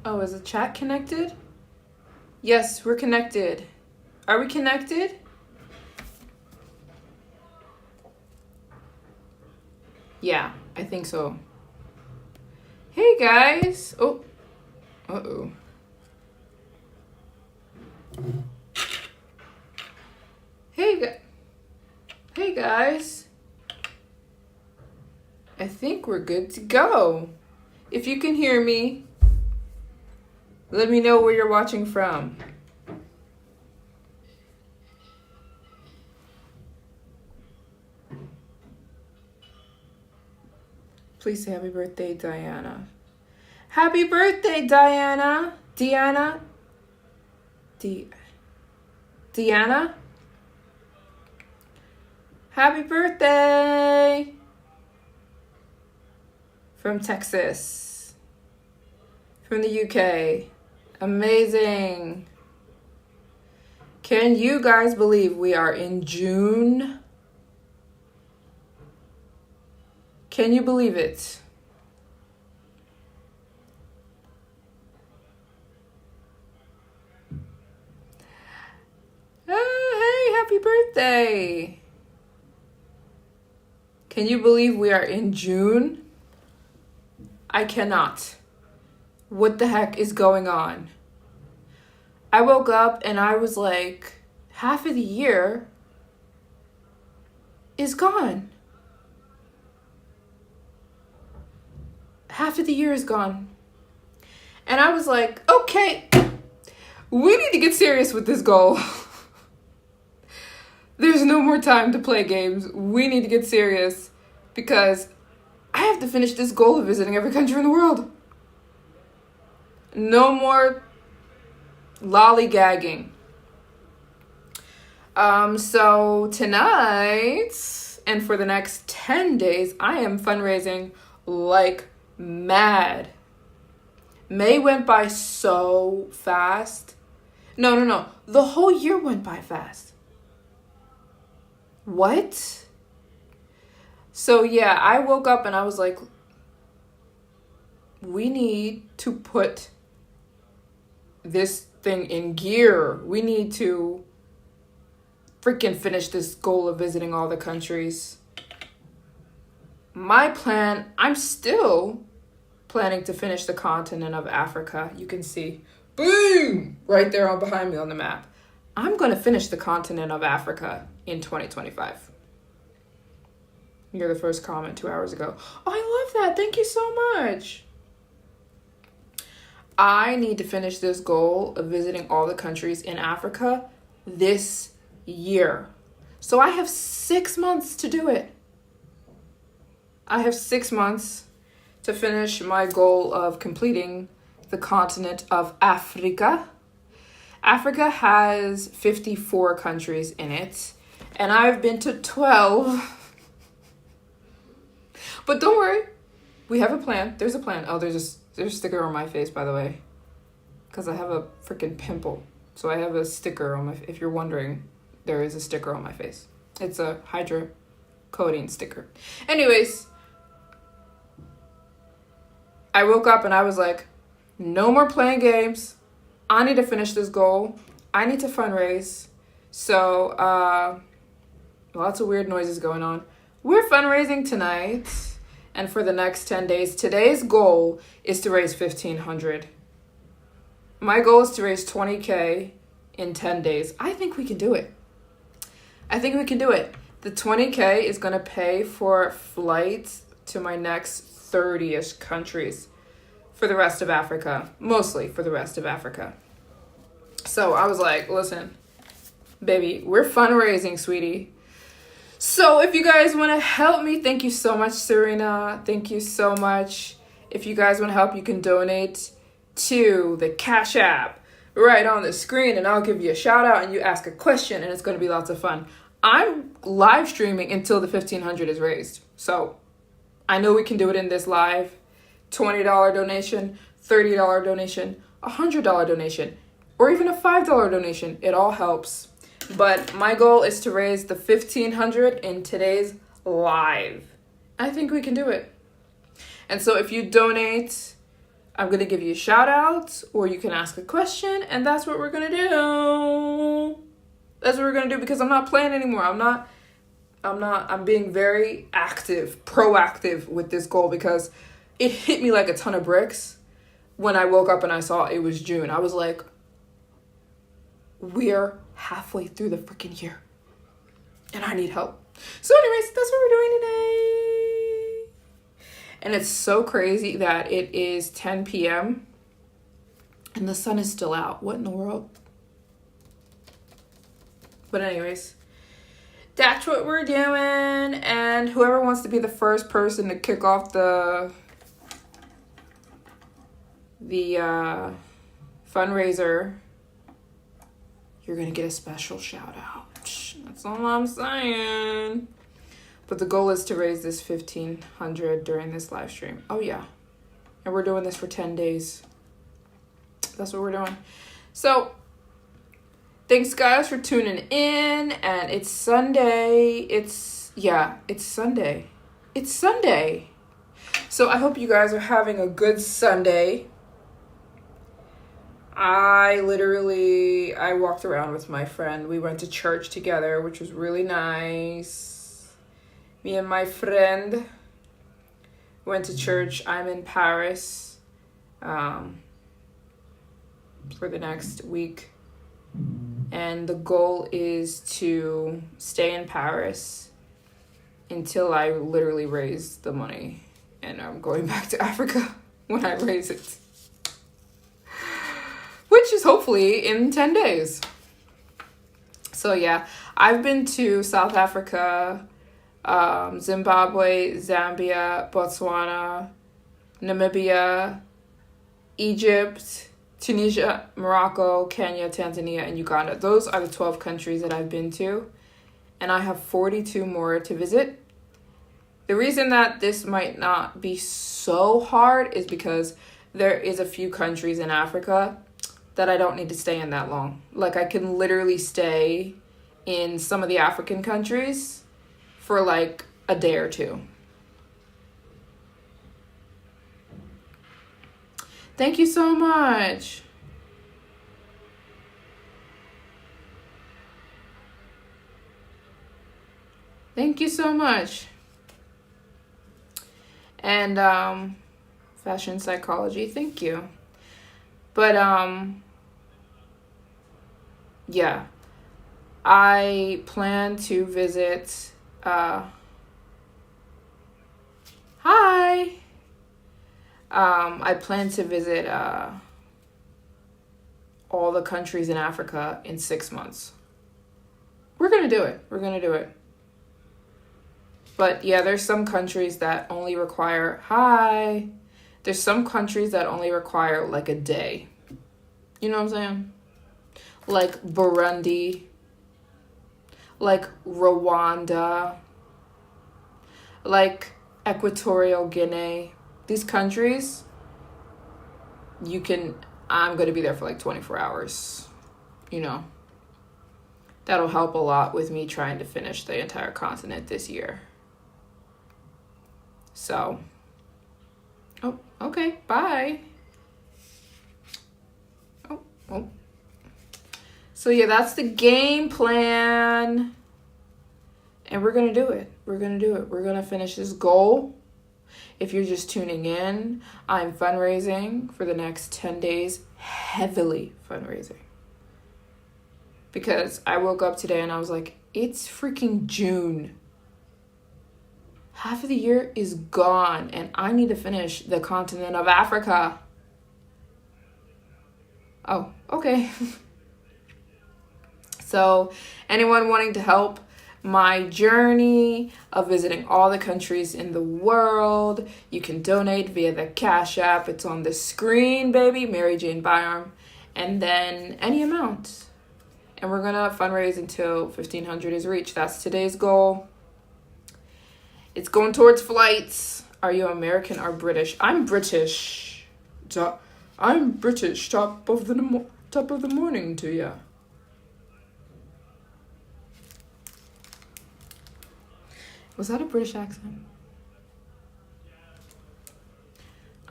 Oh, is the chat connected? Yes, we're connected. Are we connected? Yeah, I think so. Hey guys. Oh. Uh-oh. Hey guys. I think we're good to go. If you can hear me, let me know where you're watching from. Please say happy birthday, Diana. Happy birthday, Diana. Deanna? Deanna? Happy birthday! From Texas. From the UK. Amazing. Can you guys believe we are in June? Can you believe it? Oh, hey, happy birthday. Can you believe we are in June? I cannot. What the heck is going on? I woke up and I was like, half of the year is gone. Half of the year is gone. And I was like, okay, we need to get serious with this goal. There's no more time to play games. We need to get serious because I have to finish this goal of visiting every country in the world. No more lollygagging. So tonight and for the next 10 days, I am fundraising like mad. May went by so fast. No. The whole year went by fast. What? So yeah, I woke up and I was like, we need to put this thing in gear. We need to freaking finish this goal of visiting all the countries. My plan, I'm still planning to finish the continent of Africa. You can see, boom, right there on behind me on the map. I'm going to finish the continent of Africa in 2025. You're the first comment 2 hours ago. Oh, I love that. Thank you so much. I need to finish this goal of visiting all the countries in Africa this year. So I have 6 months to do it. I have 6 months to finish my goal of completing the continent of Africa. Africa has 54 countries in it, and I've been to 12. But don't worry, we have a plan. There's a plan. Oh, there's a sticker on my face, by the way, because I have a freaking pimple. So I have a sticker on my, if you're wondering, there is a sticker on my face. It's a hydrocodone sticker. Anyways, I woke up and I was like, no more playing games. I need to finish this goal. I need to fundraise. So, lots of weird noises going on. We're fundraising tonight and for the next 10 days. Today's goal is to raise $1,500. My goal is to raise $20K in 10 days. I think we can do it. The $20K is going to pay for flights to my next 30-ish countries for the rest of Africa, mostly for the rest of Africa. So I was like, listen, baby, we're fundraising, sweetie. So if you guys want to help me, thank you so much, Serena. Thank you so much. If you guys want to help, you can donate to the Cash App right on the screen, and I'll give you a shout out and you ask a question, and it's going to be lots of fun. I'm live streaming until the $1,500 is raised. So I know we can do it in this live. $20 donation, $30 donation, $100 donation, or even a $5 donation. It all helps. But my goal is to raise the $1,500 in today's live. I think we can do it. And so if you donate I'm going to give you a shout out, or you can ask a question, and that's what we're going to do. That's what we're going to do, because I'm not playing anymore. I'm being very active, proactive with this goal, because it hit me like a ton of bricks when I woke up and I saw it was June. I was like, we're halfway through the freaking year and I need help. So anyways, that's what we're doing today. And it's so crazy that it is 10 p.m. and the sun is still out. What in the world? But anyways, that's what we're doing. And whoever wants to be the first person to kick off the fundraiser, you're gonna get a special shout out. That's all I'm saying. But the goal is to raise this $1,500 during this live stream. Oh yeah. And we're doing this for 10 days. That's what we're doing. So thanks guys for tuning in. And it's Sunday. It's Sunday. It's Sunday. So I hope you guys are having a good Sunday. I walked around with my friend. We went to church together, which was really nice. Me and my friend went to church. I'm in Paris for the next week. And the goal is to stay in Paris until I literally raise the money. And I'm going back to Africa when I raise it. Which is hopefully in 10 days. So yeah, I've been to South Africa, Zimbabwe, Zambia, Botswana, Namibia, Egypt, Tunisia, Morocco, Kenya, Tanzania, and Uganda. Those are the 12 countries that I've been to. And I have 42 more to visit. The reason that this might not be so hard is because there is a few countries in Africa that I don't need to stay in that long. Like, I can literally stay in some of the African countries for like a day or two. Thank you so much. Thank you so much. And fashion psychology, thank you. But yeah, I plan to visit hi. I plan to visit all the countries in Africa in 6 months. We're gonna do it. But yeah, there's some countries that only require There's some countries that only require like a day. You know what I'm saying? Like Burundi, like Rwanda, like Equatorial Guinea. These countries, I'm going to be there for like 24 hours, you know. That'll help a lot with me trying to finish the entire continent this year. So, oh, okay, bye. Oh. So yeah, that's the game plan. And we're going to do it. We're going to finish this goal. If you're just tuning in, I'm fundraising for the next 10 days, heavily fundraising. Because I woke up today and I was like, it's freaking June. Half of the year is gone and I need to finish the continent of Africa. Oh, okay. So, anyone wanting to help my journey of visiting all the countries in the world, you can donate via the Cash App. It's on the screen, baby. Maryjane Byram. And then any amount. And we're going to fundraise until 1,500 is reached. That's today's goal. It's going towards flights. Are you American or British? I'm British. I'm British. Top of the morning to ya. Was that a British accent?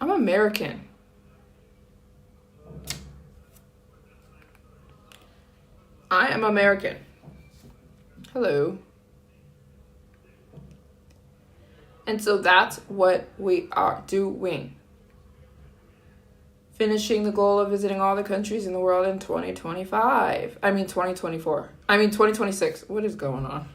I'm American. I am American. Hello. And so that's what we are doing. Finishing the goal of visiting all the countries in the world in 2025. I mean 2024. I mean 2026. What is going on?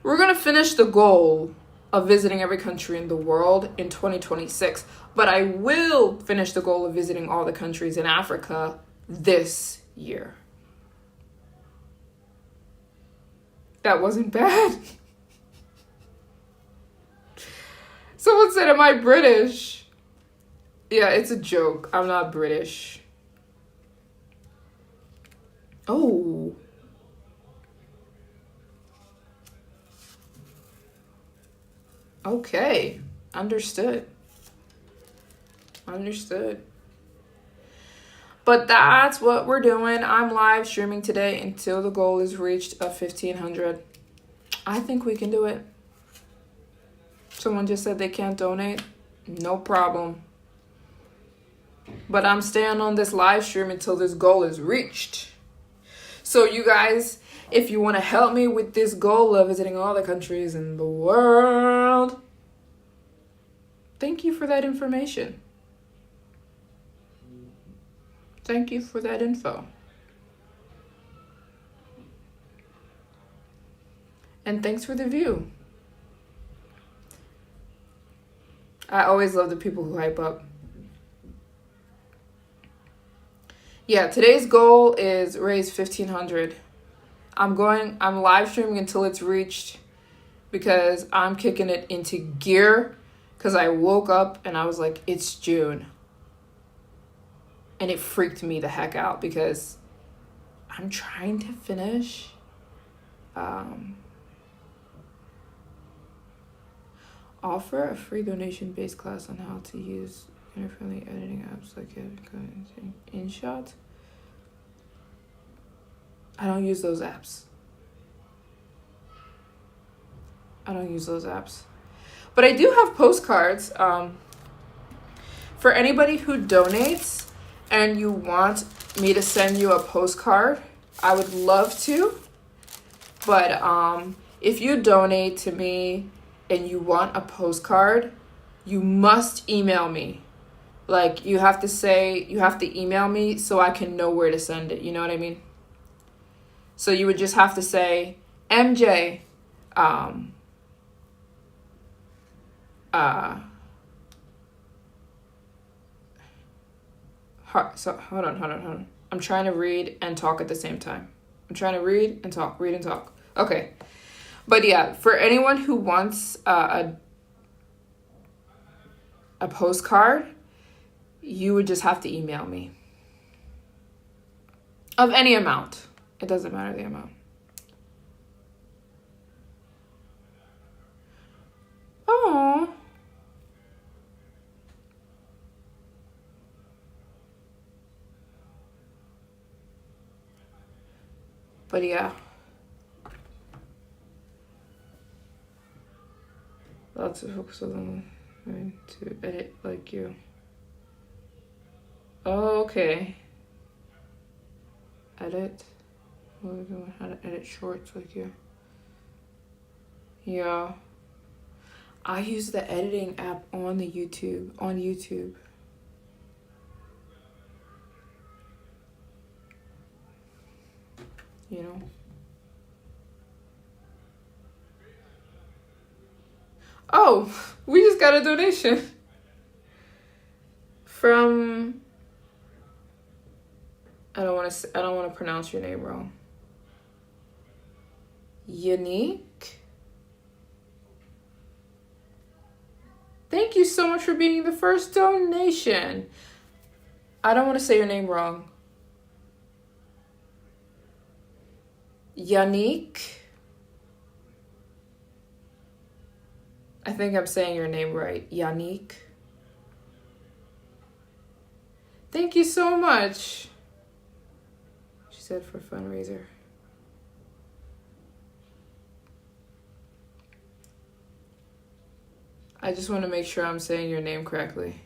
We're going to finish the goal of visiting every country in the world in 2026. But I will finish the goal of visiting all the countries in Africa this year. That wasn't bad. Someone said, am I British? Yeah, it's a joke. I'm not British. Oh. Okay. Understood. But that's what we're doing. I'm live streaming today until the goal is reached of 1,500. I think we can do it. Someone just said they can't donate. No problem. But I'm staying on this live stream until this goal is reached. So you guys, if you want to help me with this goal of visiting all the countries in the world, thank you for that information. Thank you for that info. And thanks for the view. I always love the people who hype up. Yeah, today's goal is raise 1,500. I'm live streaming until it's reached because I'm kicking it into gear because I woke up and I was like, it's June. And it freaked me the heck out because I'm trying to finish offer a free donation-based class on how to use user-friendly editing apps like InShot. I don't use those apps. But I do have postcards. For anybody who donates and you want me to send you a postcard, I would love to. But if you donate to me and you want a postcard, you must email me. Like, you have to email me so I can know where to send it. You know what I mean? So you would just have to say, MJ, so hold on. I'm trying to read and talk at the same time. I'm trying to read and talk. Okay. But yeah, for anyone who wants a postcard, you would just have to email me. Of any amount. It doesn't matter the amount. Oh. But yeah. Lots of focus on to edit like you. Oh, okay. Edit. How to edit shorts like you. Yeah. I use the editing app on YouTube. You know? Oh, we just got a donation from, I don't want to pronounce your name wrong. Unique. Thank you so much for being the first donation. I don't want to say your name wrong. Yannick. I think I'm saying your name right. Yannick. Thank you so much. She said for Fundraiser. I just want to make sure I'm saying your name correctly.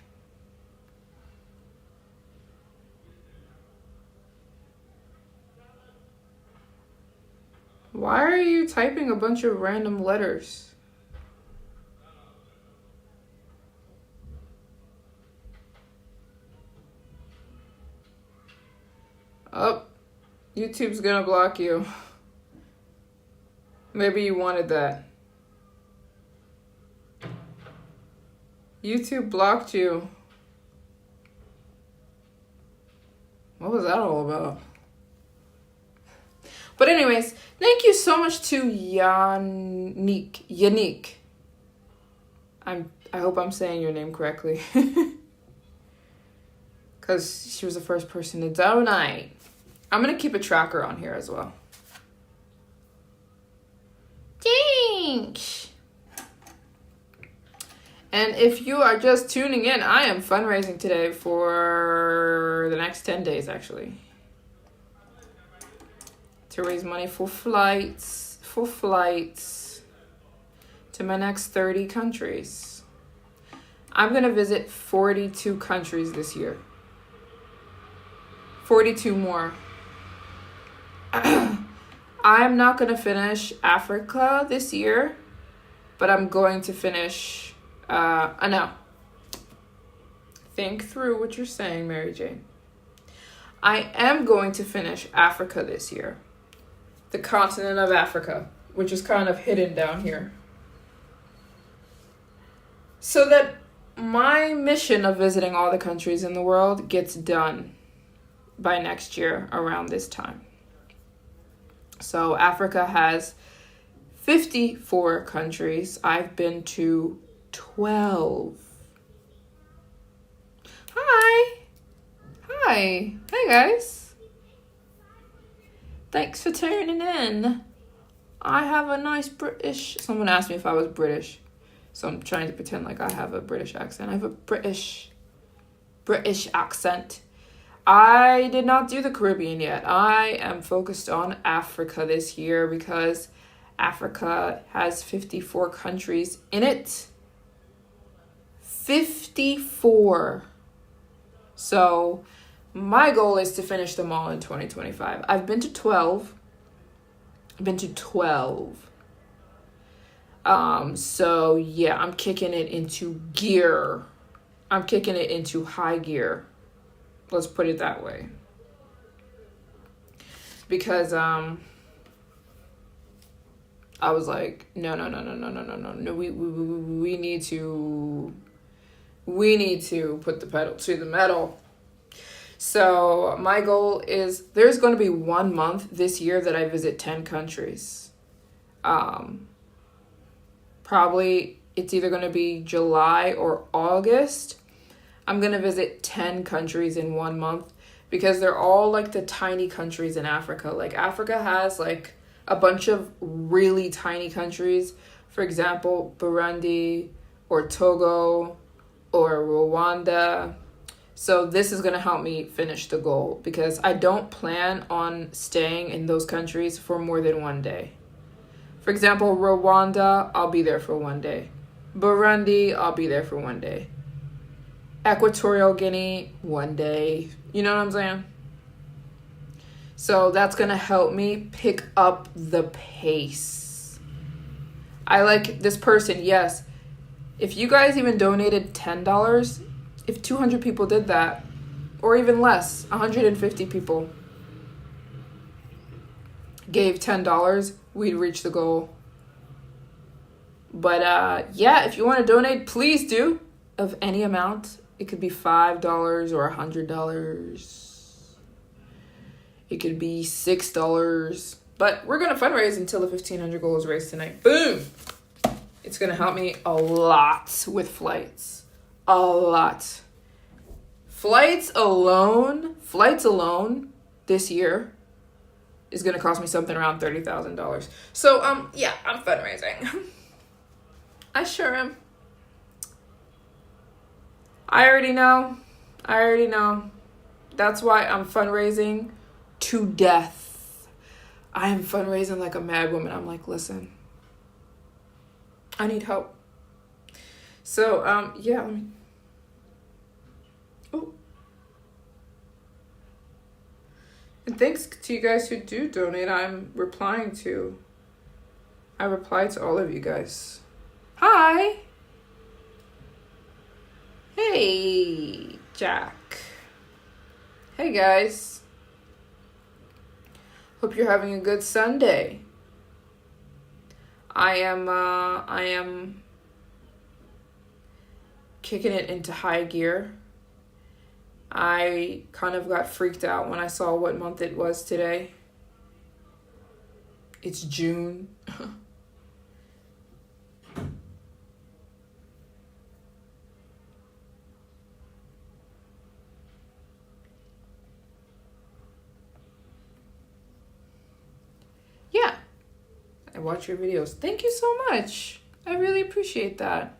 typing a bunch of random letters. Oh, YouTube's gonna block you. Maybe you wanted that. YouTube blocked you. What was that all about? But anyways, thank you so much to Yannick. I hope I'm saying your name correctly. Because she was the first person to donate. I'm going to keep a tracker on here as well. Thanks. And if you are just tuning in, I am fundraising today for the next 10 days, actually. To raise money for flights to my next 30 countries. I'm going to visit 42 countries this year. 42 more. I'm not going to finish Africa this year, but I'm going to finish, no. Think through what you're saying, Maryjane. I am going to finish Africa this year. The continent of Africa, which is kind of hidden down here. So that my mission of visiting all the countries in the world gets done by next year around this time. So Africa has 54 countries. I've been to 12. Hi. Hey guys. Thanks for tuning in. I have a nice British... Someone asked me if I was British. So I'm trying to pretend like I have a British accent. I have a British accent. I did not do the Caribbean yet. I am focused on Africa this year because Africa has 54 countries in it. 54. So my goal is to finish them all in 2025. I've been to 12. So yeah, I'm kicking it into gear. I'm kicking it into high gear. Let's put it that way. Because I was like, no. We need to put the pedal to the metal. So my goal is there's going to be 1 month this year that I visit 10 countries. Probably it's either going to be July or August. I'm going to visit 10 countries in 1 month because they're all like the tiny countries in Africa. Like Africa has like a bunch of really tiny countries. For example, Burundi or Togo or Rwanda. So this is going to help me finish the goal because I don't plan on staying in those countries for more than 1 day. For example, Rwanda, I'll be there for 1 day. Burundi, I'll be there for 1 day. Equatorial Guinea, 1 day. You know what I'm saying? So that's going to help me pick up the pace. I like this person, yes. If you guys even donated $10, if 200 people did that, or even less, 150 people gave $10, we'd reach the goal. But yeah, if you want to donate, please do, of any amount. It could be $5 or $100. It could be $6. But we're going to fundraise until the 1,500 goal is raised tonight. Boom! It's going to help me a lot with flights. A lot. Flights alone this year is going to cost me something around $30,000. So, yeah, I'm fundraising. I sure am. I already know. That's why I'm fundraising to death. I am fundraising like a mad woman. I'm like, listen, I need help. So, yeah. Oh. And thanks to you guys who do donate. I'm replying to I replied to all of you guys. Hi. Hey, Jack. Hey, guys. Hope you're having a good Sunday. I am kicking it into high gear. I kind of got freaked out when I saw what month it was today. It's June. Yeah, I watch your videos. Thank you so much. I really appreciate that.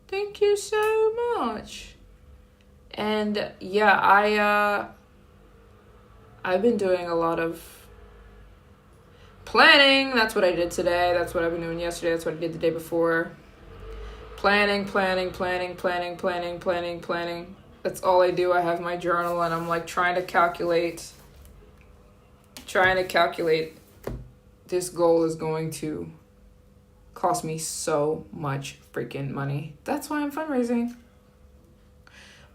Thank you so much. And yeah, I've been doing a lot of planning. That's what I did today. That's what I've been doing yesterday. That's what I did the day before. Planning. That's all I do. I have my journal and I'm like trying to calculate. This goal is going to cost me so much freaking money. That's why I'm fundraising.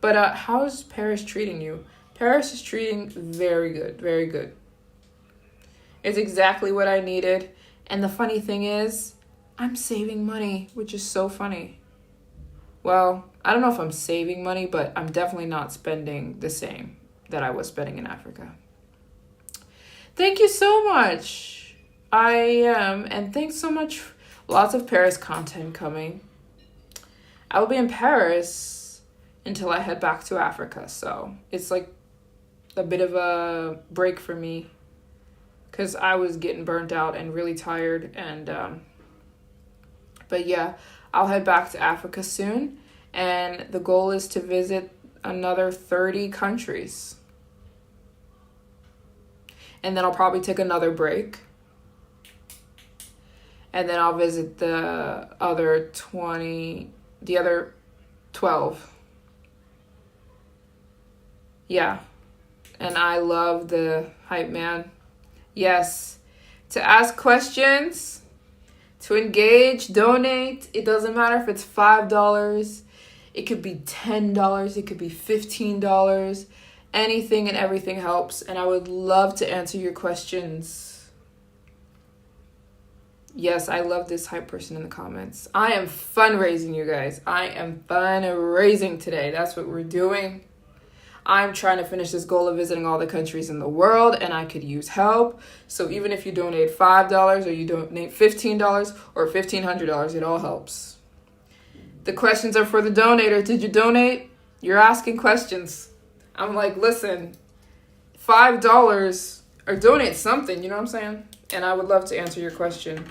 But how's Paris treating you? Paris is treating very good, very good. It's exactly what I needed. And the funny thing is, I'm saving money, which is so funny. Well, I don't know if I'm saving money, but I'm definitely not spending the same that I was spending in Africa. Thank you so much. I am. And thanks so much. Lots of Paris content coming. I will be in Paris until I head back to Africa. So it's like a bit of a break for me because I was getting burnt out and really tired. But yeah, I'll head back to Africa soon. And the goal is to visit another 30 countries. And then I'll probably take another break. And then I'll visit the other 12. Yeah. And I love the hype man. Yes. To ask questions, to engage, donate. It doesn't matter if it's $5. It could be $10. It could be $15. Anything and everything helps. And I would love to answer your questions. Yes, I love this hype person in the comments. I am fundraising, you guys. I am fundraising today. That's what we're doing. I'm trying to finish this goal of visiting all the countries in the world, and I could use help. So even if you donate $5 or you donate $15 or $1,500, it all helps. The questions are for the donator. Did you donate? You're asking questions. I'm like, listen, $5 or donate something, you know what I'm saying? And I would love to answer your question.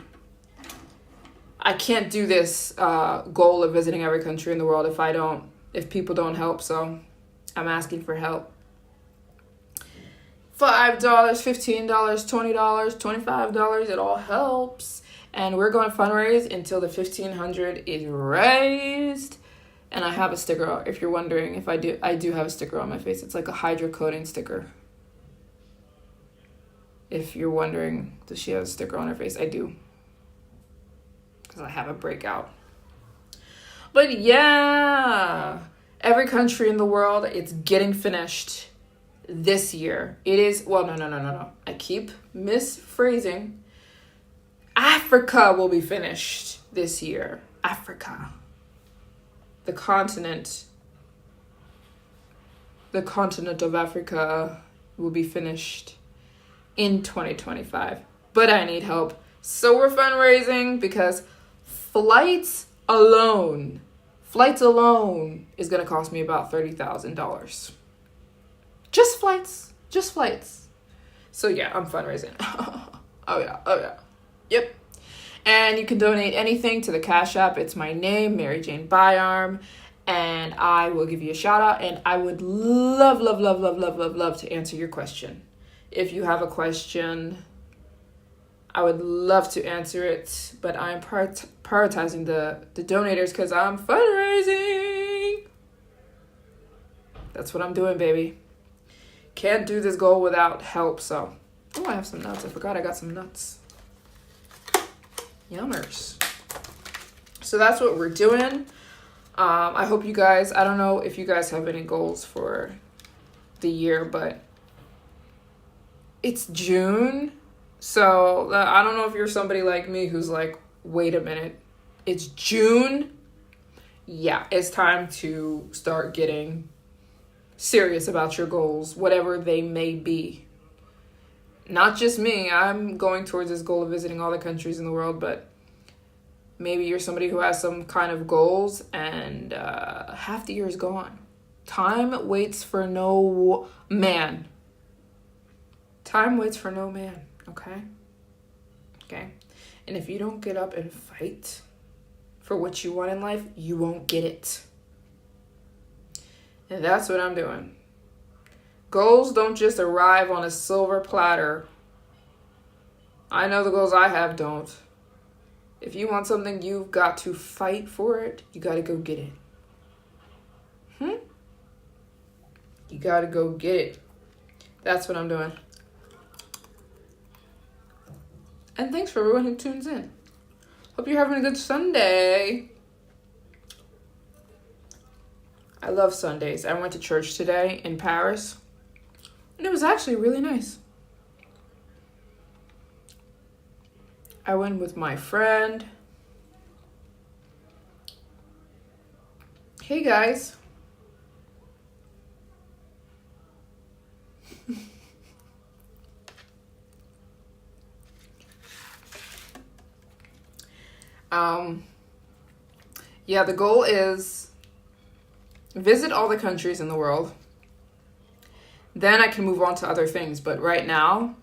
I can't do this goal of visiting every country in the world if people don't help. So I'm asking for help. $5, $15, $20, $25, it all helps. And we're going to fundraise until the $1,500 is raised. And I have a sticker. If you're wondering if I do have a sticker on my face. It's like a hydrocodone sticker. If you're wondering, does she have a sticker on her face? I do. Because I have a breakout. But yeah, every country in the world, it's getting finished this year. It is, well, no. I keep misphrasing. Africa will be finished this year. Africa. The continent of Africa will be finished in 2025. But I need help. So we're fundraising because flights alone is going to cost me about $30,000. Just flights. So yeah, I'm fundraising. Oh yeah. Yep. And you can donate anything to the Cash App. It's my name, Maryjane Byarm, and I will give you a shout out. And I would love to answer your question. If you have a question, I would love to answer it, but I'm prioritizing the donators because I'm fundraising. That's what I'm doing, baby. Can't do this goal without help, so. Oh, I have some nuts. I forgot I got some nuts. Yummers. So that's what we're doing. I hope you guys, I don't know if you guys have any goals for the year, but it's June. So I don't know if you're somebody like me who's like, wait a minute, it's June? Yeah, it's time to start getting serious about your goals, whatever they may be. Not just me. I'm going towards this goal of visiting all the countries in the world, but maybe you're somebody who has some kind of goals and half the year is gone. Time waits for no man. Time waits for no man, okay? Okay? And if you don't get up and fight for what you want in life, you won't get it. And that's what I'm doing. Goals don't just arrive on a silver platter. I know the goals I have don't. If you want something, you've got to fight for it. You got to go get it. You got to go get it. That's what I'm doing. And thanks for everyone who tunes in. Hope you're having a good Sunday. I love Sundays. I went to church today in Paris, and it was actually really nice. I went with my friend. Hey guys. Yeah, the goal is visit all the countries in the world. Then I can move on to other things. But right now,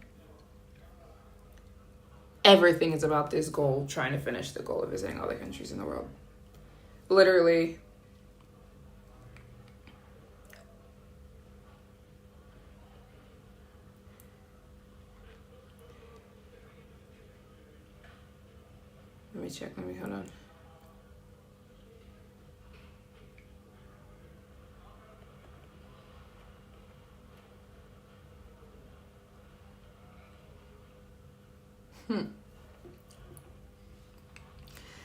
everything is about this goal, trying to finish the goal of visiting all the countries in the world. Literally. Let me check. Hold on.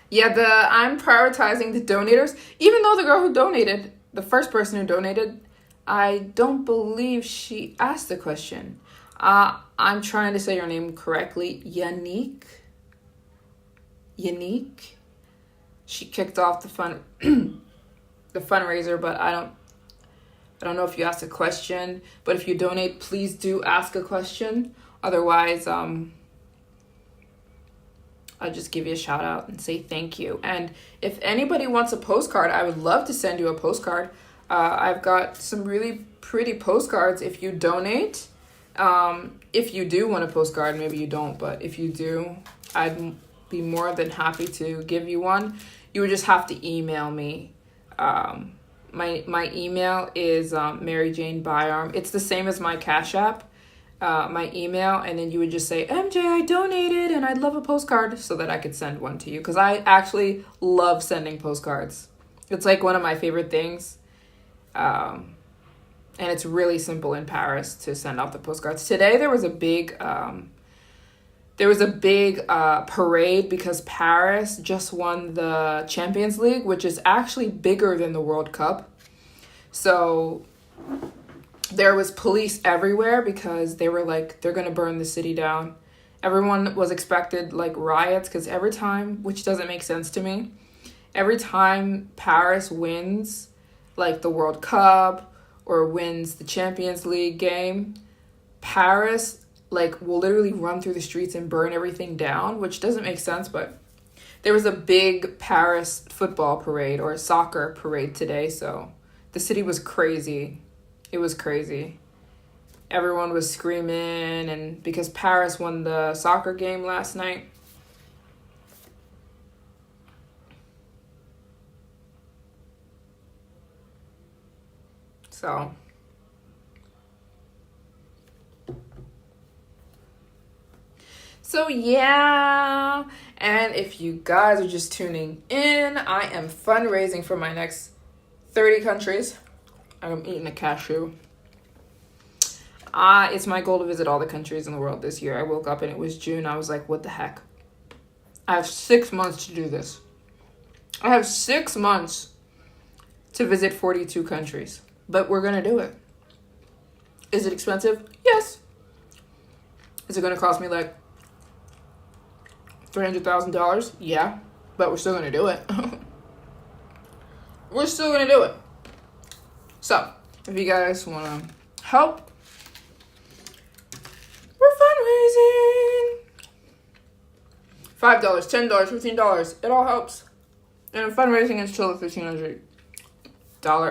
Yeah, I'm prioritizing the donators. Even though the girl who donated, the first person who donated, I don't believe she asked the question. I'm trying to say your name correctly. Yannick. She kicked off the fundraiser, but I don't know if you asked a question. But if you donate, please do ask a question. Otherwise, I'll just give you a shout out and say thank you. And if anybody wants a postcard, I would love to send you a postcard. I've got some really pretty postcards if you donate. If you do want a postcard, maybe you don't, but if you do, I'd be more than happy to give you one. You would just have to email me. My email is Maryjane Byarm. It's the same as my Cash App. My email, and then you would just say, MJ, I donated and I'd love a postcard, so that I could send one to you, because I actually love sending postcards. It's like one of my favorite things, and it's really simple in Paris to send out the postcards. Today there was a big parade because Paris just won the Champions League, which is actually bigger than the World Cup. So there was police everywhere because they were like, they're going to burn the city down. Everyone was expected like riots, because every time, which doesn't make sense to me, every time Paris wins like the World Cup or wins the Champions League game, Paris like will literally run through the streets and burn everything down, which doesn't make sense. But there was a big Paris football parade or soccer parade today, so the city was crazy. It was crazy. Everyone was screaming, and because Paris won the soccer game last night. So yeah, and if you guys are just tuning in, I am fundraising for my next 30 countries. I'm eating a cashew. It's my goal to visit all the countries in the world this year. I woke up and it was June. I was like, what the heck? I have 6 months to do this. I have 6 months to visit 42 countries. But we're going to do it. Is it expensive? Yes. Is it going to cost me like $300,000? Yeah. But we're still going to do it. We're still going to do it. So, if you guys want to help, we're fundraising. $5, $10, $15. It all helps. And fundraising is still a $1,500.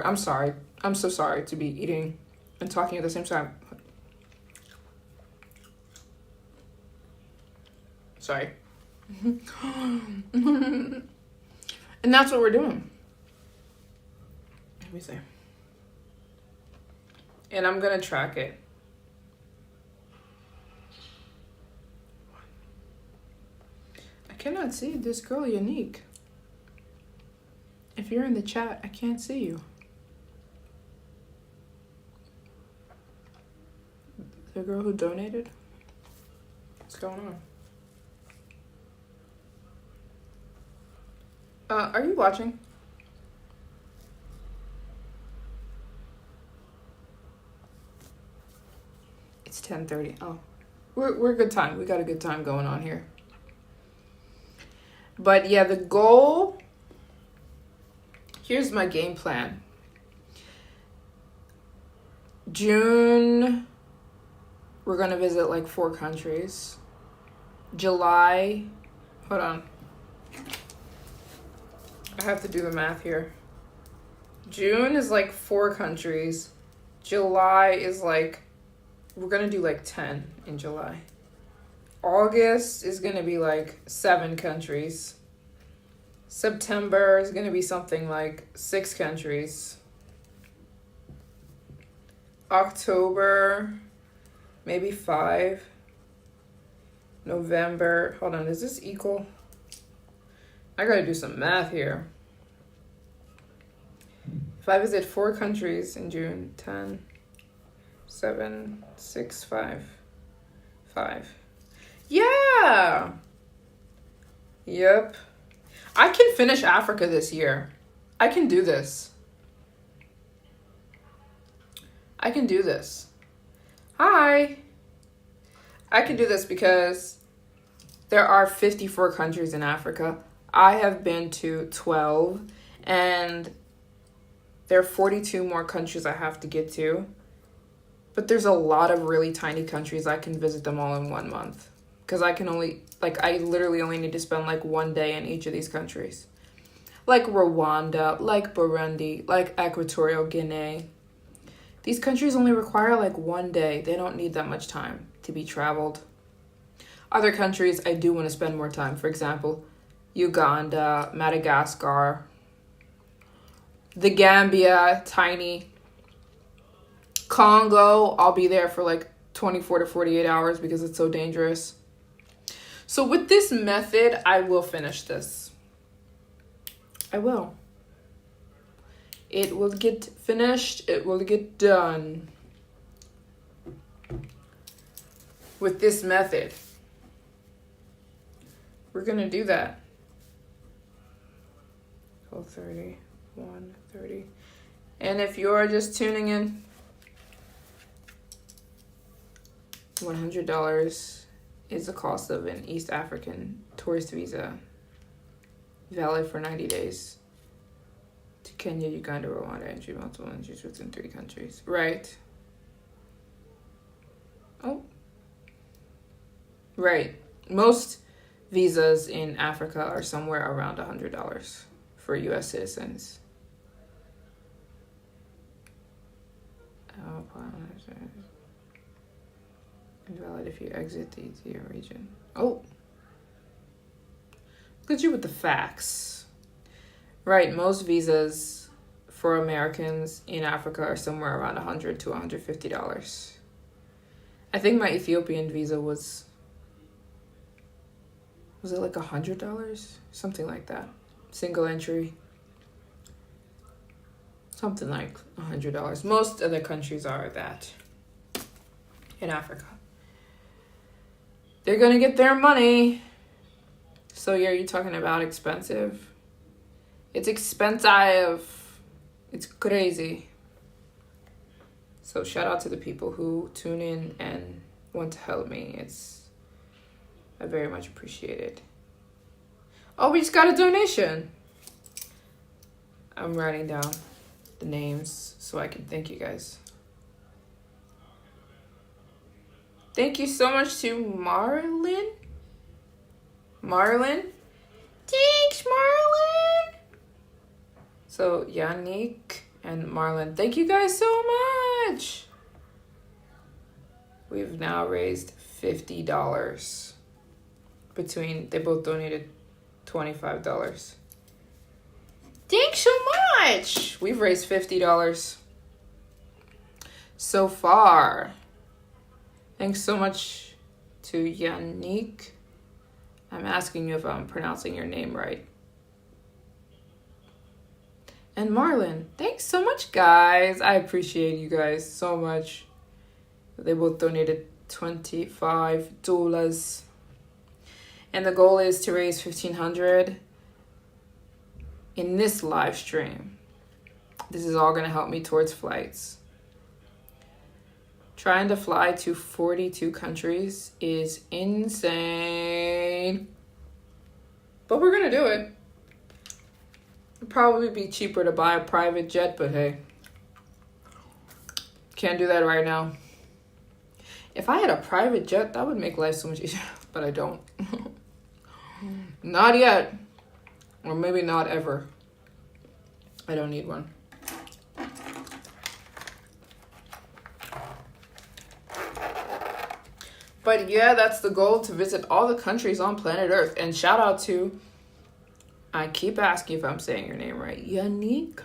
I'm sorry. I'm so sorry to be eating and talking at the same time. Sorry. And that's what we're doing. Let me see. And I'm going to track it. I cannot see this girl, Unique. If you're in the chat, I can't see you. The girl who donated? What's going on? Are you watching? It's 10:30. Oh, we're good time. We got a good time going on here. But yeah, the goal. Here's my game plan. June, we're gonna visit like 4 countries. July, hold on. I have to do the math here. June is like 4 countries. July is like, we're gonna do like 10 in July. August is gonna be like 7 countries. September is gonna be something like 6 countries. October, maybe 5. November, hold on, is this equal? I gotta do some math here. If I visit 4 countries in June, 10, 7, 6, 5, 5. Yeah! Yep. I can finish Africa this year. I can do this. I can do this. Hi! I can do this because there are 54 countries in Africa. I have been to 12, and there are 42 more countries I have to get to. But there's a lot of really tiny countries. I can visit them all in 1 month. Because I can only, I literally only need to spend like 1 day in each of these countries. Like Rwanda, like Burundi, like Equatorial Guinea. These countries only require like 1 day. They don't need that much time to be traveled. Other countries I do want to spend more time. For example, Uganda, Madagascar, the Gambia, tiny. Congo, I'll be there for like 24 to 48 hours because it's so dangerous. So with this method, I will finish this. I will. It will get finished. It will get done. With this method. We're going to do that. 12:30, 1:30. And if you're just tuning in, $100 is the cost of an East African tourist visa, valid for 90 days, to Kenya, Uganda, Rwanda, entry multiple entries within 3 countries. Right. Oh. Right. Most visas in Africa are somewhere around $100 for U.S. citizens. Invalid if you exit the ETA region. Oh. Look at you with the facts. Right, most visas for Americans in Africa are somewhere around $100 to $150. I think my Ethiopian visa was it like $100? Something like that. Single entry. Something like $100. Most other countries are that in Africa. They're going to get their money. So yeah, you're talking about expensive. It's expensive. It's crazy. So shout out to the people who tune in and want to help me. I very much appreciate it. Oh, we just got a donation. I'm writing down the names so I can thank you guys. Thank you so much to Marlin. Thanks, Marlin. So Yannick and Marlon, thank you guys so much. We've now raised $50 they both donated $25. Thanks so much. We've raised $50 so far. Thanks so much to Yannick. I'm asking you if I'm pronouncing your name right. And Marlon, thanks so much, guys. I appreciate you guys so much. They both donated $25. And the goal is to raise $1,500 in this live stream. This is all going to help me towards flights. Trying to fly to 42 countries is insane. But we're going to do it. It'd probably be cheaper to buy a private jet, but hey. Can't do that right now. If I had a private jet, that would make life so much easier. But I don't. Not yet. Or maybe not ever. I don't need one. But yeah, that's the goal, to visit all the countries on planet Earth. And shout out to, I keep asking if I'm saying your name right, Yannick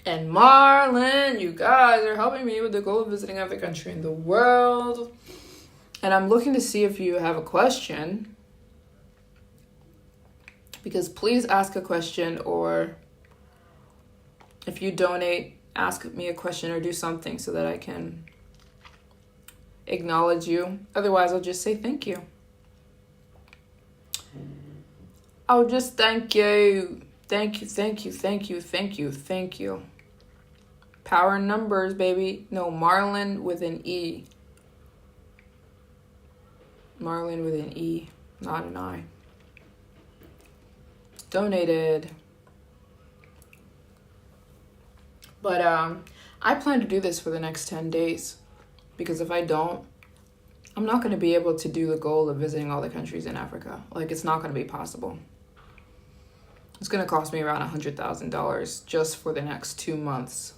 and Marlon. You guys are helping me with the goal of visiting every country in the world. And I'm looking to see if you have a question. Because please ask a question, or if you donate, ask me a question or do something so that I can acknowledge you. Otherwise, I'll just say thank you. I'll just thank you. Thank you, thank you, thank you, thank you, thank you. Power numbers, baby. No, Marlon with an E. Marlon with an E, not an I. Donated. But I plan to do this for the next 10 days. Because if I don't, I'm not going to be able to do the goal of visiting all the countries in Africa. Like, it's not going to be possible. It's going to cost me around $100,000 just for the next 2 months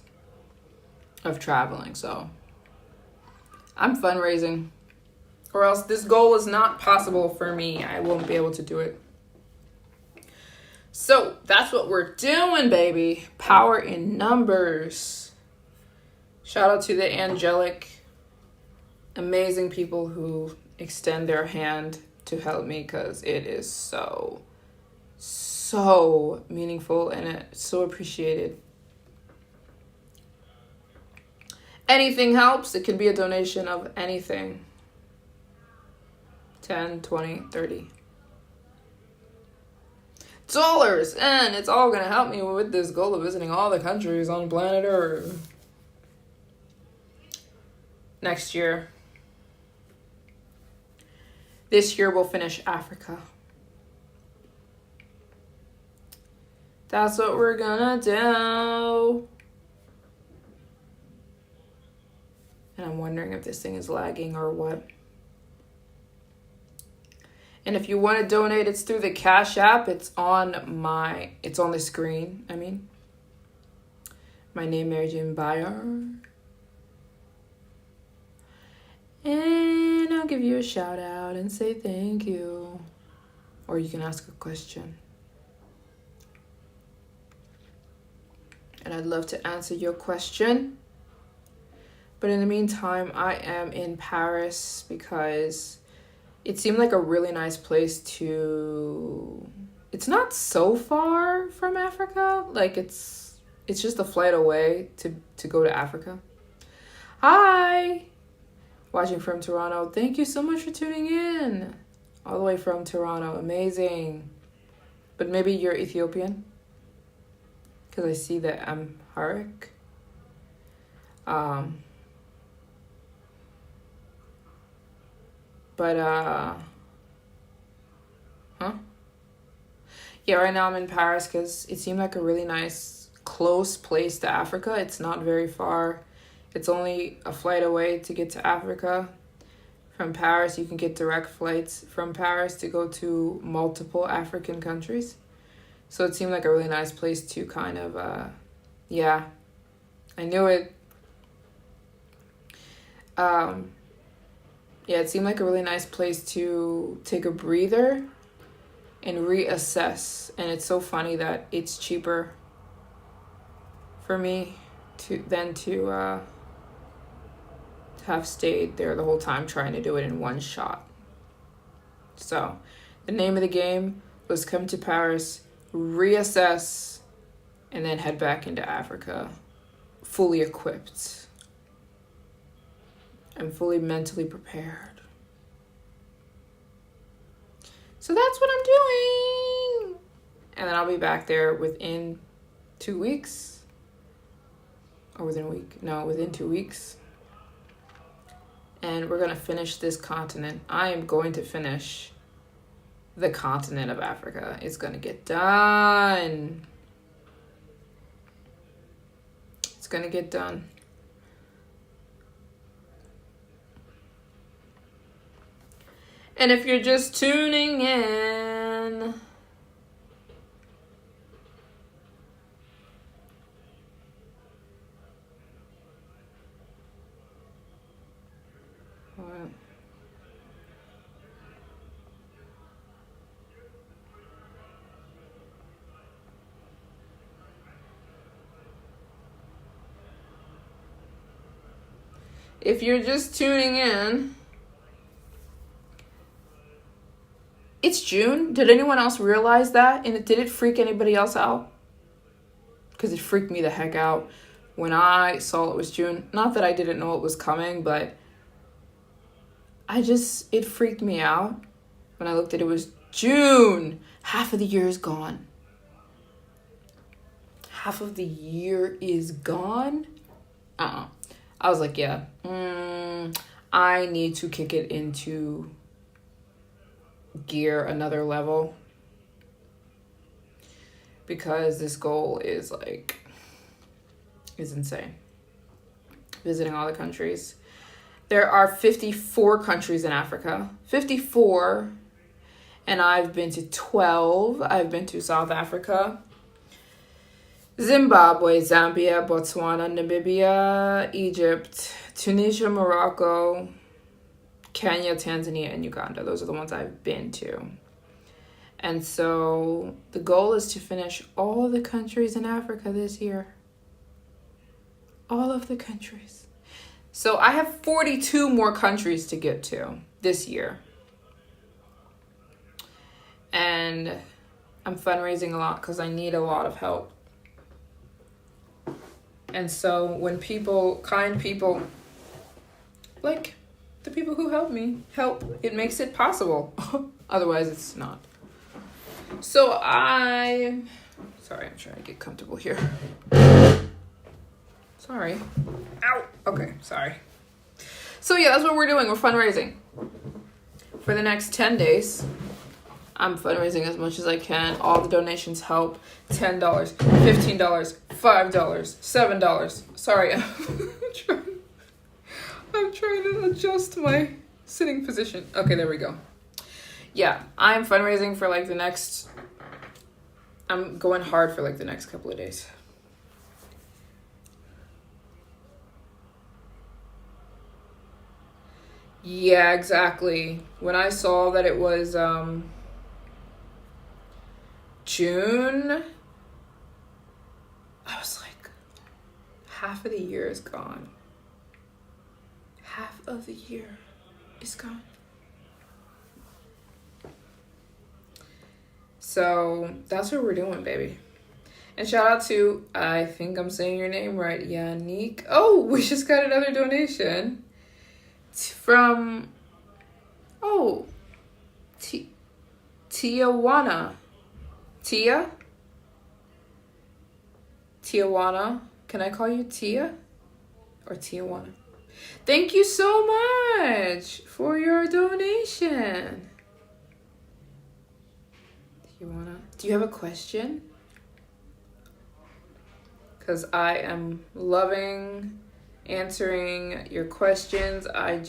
of traveling. So I'm fundraising, or else this goal is not possible for me. I won't be able to do it. So that's what we're doing, baby. Power in numbers. Shout out to the angelic, amazing people who extend their hand to help me, because it is so meaningful and it's so appreciated. Anything helps. It can be a donation of anything. 10, 20, 30 dollars, and it's all gonna help me with this goal of visiting all the countries on planet Earth next year. This year we'll finish Africa. That's what we're gonna do. And I'm wondering if this thing is lagging or what. And if you want to donate, it's through the Cash App. It's on the screen. My name, Maryjane Bayer. And I'll give you a shout out and say thank you. Or you can ask a question. And I'd love to answer your question. But in the meantime, I am in Paris because it seemed like a really nice place to... It's not so far from Africa. Like, it's just a flight away to go to Africa. Hi! Watching from Toronto. Thank you so much for tuning in. All the way from Toronto. Amazing. But maybe you're Ethiopian? Because I see the Amharic. Yeah, right now I'm in Paris because it seemed like a really nice, close place to Africa. It's not very far. It's only a flight away to get to Africa. From Paris, you can get direct flights from Paris to go to multiple African countries. So it seemed like a really nice place to kind of, yeah, I knew it. Yeah, it seemed like a really nice place to take a breather and reassess. And it's so funny that it's cheaper for me to have stayed there the whole time trying to do it in one shot. So the name of the game was come to Paris, reassess, and then head back into Africa fully equipped and fully mentally prepared. So that's what I'm doing. And then I'll be back there within 2 weeks. Or within a week. No, within 2 weeks. And we're going to finish this continent. I am going to finish the continent of Africa. It's going to get done. It's going to get done. And if you're just tuning in, if you're just tuning in, it's June. Did anyone else realize that? And did it freak anybody else out? Because it freaked me the heck out when I saw it was June. Not that I didn't know it was coming, but it freaked me out when I looked at it was June. Half of the year is gone. Half of the year is gone? I was like, yeah, I need to kick it into gear another level, because this goal is insane. Visiting all the countries. There are 54 countries in Africa. 54. And I've been to 12. I've been to South Africa, Zimbabwe, Zambia, Botswana, Namibia, Egypt, Tunisia, Morocco, Kenya, Tanzania, and Uganda. Those are the ones I've been to. And so the goal is to finish all the countries in Africa this year. All of the countries. So I have 42 more countries to get to this year. And I'm fundraising a lot because I need a lot of help. And so when kind people, like the people who help me, it makes it possible. Otherwise, it's not. So I'm trying to get comfortable here. Sorry. Ow. Okay, sorry. So yeah, that's what we're doing. We're fundraising. For the next 10 days, I'm fundraising as much as I can. All the donations help. $10, $15, $5, $7. Sorry, I'm trying to adjust my sitting position. Okay, there we go. Yeah, I'm fundraising for I'm going hard for the next couple of days. Yeah, exactly. When I saw that it was June, I was like, half of the year is gone. Half of the year is gone. So that's what we're doing, baby. And shout out to, I think I'm saying your name right, Yannick. Oh, we just got another donation from Tijuana. Tijuana. Can I call you Tia? Or Tijuana? Thank you so much for your donation. Tijuana. Do you have a question? Because I am loving answering your questions. I'm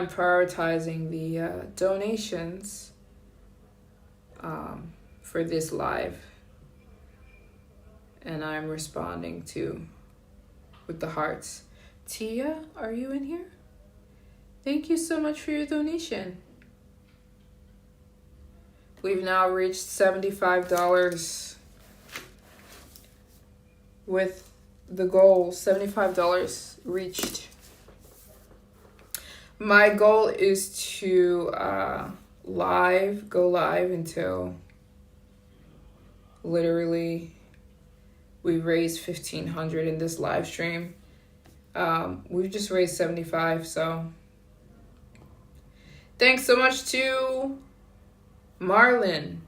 prioritizing the donations for this live. And I'm responding with the hearts. Tia, are you in here? Thank you so much for your donation. We've now reached $75 with the goal. $75 reached. My goal is to go live until literally we raise $1,500 in this live stream. We've just raised 75, so thanks so much to Marlon,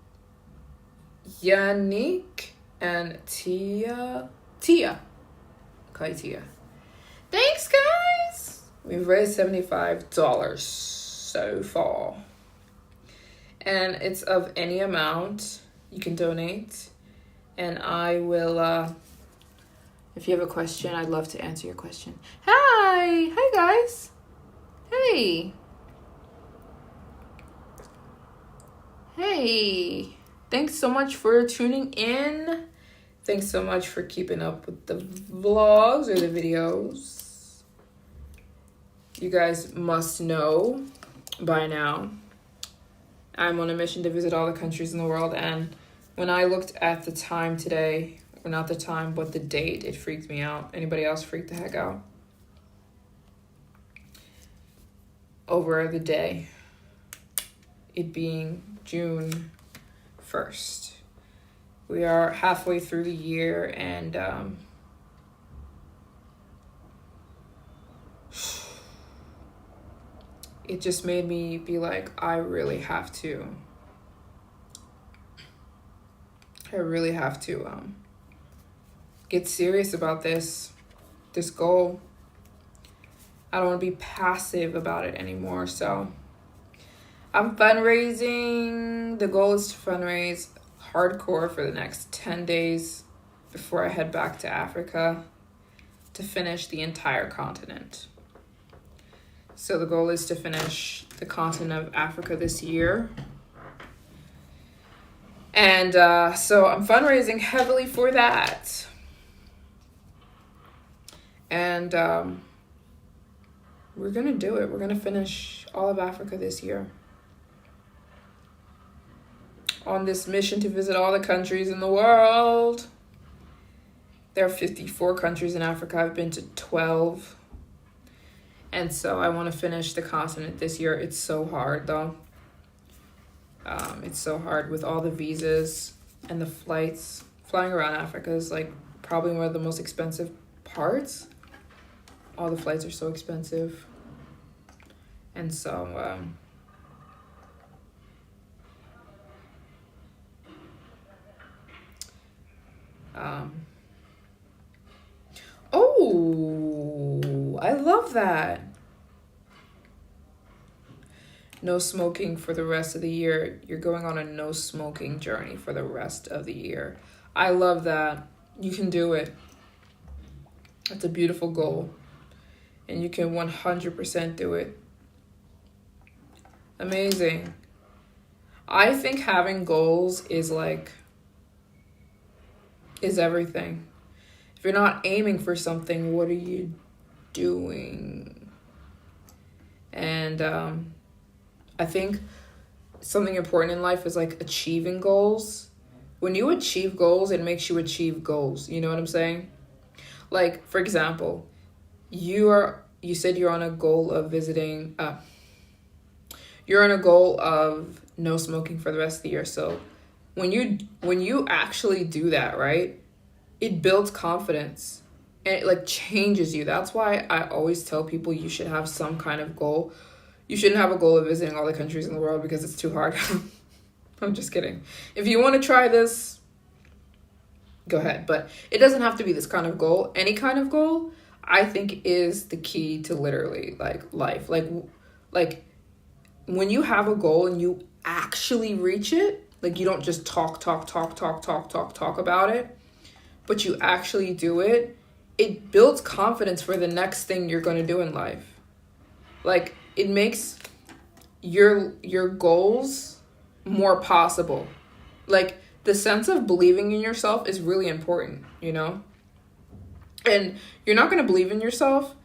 Yannick, and Tia. Okay, Tia. Thanks, guys. We've raised $75 so far. And it's of any amount you can donate. And I will, if you have a question, I'd love to answer your question. Hi! Hi, guys. Hey. Hey. Thanks so much for tuning in. Thanks so much for keeping up with the vlogs or the videos. You guys must know by now, I'm on a mission to visit all the countries in the world, and when I looked at the time today, or not the time, but the date, it freaked me out. Anybody else freaked the heck out? Over the day, it being June 1st. We are halfway through the year, and it just made me be like, I really have to get serious about this goal. I don't want to be passive about it anymore. So I'm fundraising. The goal is to fundraise hardcore for the next 10 days before I head back to Africa to finish the entire continent. So the goal is to finish the continent of Africa this year. And so I'm fundraising heavily for that. And we're going to do it. We're going to finish all of Africa this year. On this mission to visit all the countries in the world. There are 54 countries in Africa. I've been to 12. And so I want to finish the continent this year. It's so hard, though. It's so hard with all the visas and the flights. Flying around Africa is like probably one of the most expensive parts. All the flights are so expensive. And so oh, I love that. No smoking for the rest of the year. You're going on a no smoking journey for the rest of the year. I love that. You can do it. That's a beautiful goal. And you can 100% do it. Amazing. I think having goals is everything. If you're not aiming for something, what are you doing? And I think something important in life is like achieving goals. When you achieve goals, it makes you achieve goals. You know what I'm saying? Like, for example, you said you're on a goal of visiting, you're on a goal of no smoking for the rest of the year. So when you actually do that, right, it builds confidence and it like changes you. That's why I always tell people you should have some kind of goal. You shouldn't have a goal of visiting all the countries in the world because it's too hard. I'm just kidding. If you want to try this, go ahead. But it doesn't have to be this kind of goal. Any kind of goal, I think, is the key to literally like life. Like when you have a goal and you actually reach it, like you don't just talk about it, but you actually do it, it builds confidence for the next thing you're going to do in life. Like it makes your goals more possible. Like the sense of believing in yourself is really important, you know? And you're not going to believe in yourself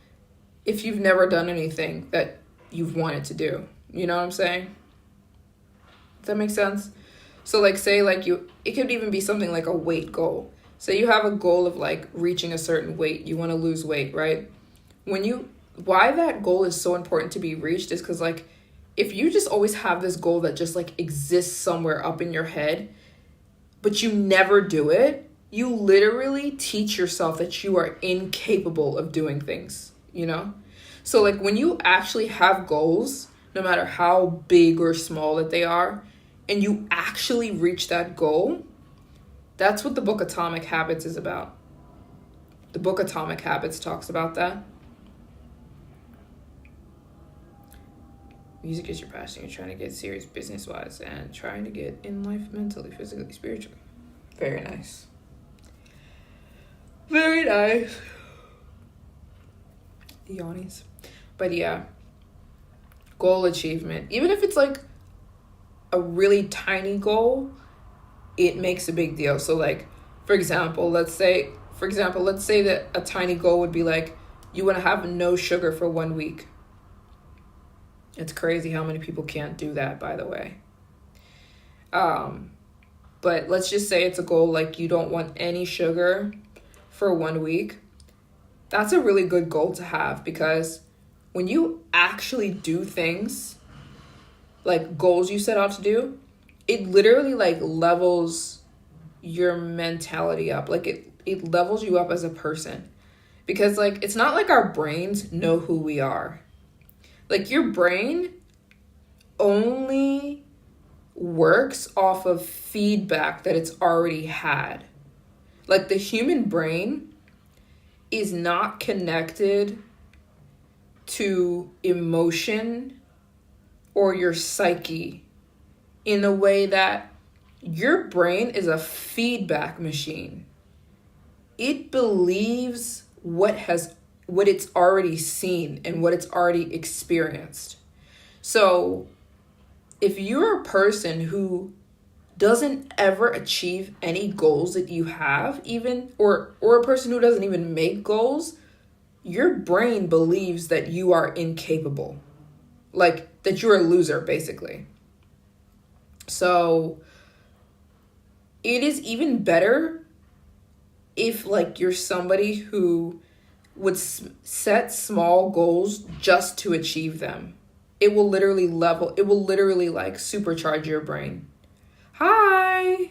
if you've never done anything that you've wanted to do. You know what I'm saying? Does that make sense? So like say like it could even be something like a weight goal. Say you have a goal of like reaching a certain weight. You want to lose weight, right? Why that goal is so important to be reached is because like if you just always have this goal that just like exists somewhere up in your head, but you never do it, you literally teach yourself that you are incapable of doing things, you know? So like when you actually have goals, no matter how big or small that they are, and you actually reach that goal, that's what the book Atomic Habits is about. The book Atomic Habits talks about that. Music is your passion. You're trying to get serious business-wise and trying to get in life mentally, physically, spiritually. Very nice. Very nice. Yawnies. But yeah, goal achievement. Even if it's like a really tiny goal, it makes a big deal. So like, for example, let's say that a tiny goal would be like, you want to have no sugar for 1 week. It's crazy how many people can't do that, by the way. But let's just say it's a goal like you don't want any sugar for 1 week. That's a really good goal to have, because when you actually do things, like goals you set out to do, it literally like levels your mentality up. Like it levels you up as a person. Because like it's not like our brains know who we are. Like your brain only works off of feedback that it's already had. Like the human brain is not connected to emotion or your psyche in the way that your brain is a feedback machine. It believes what it's already seen and what it's already experienced. So if you're a person who doesn't ever achieve any goals that you have, even or a person who doesn't even make goals, your brain believes that you are incapable. Like that you're a loser, basically. So it is even better if like you're somebody who would set small goals just to achieve them. It will literally like supercharge your brain. Hi.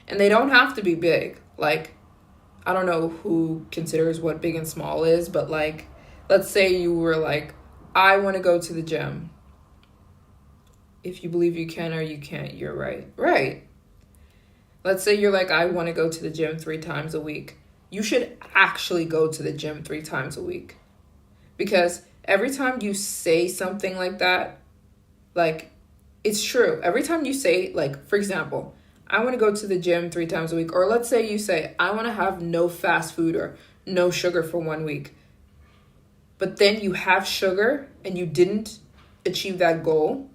And they don't have to be big. Like, I don't know who considers what big and small is, but like, let's say you were like, I want to go to the gym. If you believe you can or you can't, you're right. Right. Let's say you're like, I want to go to the gym 3 times a week. You should actually go to the gym 3 times a week. Because every time you say something like that, like, it's true. Every time you say, like, for example, I want to go to the gym 3 times a week. Or let's say you say, I want to have no fast food or no sugar for 1 week. But then you have sugar and you didn't achieve that goal.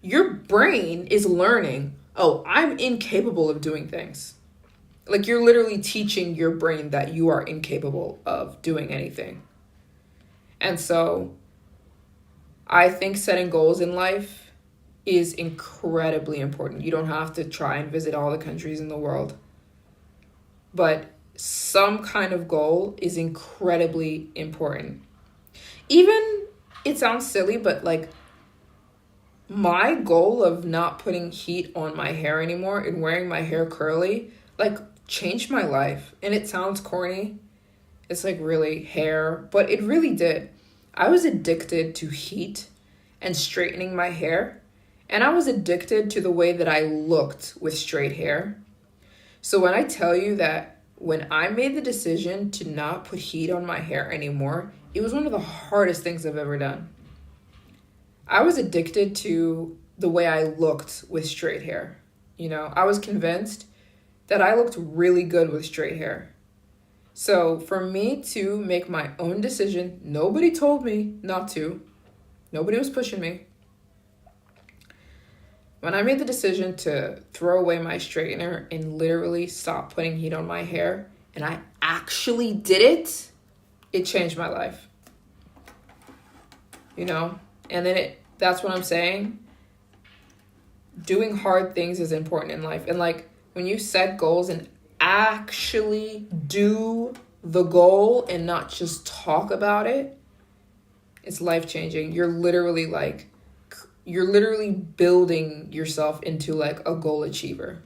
Your brain is learning, oh, I'm incapable of doing things. Like you're literally teaching your brain that you are incapable of doing anything. And so I think setting goals in life is incredibly important. You don't have to try and visit all the countries in the world. But some kind of goal is incredibly important. Even, it sounds silly, but like my goal of not putting heat on my hair anymore and wearing my hair curly, like changed my life. And it sounds corny. It's like really hair, but it really did. I was addicted to heat and straightening my hair, and I was addicted to the way that I looked with straight hair. So when I tell you that when I made the decision to not put heat on my hair anymore, it was one of the hardest things I've ever done. I was addicted to the way I looked with straight hair. You know, I was convinced that I looked really good with straight hair. So for me to make my own decision, nobody told me not to. Nobody was pushing me. When I made the decision to throw away my straightener and literally stop putting heat on my hair, and I actually did it, it changed my life. You know? And then that's what I'm saying. Doing hard things is important in life. And like when you set goals and actually do the goal and not just talk about it, it's life-changing. You're literally building yourself into like a goal achiever.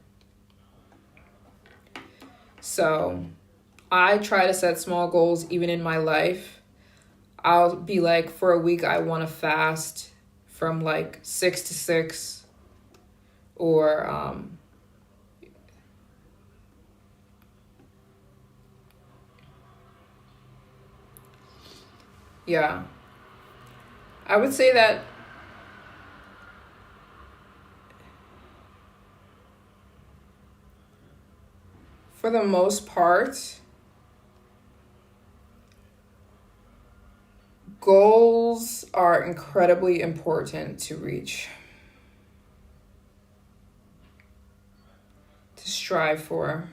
So I try to set small goals even in my life. I'll be like, for a week, I want to fast from like 6 to 6 or, yeah, I would say that for the most part, goals are incredibly important to reach, to strive for.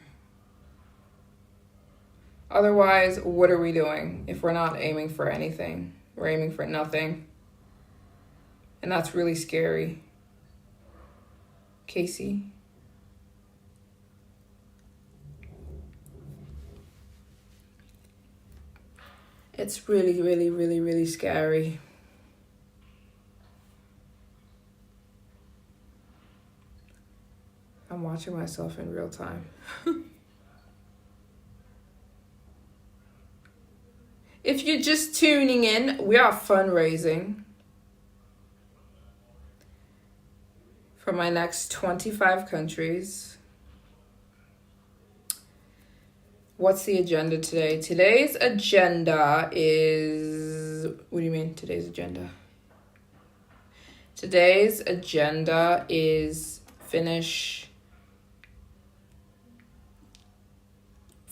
Otherwise, what are we doing if we're not aiming for anything? We're aiming for nothing. And that's really scary. Casey? It's really, really, really, really scary. I'm watching myself in real time. If you're just tuning in, we are fundraising for my next 25 countries. What's the agenda today? Today's agenda is... What do you mean, today's agenda? Today's agenda is finish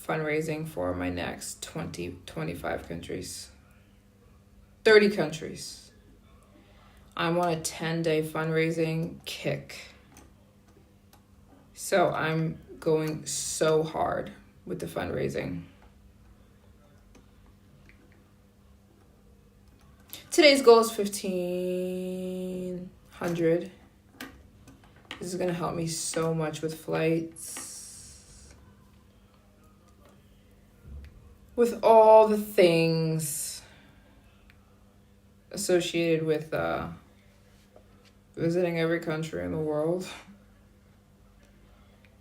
fundraising for my next 25 countries. 30 countries. I'm on a 10-day fundraising kick. So I'm going so hard with the fundraising. Today's goal is 1,500. This is going to help me so much with flights. With all the things associated with visiting every country in the world.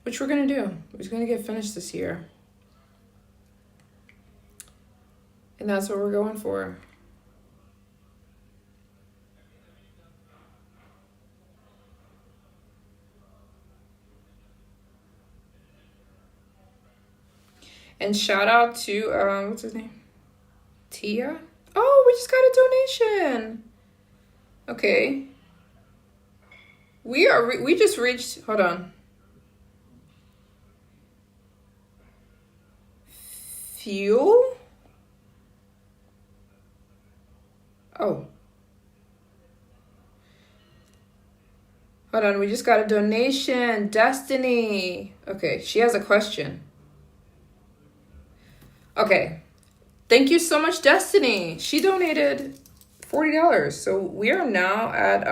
Which we're going to do. We're going to get finished this year. And that's what we're going for. And shout out to, what's his name? Tia? Oh, we just got a donation. Okay. We just reached, hold on. Fuel? Oh. Hold on, we just got a donation. Destiny. Okay, she has a question. Okay. Thank you so much, Destiny. She donated $40. So we are now at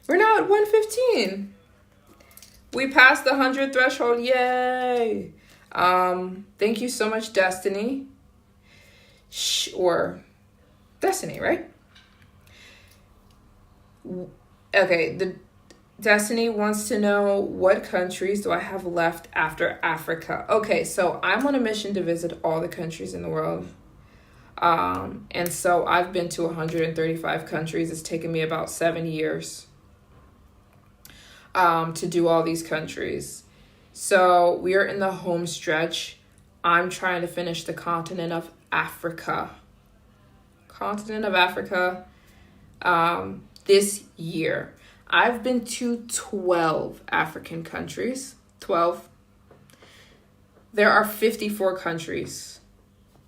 we're now at 115. We passed the 100 threshold. Yay. Thank you so much, Destiny. Or Destiny, right? Okay, the Destiny wants to know, what countries do I have left after Africa? Okay, so I'm on a mission to visit all the countries in the world. And so I've been to 135 countries. It's taken me about 7 years to do all these countries. So we are in the home stretch. I'm trying to finish the continent of Africa. This year. I've been to 12 African countries. 12. There are 54 countries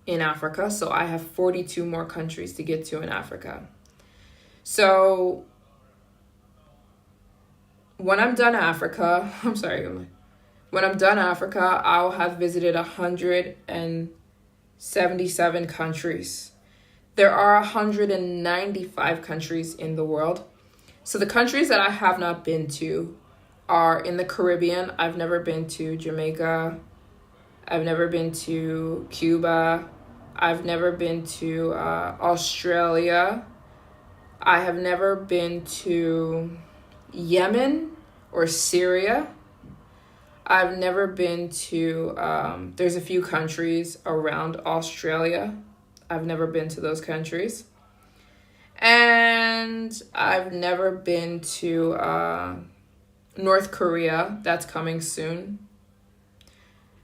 in Africa, so I have 42 more countries to get to in Africa. So when I'm done Africa, I'll have visited 177 countries. There are 195 countries in the world. So the countries that I have not been to are in the Caribbean. I've never been to Jamaica. I've never been to Cuba. I've never been to Australia. I have never been to Yemen or Syria. I've never been to, there's a few countries around Australia. I've never been to those countries. And I've never been to North Korea. That's coming soon.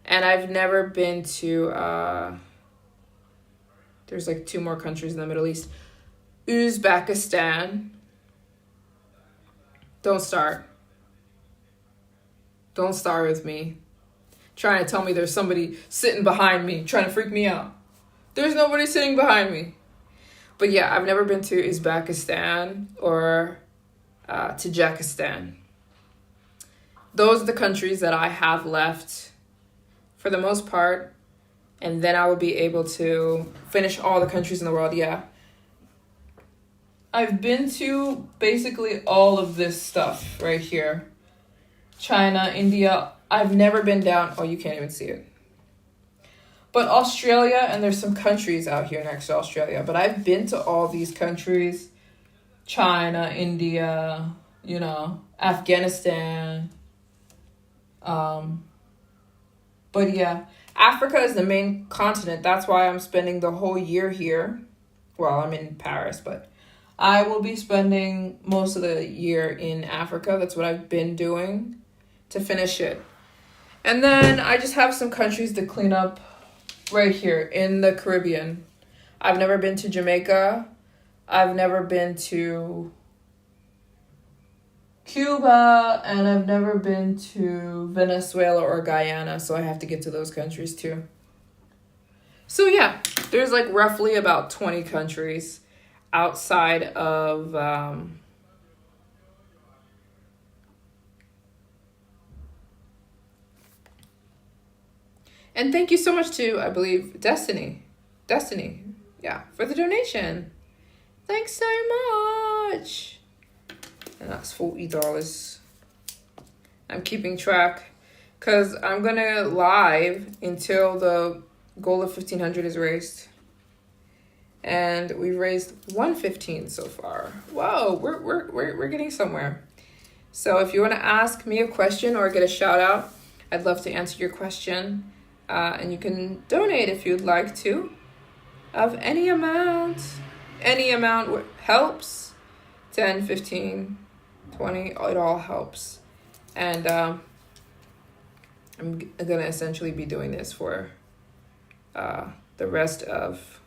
And I've never been to, there's like 2 more countries in the Middle East. Uzbekistan. Don't start with me. Trying to tell me there's somebody sitting behind me, trying to freak me out. There's nobody sitting behind me. But yeah, I've never been to Uzbekistan or Tajikistan. Those are the countries that I have left for the most part. And then I will be able to finish all the countries in the world. Yeah. I've been to basically all of this stuff right here. China, India. I've never been down. Oh, you can't even see it. But Australia, and there's some countries out here next to Australia. But I've been to all these countries. China, India, Afghanistan. But yeah, Africa is the main continent. That's why I'm spending the whole year here. Well, I'm in Paris, but I will be spending most of the year in Africa. That's what I've been doing to finish it. And then I just have some countries to clean up right here in the Caribbean. I've never been to Jamaica. I've never been to Cuba, and I've never been to Venezuela or Guyana, so I have to get to those countries too. So yeah, there's like roughly about 20 countries outside of and thank you so much to, I believe, Destiny, yeah, for the donation. Thanks so much. And that's $40. I'm keeping track because I'm gonna live until the goal of 1,500 is raised. And we've raised 115 so far. Whoa, we're getting somewhere. So if you want to ask me a question or get a shout out, I'd love to answer your question. And you can donate if you'd like to, of any amount. Any amount helps. 10, 15, 20, it all helps. And I'm going to essentially be doing this for the rest of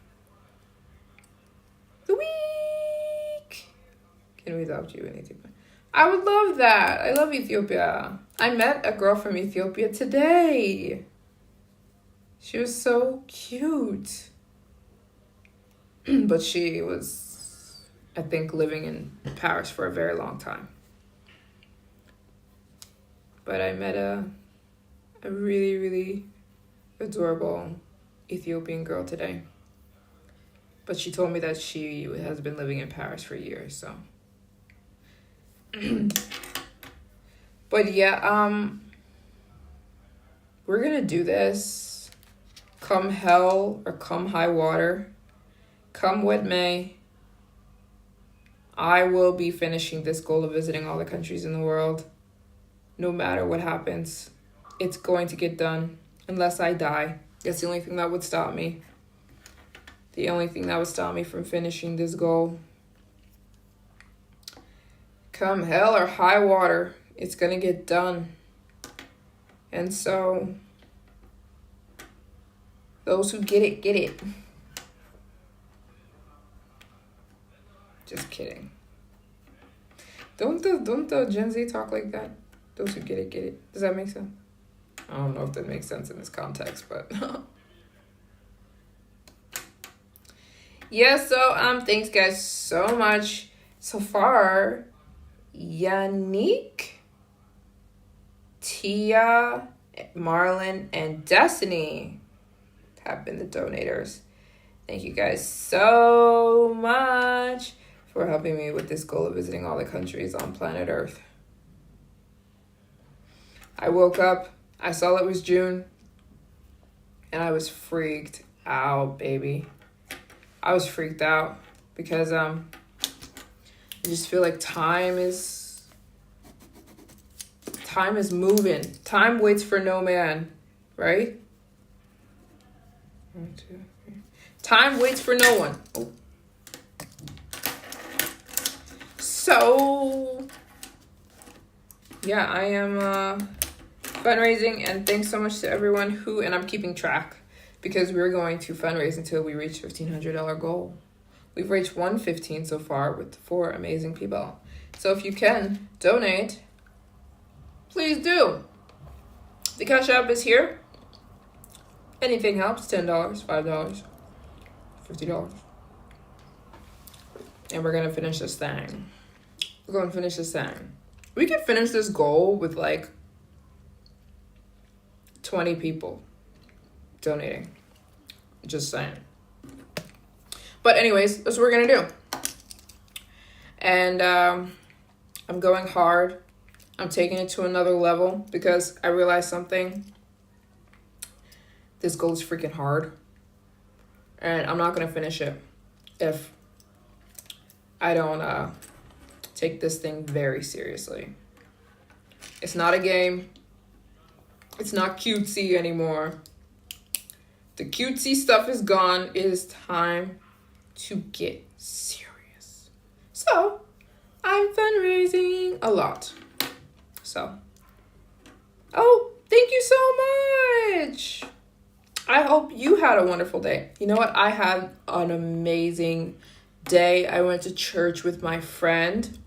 the week. Can we adopt you in Ethiopia? I would love that. I love Ethiopia. I met a girl from Ethiopia today. She was so cute. But she was, I think, living in Paris for a very long time. But I met a really, really adorable Ethiopian girl today. But she told me that she has been living in Paris for years, so. But yeah, we're gonna do this. Come hell or come high water, come what may, I will be finishing this goal of visiting all the countries in the world. No matter what happens, it's going to get done unless I die. That's the only thing that would stop me. the only thing that would stop me from finishing this goal. Come hell or high water, it's gonna get done. And so, those who get it, get it. Just kidding. Don't the Gen Z talk like that? Those who get it, get it. Does that make sense? I don't know if that makes sense in this context, but yeah, so thanks guys so much. So far, Yannick, Tia, Marlon, and Destiny have been the donators. Thank you guys so much for helping me with this goal of visiting all the countries on planet Earth. I woke up, I saw it was June, and I was freaked out, baby. I was freaked out because I just feel like time is moving. Time waits for no man, right? 1, 2, 3. Time waits for no one. Oh. So, yeah, I am fundraising, and thanks so much to everyone who, and I'm keeping track because we're going to fundraise until we reach $1,500 goal. We've reached $115 so far with 4 amazing people. So if you can donate, please do. The Cash App is here. Anything helps. $10, $5, $50. And we're gonna finish this thing. We could finish this goal with like 20 people donating. Just saying. But anyways, that's what we're gonna do. And I'm going hard. I'm taking it to another level because I realized something. This goal is freaking hard. And I'm not gonna finish it if I don't take this thing very seriously. It's not a game. It's not cutesy anymore. The cutesy stuff is gone. It is time to get serious. So, I'm fundraising a lot. So, oh, thank you so much. I hope you had a wonderful day. You know what? I had an amazing day. I went to church with my friend.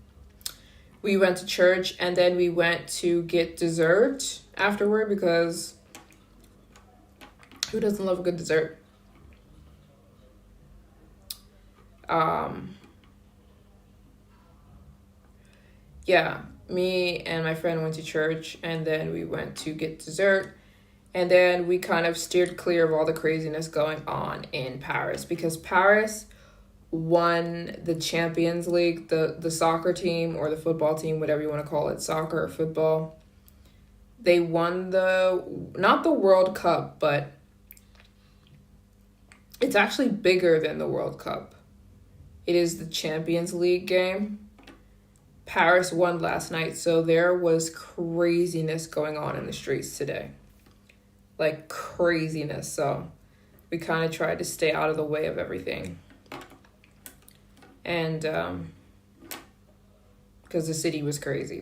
We went to church and then we went to get dessert afterward because who doesn't love a good dessert? Yeah, me and my friend went to church and then we went to get dessert. And then we kind of steered clear of all the craziness going on in Paris because Paris won the Champions League, the soccer team or the football team, whatever you want to call it, soccer or football. They won not the World Cup, but it's actually bigger than the World Cup. It is the Champions League game. Paris won last night, so there was craziness going on in the streets today. Like craziness. So we kind of tried to stay out of the way of everything. And because the city was crazy.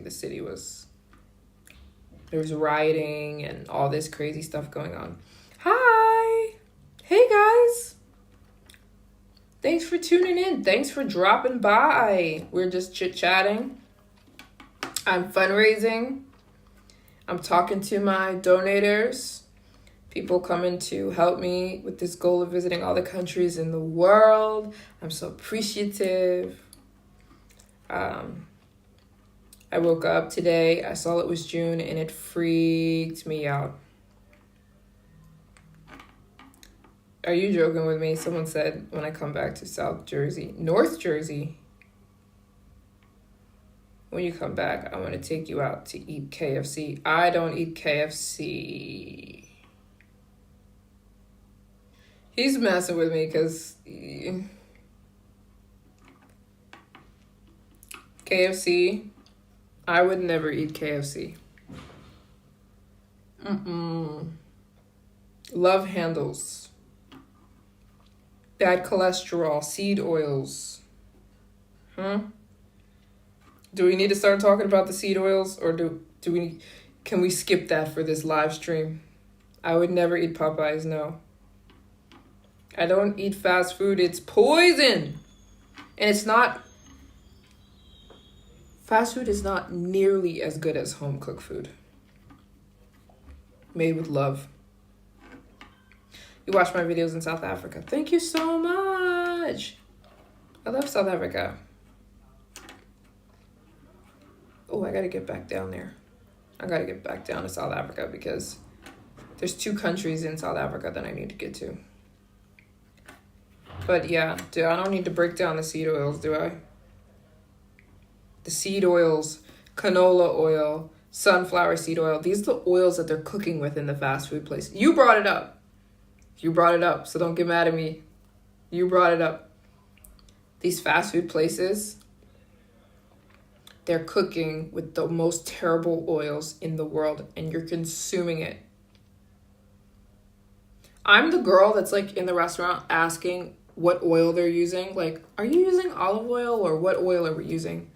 There was rioting and all this crazy stuff going on. Hi. Hey guys. Thanks for tuning in. Thanks for dropping by. We're just chit-chatting. I'm fundraising. I'm talking to my donators. People coming to help me with this goal of visiting all the countries in the world. I'm so appreciative. I woke up today. I saw it was June and it freaked me out. Are you joking with me? Someone said when I come back to North Jersey. When you come back, I want to take you out to eat KFC. I don't eat KFC. He's messing with me because KFC, I would never eat KFC. Love handles. Bad cholesterol, seed oils. Do we need to start talking about the seed oils, or can we skip that for this live stream? I would never eat Popeyes, no. I don't eat fast food. It's poison. And it's not... Fast food is not nearly as good as home-cooked food. Made with love. You watch my videos in South Africa. Thank you so much. I love South Africa. Oh, I gotta get back down there. I gotta get back down to South Africa because there's 2 countries in South Africa that I need to get to. But yeah, dude, I don't need to break down the seed oils, do I? The seed oils, canola oil, sunflower seed oil. These are the oils that they're cooking with in the fast food place. You brought it up. You brought it up, so don't get mad at me. You brought it up. These fast food places, they're cooking with the most terrible oils in the world, and you're consuming it. I'm the girl that's like in the restaurant asking what oil they're using. Like, are you using olive oil, or what oil are we using?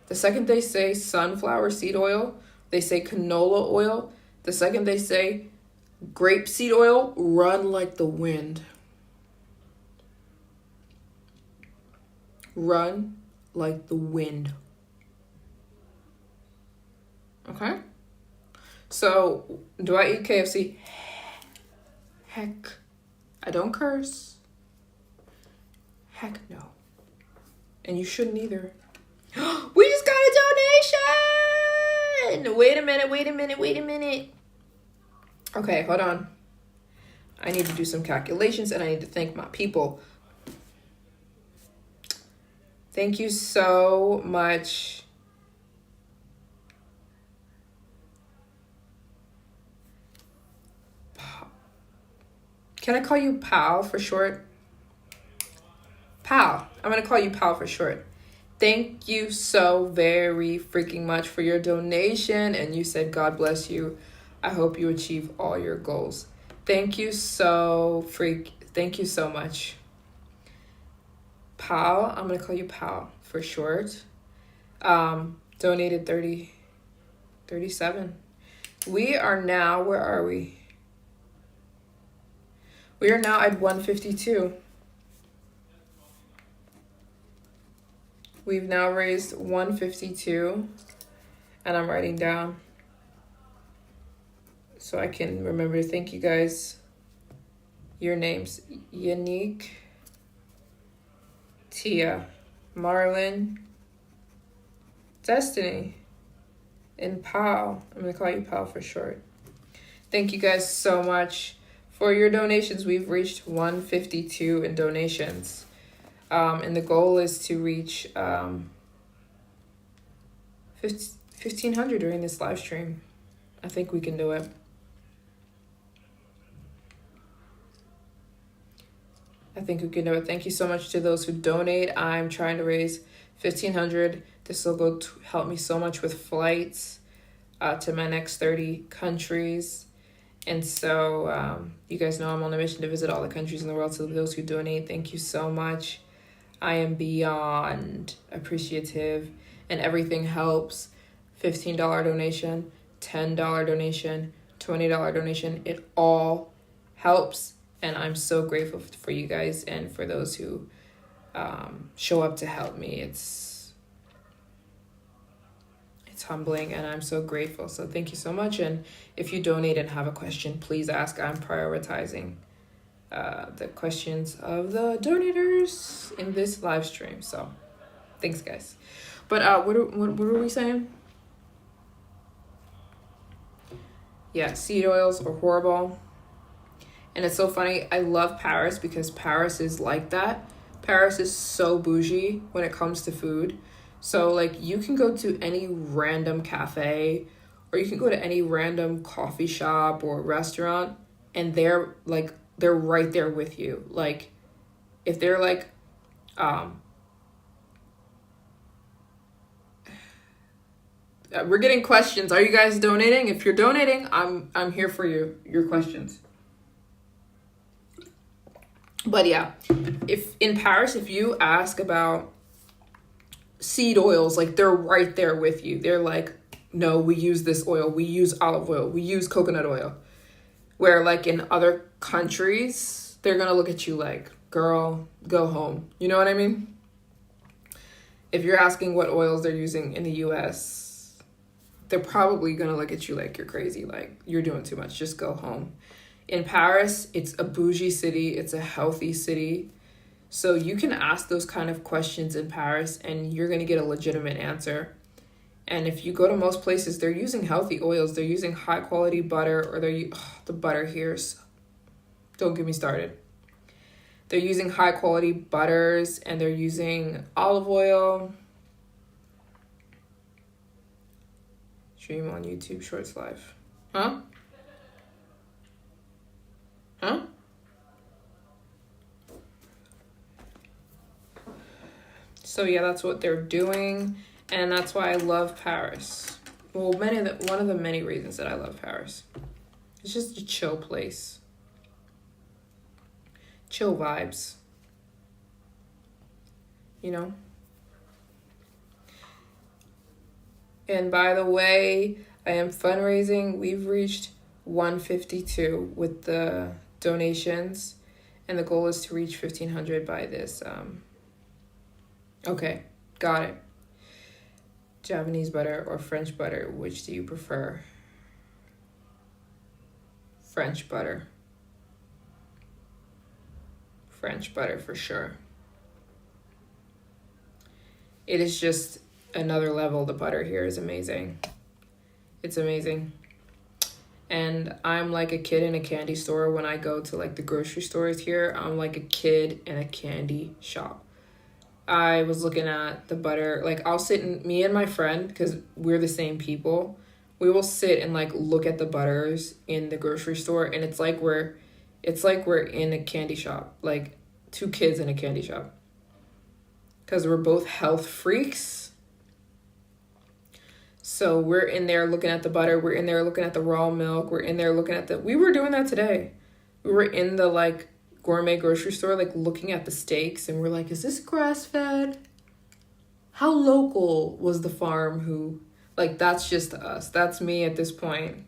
The second they say sunflower seed oil, they say canola oil. The second they say grapeseed oil, run like the wind. Run like the wind. Okay? So, do I eat KFC? Heck. I don't curse. Heck no. And you shouldn't either. We just got a donation! Wait a minute. Okay, hold on. I need to do some calculations, and I need to thank my people. Thank you so much. Can I call you Pal for short? Pal. I'm going to call you Pal for short. Thank you so very freaking much for your donation. And you said, God bless you. I hope you achieve all your goals. Thank you so much. Pal. I'm going to call you Pal for short. Donated 37. We are now, where are we? We are now at 152. We've now raised 152, and I'm writing down so I can remember to thank you guys. Your names: Yannick, Tia, Marlon, Destiny, and Pal. I'm gonna call you Pal for short. Thank you guys so much for your donations. We've reached 152 in donations. And the goal is to reach 1,500 during this live stream. I think we can do it. Thank you so much to those who donate. I'm trying to raise 1,500. This will go to help me so much with flights to my next 30 countries. And so you guys know I'm on a mission to visit all the countries in the world. So those who donate, thank you so much. I am beyond appreciative, and everything helps. $15 donation, $10 donation, $20 donation. It all helps, and I'm so grateful for you guys and for those who show up to help me. It's humbling, and I'm so grateful. So thank you so much. And if you donate and have a question, please ask. I'm prioritizing the questions of the donators in this live stream. So thanks, guys. But what were we saying? Yeah, seed oils are horrible. And it's so funny. I love Paris because Paris is like that. Paris is so bougie when it comes to food. So like you can go to any random cafe, or you can go to any random coffee shop or restaurant, and they're right there with you. Like, if they're like, we're getting questions. Are you guys donating? If you're donating, I'm here for you. Your questions. But yeah, if in Paris, if you ask about seed oils, like they're right there with you. They're like, no, we use this oil, we use olive oil, we use coconut oil. Where like in other countries, they're gonna look at you like, girl, go home. You know what I mean? If you're asking what oils they're using in the US, they're probably gonna look at you like you're crazy, like you're doing too much, just go home. In Paris, it's a bougie city, it's a healthy city. So you can ask those kind of questions in Paris and you're gonna get a legitimate answer. And if you go to most places, they're using healthy oils, they're using high quality butter, or the butter here's, don't get me started. They're using high quality butters and they're using olive oil. Stream on YouTube Shorts Live. Huh? Huh? So yeah, that's what they're doing. And that's why I love Paris. Well, one of the many reasons that I love Paris. It's just a chill place. Chill vibes. You know? And by the way, I am fundraising. We've reached 152 with the donations. And the goal is to reach 1,500 by this. Okay, got it. Japanese butter or French butter, which do you prefer? French butter. French butter for sure. It is just another level. The butter here is amazing. It's amazing. And I'm like a kid in a candy store when I go to like the grocery stores here. I'm like a kid in a candy shop. I was looking at the butter, like I'll sit and me and my friend, because we're the same people, we will sit and like look at the butters in the grocery store, and it's like we're in a candy shop, like two kids in a candy shop, because we're both health freaks. So we're in there looking at the butter, we're in there looking at the raw milk, we're in there looking at we were doing that today. We were in the like gourmet grocery store, like looking at the steaks, and we're like, is this grass fed? How local was the farm who, like, that's just us. That's me at this point.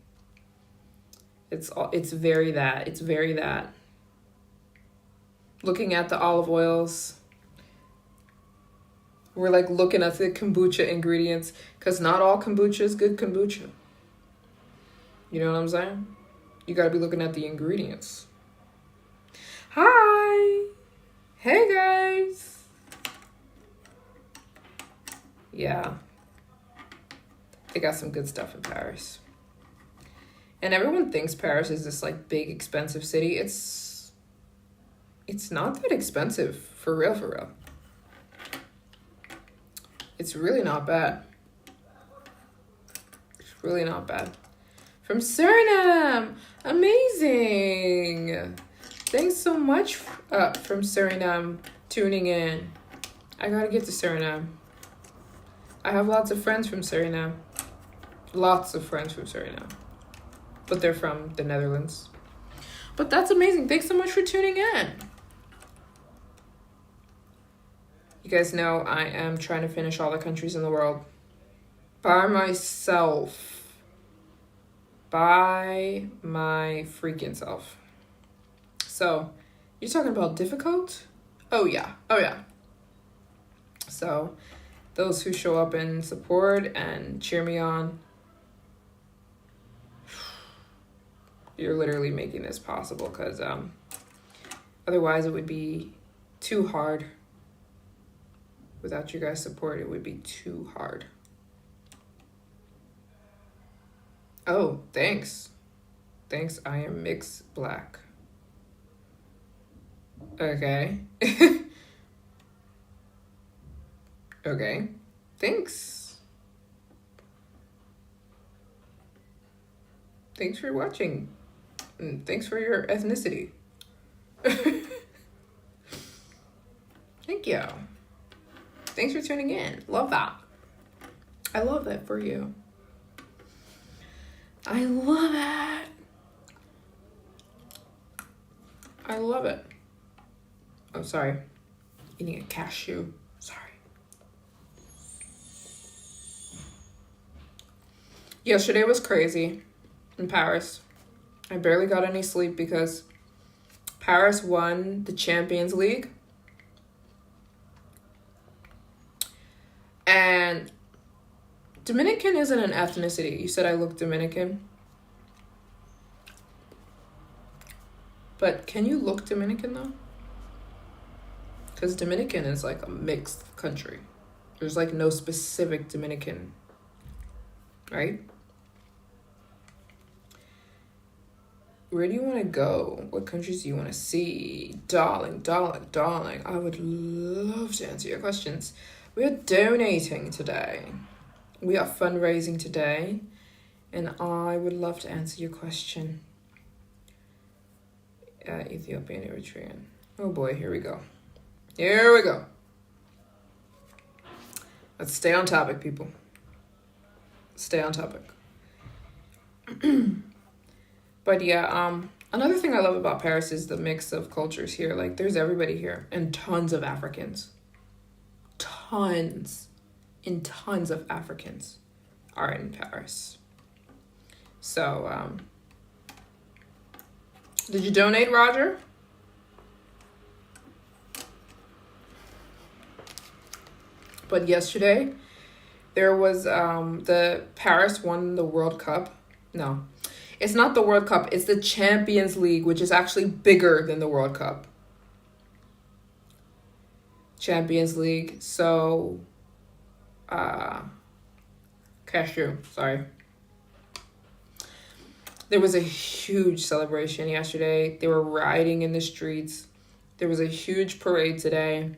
It's very that. Looking at the olive oils. We're like looking at the kombucha ingredients, because not all kombucha is good kombucha. You know what I'm saying? You gotta be looking at the ingredients. Hi! Hey guys! Yeah. They got some good stuff in Paris. And everyone thinks Paris is this like big expensive city. It's not that expensive, for real. It's really not bad. It's really not bad. From Suriname! Amazing! Thanks so much from Suriname tuning in. I gotta get to Suriname. I have lots of friends from Suriname. Lots of friends from Suriname. But they're from the Netherlands. But that's amazing. Thanks so much for tuning in. You guys know I am trying to finish all the countries in the world by myself. By my freaking self. So, you're talking about difficult? Oh yeah. So, those who show up and support and cheer me on, you're literally making this possible, because otherwise it would be too hard. Without you guys' support, it would be too hard. Oh, thanks. Thanks, I am mixed black. Okay. Okay. Thanks. Thanks for watching. And thanks for your ethnicity. Thank you. Thanks for tuning in. Love that. I love that for you. I love it. I love it. I'm sorry. Eating a cashew. Sorry. Yesterday was crazy in Paris. I barely got any sleep because Paris won the Champions League. And Dominican isn't an ethnicity. You said I look Dominican. But can you look Dominican though? Because Dominican is like a mixed country. There's like no specific Dominican, right? Where do you want to go? What countries do you want to see? Darling. I would love to answer your questions. We are donating today. We are fundraising today. And I would love to answer your question. Ethiopian, Eritrean. Oh boy, here we go. Let's stay on topic, people. Stay on topic. But yeah, another thing I love about Paris is the mix of cultures here. Like, there's everybody here and tons of Africans. Tons of Africans are in Paris. So, did you donate, Roger? But yesterday, there was, the Paris won the World Cup. No. It's not the World Cup. It's the Champions League, which is actually bigger than the World Cup. Champions League. So, cashew. Sorry. There was a huge celebration yesterday. They were riding in the streets. There was a huge parade today.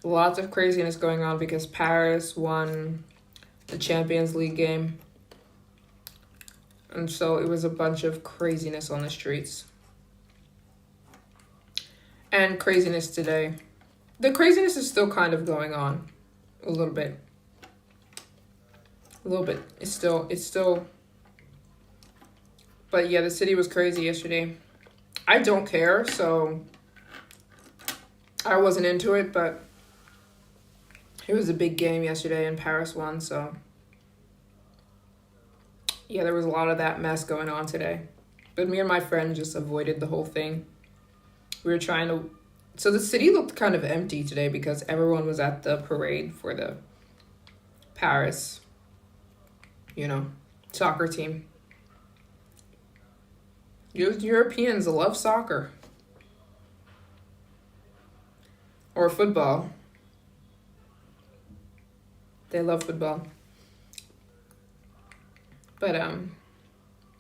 Lots of craziness going on because Paris won the Champions League game. And so it was a bunch of craziness on the streets. And craziness today. The craziness is still kind of going on. A little bit. It's still. But yeah, the city was crazy yesterday. I don't care, so I wasn't into it, but it was a big game yesterday and Paris won, so. Yeah, there was a lot of that mess going on today. But me and my friend just avoided the whole thing. We were trying to... So the city looked kind of empty today because everyone was at the parade for the Paris, soccer team. Europeans love soccer. Or football. They love football. But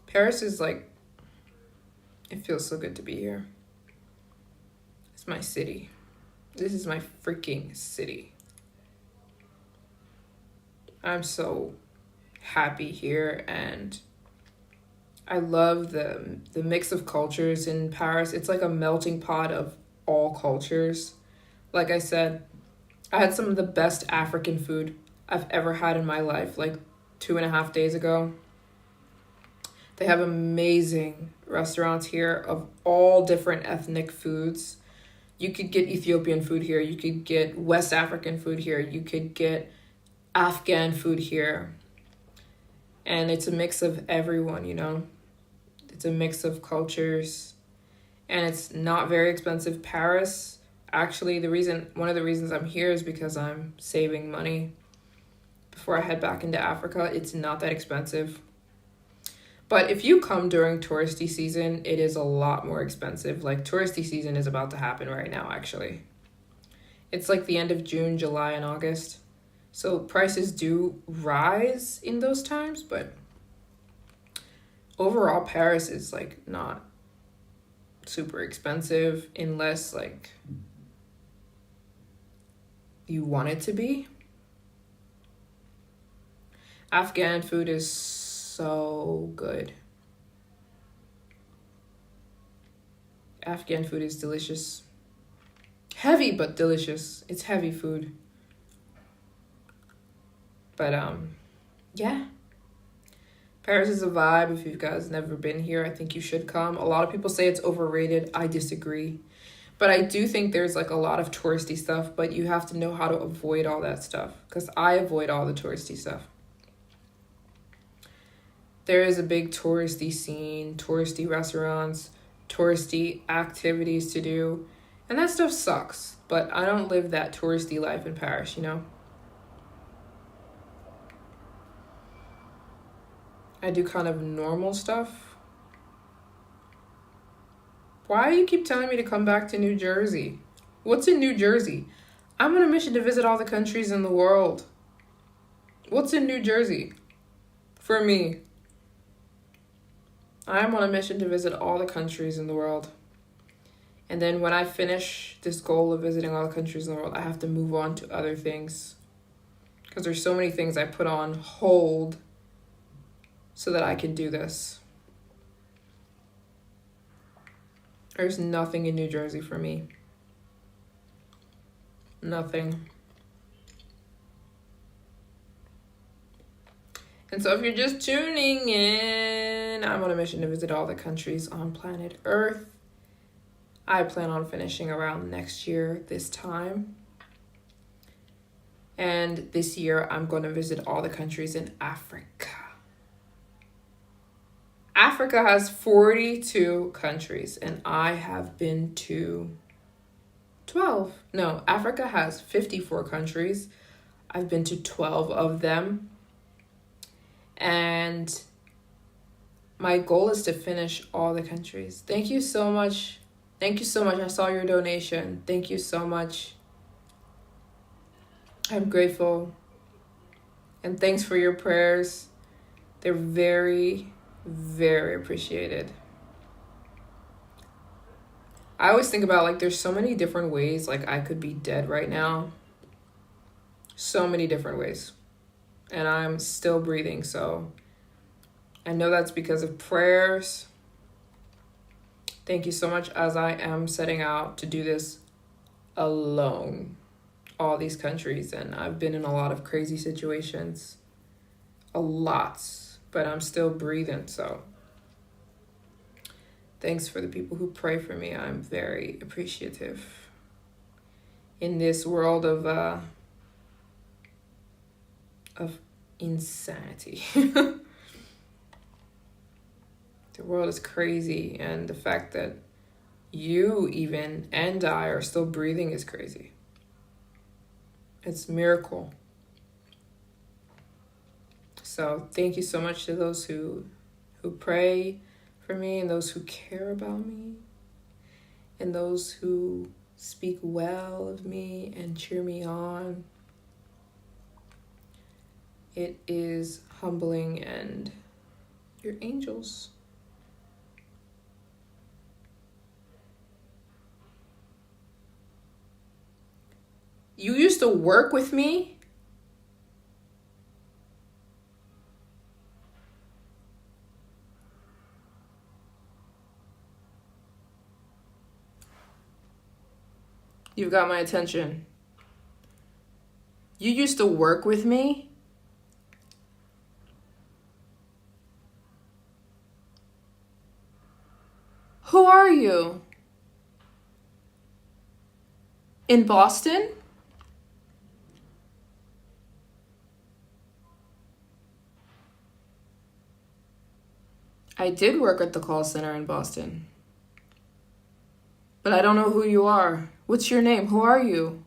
Paris is like, it feels so good to be here. It's my city. This is my freaking city. I'm so happy here, and I love the mix of cultures in Paris. It's like a melting pot of all cultures. Like I said, I had some of the best African food I've ever had in my life, like 2.5 days ago. They have amazing restaurants here of all different ethnic foods. You could get Ethiopian food here. You could get West African food here. You could get Afghan food here. And it's a mix of everyone, It's a mix of cultures. And it's not very expensive. Paris, actually, one of the reasons I'm here is because I'm saving money before I head back into Africa. It's not that expensive. But if you come during touristy season, it is a lot more expensive. Like, touristy season is about to happen right now, actually. It's like the end of June, July, and August. So prices do rise in those times, but overall, Paris is, like, not super expensive unless, like, you want it to be. Afghan food is so good. Afghan food is delicious. Heavy, but delicious. It's heavy food. But, yeah. Paris is a vibe. If you guys never been here, I think you should come. A lot of people say it's overrated. I disagree. But I do think there's like a lot of touristy stuff, but you have to know how to avoid all that stuff, because I avoid all the touristy stuff. There is a big touristy scene, touristy restaurants, touristy activities to do, and that stuff sucks. But I don't live that touristy life in Paris, you know? I do kind of normal stuff. Why do you keep telling me to come back to New Jersey? What's in New Jersey? I'm on a mission to visit all the countries in the world. What's in New Jersey? For me, I'm on a mission to visit all the countries in the world. And then when I finish this goal of visiting all the countries in the world, I have to move on to other things. Because there's so many things I put on hold so that I can do this. There's nothing in New Jersey for me. Nothing. And so if you're just tuning in, I'm on a mission to visit all the countries on planet Earth. I plan on finishing around next year this time. And this year, I'm going to visit all the countries in Africa. Africa has 42 countries, and I have been to 12. No, Africa has 54 countries. I've been to 12 of them. And my goal is to finish all the countries. Thank you so much. Thank you so much. I saw your donation. Thank you so much. I'm grateful. And thanks for your prayers. They're very, very appreciated. I always think about, like, there's so many different ways, like, I could be dead right now. So many different ways. And I'm still breathing, so I know that's because of prayers. Thank you so much, as I am setting out to do this alone. All these countries, and I've been in a lot of crazy situations. A lot. But I'm still breathing, so thanks for the people who pray for me. I'm very appreciative. In this world of insanity. The world is crazy, and the fact that you even and I are still breathing is crazy. It's a miracle. So thank you so much to those who pray for me, and those who care about me, and those who speak well of me and cheer me on. It is humbling, and you're angels. You used to work with me? You've got my attention. You used to work with me? Who are you? In Boston? I did work at the call center in Boston. But I don't know who you are. What's your name? Who are you?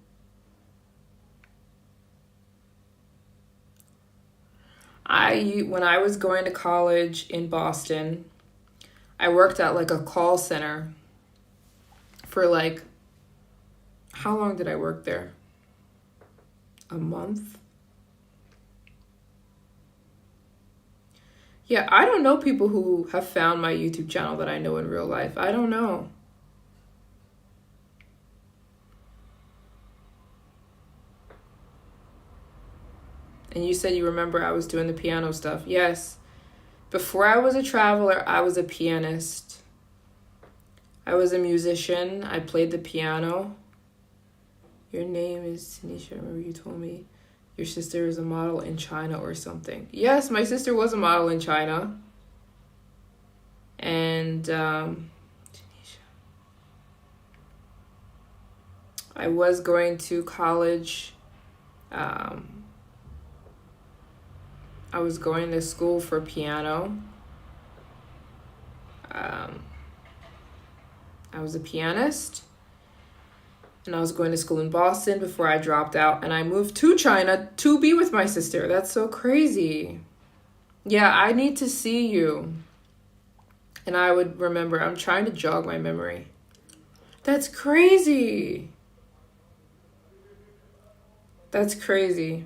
When I was going to college in Boston, I worked at like a call center for like, how long did I work there? A month? Yeah, I don't know people who have found my YouTube channel that I know in real life. I don't know. And you said you remember I was doing the piano stuff. Yes. Before I was a traveler, I was a pianist. I was a musician. I played the piano. Your name is Tanisha. I remember you told me your sister is a model in China or something. Yes, my sister was a model in China. And Tanisha. I was going to college. I was going to school for piano. I was a pianist, and I was going to school in Boston before I dropped out, and I moved to China to be with my sister. That's so crazy. Yeah, I need to see you. And I would remember. I'm trying to jog my memory. That's crazy. That's crazy.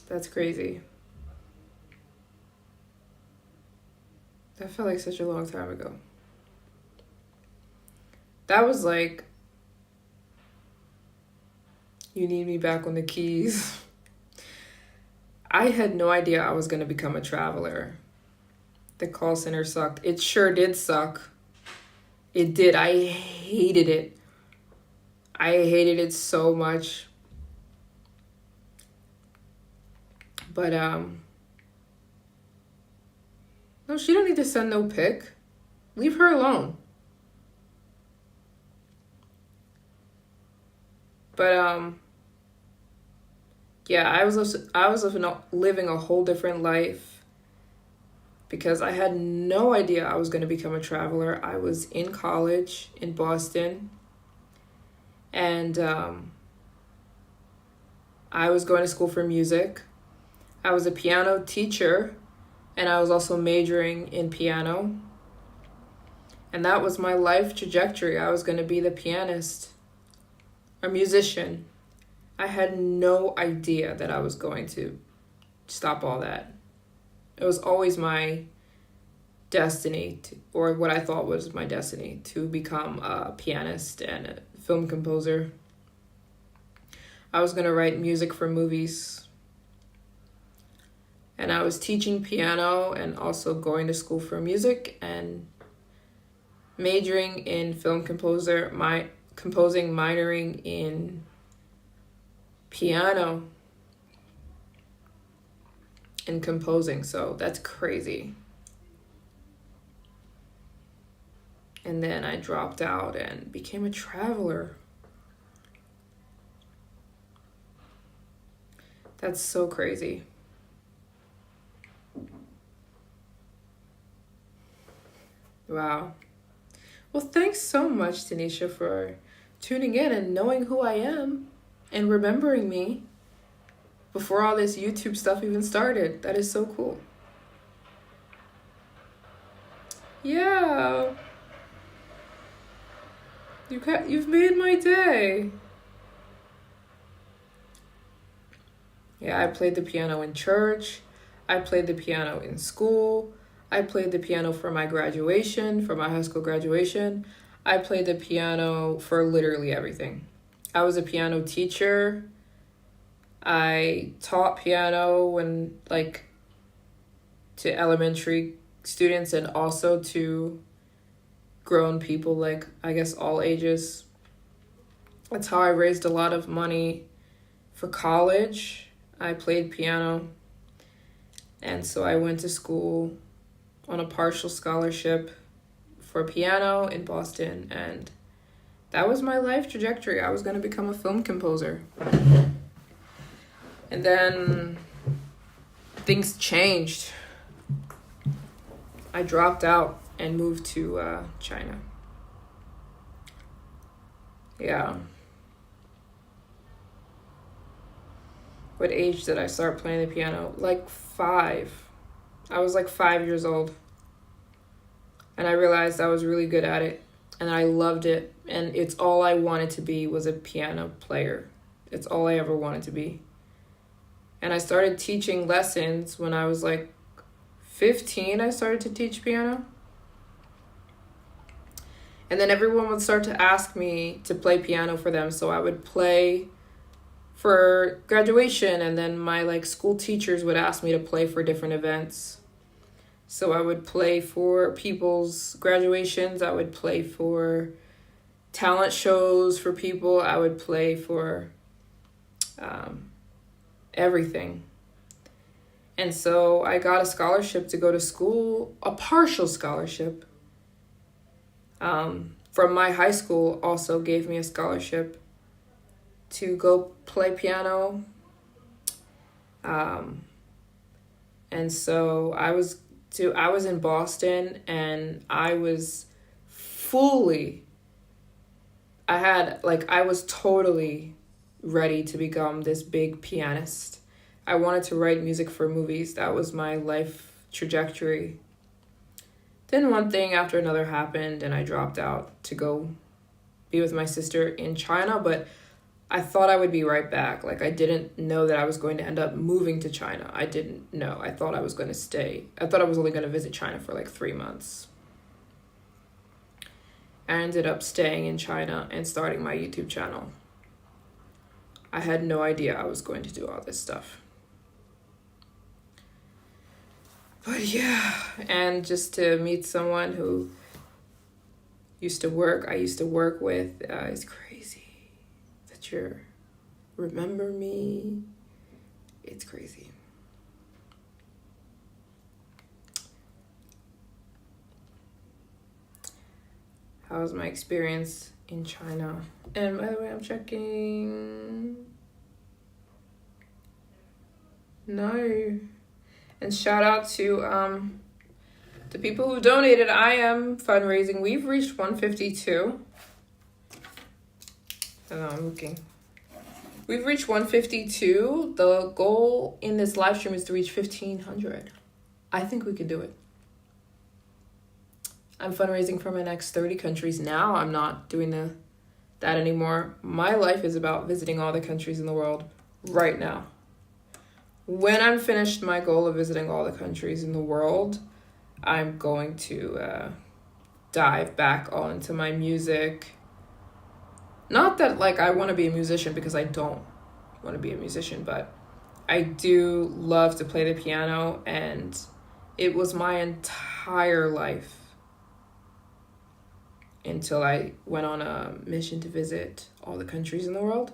That's crazy. That felt like such a long time ago. That was like, you need me back on the keys. I had no idea I was going to become a traveler. The call center sucked. It sure did suck. It did. I hated it. I hated it so much. But, no, she don't need to send no pic. Leave her alone. But, yeah, I was living a whole different life because I had no idea I was going to become a traveler. I was in college in Boston, and I was going to school for music. I was a piano teacher, and I was also majoring in piano. And that was my life trajectory. I was going to be the pianist, a musician. I had no idea that I was going to stop all that. It was always my destiny, or what I thought was my destiny, to become a pianist and a film composer. I was going to write music for movies. And I was teaching piano and also going to school for music and majoring in film composer, minoring in piano and composing. So that's crazy. And then I dropped out and became a traveler. That's so crazy. Wow. Well, thanks so much, Tanisha, for tuning in and knowing who I am and remembering me before all this YouTube stuff even started. That is so cool. Yeah. You've made my day. Yeah, I played the piano in church. I played the piano in school. I played the piano for my graduation, for my high school graduation. I played the piano for literally everything. I was a piano teacher. I taught piano to elementary students and also to grown people, I guess all ages. That's how I raised a lot of money for college. I played piano. And so I went to school on a partial scholarship for piano in Boston, and that was my life trajectory. I was going to become a film composer. And then things changed. I dropped out and moved to China. Yeah. What age did I start playing the piano? 5. I was 5 years old. And I realized I was really good at it. And I loved it. And it's all I wanted to be was a piano player. It's all I ever wanted to be. And I started teaching lessons when I was 15. I started to teach piano. And then everyone would start to ask me to play piano for them. So I would play for graduation, and then my school teachers would ask me to play for different events. So I would play for people's graduations. I would play for talent shows for people. I would play for everything. And so I got a scholarship to go to school, a partial scholarship, From my high school also gave me a scholarship to go play piano. And so I was in Boston, and I was totally ready to become this big pianist. I wanted to write music for movies. That was my life trajectory. Then one thing after another happened, and I dropped out to go be with my sister in China, but I thought I would be right back. Like, I didn't know that I was going to end up moving to China. I didn't know. I thought I was going to stay. I thought I was only going to visit China for like 3 months. I ended up staying in China and starting my YouTube channel. I had no idea I was going to do all this stuff. But yeah, and just to meet someone who I used to work with, is crazy. That you remember me. It's crazy. How was my experience in China? And by the way, I'm checking. No. And shout out to the people who donated. I am fundraising. We've reached 152. I'm looking. We've reached 152. The goal in this live stream is to reach 1,500. I think we can do it. I'm fundraising for my next 30 countries now. I'm not doing that anymore. My life is about visiting all the countries in the world right now. When I'm finished my goal of visiting all the countries in the world, I'm going to dive back all into my music. Not that like I want to be a musician, because I don't want to be a musician, but I do love to play the piano, and it was my entire life until I went on a mission to visit all the countries in the world.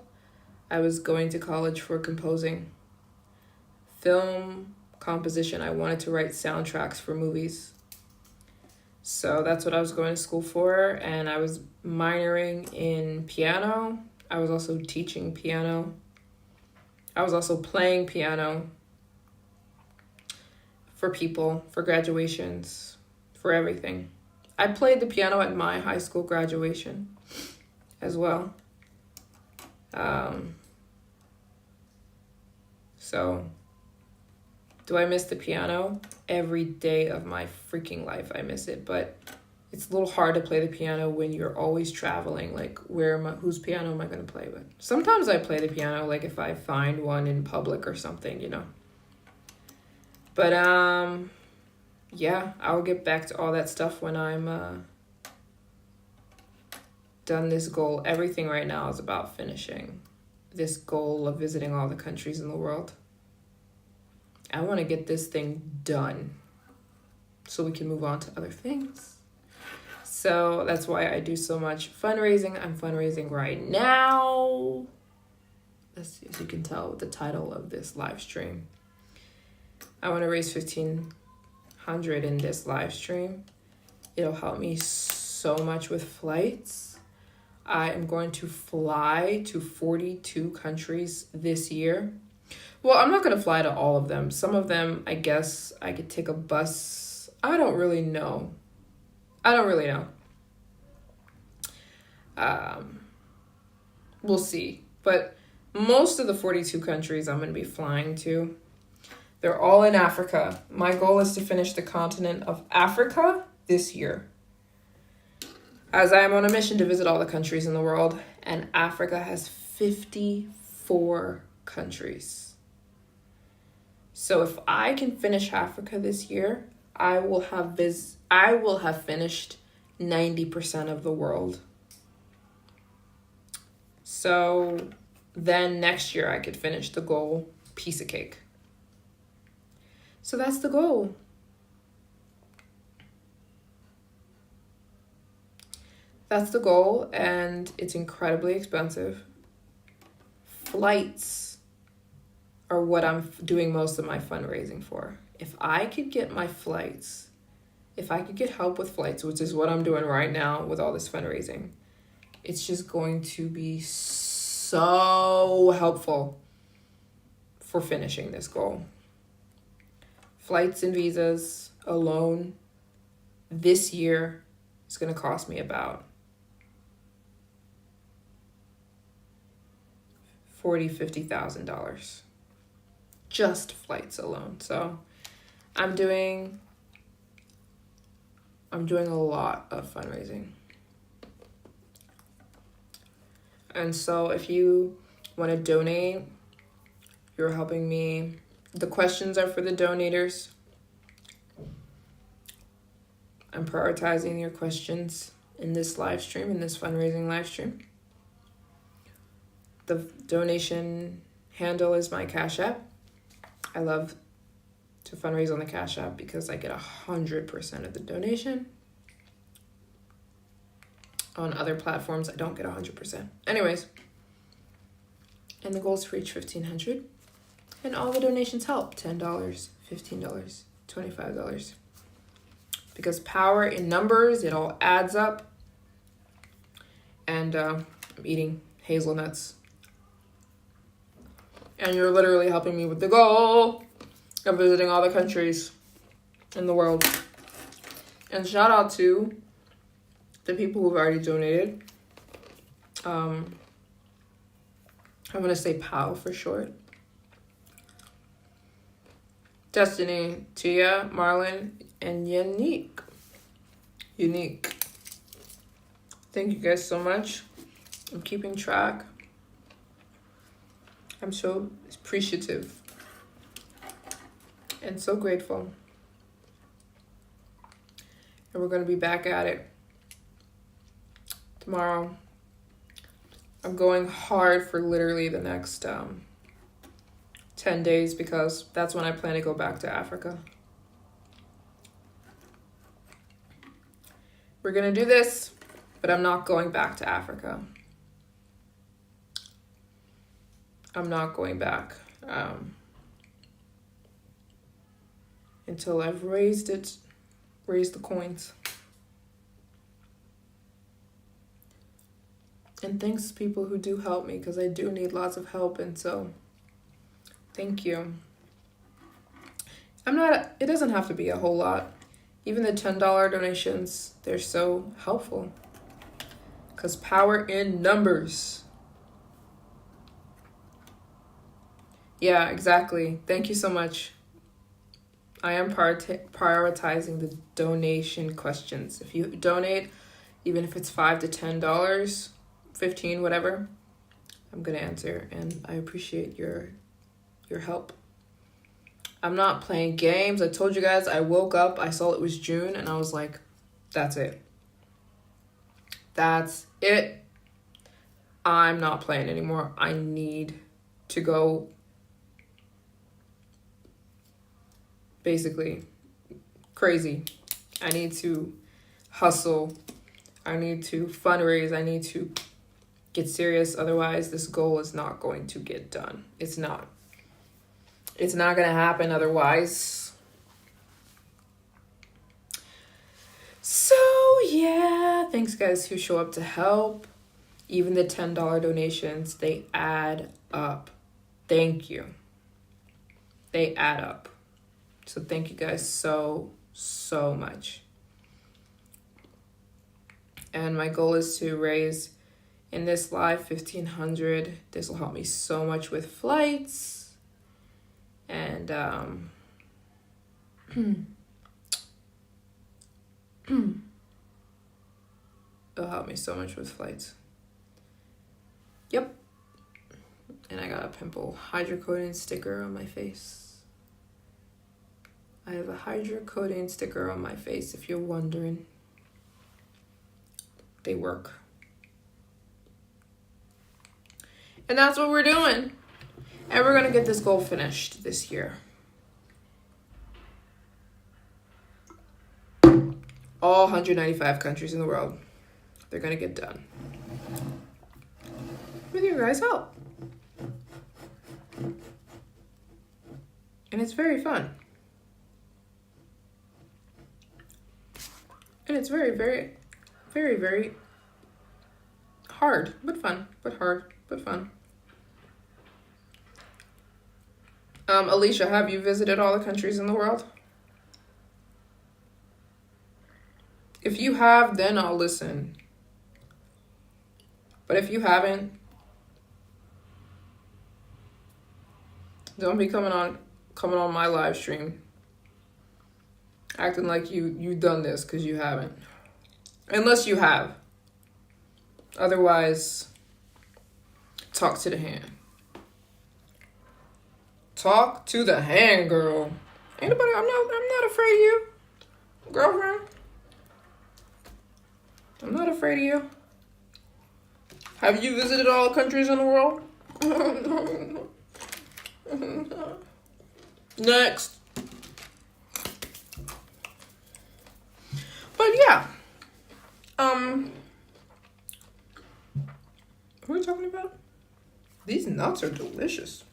I was going to college for composing. Film composition. I wanted to write soundtracks for movies. So that's what I was going to school for, and I was minoring in piano. I was also teaching piano. I was also playing piano for people, for graduations, for everything. I played the piano at my high school graduation as well. So do I miss the piano? Every day of my freaking life I miss it, but it's a little hard to play the piano when you're always traveling. Like, whose piano am I going to play with? Sometimes I play the piano, like if I find one in public or something, you know. But yeah, I'll get back to all that stuff when I'm done this goal. Everything right now is about finishing this goal of visiting all the countries in the world. I want to get this thing done so we can move on to other things. So that's why I do so much fundraising. I'm fundraising right now. As you can tell with the title of this live stream. I want to raise 1,500 in this live stream. It'll help me so much with flights. I am going to fly to 42 countries this year. Well, I'm not going to fly to all of them. Some of them, I guess I could take a bus. I don't really know. We'll see. But most of the 42 countries I'm going to be flying to, they're all in Africa. My goal is to finish the continent of Africa this year, as I am on a mission to visit all the countries in the world, and Africa has 54 countries. So if I can finish Africa this year, I will have finished 90% of the world. So then next year I could finish the goal, piece of cake. So that's the goal. That's the goal, and it's incredibly expensive. Flights are what I'm doing most of my fundraising for. If I could get my flights If I could get help with flights, which is what I'm doing right now with all this fundraising, it's just going to be so helpful for finishing this goal. Flights and visas alone this year is going to cost me about $40,000-$50,000 just flights alone. So I'm doing a lot of fundraising. And so if you want to donate, you're helping me. The questions are for the donators. I'm prioritizing your questions in this live stream, in this fundraising live stream. The donation handle is my Cash App. I love to fundraise on the Cash App because I get 100% of the donation. On other platforms, I don't get 100%. Anyways, and the goal is to reach 1,500. And all the donations help. $10, $15, $25. Because power in numbers, it all adds up. And I'm eating hazelnuts. And you're literally helping me with the goal of visiting all the countries in the world. And shout out to the people who've already donated. I'm going to say POW for short. Destiny, Tia, Marlon, and Unique. Thank you guys so much. I'm keeping track. I'm so appreciative and so grateful. And we're going to be back at it tomorrow. I'm going hard for literally the next 10 days because that's when I plan to go back to Africa. We're going to do this, but I'm not going back to Africa. I'm not going back until I've raised the coins. And thanks to people who do help me because I do need lots of help, and so thank you. It doesn't have to be a whole lot. Even the $10 donations, they're so helpful. Because power in numbers. Yeah, exactly. Thank you so much. I am prioritizing the donation questions. If you donate, even if it's $5 to $10, 15, whatever, I'm going to answer. And I appreciate your help. I'm not playing games. I told you guys, I woke up, I saw it was June, and I was like, that's it. That's it. I'm not playing anymore. I need to go basically crazy. I need to hustle. I need to fundraise. I need to get serious. Otherwise, this goal is not going to get done. It's not. It's not going to happen otherwise. So, yeah. Thanks, guys, who show up to help. Even the $10 donations, they add up. Thank you. They add up. So thank you guys so much. And my goal is to raise in this live 1,500. This will help me so much with flights. And it'll help me so much with flights. Yep. And I got a pimple hydrocodone sticker on my face. I have a hydrocodone sticker on my face, if you're wondering. They work. And that's what we're doing. And we're going to get this goal finished this year. All 195 countries in the world. They're going to get done. With your guys' help. And it's very fun. And it's very, very, very, very hard, but fun, but hard, but fun. Alicia, have you visited all the countries in the world? If you have, then I'll listen. But if you haven't, don't be coming on my live stream acting like you done this, because you haven't. Unless you have. Otherwise, talk to the hand. Talk to the hand, girl. Anybody? I'm not afraid of you, girlfriend. I'm not afraid of you. Have you visited all the countries in the world? Next. But yeah. What are we talking about? These nuts are delicious.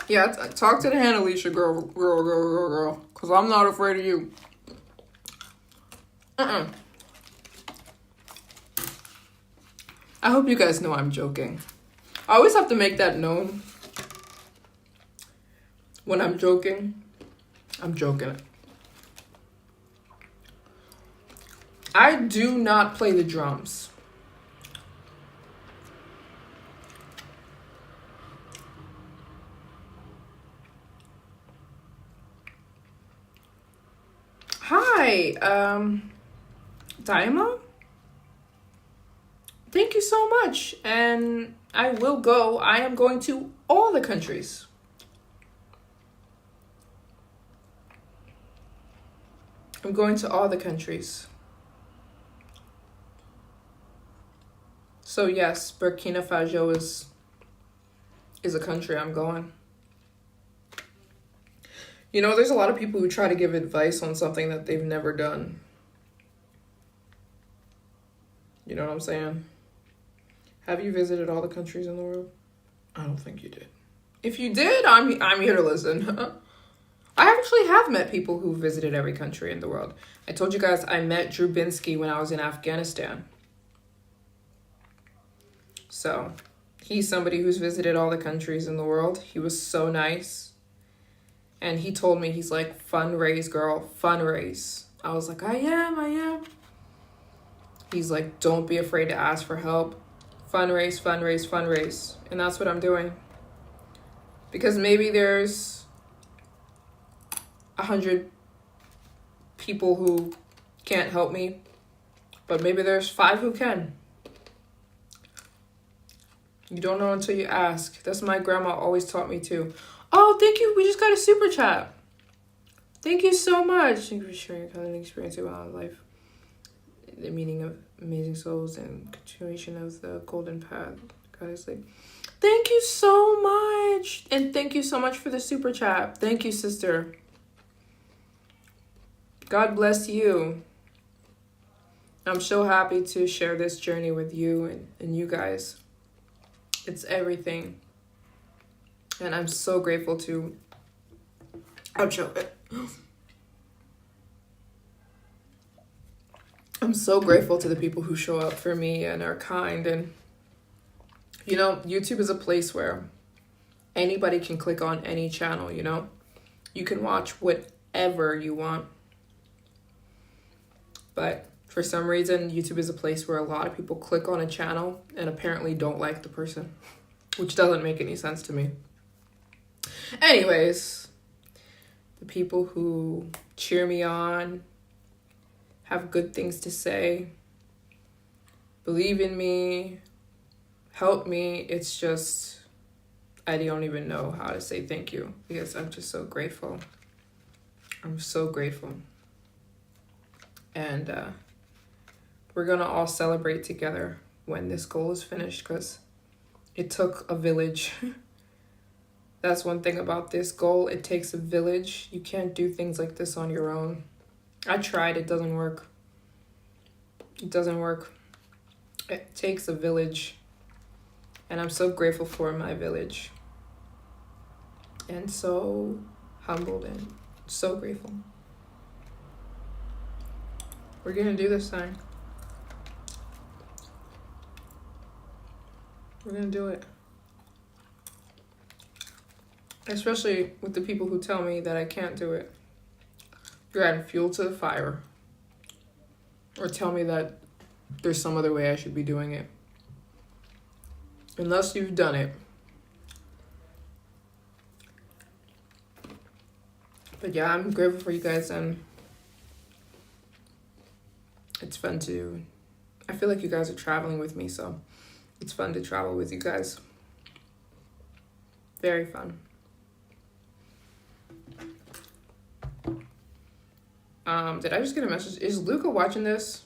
Yeah, talk to the hand, Alicia, girl. Because I'm not afraid of you. I hope you guys know I'm joking. I always have to make that known. When I'm joking, I'm joking. I do not play the drums. Hi, Daima? Thank you so much. And I will go. I am going to all the countries. I'm going to all the countries. So yes, Burkina Faso is a country I'm going. You know, there's a lot of people who try to give advice on something that they've never done. You know what I'm saying? Have you visited all the countries in the world? I don't think you did. If you did, I'm here to listen. I actually have met people who visited every country in the world. I told you guys I met Drew Binsky when I was in Afghanistan. So, he's somebody who's visited all the countries in the world. He was so nice. And he told me, he's like, fundraise, girl, fundraise. I was like, I am. He's like, don't be afraid to ask for help. Fundraise, fundraise, fundraise. And that's what I'm doing. Because maybe there's 100 people who can't help me, but maybe there's 5 who can. You don't know until you ask. That's what my grandma always taught me too. Oh, thank you. We just got a super chat. Thank you so much. Thank you for sharing your kind of experience about life. The meaning of amazing souls and continuation of the golden path. Guys, like, thank you so much. And thank you so much for the super chat. Thank you, sister. God bless you. I'm so happy to share this journey with you and you guys. It's everything. And I'm so grateful to... I'm so grateful to the people who show up for me and are kind. And, you know, YouTube is a place where anybody can click on any channel, you know? You can watch whatever you want. But for some reason, YouTube is a place where a lot of people click on a channel and apparently don't like the person, which doesn't make any sense to me. Anyways, the people who cheer me on, have good things to say, believe in me, help me. It's just, I don't even know how to say thank you because I'm just so grateful. I'm so grateful. And we're going to all celebrate together when this goal is finished because it took a village. That's one thing about this goal. It takes a village. You can't do things like this on your own. I tried. It doesn't work. It doesn't work. It takes a village. And I'm so grateful for my village. And so humbled and So grateful. We're gonna do this thing. We're gonna do it. Especially with the people who tell me that I can't do it. You're adding fuel to the fire. Or tell me that there's some other way I should be doing it. Unless you've done it. But yeah, I'm grateful for you guys, and it's fun to... I feel like you guys are traveling with me, so it's fun to travel with you guys. Very fun. Did I just get a message? Is Luca watching this?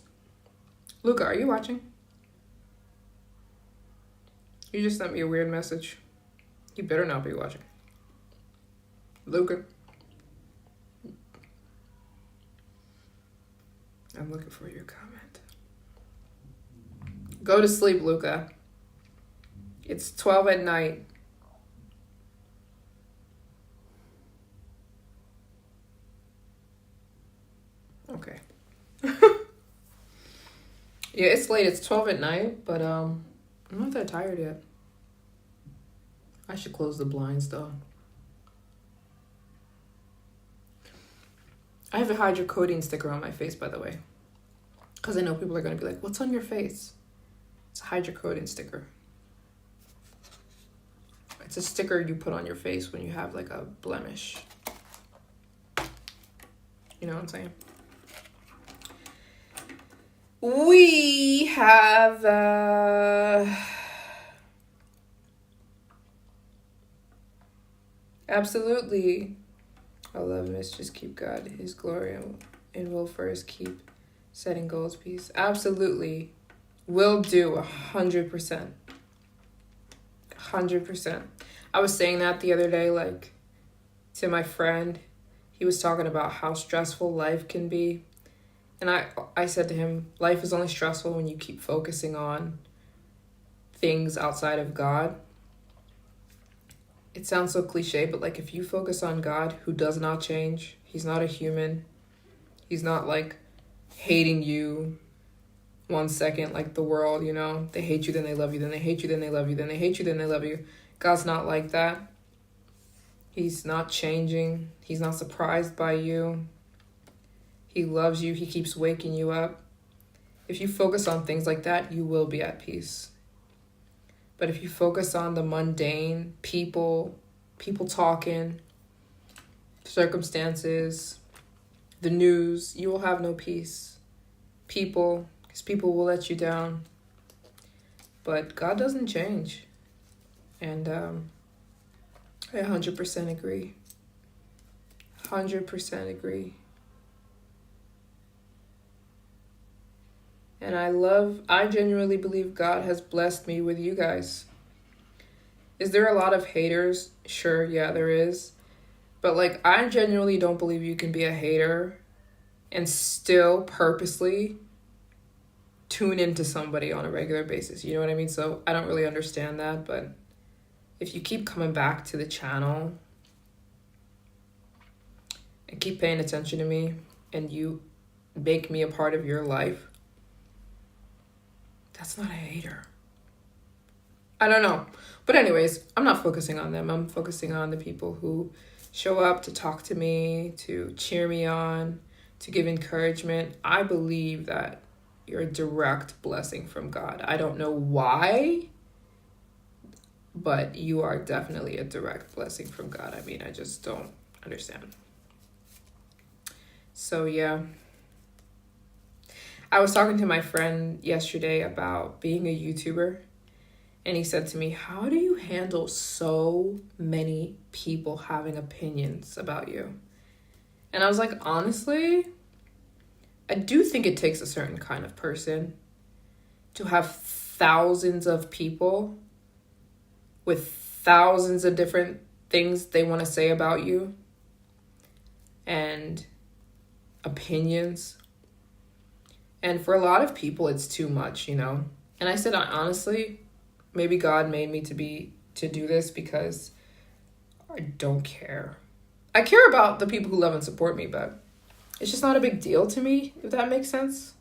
Luca, are you watching? You just sent me a weird message. You better not be watching. Luca. I'm looking for your comment. Go to sleep, Luca. It's 12 at night. Okay. Yeah, it's late. It's 12 at night, but I'm not that tired yet. I should close the blinds though. I have a hydrocodone sticker on my face, by the way. Because I know people are going to be like, what's on your face? It's a hydrocodone sticker. It's a sticker you put on your face when you have like a blemish. You know what I'm saying? We have absolutely, I love Miss Just Keep God His glory and will first keep setting goals. Peace. Absolutely, will do 100%. 100%. I was saying that the other day, like to my friend. He was talking about how stressful life can be. And I said to him, life is only stressful when you keep focusing on things outside of God. It sounds so cliche, but like if you focus on God, who does not change, he's not a human. He's not like hating you 1 second like the world, you know. They hate you, then they love you, then they hate you, then they love you, then they hate you, then they love you. God's not like that. He's not changing. He's not surprised by you. He loves you. He keeps waking you up. If you focus on things like that, you will be at peace. But if you focus on the mundane, people talking, circumstances, the news, you will have no peace. Because people will let you down. But God doesn't change. And I 100% agree. 100% agree. And I genuinely believe God has blessed me with you guys. Is there a lot of haters? Sure, yeah, there is. But like, I genuinely don't believe you can be a hater and still purposely tune into somebody on a regular basis. You know what I mean? So I don't really understand that, but if you keep coming back to the channel and keep paying attention to me and you make me a part of your life, that's not a hater. I don't know. But anyways, I'm not focusing on them. I'm focusing on the people who show up to talk to me, to cheer me on, to give encouragement. I believe that you're a direct blessing from God. I don't know why, but you are definitely a direct blessing from God. I mean, I just don't understand. So yeah. I was talking to my friend yesterday about being a YouTuber, and he said to me, how do you handle so many people having opinions about you? And I was like, honestly, I do think it takes a certain kind of person to have thousands of people with thousands of different things they want to say about you and opinions. And for a lot of people, it's too much, you know? And I said, honestly, maybe God made me to do this because I don't care. I care about the people who love and support me, but it's just not a big deal to me, if that makes sense.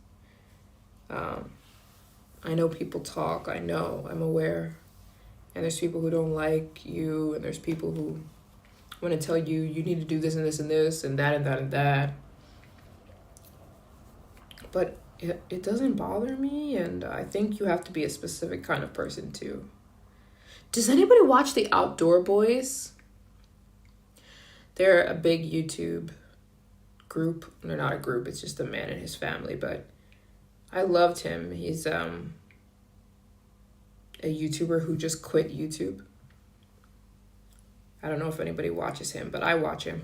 I know people talk. I know. I'm aware. And there's people who don't like you, and there's people who want to tell you, you need to do this and this and this and that and that and that. But it doesn't bother me, and I think you have to be a specific kind of person too. Does anybody watch the Outdoor Boys? They're a big YouTube group. They're not a group, it's just a man and his family, but I loved him. He's a YouTuber who just quit YouTube. I don't know if anybody watches him, but I watch him.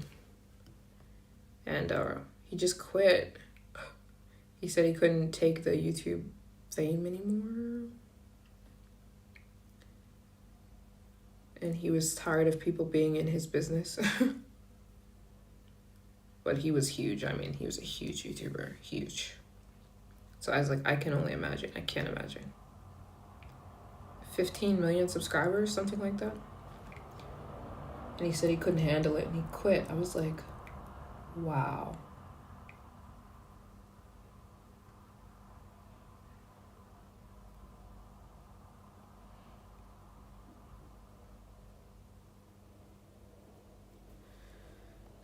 And he just quit. He said he couldn't take the YouTube fame anymore. And he was tired of people being in his business. But he was huge. I mean, he was a huge YouTuber. Huge. So I was like, I can only imagine. I can't imagine. 15 million subscribers, something like that. And he said he couldn't handle it and he quit. I was like, wow.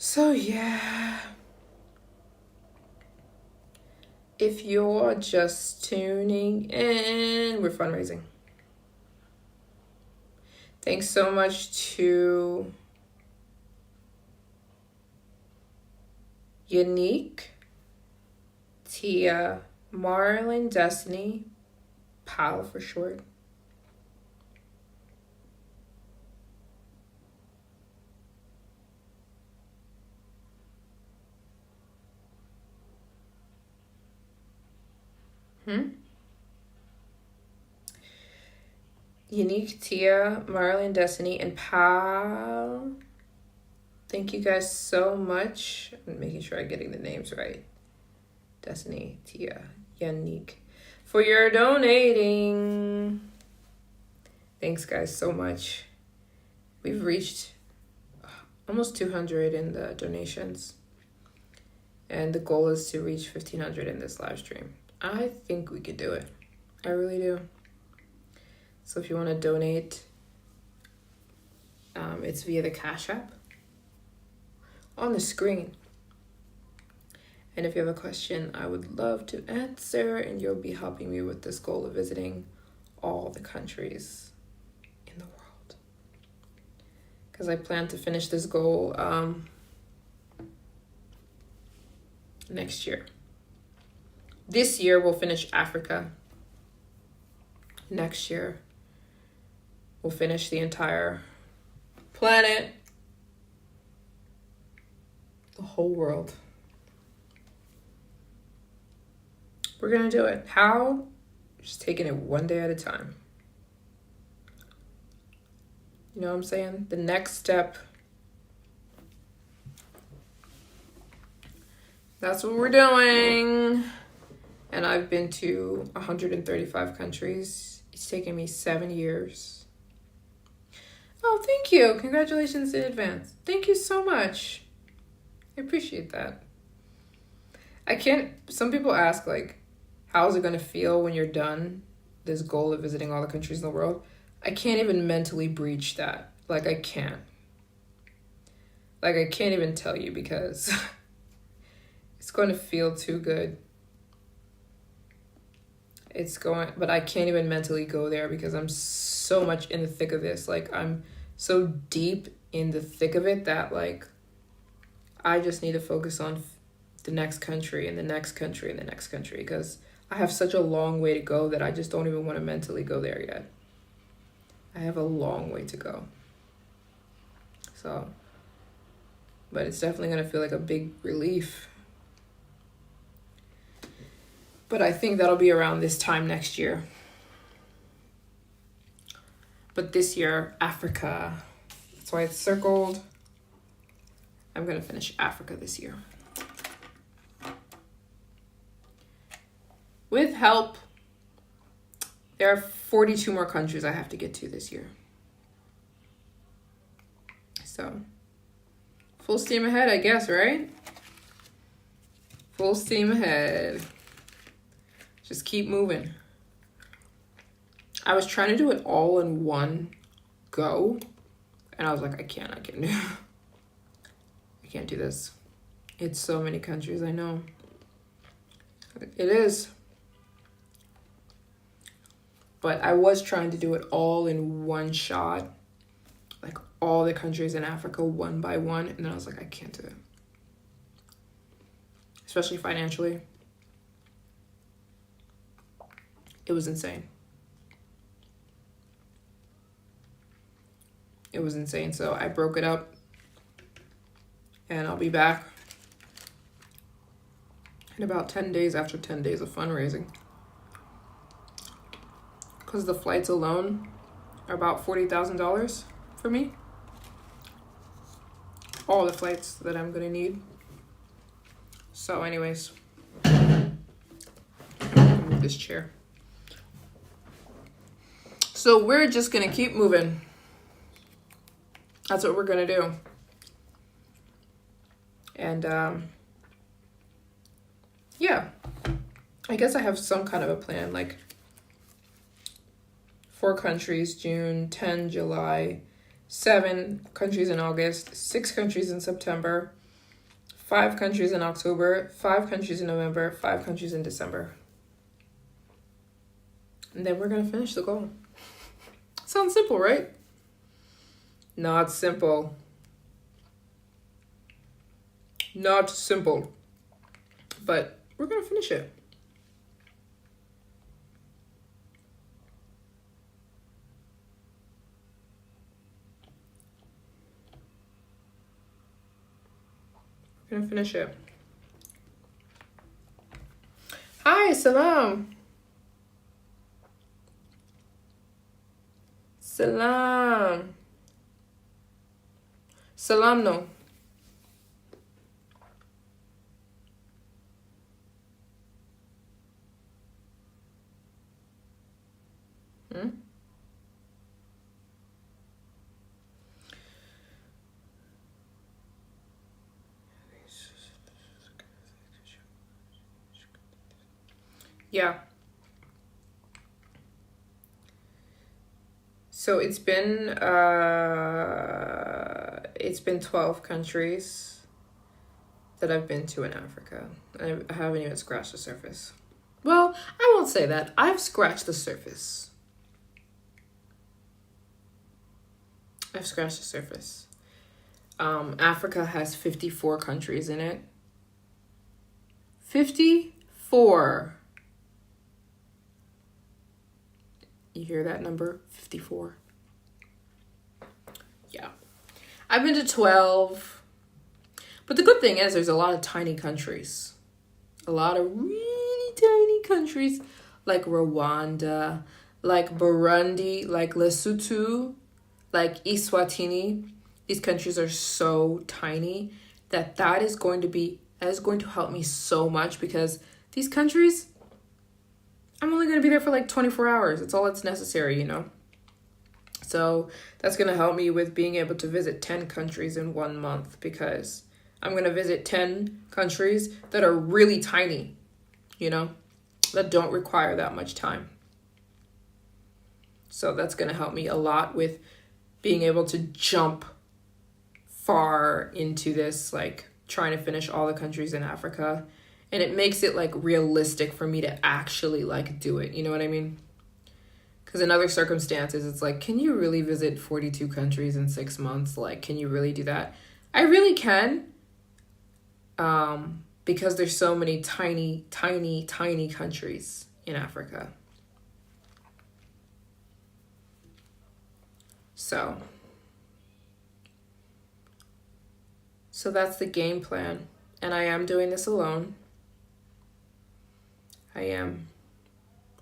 So yeah, if you're just tuning in, we're fundraising. Thanks so much to Unique, Tia, Maryjane, Destiny, PAL for short. Unique, Tia, Maryjane, Destiny, and PAL. Thank you guys so much. I'm making sure I'm getting the names right. Destiny, Tia, Unique, for your donating. Thanks guys so much. We've reached almost 200 in the donations. And the goal is to reach 1,500 in this live stream. I think we could do it. I really do. So if you want to donate, it's via the Cash App on the screen. And if you have a question, I would love to answer, and you'll be helping me with this goal of visiting all the countries in the world. Because I plan to finish this goal next year. This year we'll finish Africa. Next year we'll finish the entire planet, the whole world. We're gonna do it. How? Just taking it one day at a time. You know what I'm saying? The next step. That's what we're doing. And I've been to 135 countries. It's taken me 7 years. Oh, thank you. Congratulations in advance. Thank you so much. I appreciate that. Some people ask, like, how's it going to feel when you're done this goal of visiting all the countries in the world? I can't even mentally breach that. Like, I can't. Like, I can't even tell you because it's going to feel too good. But I can't even mentally go there because I'm so much in the thick of this. Like, I'm so deep in the thick of it that, like, I just need to focus on the next country and the next country and the next country because I have such a long way to go that I just don't even want to mentally go there yet. I have a long way to go. So, but it's definitely going to feel like a big relief. But I think that'll be around this time next year. But this year, Africa. That's why it's circled. I'm going to finish Africa this year. With help, there are 42 more countries I have to get to this year. So, full steam ahead, I guess, right? Full steam ahead. Just keep moving. I was trying to do it all in one go, and I was like, I can't do this. It's so many countries, I know. It is. But I was trying to do it all in one shot, like all the countries in Africa one by one, and then I was like, I can't do it. Especially financially. It was insane. It was insane. So I broke it up, and I'll be back in about 10 days after 10 days of fundraising. Because the flights alone are about $40,000 for me. All the flights that I'm going to need. So anyways, move this chair. So we're just going to keep moving. That's what we're going to do. And yeah, I guess I have some kind of a plan, like 4 countries, June, 10, July, 7 countries in August, 6 countries in September, 5 countries in October, 5 countries in November, 5 countries in December. And then we're going to finish the goal. Sounds simple, right? Not simple. Not simple. But we're going to finish it. We're going to finish it. Hi, salam. Salam. Salam no. Yeah. So it's been 12 countries that I've been to in Africa. I haven't even scratched the surface. Well, I won't say that. I've scratched the surface. Africa has 54 countries in it. 54. You hear that number? 54. Yeah. I've been to 12. But the good thing is there's a lot of tiny countries. A lot of really tiny countries like Rwanda, like Burundi, like Lesotho, like Eswatini. These countries are so tiny that is going to help me so much, because these countries, I'm only going to be there for like 24 hours. It's all that's necessary, you know? So that's going to help me with being able to visit 10 countries in 1 month, because I'm going to visit 10 countries that are really tiny, you know, that don't require that much time. So that's going to help me a lot with being able to jump far into this, like trying to finish all the countries in Africa. And it makes it like realistic for me to actually like do it. You know what I mean? Because in other circumstances, it's like, can you really visit 42 countries in 6 months? Like, can you really do that? I really can. Because there's so many tiny, tiny, tiny countries in Africa. So that's the game plan. And I am doing this alone. I am.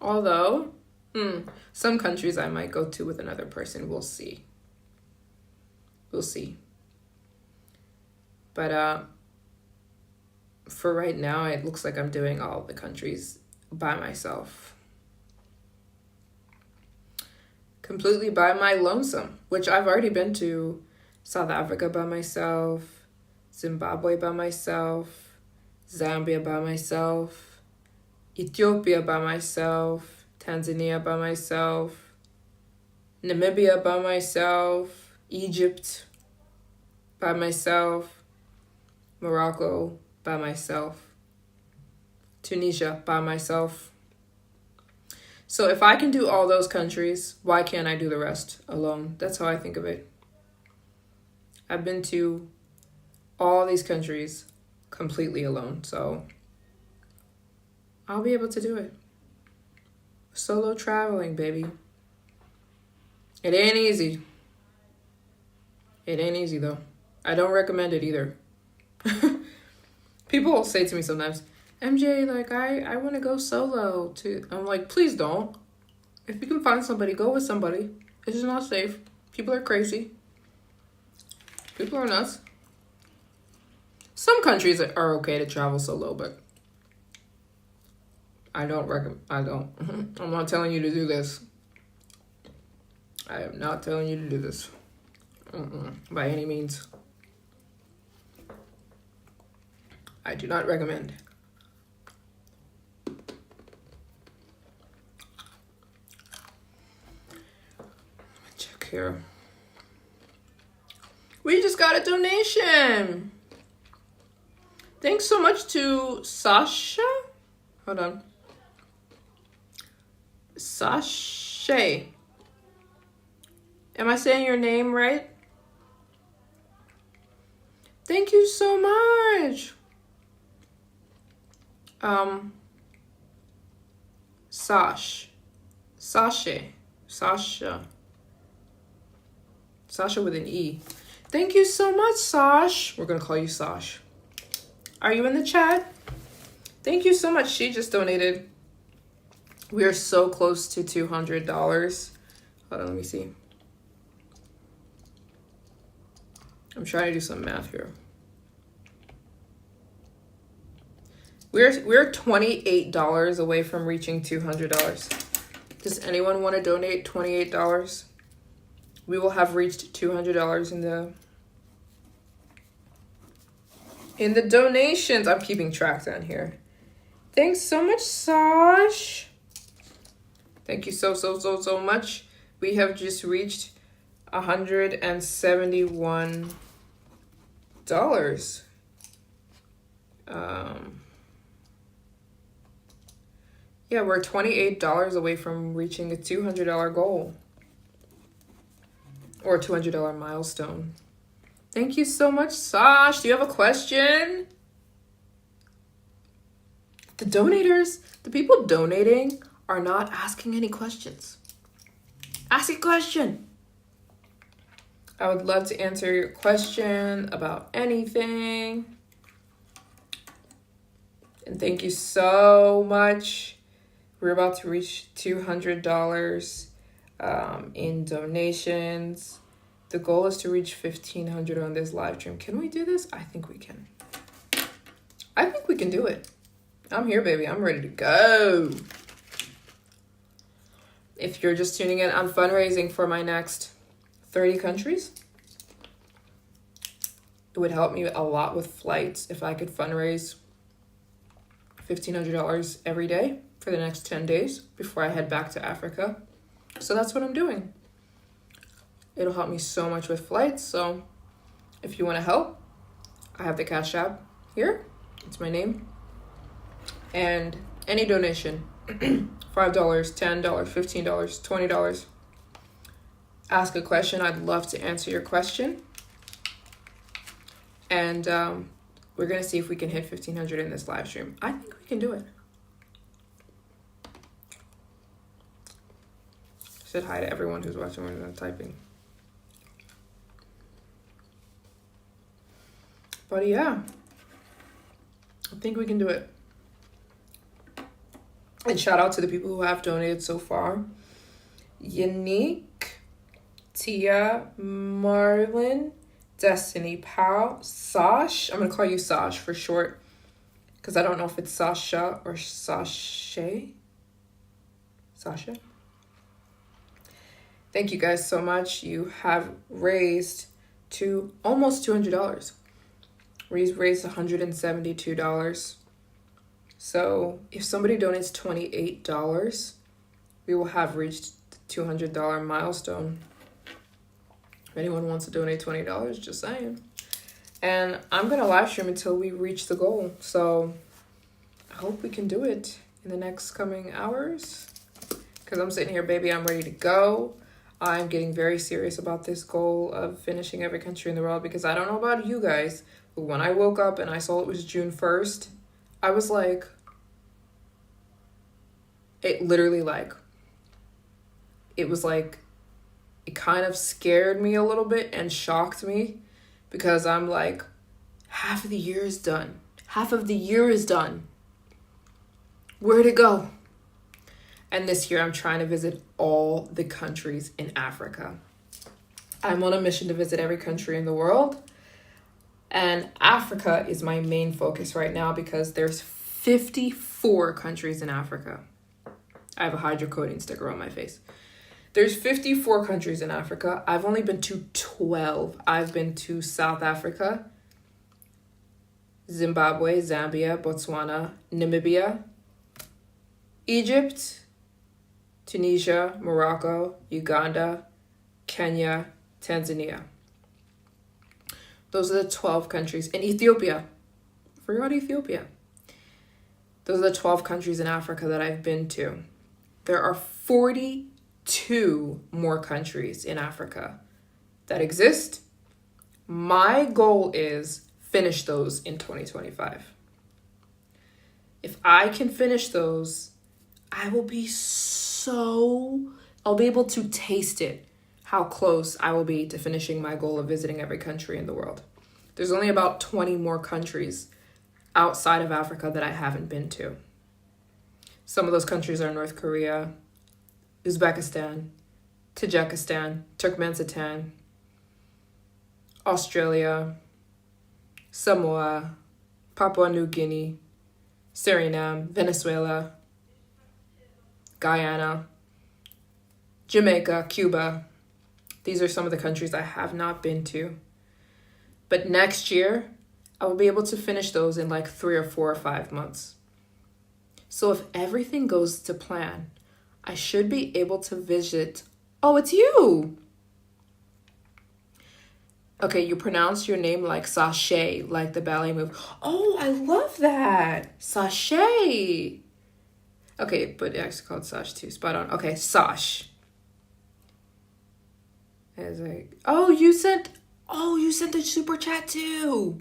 Although, some countries I might go to with another person. We'll see. But for right now, it looks like I'm doing all the countries by myself. Completely by my lonesome, which I've already been to South Africa by myself, Zimbabwe by myself, Zambia by myself, Ethiopia by myself, Tanzania by myself, Namibia by myself, Egypt by myself, Morocco by myself, Tunisia by myself. So if I can do all those countries, why can't I do the rest alone? That's how I think of it. I've been to all these countries completely alone, so I'll be able to do it. Solo traveling, baby. It ain't easy. It ain't easy, though. I don't recommend it either. People will say to me sometimes, MJ, like, I want to go solo too. I'm like, please don't. If you can find somebody, go with somebody. It's just not safe. People are crazy. People are nuts. Some countries are okay to travel solo, but I don't. I'm not telling you to do this. I am not telling you to do this. By any means. I do not recommend. Check here. We just got a donation. Thanks so much to Sasha. Hold on. Sashay. Am I saying your name right? Thank you so much. Sasha with an E. Thank you so much, Sash. We're gonna call you Sash. Are you in the chat? Thank you so much. She just donated. We are so close to $200. Hold on, let me see. I'm trying to do some math here. We're $28 away from reaching $200. Does anyone want to donate $28? We will have reached $200 in the donations. I'm keeping track down here. Thanks so much, Sash. Thank you so much. We have just reached $171. Yeah, we're $28 away from reaching a $200 goal. Or a $200 milestone. Thank you so much, Sash. Do you have a question? The donators, the people donating are not asking any questions. Ask a question. I would love to answer your question about anything. And thank you so much. We're about to reach $200 in donations. The goal is to reach 1,500 on this live stream. Can we do this? I think we can. I think we can do it. I'm here, baby. I'm ready to go. If you're just tuning in, I'm fundraising for my next 30 countries. It would help me a lot with flights if I could fundraise $1,500 every day for the next 10 days before I head back to Africa. So that's what I'm doing. It'll help me so much with flights. So if you want to help, I have the Cash App here. It's my name. And any donation, $5, $10, $15, $20. Ask a question. I'd love to answer your question. And we're going to see if we can hit 1,500 in this live stream. I think we can do it. Said hi to everyone who's watching when I'm typing. But yeah, I think we can do it. And shout out to the people who have donated so far. Unique, Tia, Marlin, Destiny, Pal, Sash. I'm going to call you Sash for short because I don't know if it's Sasha or Sashay. Sasha. Thank you guys so much. You have raised to almost $200. We raised $172. So if somebody donates $28, we will have reached the $200 milestone. If anyone wants to donate $20, just saying. And I'm going to live stream until we reach the goal. So I hope we can do it in the next coming hours. Because I'm sitting here, baby, I'm ready to go. I'm getting very serious about this goal of finishing every country in the world. Because I don't know about you guys, but when I woke up and I saw it was June 1st, I was like, it literally it kind of scared me a little bit and shocked me, because I'm like, half of the year is done. Half of the year is done. Where'd it go? And this year I'm trying to visit all the countries in Africa. I'm on a mission to visit every country in the world. And Africa is my main focus right now because there's 54 countries in Africa. I have a hydrocodone sticker on my face. There's 54 countries in Africa. I've only been to 12. I've been to South Africa, Zimbabwe, Zambia, Botswana, Namibia, Egypt, Tunisia, Morocco, Uganda, Kenya, Tanzania. Those are the 12 countries. And Ethiopia. I forgot Ethiopia. Those are the 12 countries in Africa that I've been to. There are 42 more countries in Africa that exist. My goal is finish those in 2025. If I can finish those, I'll be able to taste it, how close I will be to finishing my goal of visiting every country in the world. There's only about 20 more countries outside of Africa that I haven't been to. Some of those countries are North Korea, Uzbekistan, Tajikistan, Turkmenistan, Australia, Samoa, Papua New Guinea, Suriname, Venezuela, Guyana, Jamaica, Cuba. These are some of the countries I have not been to. But next year, I will be able to finish those in like 3 or 4 or 5 months. So if everything goes to plan, I should be able to visit. Oh, it's you. Okay, you pronounce your name like sachet, like the ballet move. Oh, I love that. Sachet. Okay, but it's actually called Sash too. Spot on. Okay, Sash. As like, you sent the super chat too.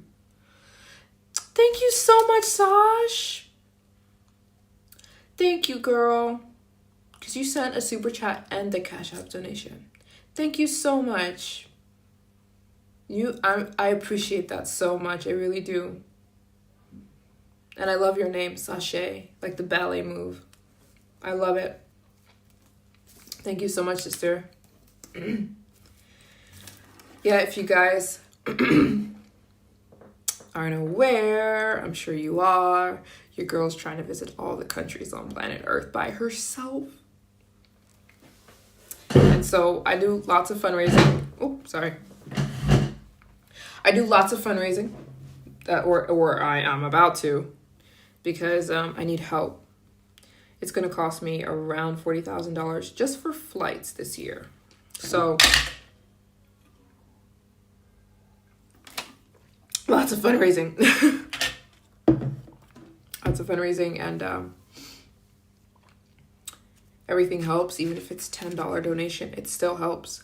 Thank you so much, Sash. Thank you, girl. Because you sent a super chat and the Cash App donation. Thank you so much. I appreciate that so much. I really do. And I love your name, Sachet, like the ballet move. I love it. Thank you so much, sister. Yeah, if you guys aren't aware, I'm sure you are, your girl's trying to visit all the countries on planet Earth by herself. And so I do lots of fundraising. Oh, sorry. I do lots of fundraising, or I am about to, because I need help. It's going to cost me around $40,000 just for flights this year. So lots of fundraising. Lots of fundraising, and everything helps. Even if it's $10 donation, it still helps.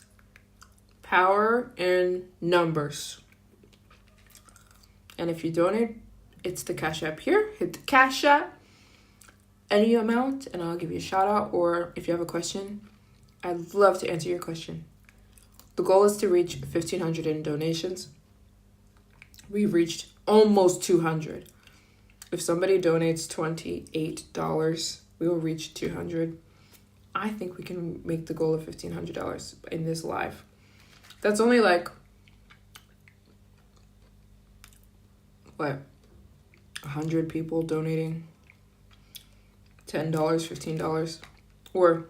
Power in numbers. And if you donate, it's the Cash App here. Hit the Cash App, any amount, and I'll give you a shout out. Or if you have a question, I'd love to answer your question. The goal is to reach 1,500 in donations. We've reached almost 200. If somebody donates $28, we will reach 200. I think we can make the goal of $1,500 in this live. That's only like, what, 100 people donating $10, $15, or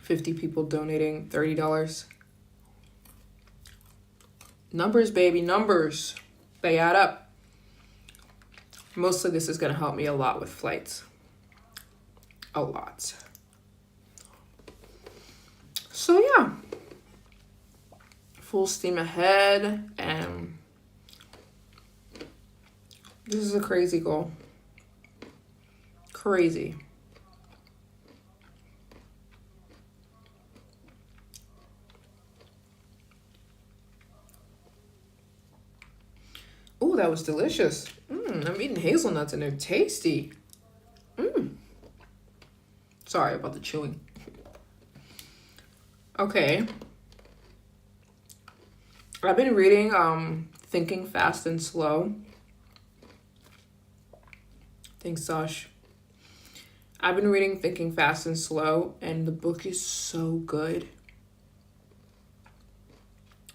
50 people donating $30. Numbers, baby, numbers. They add up. Mostly this is going to help me a lot with flights. A lot. So yeah. Full steam ahead, and this is a crazy goal. Crazy. Oh, that was delicious. I'm eating hazelnuts and they're tasty. Sorry about the chewing. Okay. I've been reading Thinking Fast and Slow. Thanks, Sash. I've been reading Thinking Fast and Slow, and the book is so good.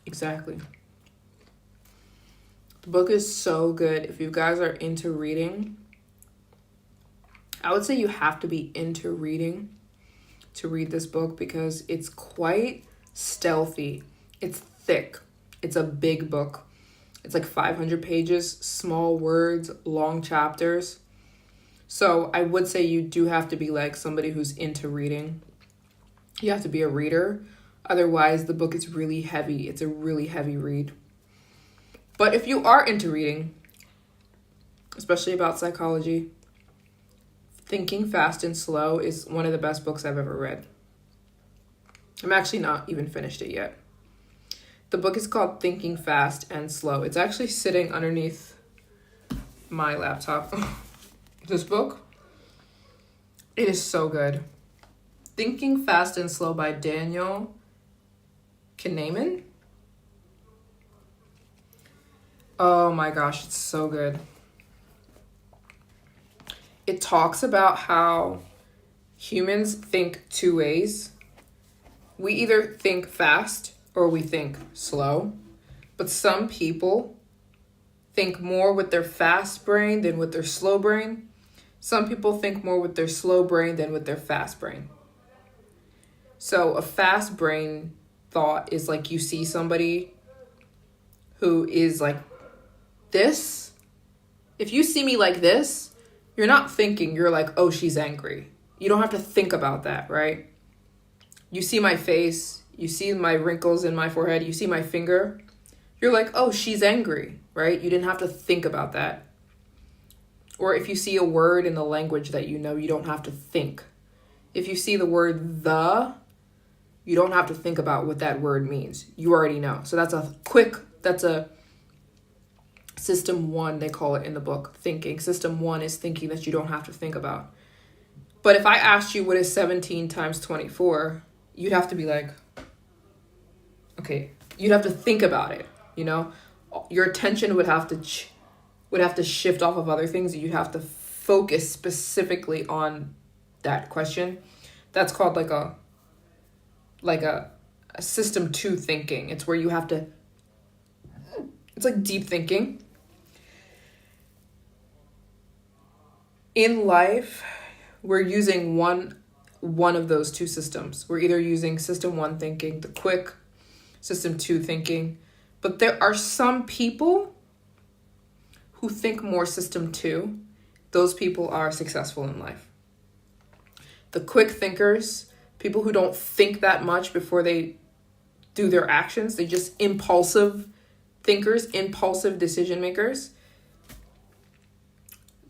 Exactly. The book is so good. If you guys are into reading, I would say you have to be into reading to read this book because it's quite stealthy. It's thick. It's a big book. It's like 500 pages, small words, long chapters. So I would say you do have to be like somebody who's into reading. You have to be a reader. Otherwise, the book is really heavy. It's a really heavy read. But if you are into reading, especially about psychology, Thinking Fast and Slow is one of the best books I've ever read. I'm actually not even finished it yet. The book is called Thinking Fast and Slow. It's actually sitting underneath my laptop. This book, it is so good. Thinking Fast and Slow by Daniel Kahneman. Oh my gosh, it's so good. It talks about how humans think two ways. We either think fast or we think slow. But some people think more with their fast brain than with their slow brain. Some people think more with their slow brain than with their fast brain. So a fast brain thought is like you see somebody who is like this. If you see me like this, you're not thinking, you're like, oh, she's angry. You don't have to think about that, right? You see my face, you see my wrinkles in my forehead, you see my finger. You're like, oh, she's angry, right? You didn't have to think about that. Or if you see a word in the language that you know, you don't have to think. If you see the word the, you don't have to think about what that word means. You already know. So that's a system 1, they call it in the book, thinking. System 1 is thinking that you don't have to think about. But if I asked you what is 17 times 24, you'd have to be like, okay, you'd have to think about it, you know? Your attention would have to shift off of other things. You'd have to focus specifically on that question. That's called like a system 2 thinking. It's where you have to, it's like deep thinking. In life, we're using one of those two systems. We're either using system 1 thinking, the quick, system 2 thinking. But there are some people who think more system 2. Those people are successful in life. The quick thinkers, people who don't think that much before they do their actions, they just impulsive thinkers, impulsive decision makers,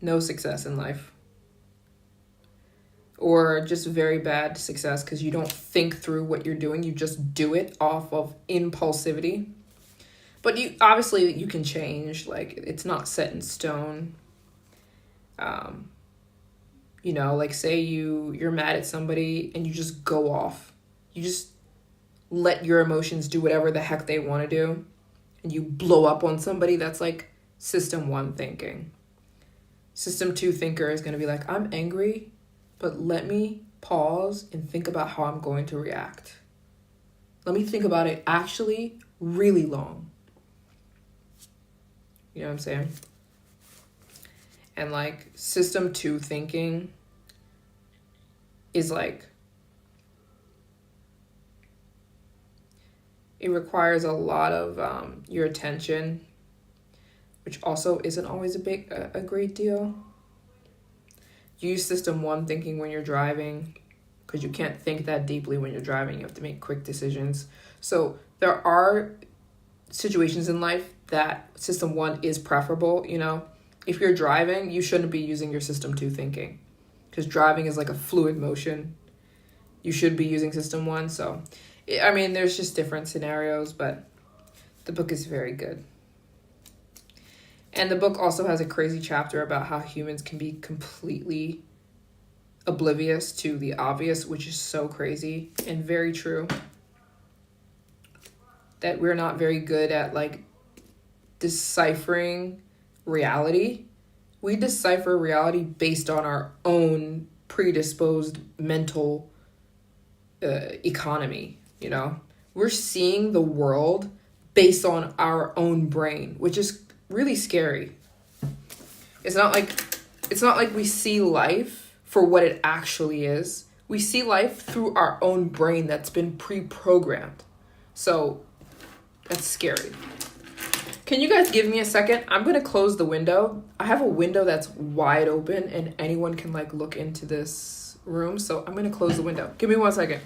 no success in life. Or just very bad success because you don't think through what you're doing. You just do it off of impulsivity. But you obviously you can change. Like, it's not set in stone. You know, like say you're mad at somebody and you just go off. You just let your emotions do whatever the heck they want to do. And you blow up on somebody. That's like system 1 thinking. System 2 thinker is going to be like, I'm angry, but let me pause and think about how I'm going to react. Let me think about it actually really long. You know what I'm saying? And like system 2 thinking is like, it requires a lot of your attention, which also isn't always a great deal. Use system 1 thinking when you're driving, because you can't think that deeply when you're driving. You have to make quick decisions. So there are situations in life that system 1 is preferable. If you're driving, you shouldn't be using your system 2 thinking, because driving is like a fluid motion. You should be using system 1. So, there's just different scenarios, but the book is very good. And the book also has a crazy chapter about how humans can be completely oblivious to the obvious, which is so crazy and very true. That we're not very good at deciphering reality. We decipher reality based on our own predisposed mental economy. We're seeing the world based on our own brain, which is really scary. It's not like we see life for what it actually is. We see life through our own brain that's been pre-programmed. So that's scary. Can you guys give me a second? I'm going to close the window. I have a window that's wide open and anyone can look into this room. So I'm going to close the window. Give me 1 second.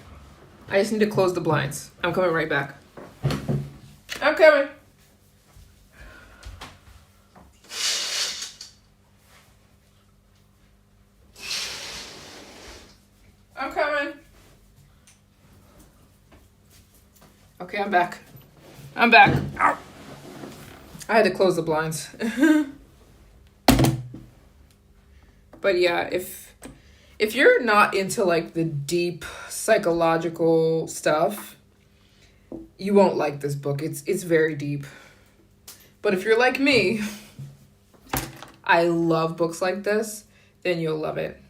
I just need to close the blinds. I'm coming right back. I'm coming. I'm coming. Okay, I'm back. Ow. I had to close the blinds. But yeah, if you're not into the deep psychological stuff, you won't like this book. It's very deep. But if you're like me, I love books like this, then you'll love it.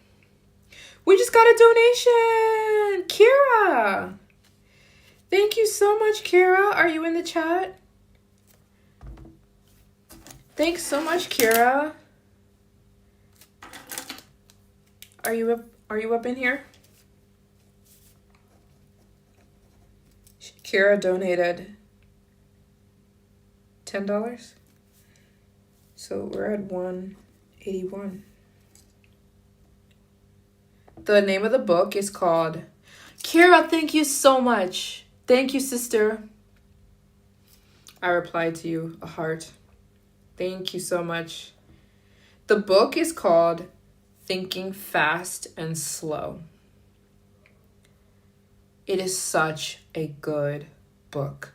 We just got a donation! Kira! Thank you so much, Kira. Are you in the chat? Thanks so much, Kira. Are you up in here? Kira donated $10. So we're at 181. The name of the book is called Kira, thank you so much. Thank you, sister. I replied to you, a heart. Thank you so much. The book is called Thinking Fast and Slow. It is such a good book.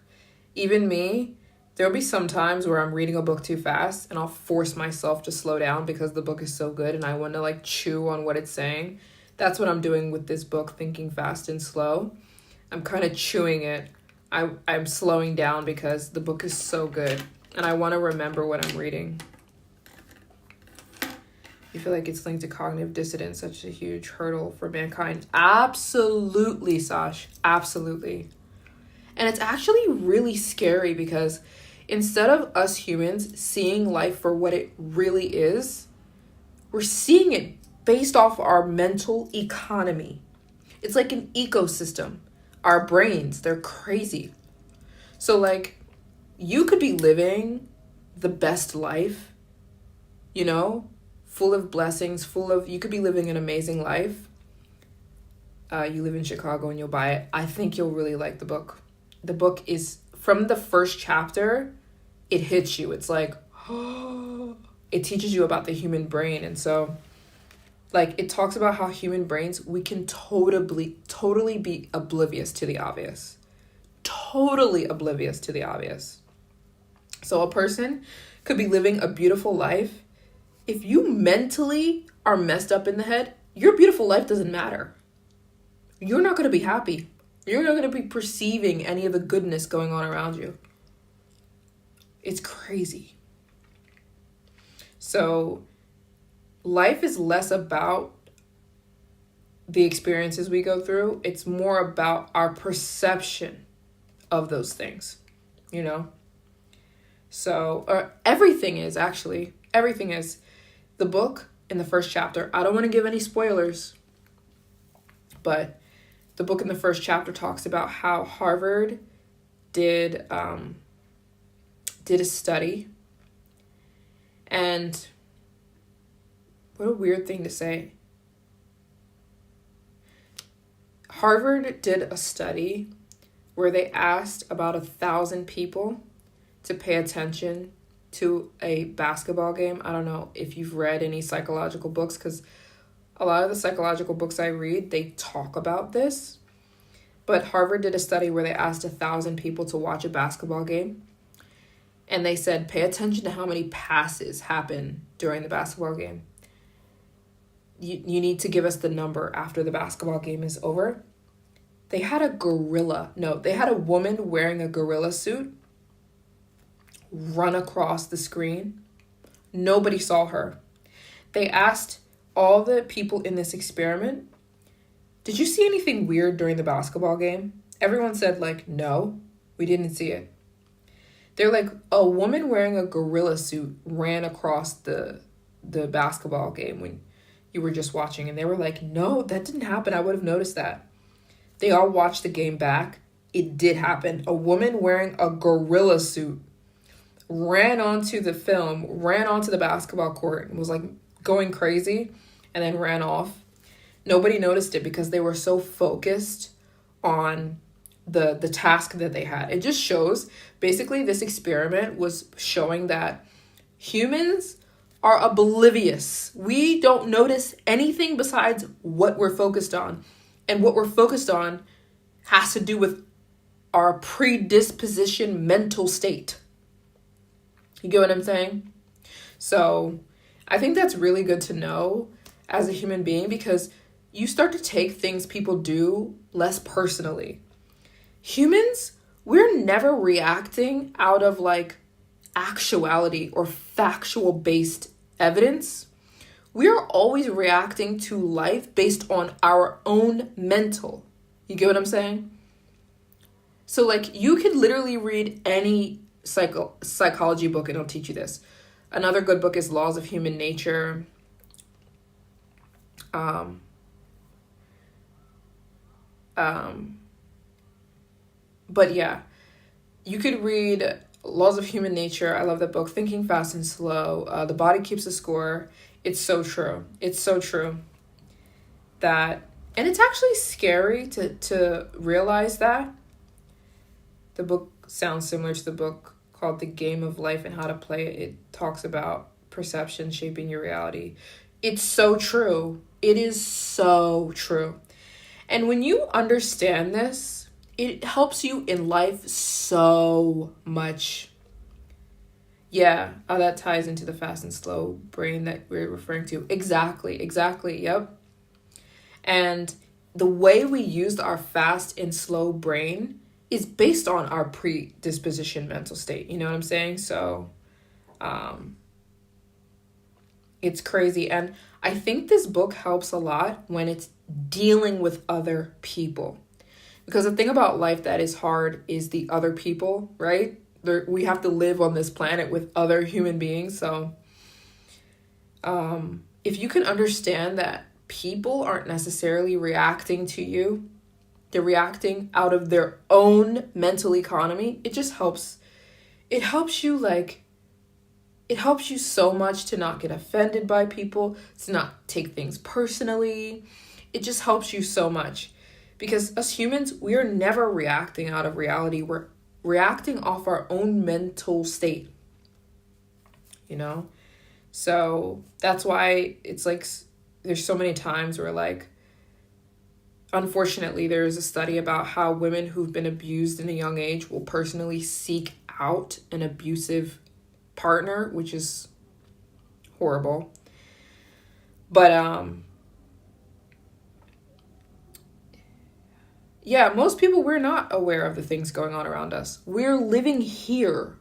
Even me, there'll be some times where I'm reading a book too fast and I'll force myself to slow down because the book is so good and I want to chew on what it's saying. That's what I'm doing with this book, Thinking Fast and Slow. I'm kind of chewing it. I'm slowing down because the book is so good and I want to remember what I'm reading. You feel like it's linked to cognitive dissonance, such a huge hurdle for mankind? Absolutely, Sash. Absolutely. And it's actually really scary because instead of us humans seeing life for what it really is, we're seeing it based off our mental economy. It's like an ecosystem. Our brains, they're crazy. So you could be living the best life, full of blessings, you could be living an amazing life. You live in Chicago and you'll buy it. I think you'll really like the book. The book is, from the first chapter, it hits you. It's it teaches you about the human brain. And so, it talks about how human brains, we can totally be oblivious to the obvious. Totally oblivious to the obvious. So a person could be living a beautiful life. If you mentally are messed up in the head, your beautiful life doesn't matter. You're not going to be happy. You're not going to be perceiving any of the goodness going on around you. It's crazy. So life is less about the experiences we go through. It's more about our perception of those things, So everything is. The book in the first chapter, I don't want to give any spoilers, but the book in the first chapter talks about how Harvard did a study And what a weird thing to say. Harvard did a study where they asked about 1,000 people to pay attention to a basketball game. I don't know if you've read any psychological books, because a lot of the psychological books I read, they talk about this. But Harvard did a study where they asked 1,000 people to watch a basketball game. And they said, pay attention to how many passes happen during the basketball game. You need to give us the number after the basketball game is over. They had they had a woman wearing a gorilla suit run across the screen. Nobody saw her. They asked all the people in this experiment, did you see anything weird during the basketball game? Everyone said, like, no, we didn't see it. They're like, a woman wearing a gorilla suit ran across the basketball game when you were just watching. And they were like, no, that didn't happen. I would have noticed that. They all watched the game back. It did happen. A woman wearing a gorilla suit ran onto the basketball court and was like going crazy and then ran off. Nobody noticed it because they were so focused on the task that they had. It just shows, basically this experiment was showing that humans are oblivious. We don't notice anything besides what we're focused on. And what we're focused on has to do with our predisposition mental state. You get what I'm saying? So I think that's really good to know as a human being, because you start to take things people do less personally. Humans, we're never reacting out of like actuality or factual based evidence. We're always reacting to life based on our own mental. You get what I'm saying? So like you could literally read any psychology book and it'll teach you this. Another good book is Laws of Human Nature. But yeah, you could read Laws of Human Nature. I love that book. Thinking Fast and Slow. The Body Keeps a Score. It's so true. It's so true. And it's actually scary to realize that. The book sounds similar to the book called The Game of Life and How to Play It. It talks about perception shaping your reality. It's so true. It is so true. And when you understand this, it helps you in life so much. Yeah, that ties into the fast and slow brain that we're referring to. Exactly, yep. And the way we use our fast and slow brain is based on our predisposition mental state. You know what I'm saying? So, it's crazy. And I think this book helps a lot when it's dealing with other people. Because the thing about life that is hard is the other people, right? We have to live on this planet with other human beings. So if you can understand that people aren't necessarily reacting to you, they're reacting out of their own mental economy, it just helps. It helps you so much to not get offended by people, to not take things personally. It just helps you so much. Because as humans, we are never reacting out of reality. We're reacting off our own mental state, you know? So that's why it's like there's so many times where like, unfortunately, there is a study about how women who've been abused in a young age will personally seek out an abusive partner, which is horrible. But yeah, most people, we're not aware of the things going on around us. We're living here.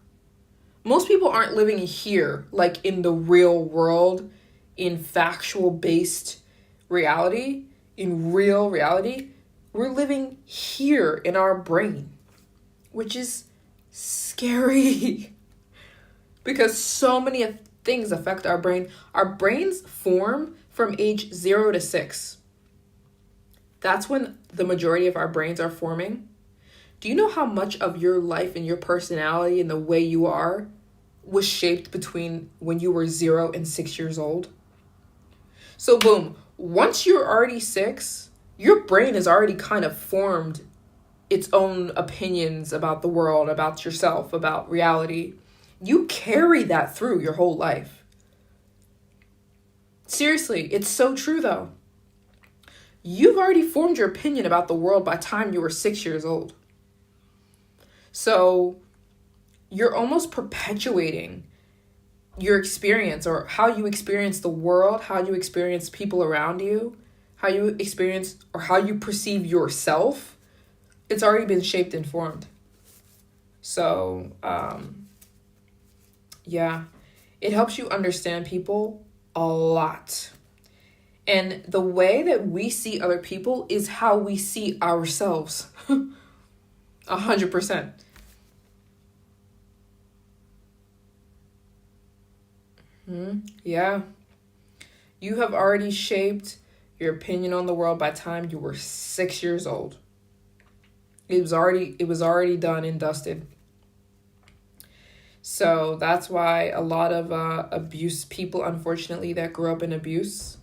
Most people aren't living here, like in the real world, in factual based reality, in real reality. We're living here in our brain, which is scary because so many things affect our brain. Our brains form from age 0 to 6. That's when the majority of our brains are forming. Do you know how much of your life and your personality and the way you are was shaped between when you were 0 and 6 years old. So boom, once you're already 6, your brain has already kind of formed its own opinions about the world, about yourself, about reality. You carry that through your whole life. Seriously, it's so true though. You've already formed your opinion about the world by the time you were 6 years old. So you're almost perpetuating your experience, or how you experience the world, how you experience people around you, how you experience or how you perceive yourself. It's already been shaped and formed. So, yeah, it helps you understand people a lot. And the way that we see other people is how we see ourselves. 100%. Yeah. You have already shaped your opinion on the world by the time you were 6 years old. It was already done and dusted. So that's why a lot of abuse people, unfortunately, that grew up in abuse,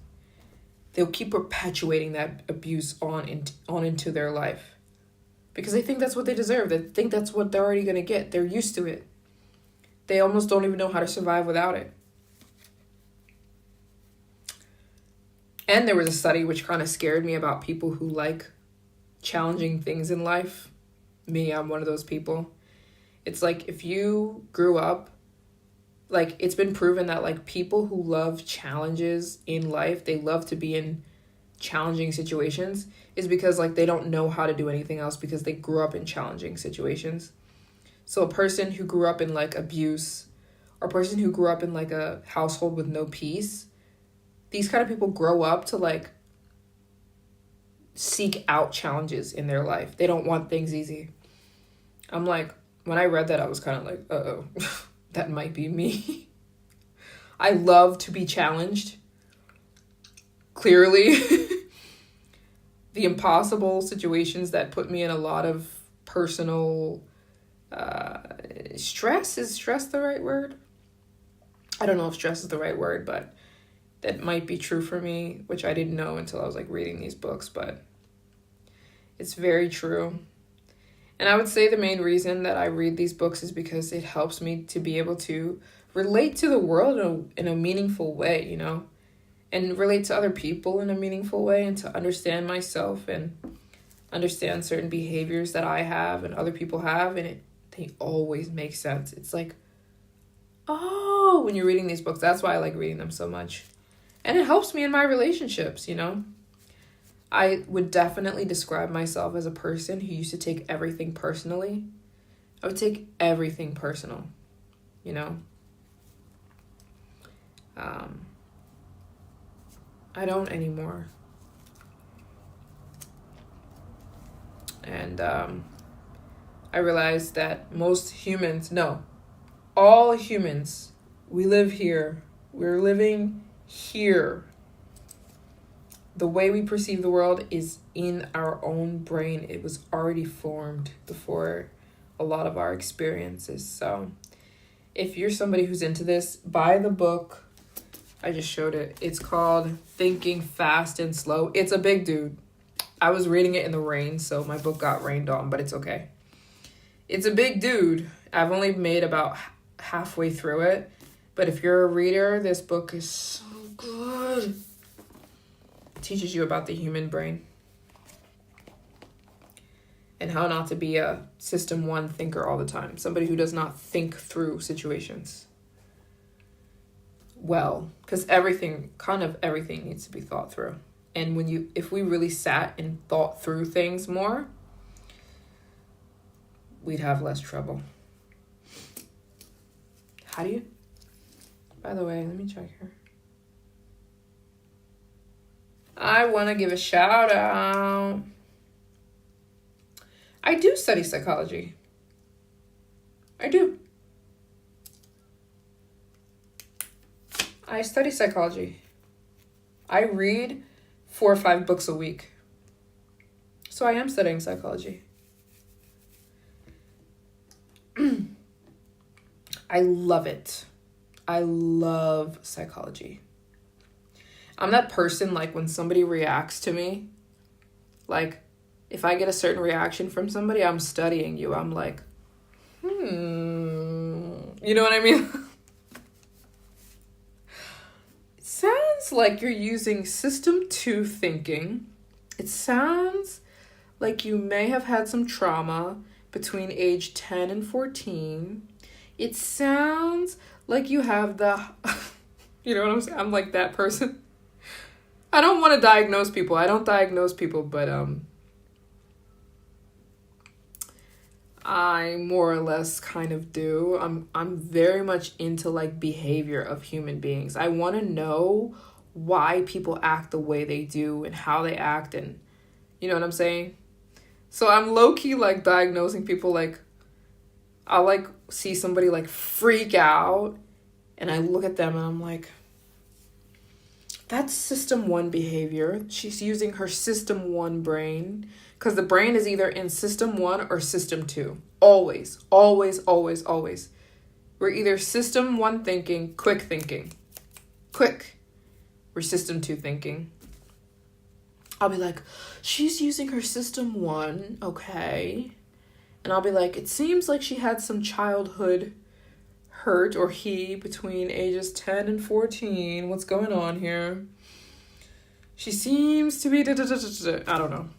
they'll keep perpetuating that abuse on into their life. Because they think that's what they deserve. They think that's what they're already going to get. They're used to it. They almost don't even know how to survive without it. And there was a study which kind of scared me about people who like challenging things in life. Me, I'm one of those people. It's like if you grew up, like it's been proven that like people who love challenges in life, they love to be in challenging situations, is because like they don't know how to do anything else because they grew up in challenging situations. So a person who grew up in like abuse, or a person who grew up in like a household with no peace, these kind of people grow up to like seek out challenges in their life. They don't want things easy. I'm like, when I read that, I was kind of like, uh-oh, that might be me. I love to be challenged. Clearly. The impossible situations that put me in a lot of personal stress. Is stress the right word? I don't know if stress is the right word, but that might be true for me, which I didn't know until I was like reading these books, but it's very true. And I would say the main reason that I read these books is because it helps me to be able to relate to the world in a meaningful way, you know, and relate to other people in a meaningful way, and to understand myself and understand certain behaviors that I have and other people have, and they always make sense. It's like, oh, when you're reading these books, that's why I like reading them so much. And it helps me in my relationships, you know. I would definitely describe myself as a person who used to take everything personally. I would take everything personal, you know. I don't anymore. And I realized that all humans, we live here. We're living here. The way we perceive the world is in our own brain. It was already formed before a lot of our experiences. So if you're somebody who's into this, buy the book. I just showed it. It's called Thinking Fast and Slow. It's a big dude. I was reading it in the rain, so my book got rained on, but it's okay. It's a big dude. I've only made about halfway through it. But if you're a reader, this book is so good. It teaches you about the human brain and how not to be a system one thinker all the time. Somebody who does not think through situations well, because everything needs to be thought through. And if we really sat and thought through things more, we'd have less trouble. By the way, let me check here. I want to give a shout out. I do study psychology. I do. I study psychology. I read 4 or 5 books a week. So I am studying psychology. I love it. I love psychology. I'm that person, like, when somebody reacts to me, like, if I get a certain reaction from somebody, I'm studying you. I'm like, you know what I mean? It sounds like you're using system 2 thinking. It sounds like you may have had some trauma between age 10 and 14. It sounds like you have the, you know what I'm saying? I'm like that person. I don't want to diagnose people. I don't diagnose people, but I more or less kind of do. I'm very much into like behavior of human beings. I want to know why people act the way they do and how they act, and you know what I'm saying? So I'm low-key like diagnosing people. Like, I'll like see somebody like freak out and I look at them and I'm like, that's system 1 behavior. She's using her system 1 brain, because the brain is either in system 1 or system 2. Always, always, always, always. We're either system 1 thinking, quick thinking. Quick. We're system 2 thinking. I'll be like, she's using her system 1, okay. And I'll be like, it seems like she had some childhood hurt, or he, between ages 10 and 14. What's going on here? She seems to be I don't know.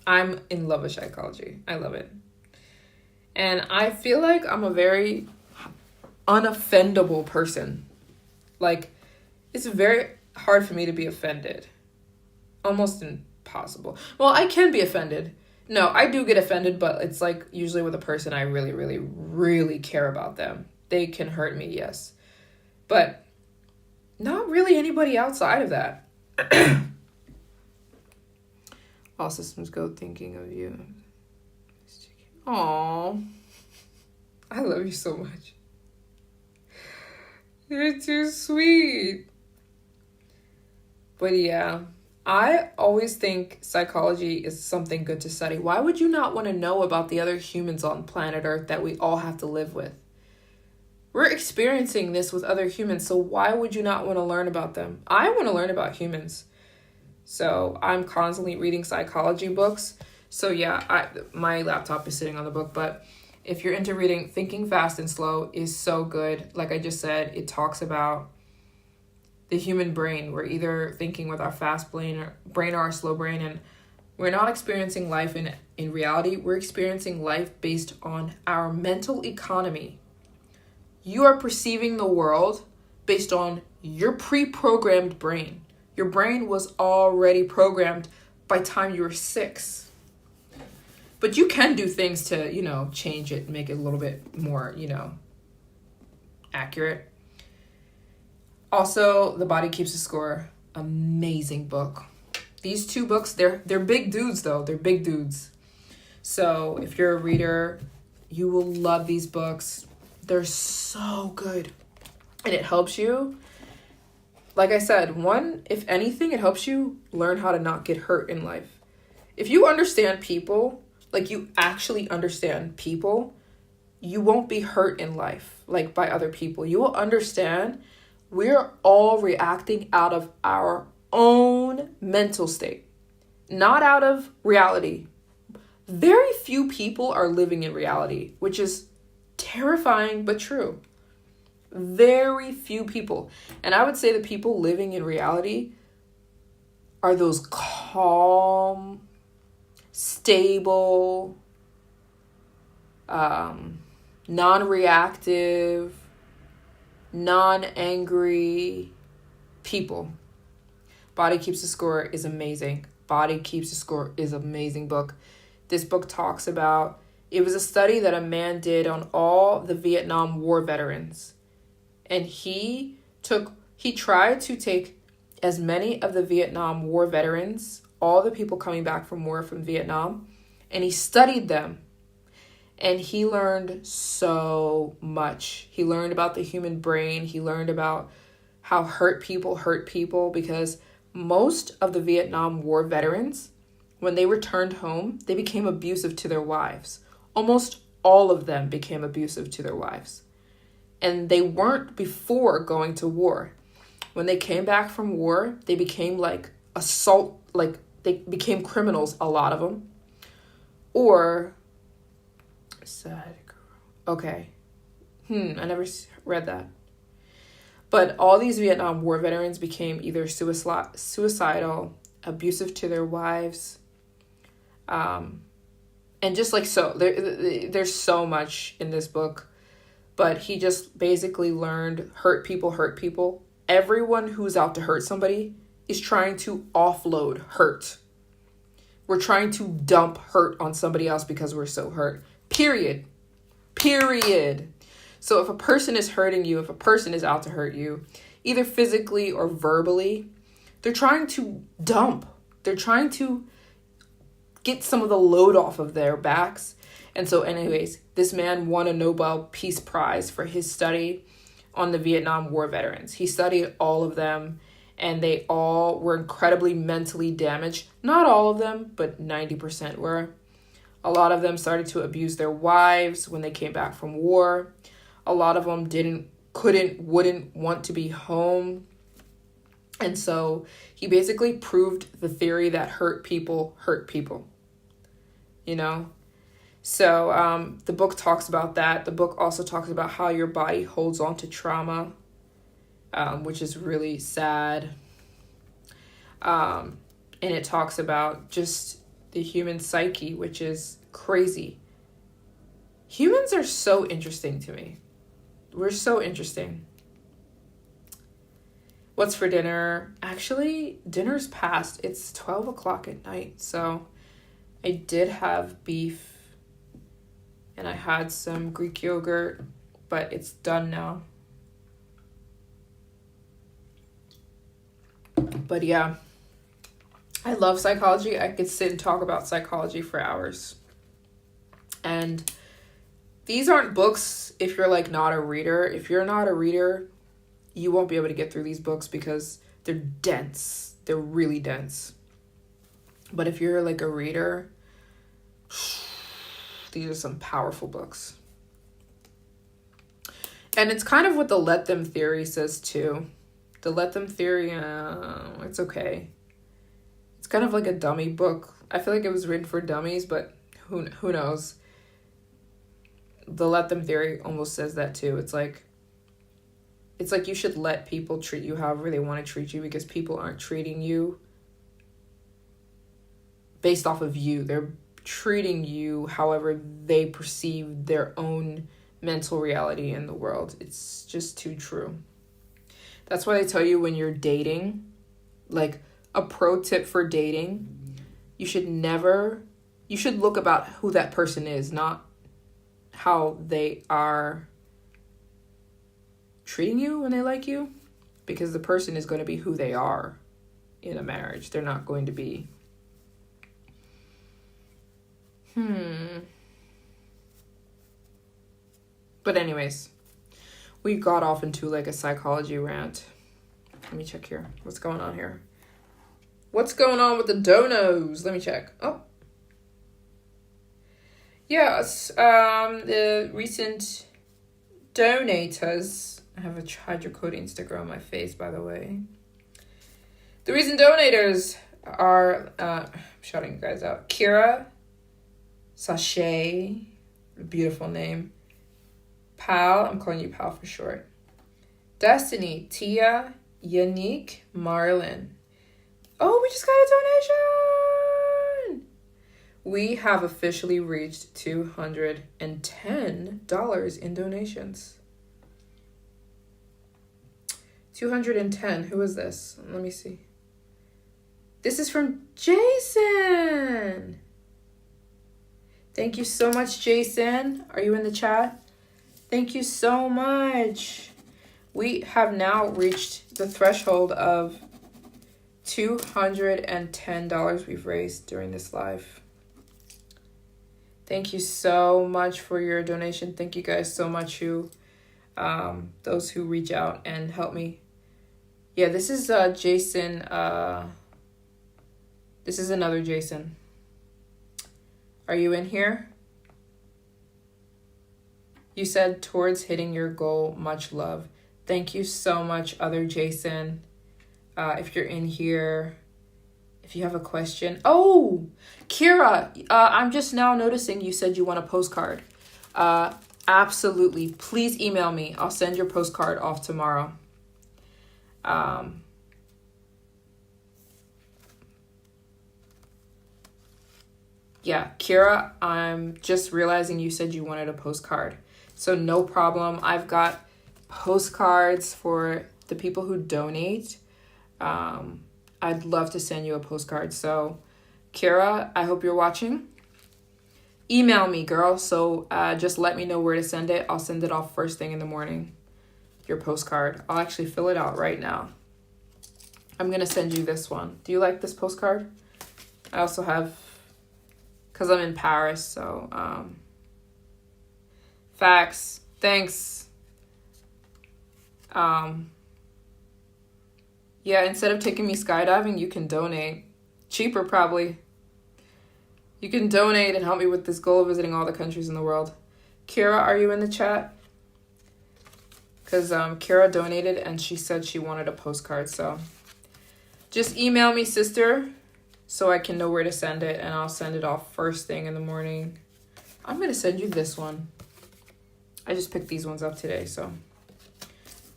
I'm in love with psychology. I love it. And I feel like I'm a very unoffendable person. Like, it's very hard for me to be offended. Almost impossible. Well, I can be offended. No, I do get offended, but it's like usually with a person I really, really, really care about them. They can hurt me, yes. But not really anybody outside of that. All systems go, thinking of you. Aww. I love you so much. You're too sweet. But yeah, I always think psychology is something good to study. Why would you not want to know about the other humans on planet Earth that we all have to live with? We're experiencing this with other humans, so why would you not want to learn about them? I want to learn about humans. So I'm constantly reading psychology books. So yeah, my laptop is sitting on the book, but if you're into reading, Thinking Fast and Slow is so good. Like I just said, it talks about the human brain. We're either thinking with our fast brain or our slow brain, and we're not experiencing life in reality. We're experiencing life based on our mental economy. You are perceiving the world based on your pre-programmed brain. Your brain was already programmed by the time you were 6. But you can do things to, change it, make it a little bit more, accurate. Also, The Body Keeps the Score. Amazing book. These 2 books, they're big dudes, though. They're big dudes. So if you're a reader, you will love these books. They're so good. And it helps you. Like I said, if anything, it helps you learn how to not get hurt in life. If you understand people, like you actually understand people, you won't be hurt in life, like by other people. You will understand we're all reacting out of our own mental state, not out of reality. Very few people are living in reality, which is terrifying but true. Very few people. And I would say the people living in reality are those calm, stable, non-reactive, non-angry people. Body Keeps the Score is amazing. Body Keeps the Score is an amazing book. This book talks about, it was a study that a man did on all the Vietnam War veterans. And he tried to take as many of the Vietnam War veterans, all the people coming back from war from Vietnam, and he studied them. And he learned so much. He learned about the human brain. He learned about how hurt people, because most of the Vietnam War veterans, when they returned home, they became abusive to their wives. Almost all of them became abusive to their wives. And they weren't before going to war. When they came back from war, they became like they became criminals, a lot of them. Or, okay. I never read that. But all these Vietnam War veterans became either suicidal, abusive to their wives, and just like so. There's so much in this book, but he just basically learned hurt people. Everyone who's out to hurt somebody is trying to offload hurt. We're trying to dump hurt on somebody else because we're so hurt. Period. So if a person is hurting you, if a person is out to hurt you, either physically or verbally, they're trying to dump. They're trying to get some of the load off of their backs. And so anyways, this man won a Nobel Peace Prize for his study on the Vietnam War veterans. He studied all of them, and they all were incredibly mentally damaged. Not all of them, but 90% were. A lot of them started to abuse their wives when they came back from war. A lot of them wouldn't want to be home. And so he basically proved the theory that hurt people, you know? So the book talks about that. The book also talks about how your body holds on to trauma, which is really sad. And it talks about just the human psyche, which is crazy. Humans are so interesting to me. We're so interesting. What's for dinner? Actually, dinner's past. It's 12 o'clock at night. So I did have beef and I had some Greek yogurt, but it's done now. But yeah, I love psychology. I could sit and talk about psychology for hours. And these aren't books if you're like not a reader. If you're not a reader, you won't be able to get through these books because they're dense. They're really dense. But if you're like a reader, these are some powerful books. And it's kind of what the let them theory says too. The let them theory, it's okay. It's kind of like a dummy book. I feel like it was written for dummies, but who knows? The let them theory almost says that too. It's like you should let people treat you however they want to treat you because people aren't treating you based off of you. They're treating you however they perceive their own mental reality in the world. It's just too true. That's why they tell you when you're dating, like a pro tip for dating, you should look about who that person is, not how they are treating you when they like you, because the person is going to be who they are in a marriage. They're not going to be But anyways, we got off into like a psychology rant. Let me check here. What's going on here? What's going on with the donos? Let me check. Oh. Yes, the recent donators. I have a hydrocodone sticker on my face, by the way. The recent donators are, I'm shouting you guys out. Kira, Sachet, beautiful name. Pal, I'm calling you Pal for short. Destiny, Tia, Yannick, Marlin. Oh, we just got a donation! We have officially reached $210 in donations. 210. Who is this? Let me see. This is from Jason. Thank you so much, Jason. Are you in the chat? Thank you so much. We have now reached the threshold of $210 we've raised during this live. Thank you so much for your donation. Thank you guys so much those who reach out and help me. Yeah, this is Jason. This is another Jason. Are you in here? You said towards hitting your goal. Much love. Thank you so much, other Jason. If you're in here, if you have a question. Oh, Kira, I'm just now noticing you said you want a postcard. Absolutely. Please email me. I'll send your postcard off tomorrow. Yeah, Kira, I'm just realizing you said you wanted a postcard. So no problem. I've got postcards for the people who donate. I'd love to send you a postcard. So Kira, I hope you're watching. Email me, girl. So just let me know where to send it. I'll send it off first thing in the morning. Your postcard. I'll actually fill it out right now. I'm going to send you this one. Do you like this postcard? I also have, because I'm in Paris, so facts. Thanks. Yeah, instead of taking me skydiving, you can donate. Cheaper, probably. You can donate and help me with this goal of visiting all the countries in the world. Kira, are you in the chat? Because Kira donated and she said she wanted a postcard. So just email me, sister, so I can know where to send it. And I'll send it off first thing in the morning. I'm going to send you this one. I just picked these ones up today. So,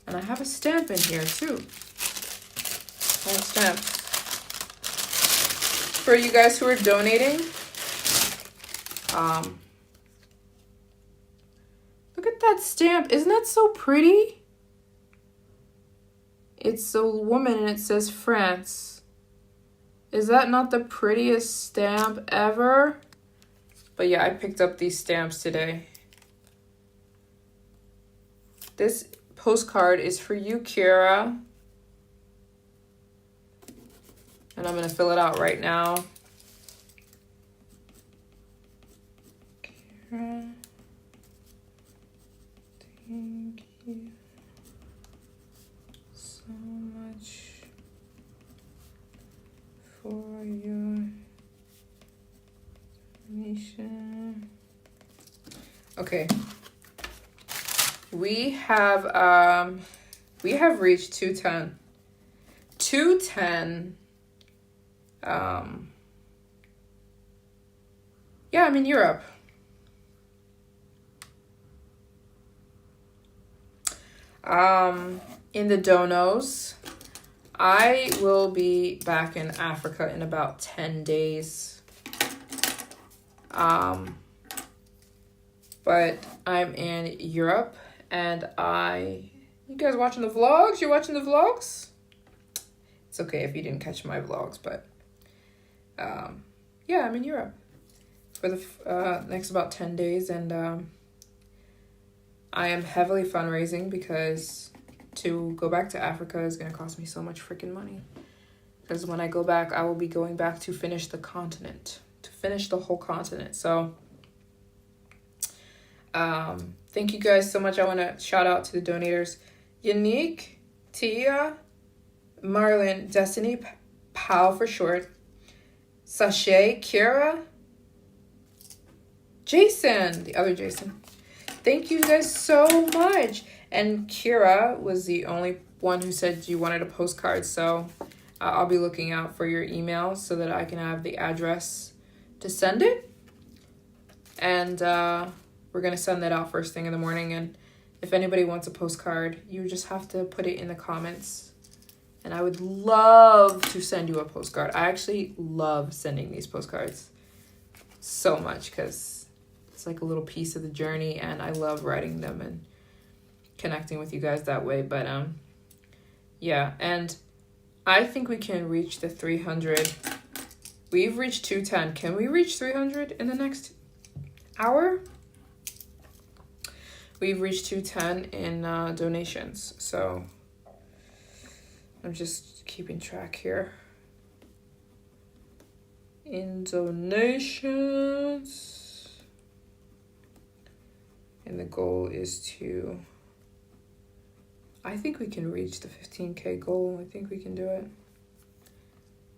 and I have a stamp in here too. I have stamps. For you guys who are donating, look at that stamp. Isn't that so pretty? It's a woman and it says France. Is that not the prettiest stamp ever? But yeah, I picked up these stamps today. This postcard is for you, Kira. And I'm going to fill it out right now. Kira, thank you so much for your donation. Okay. We have reached 210. 210. Yeah, I'm in Europe. In the donos. I will be back in Africa in about 10 days. But I'm in Europe and you guys watching the vlogs? You're watching the vlogs? It's okay if you didn't catch my vlogs, but yeah, I'm in Europe for the next about 10 days, and I am heavily fundraising because to go back to Africa is going to cost me so much freaking money. Because when I go back, I will be going back to finish the continent, to finish the whole continent. So thank you guys so much. I want to shout out to the donators: Unique, Tia, Maryjane, Destiny, Pal for short, Sachet, Kira, Jason, the other Jason. Thank you guys so much. And Kira was the only one who said you wanted a postcard. So I'll be looking out for your email so that I can have the address to send it. And we're going to send that out first thing in the morning. And if anybody wants a postcard, you just have to put it in the comments. And I would love to send you a postcard. I actually love sending these postcards so much because it's like a little piece of the journey, and I love writing them and connecting with you guys that way. But yeah, and I think we can reach the 300. We've reached 210. Can we reach 300 in the next hour? We've reached 210 in donations, so I'm just keeping track here. In donations. And the goal is to, I think we can reach the 15K goal. I think we can do it.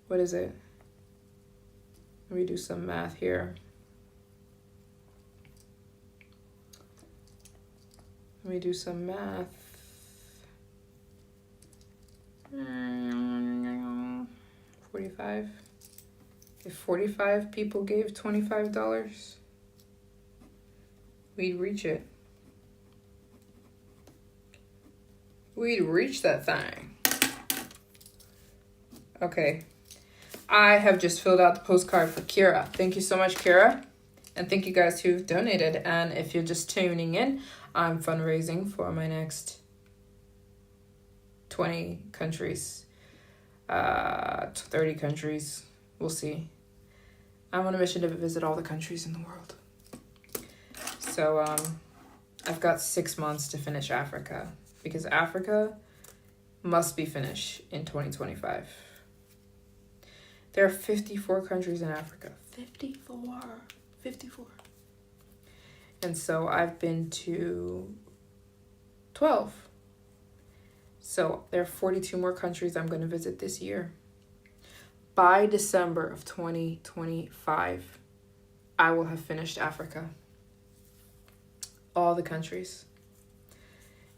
What is it? Let me do some math here. Let me do some math. 45. If 45 people gave $25, we'd reach it. We'd reach that thing. Okay. I have just filled out the postcard for Kira. Thank you so much, Kira. And thank you guys who've donated. And if you're just tuning in, I'm fundraising for my next 20 countries. 30 countries. We'll see. I'm on a mission to visit all the countries in the world. So I've got 6 months to finish Africa. Because Africa must be finished in 2025. There are 54 countries in Africa. 54. And so I've been to 12. So there are 42 more countries I'm going to visit this year. By December of 2025, I will have finished Africa. All the countries.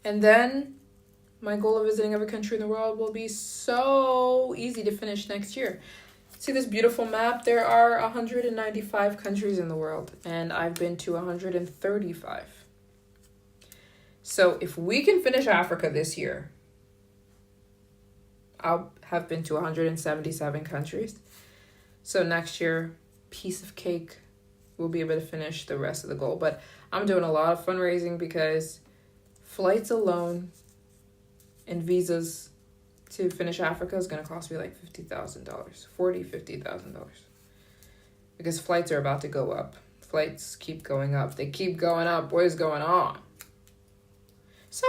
And then my goal of visiting every country in the world will be so easy to finish next year. See this beautiful map? There are 195 countries in the world, and I've been to 135. So if we can finish Africa this year, I'll have been to 177 countries. So next year, piece of cake, we'll be able to finish the rest of the goal. But I'm doing a lot of fundraising because flights alone and visas to finish Africa is going to cost me like $50,000, $50,000. Because flights are about to go up. Flights keep going up. They keep going up. What is going on? So,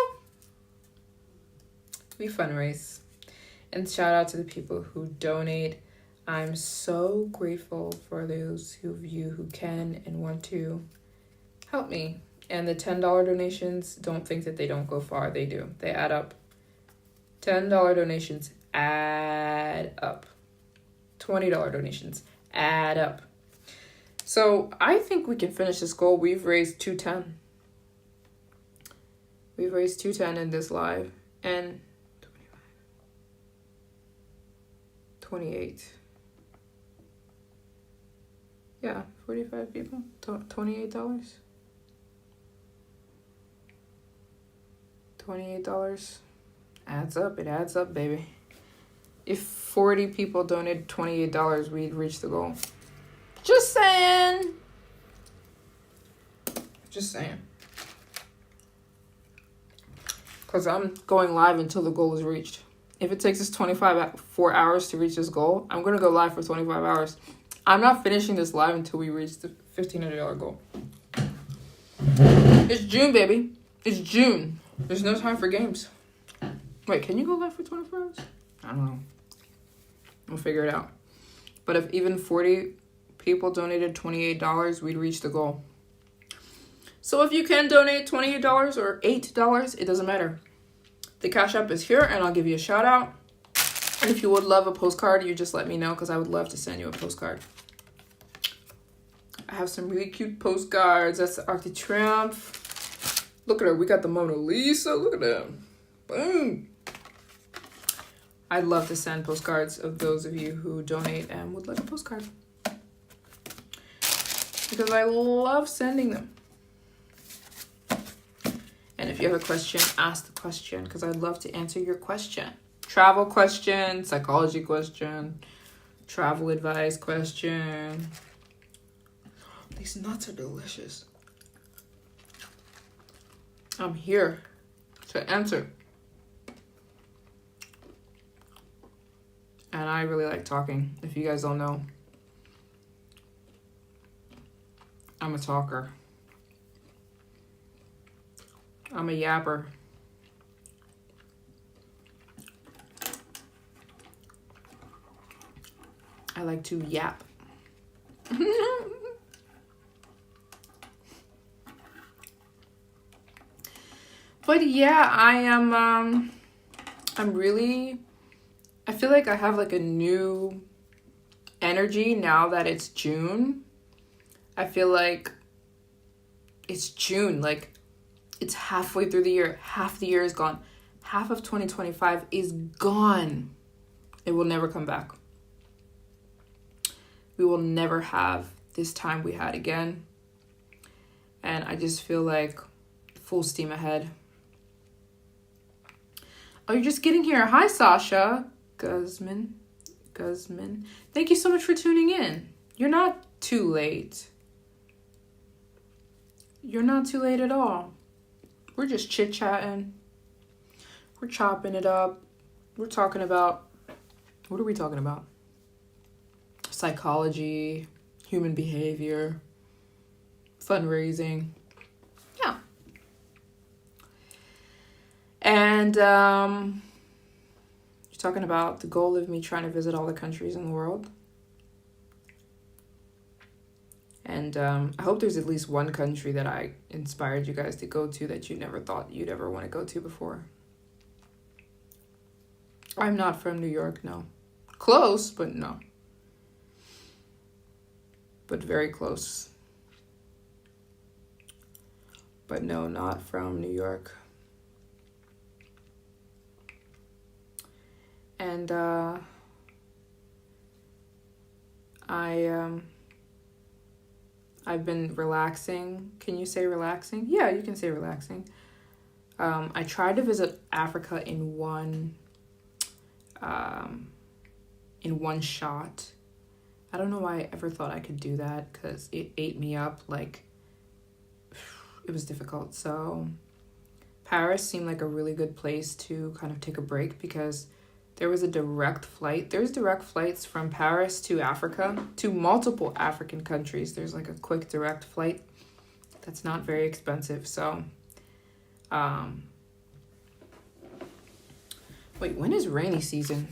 we fundraise. And shout out to the people who donate. I'm so grateful for those of you who can and want to help me. And the $10 donations, don't think that they don't go far. They do. They add up. $10 donations add up. $20 donations add up. So I think we can finish this goal. We've raised $210. We've raised $210 in this live. And 28. Yeah, 45 people. $28. $28 adds up. It adds up, baby. If 40 people donated $28, we'd reach the goal. Just saying. Just saying. Because I'm going live until the goal is reached. If it takes us 4 hours to reach this goal, I'm going to go live for 25 hours. I'm not finishing this live until we reach the $1,500 goal. It's June, baby. It's June. There's no time for games. Wait, can you go live for 24 hours? I don't know. We'll figure it out. But if even 40 people donated $28, we'd reach the goal. So if you can donate $28 or $8, it doesn't matter. The Cash App is here, and I'll give you a shout out. And if you would love a postcard, you just let me know, because I would love to send you a postcard. I have some really cute postcards. That's the Arc de Triomphe. Look at her. We got the Mona Lisa. Look at them. Boom. I'd love to send postcards of those of you who donate and would like a postcard. Because I love sending them. And if you have a question, ask the question, because I'd love to answer your question. Travel question, psychology question, travel advice question. These nuts are delicious. I'm here to answer. And I really like talking. If you guys don't know, I'm a talker. I'm a yapper. I like to yap. But yeah, I'm really, I feel like I have like a new energy now that it's June. I feel like it's June. Like It's halfway through the year. Half the year is gone. Half of 2025 is gone. It will never come back. We will never have this time we had again. And I just feel like full steam ahead. Oh, you're just getting here. Hi, Sasha. Guzman. Thank you so much for tuning in. You're not too late. You're not too late at all. We're just chit-chatting. We're chopping it up. We're talking about... What are we talking about? Psychology, human behavior, fundraising. Yeah. And you're talking about the goal of me trying to visit all the countries in the world. And I hope there's at least one country that I inspired you guys to go to that you never thought you'd ever want to go to before. I'm not from New York, no. Close, but no. But very close. But no, not from New York. And I've been relaxing. Can you say relaxing? Yeah, you can say relaxing. I tried to visit Africa in one shot. I don't know why I ever thought I could do that, because it ate me up. Like, it was difficult. So Paris seemed like a really good place to kind of take a break, because there was a direct flight. There's direct flights from Paris to Africa, to multiple African countries. There's like a quick direct flight that's not very expensive. So, wait, when is rainy season?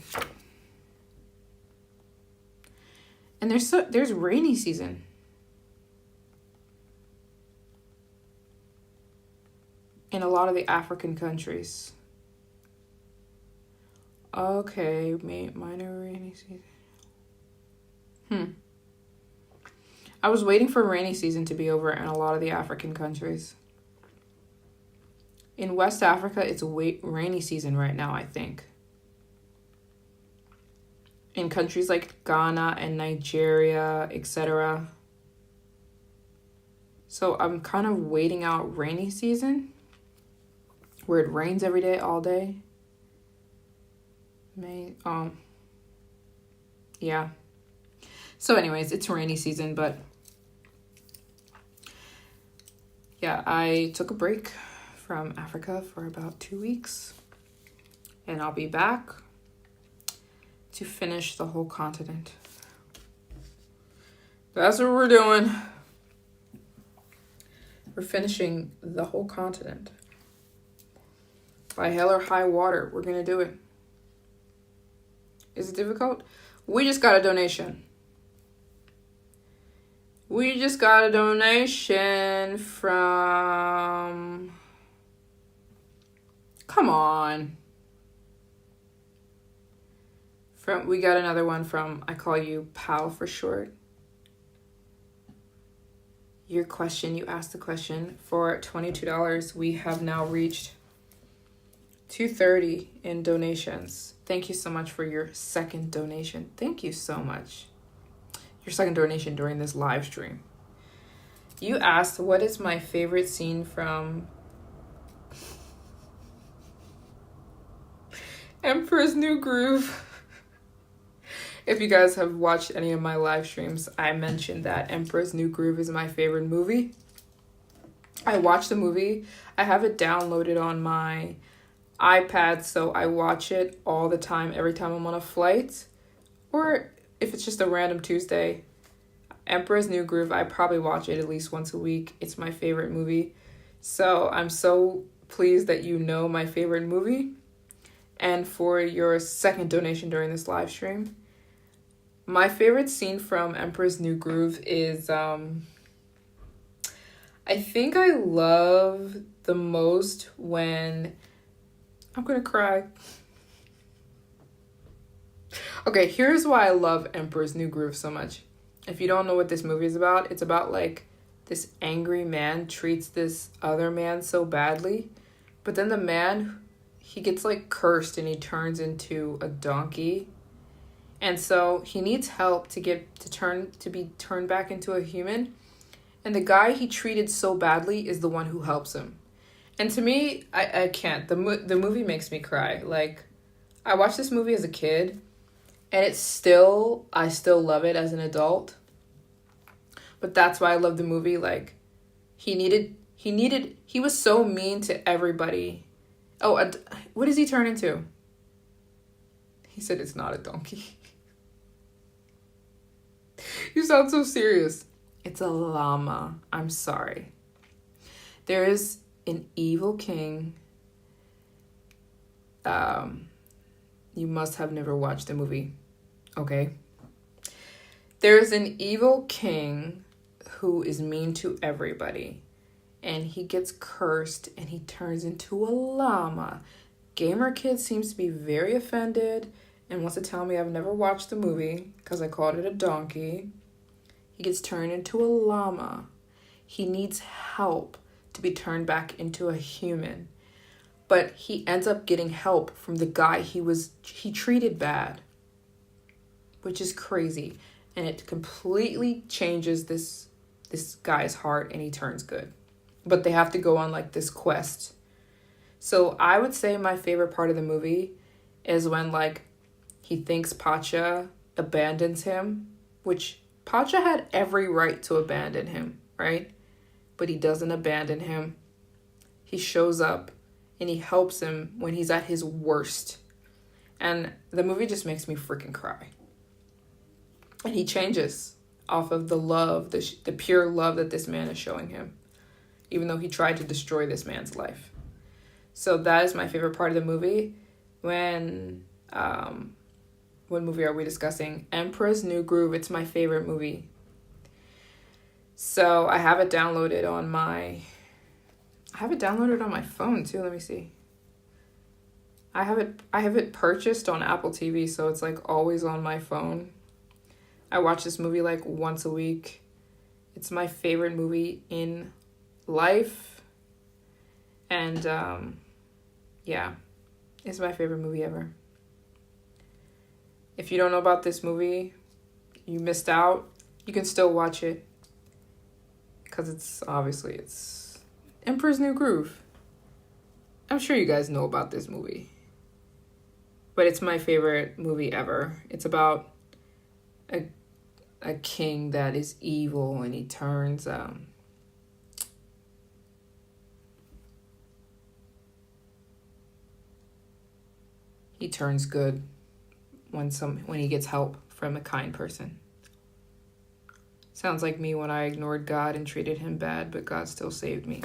And there's rainy season. In a lot of the African countries. Okay, minor rainy season. I was waiting for rainy season to be over in a lot of the African countries. In West Africa, it's rainy season right now, I think. In countries like Ghana and Nigeria, etc. So I'm kind of waiting out rainy season, where it rains every day, all day. Yeah. So anyways, it's rainy season, but yeah, I took a break from Africa for about 2 weeks, and I'll be back to finish the whole continent. That's what we're doing. We're finishing the whole continent. By hell or high water, we're gonna do it. Is it difficult? We just got a donation. We just got a donation from... Come on. We got another one from, I call you Pal for short. Your question, you asked the question, for $22. We have now reached $230 in donations. Thank you so much for your second donation. Thank you so much. Your second donation during this live stream. You asked, what is my favorite scene from Emperor's New Groove? If you guys have watched any of my live streams, I mentioned that Emperor's New Groove is my favorite movie. I watched the movie. I have it downloaded on my iPad, so I watch it all the time, every time I'm on a flight. Or if it's just a random Tuesday. Emperor's New Groove, I probably watch it at least once a week. It's my favorite movie. So I'm so pleased that you know my favorite movie. And for your second donation during this live stream. My favorite scene from Emperor's New Groove is, I think I love the most when, I'm gonna cry. Okay, here's why I love Emperor's New Groove so much. If you don't know what this movie is about, it's about like this angry man treats this other man so badly, but then the man, he gets like cursed and he turns into a donkey. And so he needs help to be turned back into a human. And the guy he treated so badly is the one who helps him. And to me, I can't. The movie makes me cry. Like, I watched this movie as a kid, and I still love it as an adult. But that's why I love the movie. Like, he was so mean to everybody. Oh, what does he turn into? He said it's not a donkey. You sound so serious. It's a llama. I'm sorry. There is an evil king. You must have never watched the movie. Okay. There's an evil king who is mean to everybody. And he gets cursed and he turns into a llama. Gamer Kid seems to be very offended and wants to tell me I've never watched the movie because I called it a donkey. He gets turned into a llama. He needs help to be turned back into a human. But he ends up getting help from the guy he treated bad, which is crazy. And it completely changes this guy's heart and he turns good. But they have to go on like this quest. So I would say my favorite part of the movie is when like he thinks Pacha abandons him, which Pacha had every right to abandon him, right? But he doesn't abandon him. He shows up and he helps him when he's at his worst. And the movie just makes me freaking cry. And he changes off of the love, the pure love that this man is showing him, even though he tried to destroy this man's life. So that is my favorite part of the movie. What movie are we discussing? Emperor's New Groove. It's my favorite movie. So I have it downloaded on my phone too. Let me see. I have it purchased on Apple TV, so it's like always on my phone. I watch this movie like once a week. It's my favorite movie in life. And yeah, it's my favorite movie ever. If you don't know about this movie, you missed out. You can still watch it because it's Emperor's New Groove. I'm sure you guys know about this movie, but it's my favorite movie ever. It's about a king that is evil and he turns good when he gets help from a kind person. Sounds like me when I ignored God and treated him bad, but God still saved me.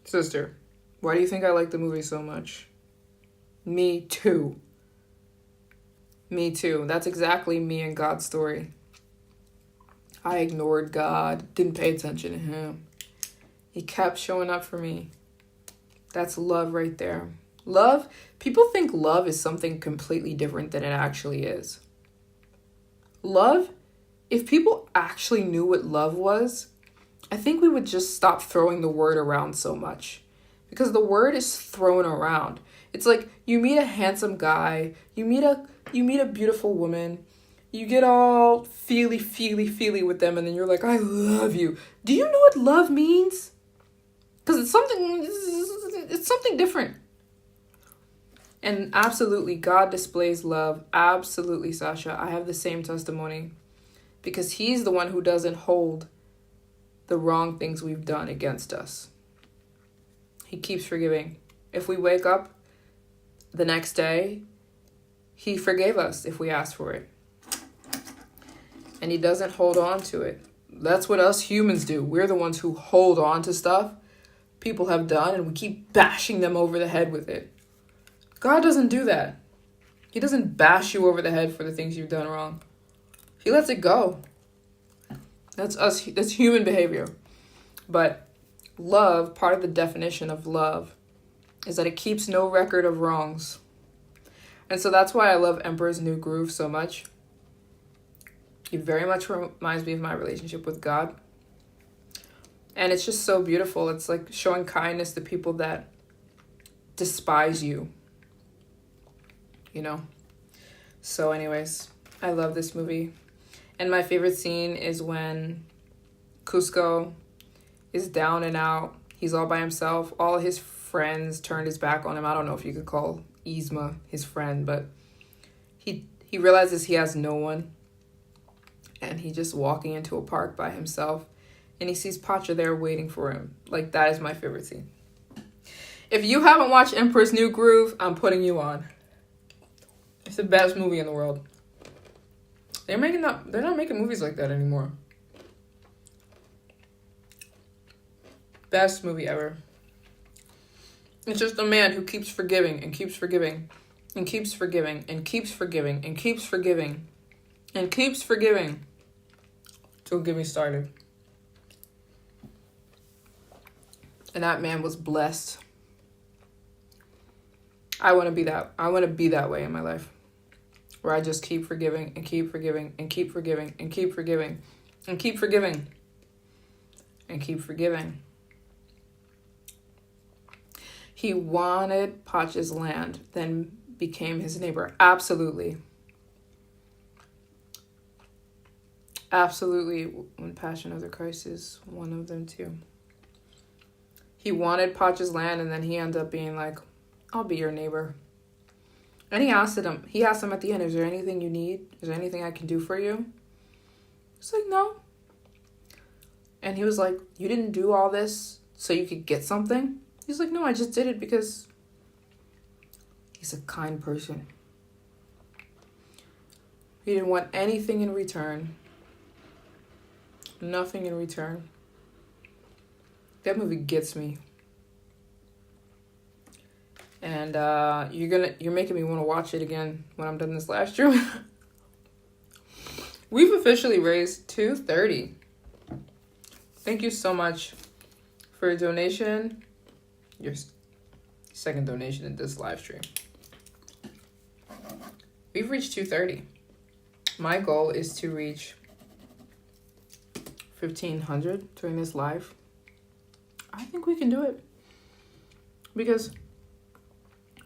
Sister, why do you think I like the movie so much? Me too. Me too. That's exactly me and God's story. I ignored God, didn't pay attention to him. He kept showing up for me. That's love right there. Love, people think love is something completely different than it actually is. Love, if people actually knew what love was, I think we would just stop throwing the word around so much. Because the word is thrown around. It's like you meet a handsome guy, you meet a beautiful woman, you get all feely with them, and then you're like, I love you. Do you know what love means? Because it's something different. And absolutely, God displays love. Absolutely, Sasha. I have the same testimony. Because he's the one who doesn't hold the wrong things we've done against us. He keeps forgiving. If we wake up the next day, he forgave us if we asked for it. And he doesn't hold on to it. That's what us humans do. We're the ones who hold on to stuff people have done and we keep bashing them over the head with it. God doesn't do that. He doesn't bash you over the head for the things you've done wrong. He lets it go. That's us. That's human behavior. But love, part of the definition of love, is that it keeps no record of wrongs. And so that's why I love Emperor's New Groove so much. It very much reminds me of my relationship with God. And it's just so beautiful. It's like showing kindness to people that despise you. You know? So anyways, I love this movie. And my favorite scene is when Cusco is down and out. He's all by himself. All his friends turned his back on him. I don't know if you could call Yzma his friend, but he realizes he has no one. And he's just walking into a park by himself. And he sees Pacha there waiting for him. Like, that is my favorite scene. If you haven't watched Emperor's New Groove, I'm putting you on. It's the best movie in the world. They're not making movies like that anymore. Best movie ever. It's just a man who keeps forgiving and keeps forgiving and keeps forgiving and keeps forgiving and keeps forgiving and keeps forgiving. Don't get me started. And that man was blessed. I want to be that way in my life. Where I just keep forgiving and keep forgiving and keep forgiving and keep forgiving and keep forgiving and keep forgiving. He wanted Pacha's land, then became his neighbor. Absolutely. Absolutely. When Passion of the Christ is one of them too. He wanted Pacha's land, and then he ended up being like, I'll be your neighbor. And he asked him at the end, is there anything you need? Is there anything I can do for you? He's like, no. And he was like, you didn't do all this so you could get something? He's like, no, I just did it because he's a kind person. He didn't want anything in return. Nothing in return. That movie gets me. And you're making me want to watch it again when I'm done this live stream. We've officially raised $230. Thank you so much for your donation. Your second donation in this live stream. We've reached 230. My goal is to reach 1,500 during this live. I think we can do it. Because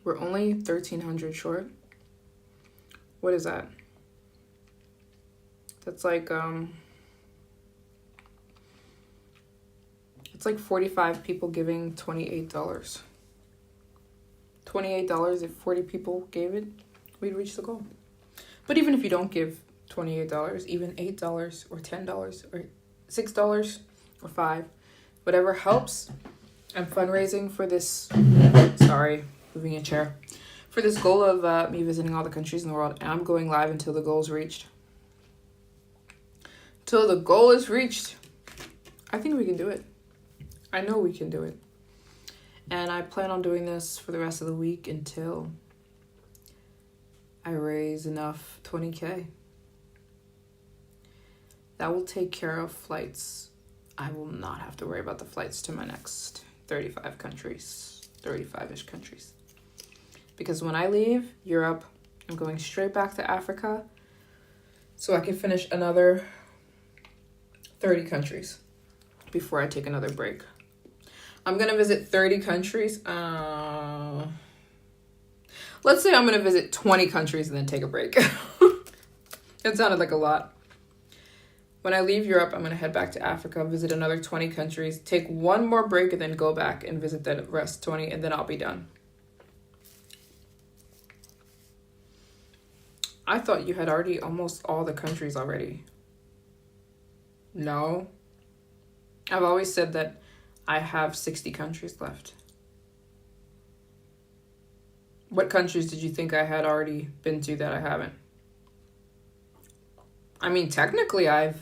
we're only 1,300 short. What is that? That's like, it's like 45 people giving $28. $28, if 40 people gave it, we'd reach the goal. But even if you don't give $28, even $8 or $10 or $6 or $5, whatever helps. I'm fundraising for this, moving a chair, for this goal of me visiting all the countries in the world, and I'm going live until the goal is reached. Till the goal is reached. I think we can do it. I know we can do it. And I plan on doing this for the rest of the week until I raise enough 20K. That will take care of flights. I will not have to worry about the flights to my next 35-ish countries. Because when I leave Europe, I'm going straight back to Africa so I can finish another 30 countries before I take another break. I'm going to visit 30 countries. Let's say I'm going to visit 20 countries and then take a break. That sounded like a lot. When I leave Europe, I'm going to head back to Africa, visit another 20 countries, take one more break, and then go back and visit the rest 20, and then I'll be done. I thought you had already almost all the countries already. No. I've always said that I have 60 countries left. What countries did you think I had already been to that I haven't? I mean, technically I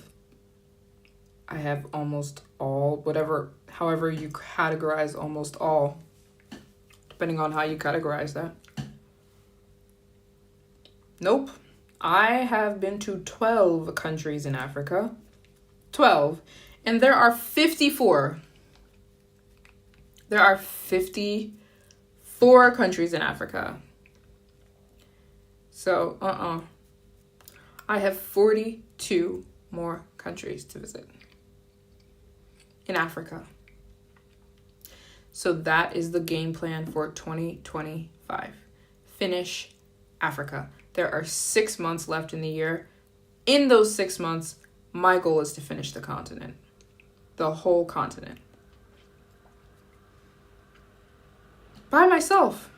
have almost all, however you categorize almost all, depending on how you categorize that. Nope. I have been to 12 countries in Africa. 12. And there are 54. There are 54 countries in Africa. So, I have 40 2 more countries to visit in Africa. So that is the game plan for 2025. Finish Africa. There are 6 months left in the year. In those 6 months, my goal is to finish the continent. The whole continent. By myself.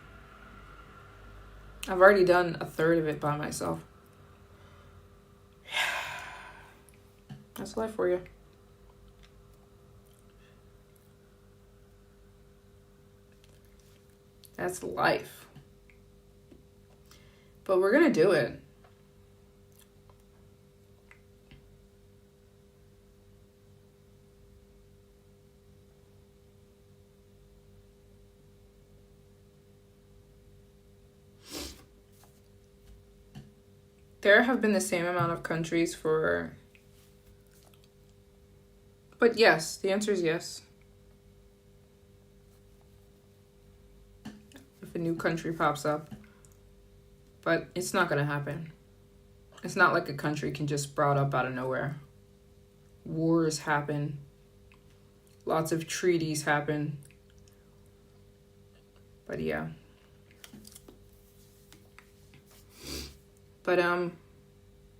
I've already done a third of it by myself. That's life for you. That's life. But we're gonna do it. There have been the same amount of countries for... But yes, the answer is yes. If a new country pops up. But it's not going to happen. It's not like a country can just sprout up out of nowhere. Wars happen. Lots of treaties happen. But yeah. But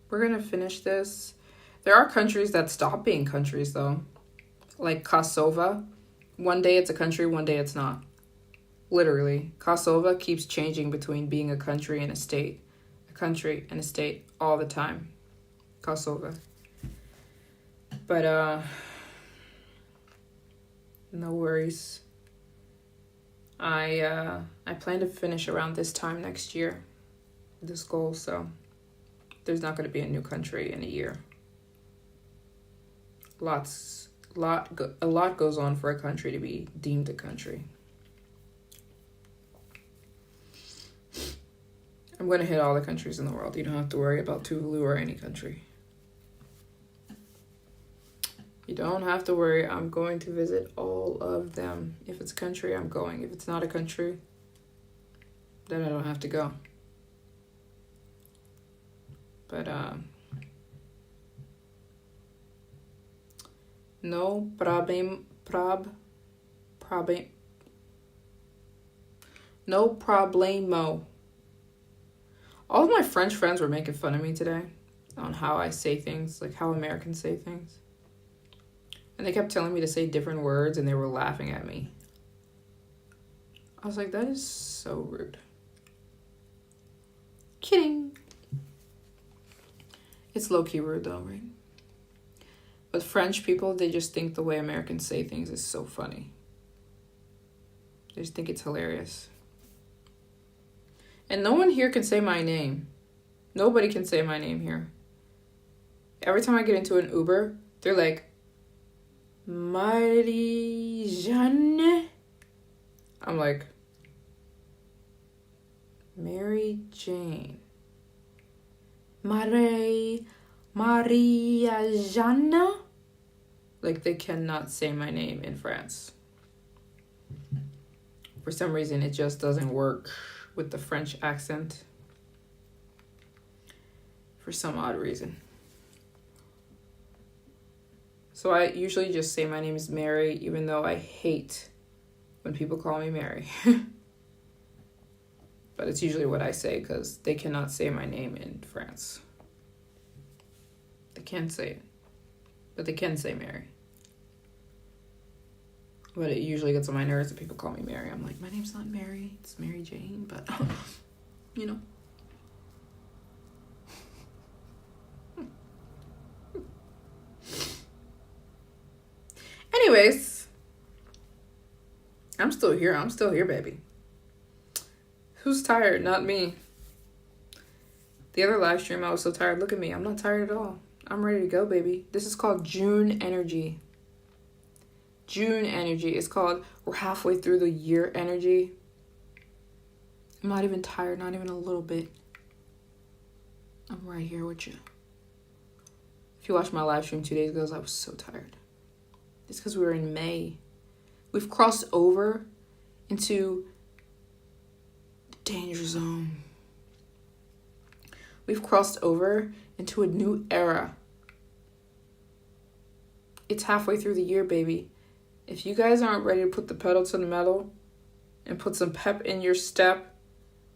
we're going to finish this. There are countries that stop being countries, though. Like Kosovo. One day it's a country, one day it's not. Literally. Kosovo keeps changing between being a country and a state. A country and a state all the time. Kosovo. But, no worries. I plan to finish around this time next year. This goal, so there's not going to be a new country in a year. A lot goes on for a country to be deemed a country. I'm going to hit all the countries in the world. You don't have to worry about Tuvalu or any country. You don't have to worry. I'm going to visit all of them. If it's a country, I'm going. If it's not a country, then I don't have to go. But, no problemo. All of my French friends were making fun of me today on how I say things, like how Americans say things. And they kept telling me to say different words and they were laughing at me. I was like, that is so rude. Kidding. It's low-key rude though, right? But French people, they just think the way Americans say things is so funny. They just think it's hilarious. And no one here can say my name. Nobody can say my name here. Every time I get into an Uber, they're like, Maryjane. I'm like, Maryjane. Maryjane. Like, they cannot say my name in France. For some reason, it just doesn't work with the French accent. For some odd reason. So I usually just say my name is Mary, even though I hate when people call me Mary. But it's usually what I say because they cannot say my name in France. They can't say it. But they can say Mary. But it usually gets on my nerves that people call me Mary. I'm like, my name's not Mary, it's Maryjane, but, you know. Anyways, I'm still here, baby. Who's tired? Not me. The other live stream, I was so tired. Look at me. I'm not tired at all. I'm ready to go, baby. This is called June energy. June energy. It's called we're halfway through the year energy. I'm not even tired, not even a little bit. I'm right here with you. If you watched my live stream 2 days ago, I was so tired. It's because we were in May. We've crossed over into the danger zone. We've crossed over into a new era It's halfway through the year, baby. If you guys aren't ready to put the pedal to the metal and put some pep in your step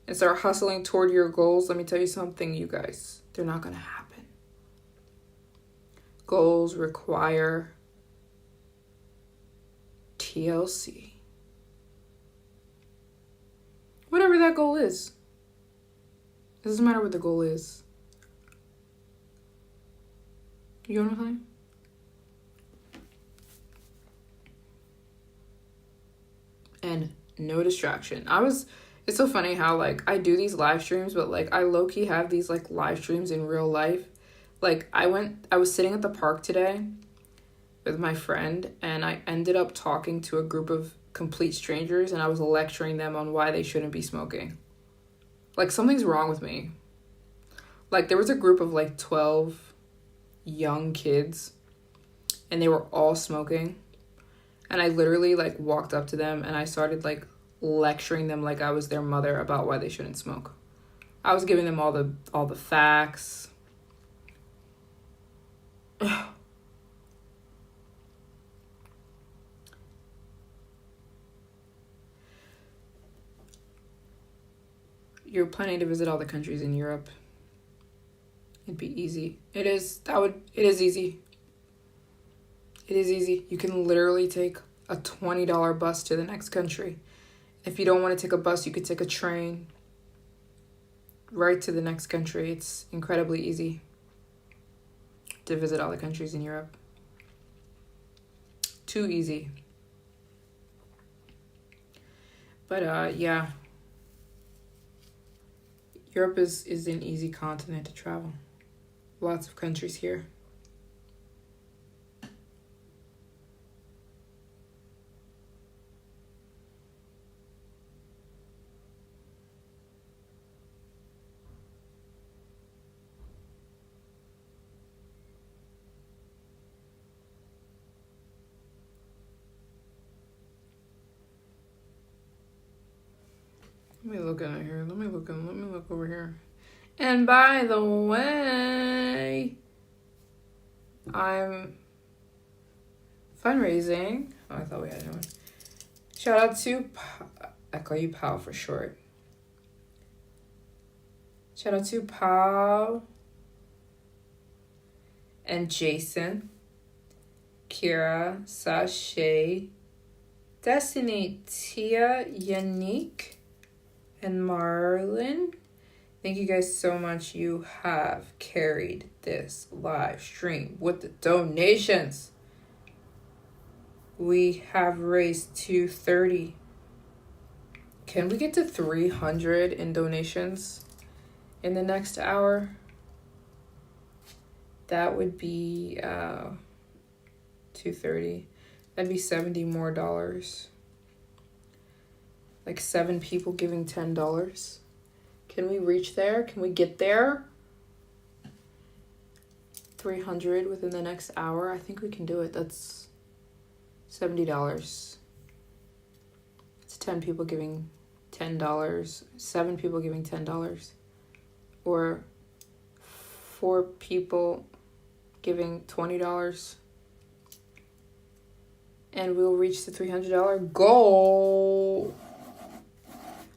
and start hustling toward your goals, let me tell you something, you guys. They're not going to happen. Goals require TLC. Whatever that goal is. It doesn't matter what the goal is. You know what I'm saying? And no distraction. It's so funny how, like, I do these live streams, but, like, I low-key have these, like, live streams in real life. Like, I was sitting at the park today with my friend, and I ended up talking to a group of complete strangers, and I was lecturing them on why they shouldn't be smoking. Like, something's wrong with me. Like, there was a group of, like, 12 young kids, and they were all smoking. And I literally, like, walked up to them and I started, like, lecturing them like I was their mother about why they shouldn't smoke. I was giving them all the facts. You're planning to visit all the countries in Europe. It'd be easy. It is easy. It is easy. You can literally take a $20 bus to the next country. If you don't want to take a bus, you could take a train right to the next country. It's incredibly easy to visit all the countries in Europe. Too easy. But yeah. Europe is an easy continent to travel. Lots of countries here. Let me look at here. Let me look over here. And by the way, I'm fundraising. Oh, I thought we had one. Shout out to, I call you Pal for short. Shout out to Pal and Jason, Kira, Sashay, Destiny, Tia, Yannick, and Marlon. Thank you guys so much. You have carried this live stream with the donations. We have raised $230. Can we get to 300 in donations in the next hour? That would be $230. That'd be $70 more. Like 7 people giving $10. Can we reach there? Can we get there? 300 within the next hour. I think we can do it. That's $70. It's 10 people giving $10. 7 people giving $10. Or 4 people giving $20. And we'll reach the $300 goal.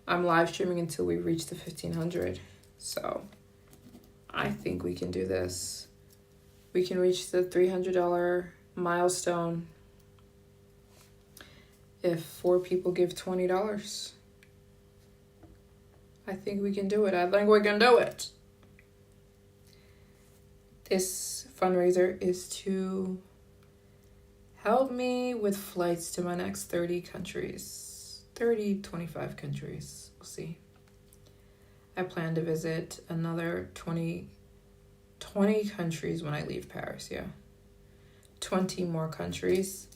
I'm live streaming until we reach the 1,500. So I think we can do this. We can reach the $300 milestone if 4 people give $20. I think we can do it. I think we can do it. This fundraiser is to help me with flights to my next 30 countries. 25 countries. We'll see. I plan to visit another 20 countries when I leave Paris, yeah. 20 more countries.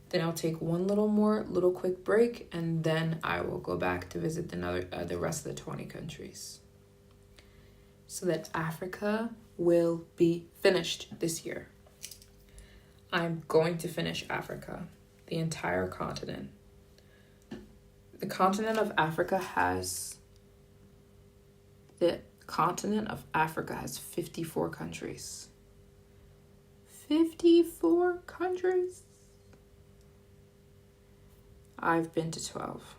Then I'll take one little quick break, and then I will go back to visit the rest of the 20 countries. So that Africa will be finished this year. I'm going to finish Africa, the entire continent. The continent of Africa has 54 countries. 54 countries. I've been to 12.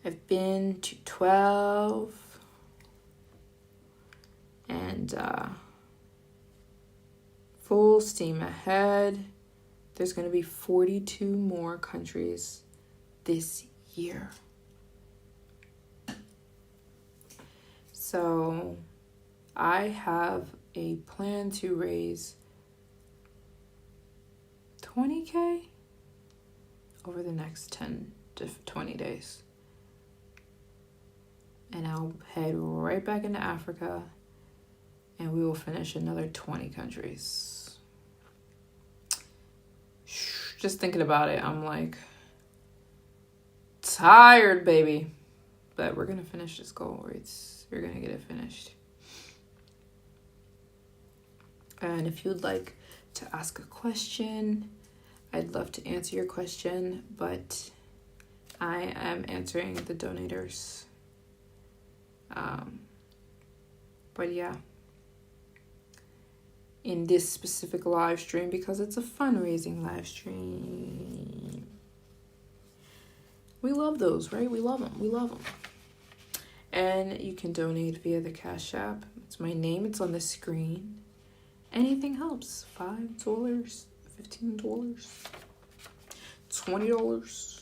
I've been to 12. And full steam ahead. There's going to be 42 more countries this year. So I have a plan to raise $20,000 over the next 10 to 20 days. And I'll head right back into Africa, and we will finish another 20 countries. Just thinking about it, I'm like tired, baby. But we're going to finish this goal. We're going to get it finished. And if you'd like to ask a question, I'd love to answer your question, but I am answering the donators. But yeah, in this specific live stream, because it's a fundraising live stream, we love those, right? We love them. And you can donate via the Cash App. It's my name. It's on the screen. Anything helps. $5, $15, $20.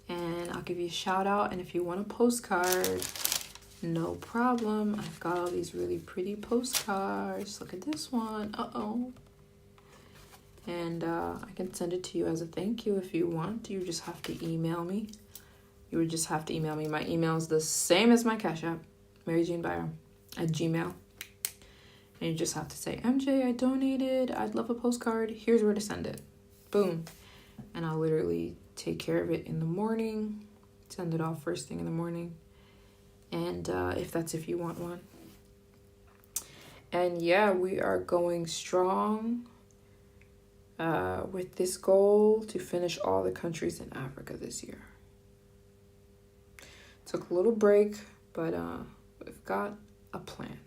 And I'll give you a shout out. And if you want a postcard, no problem. I've got all these really pretty postcards. Look at this one. And I can send it to you as a thank you if you want. You just have to email me. My email is the same as my Cash App, Maryjane at Gmail. And you just have to say, MJ, I donated. I'd love a postcard. Here's where to send it. Boom. And I'll literally take care of it in the morning. Send it off first thing in the morning. And if you want one. And yeah, we are going strong with this goal to finish all the countries in Africa this year. Took a little break, but I've got a plan.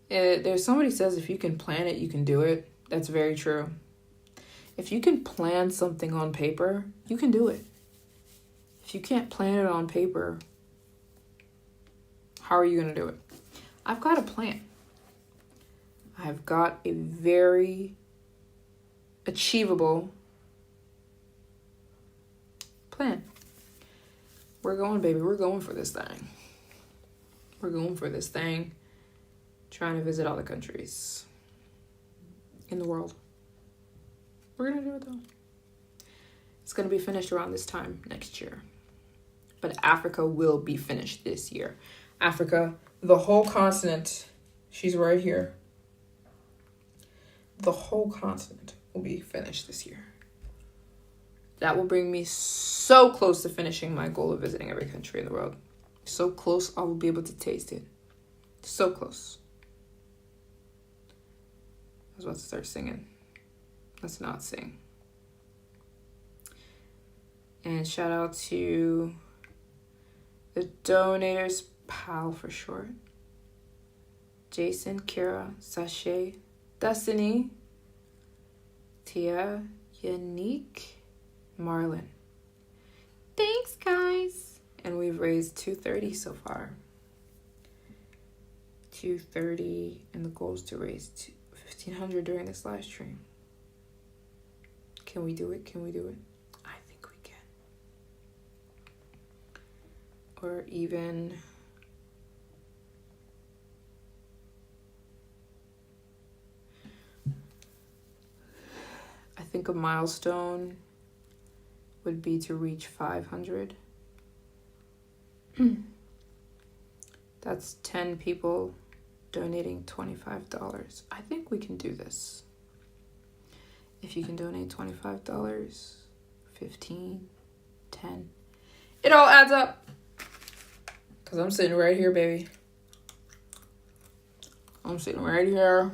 There's somebody says if you can plan it, you can do it. That's very true. If you can plan something on paper, you can do it. If you can't plan it on paper, how are you going to do it? I've got a plan. I've got a very achievable plan. We're going, baby. We're going for this thing. Trying to visit all the countries in the world. We're going to do it, though. It's going to be finished around this time next year. But Africa will be finished this year. Africa, the whole continent, she's right here. The whole continent will be finished this year. That will bring me so close to finishing my goal of visiting every country in the world. So close, I will be able to taste it. So close. I was about to start singing. Let's not sing. And shout out to the donators, PAL for short. Jason, Kira, Sashay, Destiny, Tia, Yannick, Marlon. Thanks, guys. And we've raised $230 so far. $230, and the goal is to raise $1,500 during this live stream. Can we do it? I think we can. Or even I think a milestone would be to reach 500. That's 10 people donating $25. I think we can do this. If you can donate $25, 15, 10. It all adds up. Because I'm sitting right here, baby. I'm sitting right here.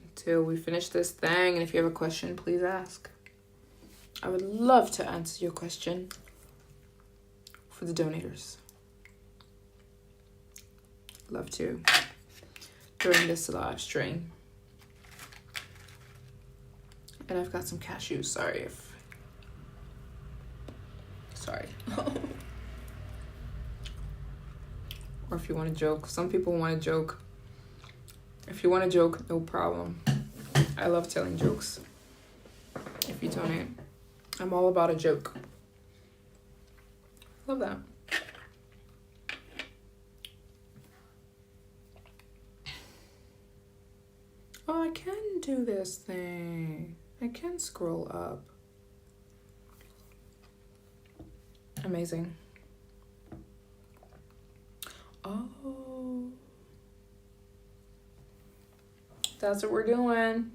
Until we finish this thing. And if you have a question, please ask. I would love to answer your question for the donators. love to during this live stream. And I've got some cashews. Sorry. Or if you want to joke. Some people want to joke. If you want to joke, no problem. I love telling jokes. If you donate, I'm all about a joke. Love that. Oh, I can do this thing. I can scroll up. Amazing. Oh. That's what we're doing.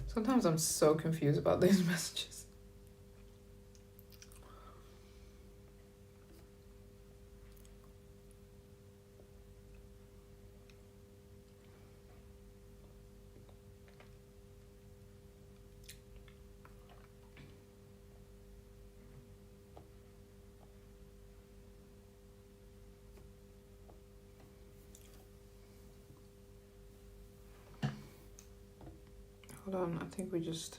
Sometimes I'm so confused about these messages. Hold on, I think we just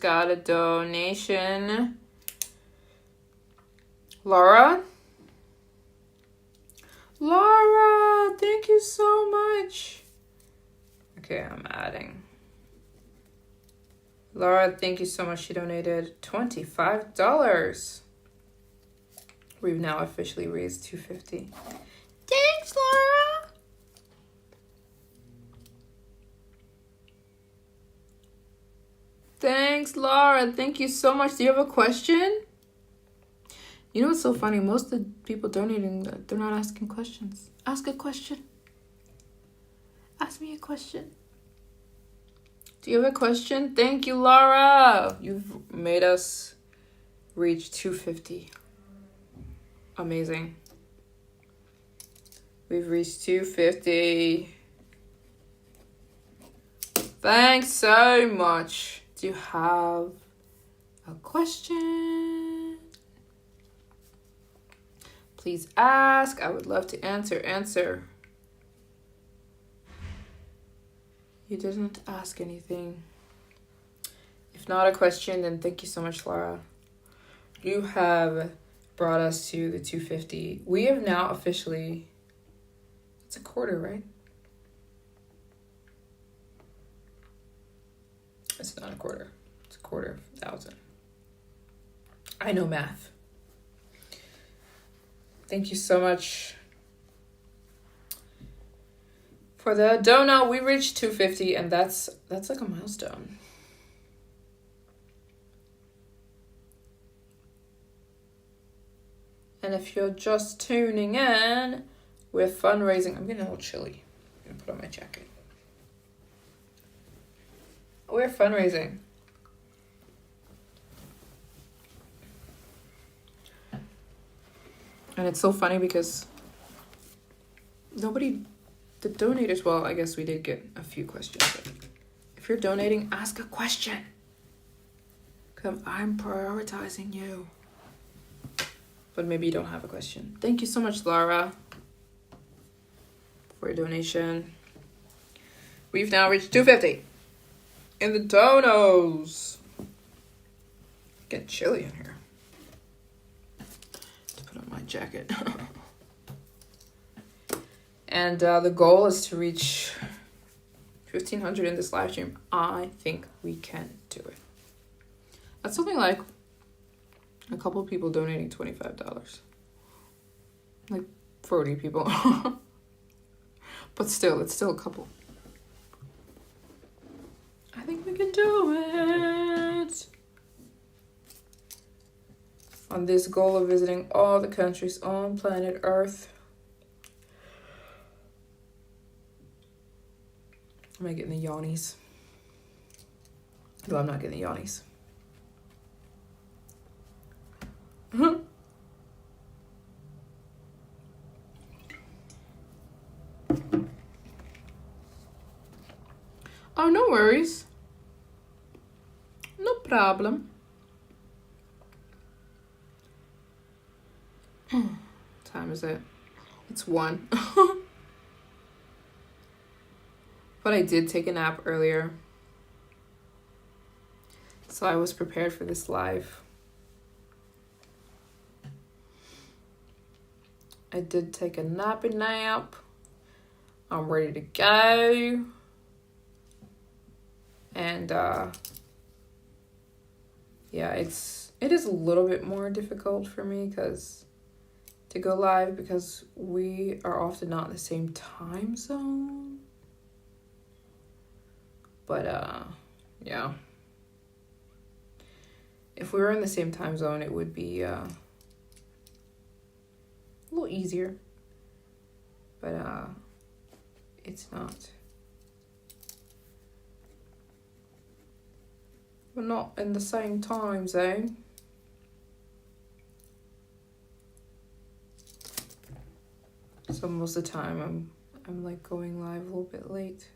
got a donation. Laura, thank you so much. Okay, I'm adding. Laura, thank you so much. She donated $25. We've now officially raised $250. Thanks, Laura. Thanks, Laura. Thank you so much. Do you have a question? You know what's so funny? Most of the people donating, they're not asking questions. Ask a question. Ask me a question. Do you have a question? Thank you, Laura. You've made us reach 250. Amazing. We've reached 250. Thanks so much. Do you have a question? Please ask. I would love to answer. You didn't ask anything. If not a question, then thank you so much, Laura. You have brought us to the 250. We have now officially... It's a quarter, right? It's not a quarter. It's a quarter of 1,000. I know math. Thank you so much for the donut. We reached 250, and that's like a milestone. And if you're just tuning in, we're fundraising. I'm getting a little chilly. I'm gonna put on my jacket. We're fundraising. And it's so funny because nobody, the donators, well, I guess we did get a few questions. But if you're donating, ask a question. Because I'm prioritizing you. But maybe you don't have a question. Thank you so much, Laura, for your donation. We've now reached 250 in the donos. Get chilly in here. To put on my jacket. And the goal is to reach 1,500 in this live stream. I think we can do it. That's something like a couple of people donating $25. Like 40 people. But still, it's still a couple. I think we can do it. On this goal of visiting all the countries on planet Earth. Am I getting the yawnies? No, I'm not getting the yawnies. problem. What time is it? It's 1. But I did take a nap earlier, so I was prepared for this live. I did take a nappy nap. I'm ready to go. And yeah, it is a little bit more difficult for me to go live because we are often not in the same time zone. But yeah. If we were in the same time zone, it would be a little easier. But it's not. We're not in the same time zone. So most of the time I'm like going live a little bit late.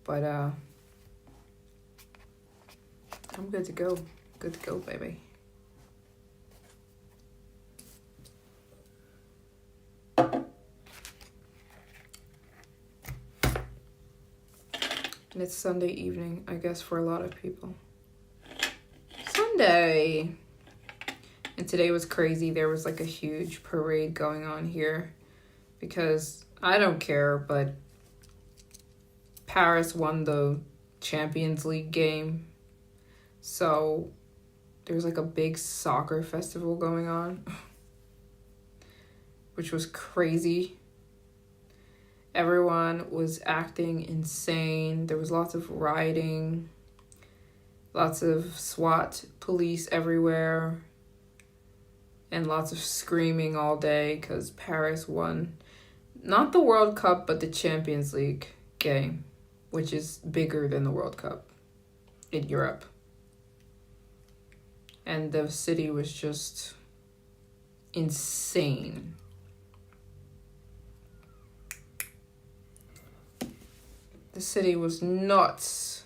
But I'm good to go. Good to go, baby. And it's Sunday evening, I guess, for a lot of people. Sunday! And today was crazy. There was like a huge parade going on here because I don't care, but Paris won the Champions League game. So there's like a big soccer festival going on, which was crazy. Everyone was acting insane. There was lots of rioting, lots of SWAT police everywhere, and lots of screaming all day because Paris won not the World Cup, but the Champions League game, which is bigger than the World Cup in Europe. And the city was just insane. The city was nuts.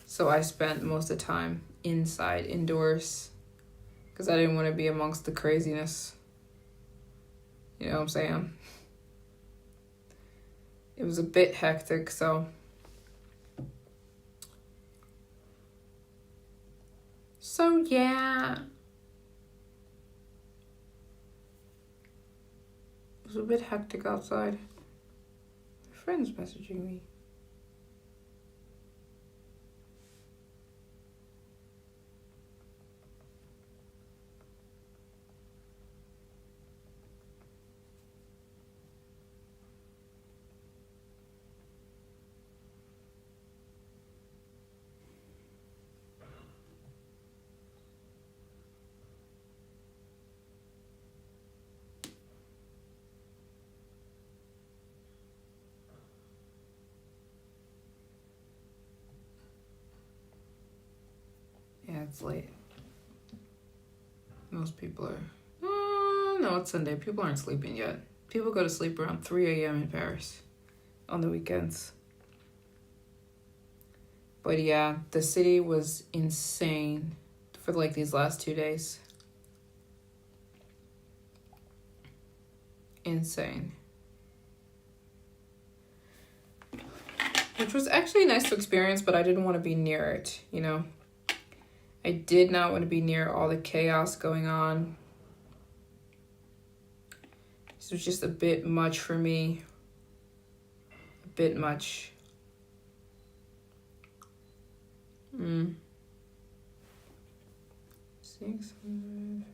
So I spent most of the time indoors, because I didn't want to be amongst the craziness. You know what I'm saying? It was a bit hectic, so. So yeah. It was a bit hectic outside. My friend's messaging me. Yeah, it's late. Most people are... no, it's Sunday. People aren't sleeping yet. People go to sleep around 3 a.m. in Paris on the weekends. But yeah, the city was insane for like these last 2 days. Insane. Which was actually nice to experience, but I didn't want to be near it, you know? I did not want to be near all the chaos going on. This was just a bit much for me. A bit much. 600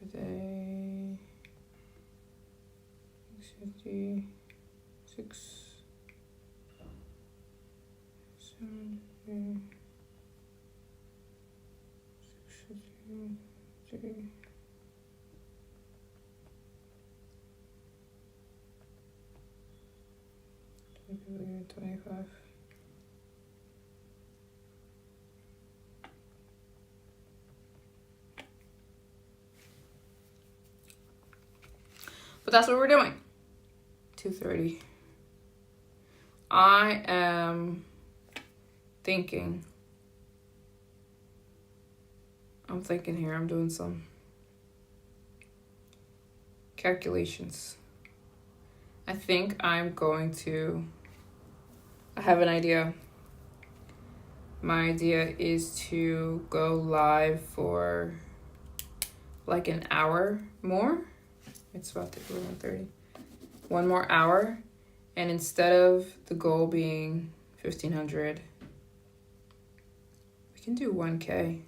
per day. 650. 670. 650. 25. But that's what we're doing. 2:30. I am thinking. I'm thinking here. I'm doing some calculations. I think I'm going to... I have an idea. My idea is to go live for like an hour more. It's about to be 11:30. 1 more hour. And instead of the goal being 1,500, we can do 1K.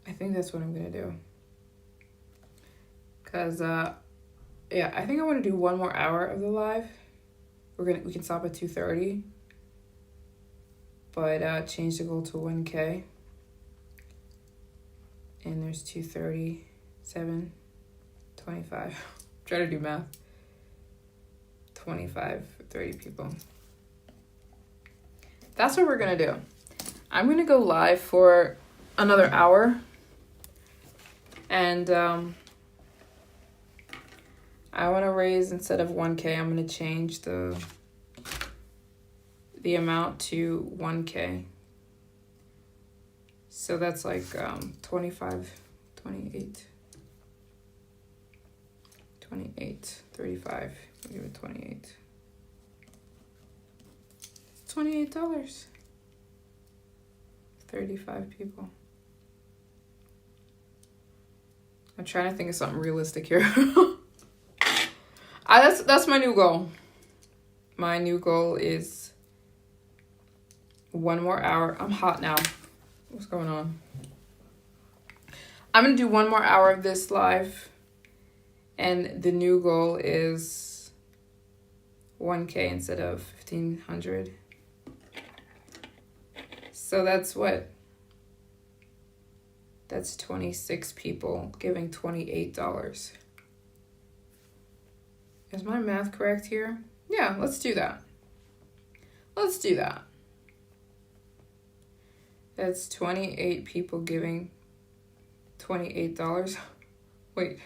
I think that's what I'm gonna do. Cause yeah, I think I want to do 1 more hour of the live. We can stop at 2:30, but change the goal to 1K. And there's 2:30, 7, 25. Try to do math. 25, 30 people. That's what we're gonna do. I'm gonna go live for another hour, and I want to raise, instead of 1K, I'm going to change the amount to 1K. So that's like 25, 28, 28, 35. I'll give it 28. $28. 35 people. I'm trying to think of something realistic here. That's my new goal. My new goal is 1 more hour. I'm hot now. What's going on? I'm going to do 1 more hour of this live. And the new goal is 1K instead of 1,500. So that's what? That's 26 people giving $28. Is my math correct here? Yeah, let's do that. Let's do that. That's 28 people giving $28. Wait.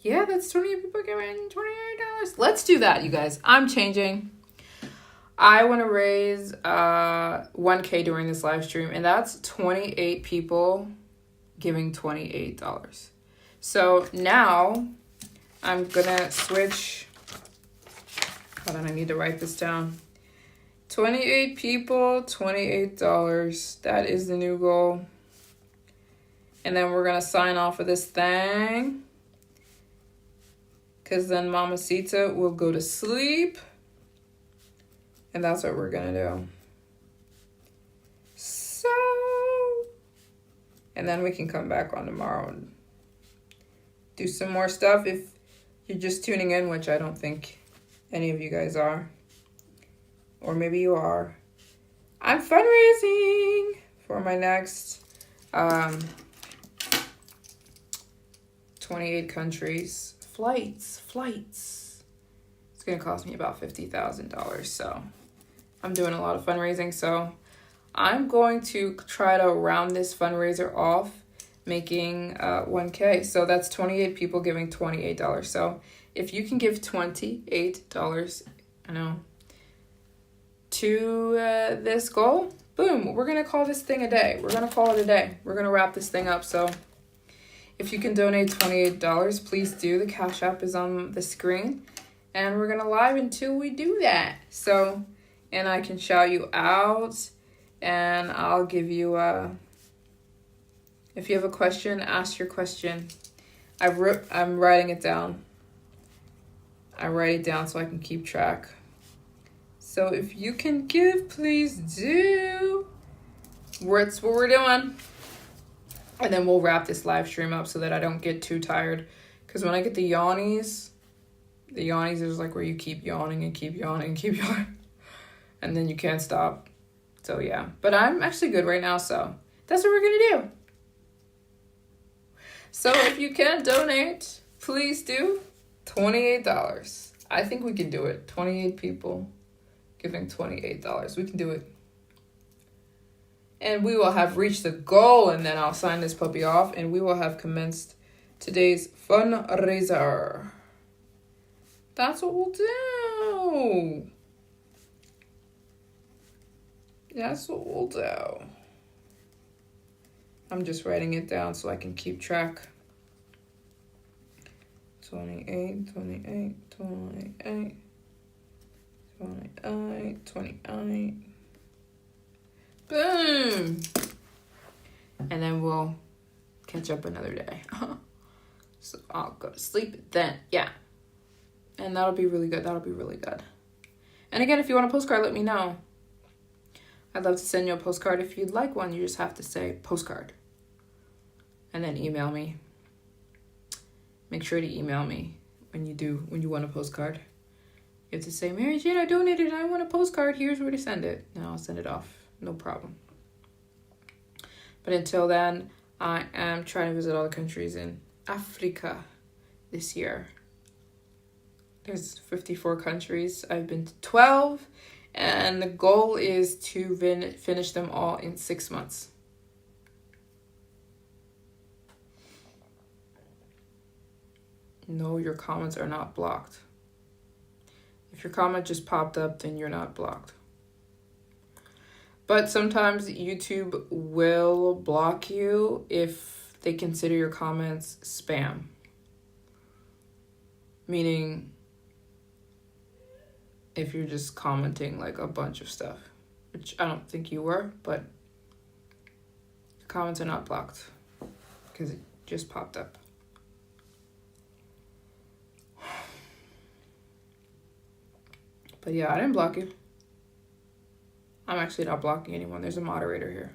Yeah, that's 28 people giving $28. Let's do that, you guys. I'm changing. I want to raise 1K during this live stream, and that's 28 people giving $28. So now I'm gonna switch. Hold on, I need to write this down. 28 people, $28. That is the new goal. And then we're gonna sign off of this thing, because then Mamacita will go to sleep. And that's what we're gonna do. So, and then we can come back on tomorrow and do some more stuff. If you're just tuning in, which I don't think any of you guys are, or maybe you are, I'm fundraising for my next 28 countries. Flights. It's gonna cost me about $50,000, so I'm doing a lot of fundraising. So I'm going to try to round this fundraiser off, making 1K. So that's 28 people giving $28. So if you can give $28, I know, to this goal, boom, we're gonna call this thing a day. We're gonna call it a day. We're gonna wrap this thing up. So if you can donate $28, please do. The Cash App is on the screen, and we're gonna live until we do that. So, and I can shout you out, and I'll give you if you have a question, ask your question. I'm writing it down. I write it down so I can keep track. So if you can give, please do. That's what we're doing. And then we'll wrap this live stream up so that I don't get too tired. Because when I get the yawnies is like where you keep yawning and keep yawning and keep yawning. And then you can't stop. So yeah. But I'm actually good right now, so that's what we're going to do. So if you can donate, please do. $28. I think we can do it. 28 people giving $28. We can do it. And we will have reached the goal, and then I'll sign this puppy off, and we will have commenced today's fundraiser. That's what we'll do. That's what we'll do. I'm just writing it down so I can keep track. 28, 28, 28, 28, 28. Boom! And then we'll catch up another day. So I'll go to sleep then. Yeah. And that'll be really good. That'll be really good. And again, if you want a postcard, let me know. I'd love to send you a postcard. If you'd like one, you just have to say postcard. And then email me. Make sure to email me when you want a postcard. You have to say, Maryjane, I donated, I want a postcard. Here's where to send it. And I'll send it off. No problem. But until then, I am trying to visit all the countries in Africa this year. There's 54 countries. I've been to 12. And the goal is to finish them all in 6 months. No, your comments are not blocked. If your comment just popped up, then you're not blocked. But sometimes YouTube will block you if they consider your comments spam. Meaning, if you're just commenting like a bunch of stuff, which I don't think you were, but your comments are not blocked because it just popped up. But yeah, I didn't block you. I'm actually not blocking anyone. There's a moderator here.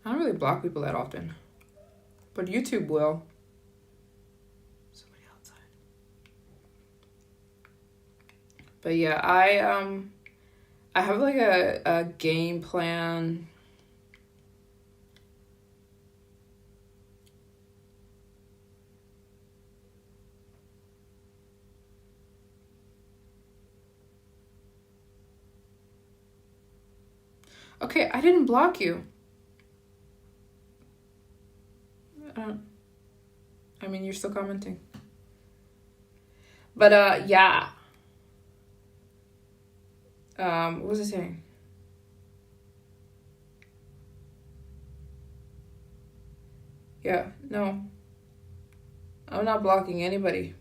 I don't really block people that often. But YouTube will. Somebody outside. But yeah, I have like a game plan. Okay, I didn't block you. I mean, you're still commenting. But, yeah. What was I saying? Yeah, no. I'm not blocking anybody.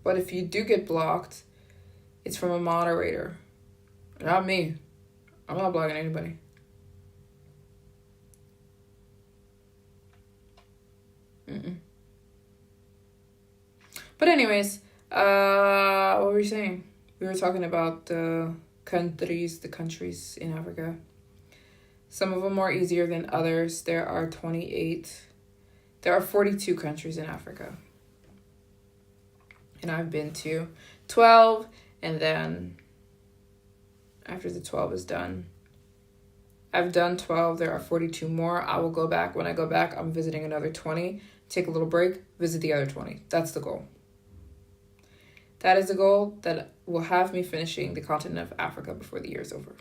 But if you do get blocked, it's from a moderator. Not me. I'm not blocking anybody. But anyways, what were we saying? We were talking about the countries in Africa. Some of them are easier than others. There are 28. There are 42 countries in Africa. And I've been to 12, and then after the 12 is done, I've done 12. There are 42 more. I will go back. When I go back, I'm visiting another 20. Take a little break. Visit the other 20. That's the goal. That is the goal that will have me finishing the continent of Africa before the year is over.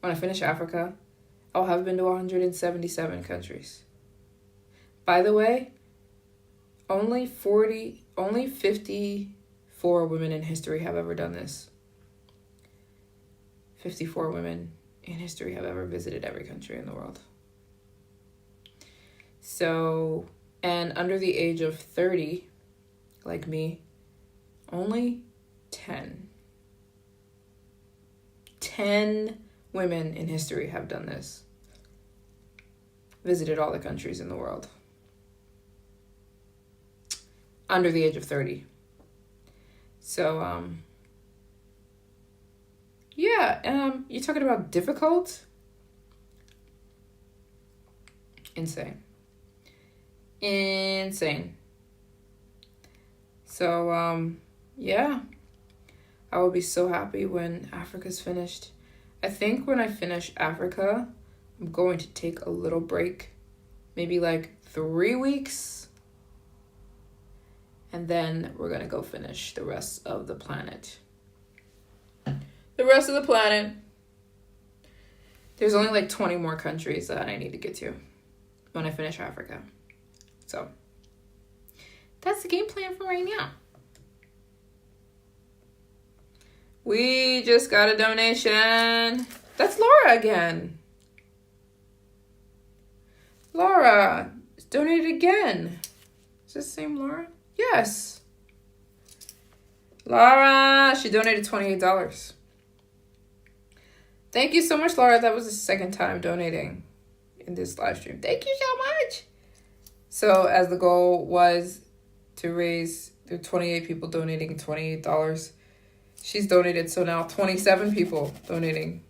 When I finish Africa, I'll have been to 177 countries. By the way, only 54 women in history have ever done this. 54 women in history have ever visited every country in the world. So, and under the age of 30, like me, only 10 women in history have done this. Visited all the countries in the world. Under the age of 30. So, yeah, you're talking about difficult? Insane. So, yeah. I will be so happy when Africa's finished. I think when I finish Africa, I'm going to take a little break. Maybe like 3 weeks. And then we're going to go finish the rest of the planet. The There's only like 20 more countries that I need to get to when I finish Africa. So that's the game plan for right now. We just got a donation. That's Laura again. Laura donated again. Is this the same Laura? Yes. Laura, she donated $28. Thank you so much, Laura. That was the second time donating in this live stream. Thank you so much. So as the goal was to raise, there are 28 people donating $28. She's donated, so now 27 people donating.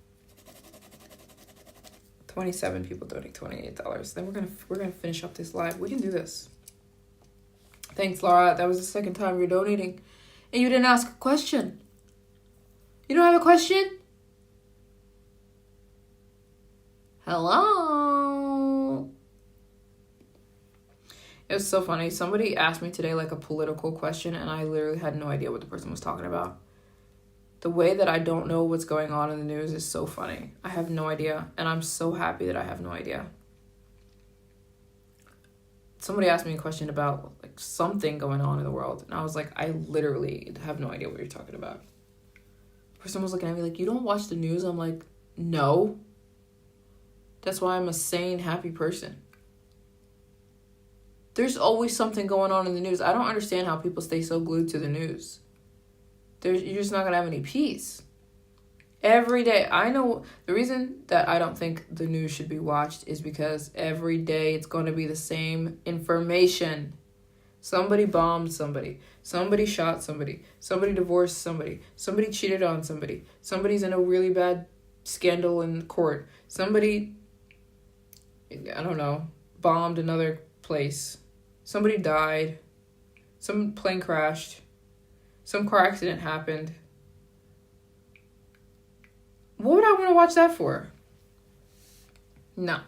27 people donating $28. Then we're gonna finish up this live. We can do this. Thanks, Laura. That was the second time you're donating. And you didn't ask a question. You don't have a question? Hello? It was so funny. Somebody asked me today like a political question, and I literally had no idea what the person was talking about. The way that I don't know what's going on in the news is so funny. I have no idea, and I'm so happy that I have no idea. Somebody asked me a question about like something going on in the world, and I was like, I literally have no idea what you're talking about. The person was looking at me like, you don't watch the news? I'm like, no. That's why I'm a sane, happy person. There's always something going on in the news. I don't understand how people stay so glued to the news. You're just not going to have any peace. Every day, I know the reason that I don't think the news should be watched is because every day it's going to be the same information. Somebody bombed somebody. Somebody shot somebody. Somebody divorced somebody. Somebody cheated on somebody. Somebody's in a really bad scandal in court. Somebody, I don't know, bombed another place. Somebody died. Some plane crashed. Some car accident happened. What would I want to watch that for? No.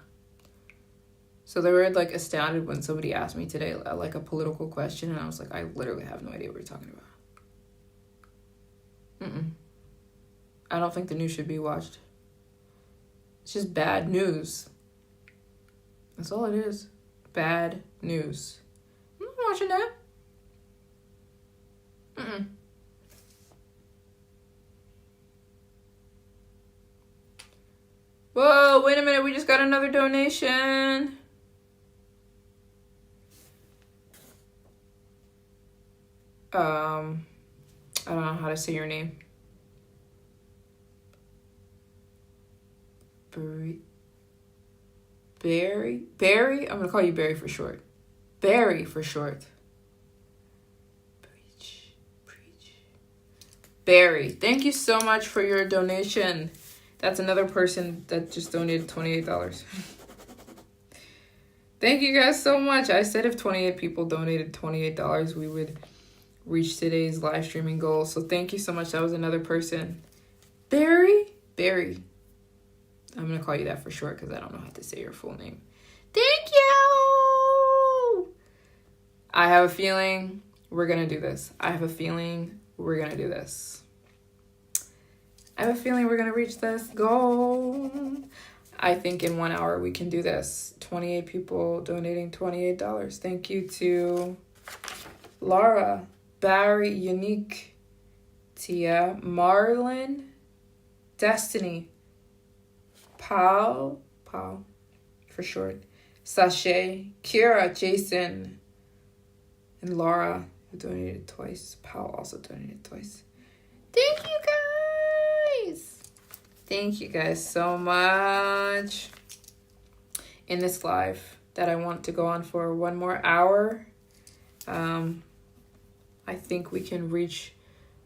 So they were like astounded when somebody asked me today like a political question, and I was like, I literally have no idea what you're talking about. I don't think the news should be watched. It's just bad news. That's all it is. Bad news. I'm not watching that. Whoa, wait a minute. We just got another donation. I don't know how to say your name. Barry? I'm going to call you Barry for short. Barry for short. Preach. Barry, thank you so much for your donation. That's another person that just donated $28. Thank you guys so much. I said if 28 people donated $28, we would reach today's live streaming goal. So thank you so much. That was another person. Barry. I'm going to call you that for short because I don't know how to say your full name. Thank you. I have a feeling we're going to do this. I have a feeling we're going to reach this goal. I think in 1 hour we can do this. 28 people donating $28. Thank you to Laura, Barry, Unique, Tia, Marlon, Destiny, Paul for short, Sashay, Kira, Jason, and Laura, who donated twice. Paul also donated twice. Thank you guys so much. In this live that I want to go on for 1 more hour, I think we can reach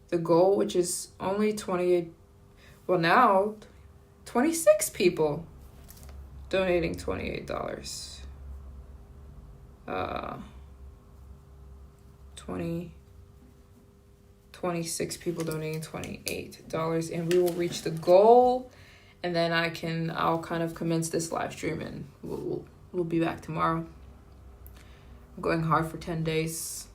the goal, which is only 28, well now 26 people donating $28. 26 people donating $28, and we will reach the goal, and then I'll kind of commence this live stream, and we'll be back tomorrow. I'm going hard for 10 days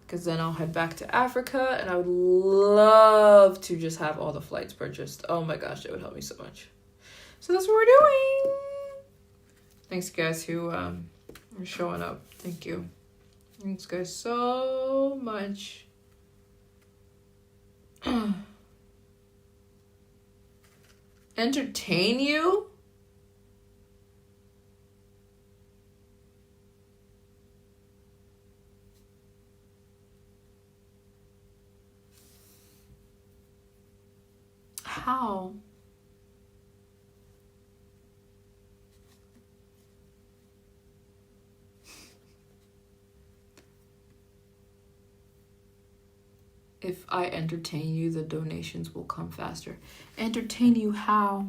because then I'll head back to Africa, and I would love to just have all the flights purchased. Oh my gosh, that would help me so much. So that's what we're doing. Thanks, guys, who are showing up. Thank you. Thanks, guys, so much. Entertain you? How? If I entertain you, the donations will come faster. Entertain you how?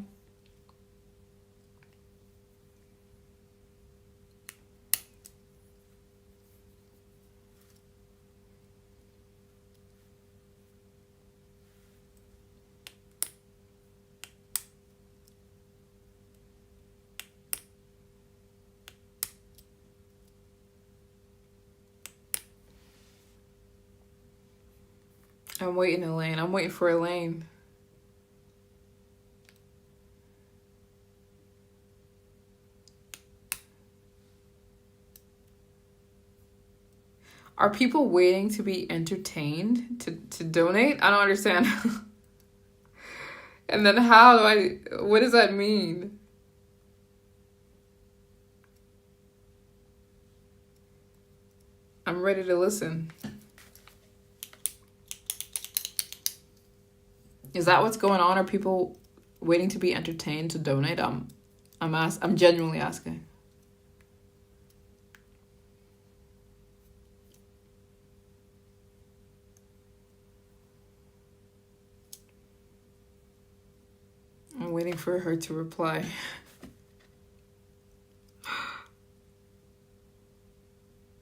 I'm waiting, Elaine. I'm waiting for Elaine. Are people waiting to be entertained to donate? I don't understand. And then what does that mean? I'm ready to listen. Is that what's going on? Are people waiting to be entertained to donate? I'm genuinely asking. I'm waiting for her to reply.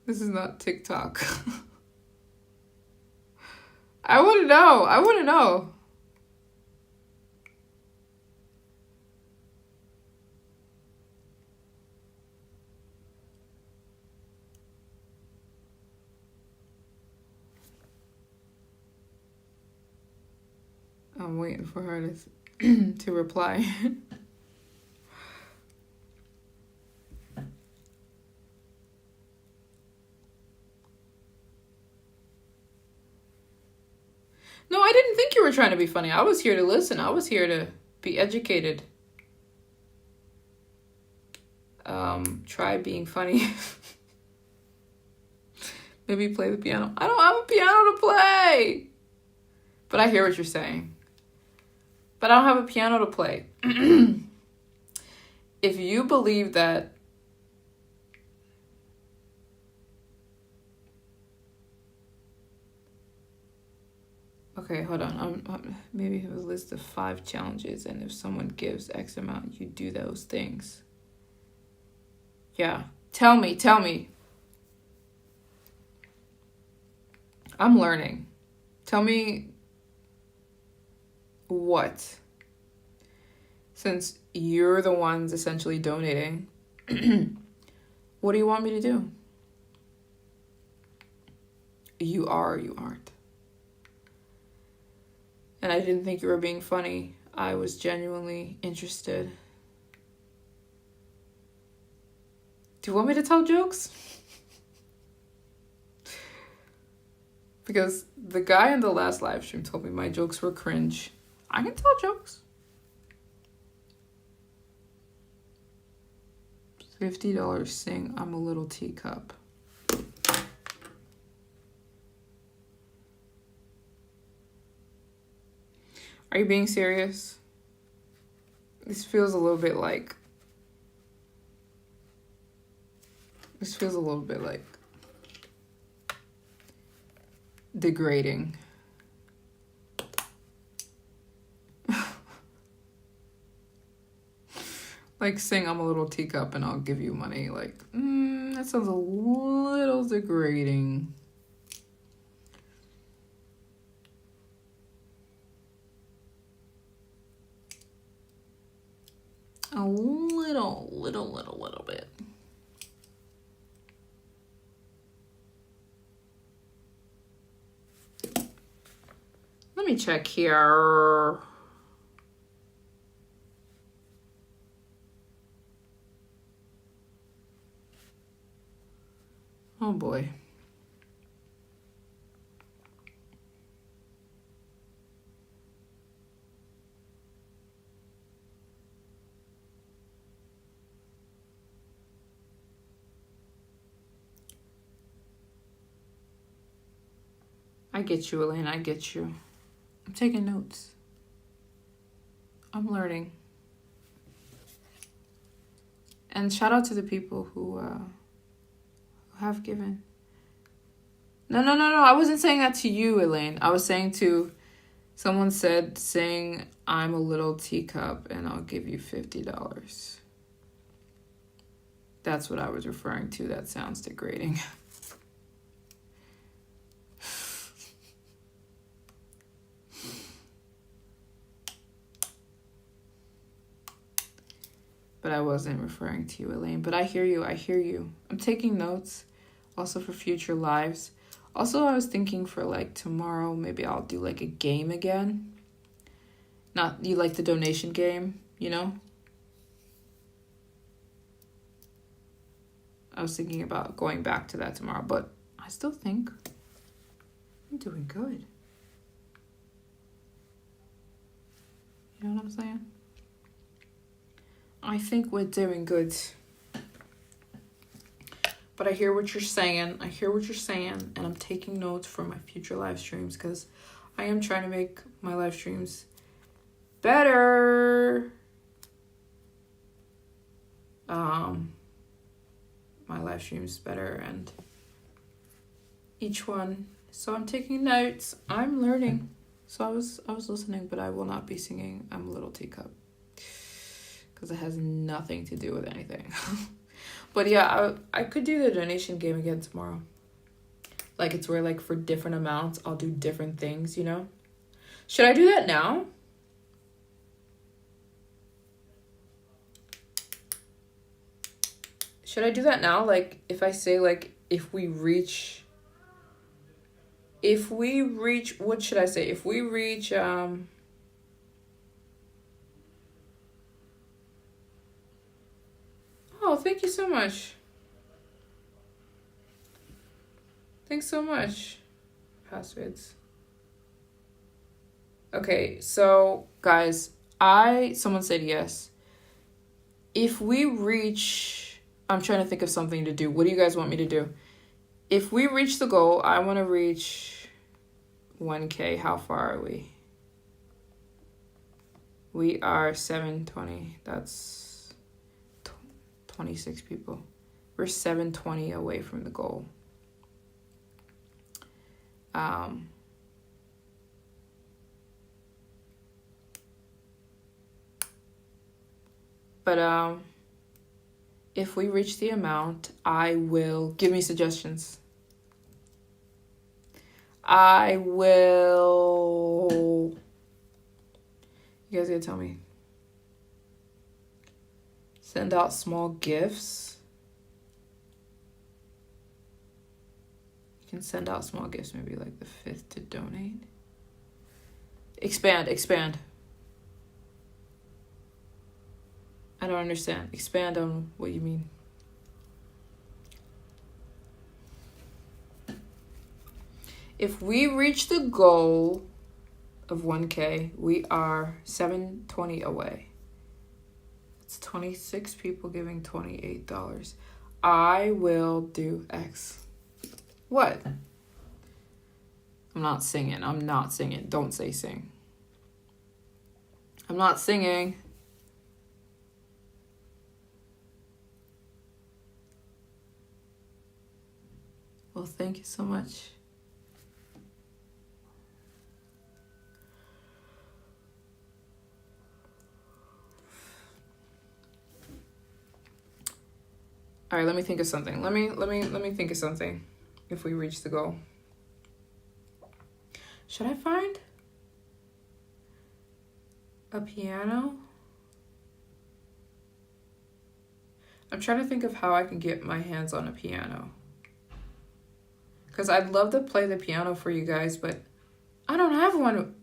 This is not TikTok. I want to know. I want to know. I'm waiting for her to reply. No, I didn't think you were trying to be funny. I was here to listen. I was here to be educated. Try being funny. Maybe play the piano. I don't have a piano to play. But I hear what you're saying. But I don't have a piano to play. If you believe that okay, hold on. Maybe it was a list of 5 challenges, and if someone gives X amount, you do those things. Yeah. Tell me. I'm learning. Tell me what? Since you're the ones essentially donating, what do you want me to do? You are or you aren't. And I didn't think you were being funny. I was genuinely interested. Do you want me to tell jokes? Because the guy in the last live stream told me my jokes were cringe. I can tell jokes. $50 sing I'm a Little Teacup. Are you being serious? This feels a little bit like degrading. Like, sing I'm a Little Teacup and I'll give you money. Like, that sounds a little degrading. A little bit. Let me check here. Oh boy. I get you, Elaine. I get you. I'm taking notes. I'm learning. And shout out to the people who have given. No. I wasn't saying that to you, Elaine. I was saying to someone said, sing I'm a Little Teacup and I'll give you $50. That's what I was referring to. That sounds degrading. But I wasn't referring to you, Elaine. But I hear you. I'm taking notes also for future lives. Also, I was thinking for like tomorrow, maybe I'll do like a game again. Not, you like the donation game, you know? I was thinking about going back to that tomorrow, but I still think I'm doing good. You know what I'm saying? I think we're doing good. But I hear what you're saying. And I'm taking notes for my future live streams because I am trying to make my live streams better. My live streams better and each one. So I'm taking notes. I'm learning. So I was listening, but I will not be singing I'm a Little Teacup. Because it has nothing to do with anything. But yeah, I could do the donation game again tomorrow. Like, it's where, like, for different amounts, I'll do different things, you know? Should I do that now? Should I do that now? Like, if I say, like, if we reach, what should I say? If we reach, oh, thank you so much. Thanks so much. Passwords. Okay, so guys, someone said yes. If we reach, I'm trying to think of something to do. What do you guys want me to do? If we reach the goal, I want to reach 1K. How far are we? We are 720. That's 26 people. We're 720 away from the goal. But if we reach the amount, I will give me suggestions. I will. You guys gotta tell me. Send out small gifts. You can send out small gifts, maybe like the 5th to donate. Expand. I don't understand. Expand on what you mean. If we reach the goal of 1K, we are 720 away. It's 26 people giving $28. I will do X. What? I'm not singing. Don't say sing. I'm not singing. Well, thank you so much. All right, let me think of something. Let me think of something. If we reach the goal, should I find a piano? I'm trying to think of how I can get my hands on a piano. Because I'd love to play the piano for you guys, but I don't have one.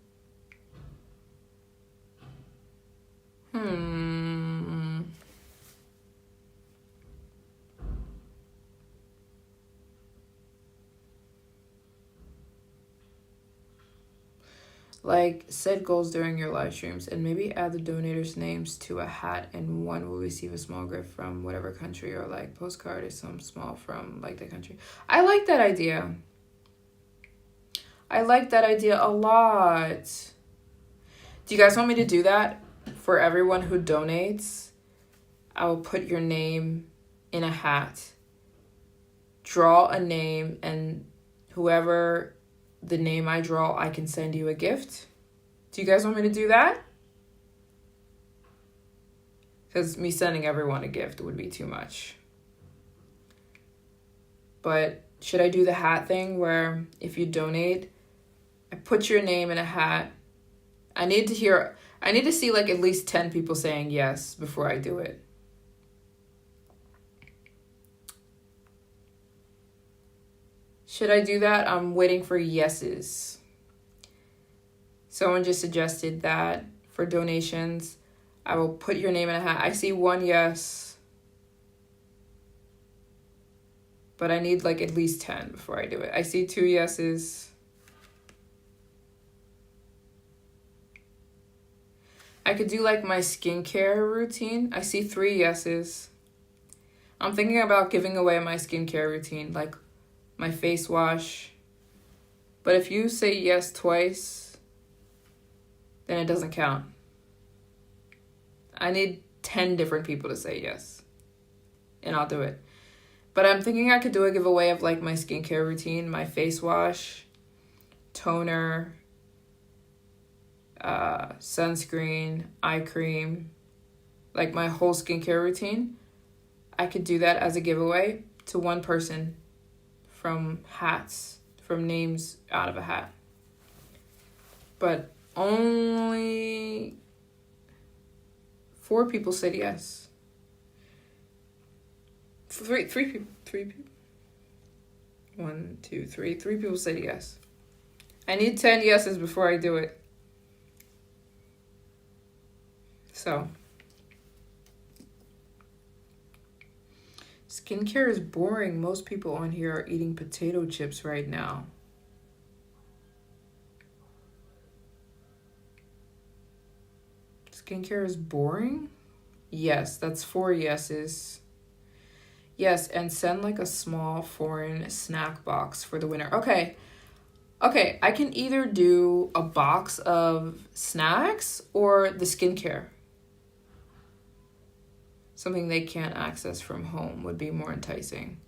Like, set goals during your live streams and maybe add the donators' names to a hat, and one will receive a small gift from whatever country, or like postcard is some small from like the country. I like that idea. I like that idea a lot. Do you guys want me to do that for everyone who donates? I will put your name in a hat, draw a name, and whoever the name I draw, I can send you a gift. Do you guys want me to do that? Because me sending everyone a gift would be too much. But should I do the hat thing where if you donate, I put your name in a hat? I need to see like at least 10 people saying yes before I do it. Should I do that? I'm waiting for yeses. Someone just suggested that for donations, I will put your name in a hat. I see one yes, but I need like at least 10 before I do it. I see 2 yeses. I could do like my skincare routine. I see 3 yeses. I'm thinking about giving away my skincare routine, like my face wash. But if you say yes twice, then it doesn't count. I need 10 different people to say yes, and I'll do it. But I'm thinking I could do a giveaway of like my skincare routine, my face wash, toner, sunscreen, eye cream, like my whole skincare routine. I could do that as a giveaway to one person from hats, from names out of a hat. But only 4 people said yes. 3 people. 1, 2, 3. 3 people said yes. I need 10 yeses before I do it. So, skincare is boring. Most people on here are eating potato chips right now. Skincare is boring? Yes, that's 4 yeses. Yes, and send like a small foreign snack box for the winner. Okay, I can either do a box of snacks or the skincare. Something they can't access from home would be more enticing.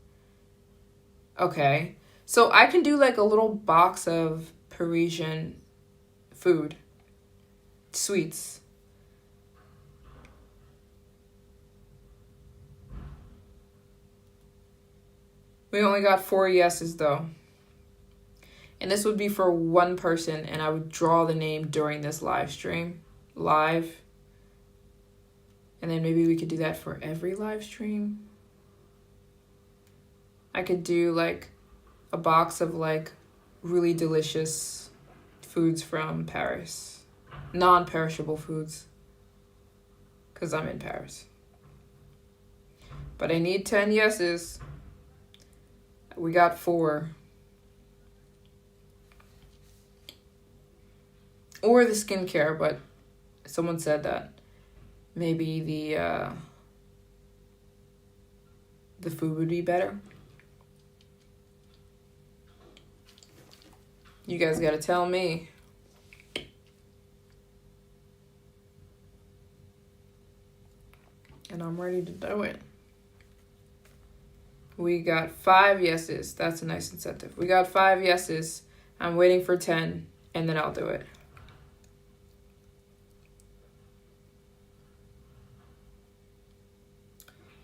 Okay, so I can do like a little box of Parisian food, sweets. We only got 4 yeses though. And this would be for one person, and I would draw the name during this live stream. Live. And then maybe we could do that for every live stream. I could do like a box of like really delicious foods from Paris. Non-perishable foods. Because I'm in Paris. But I need 10 yeses. We got 4. Or the skincare, but someone said that maybe the food would be better. You guys gotta tell me. And I'm ready to do it. We got 5 yeses. That's a nice incentive. We got 5 yeses. I'm waiting for 10, and then I'll do it.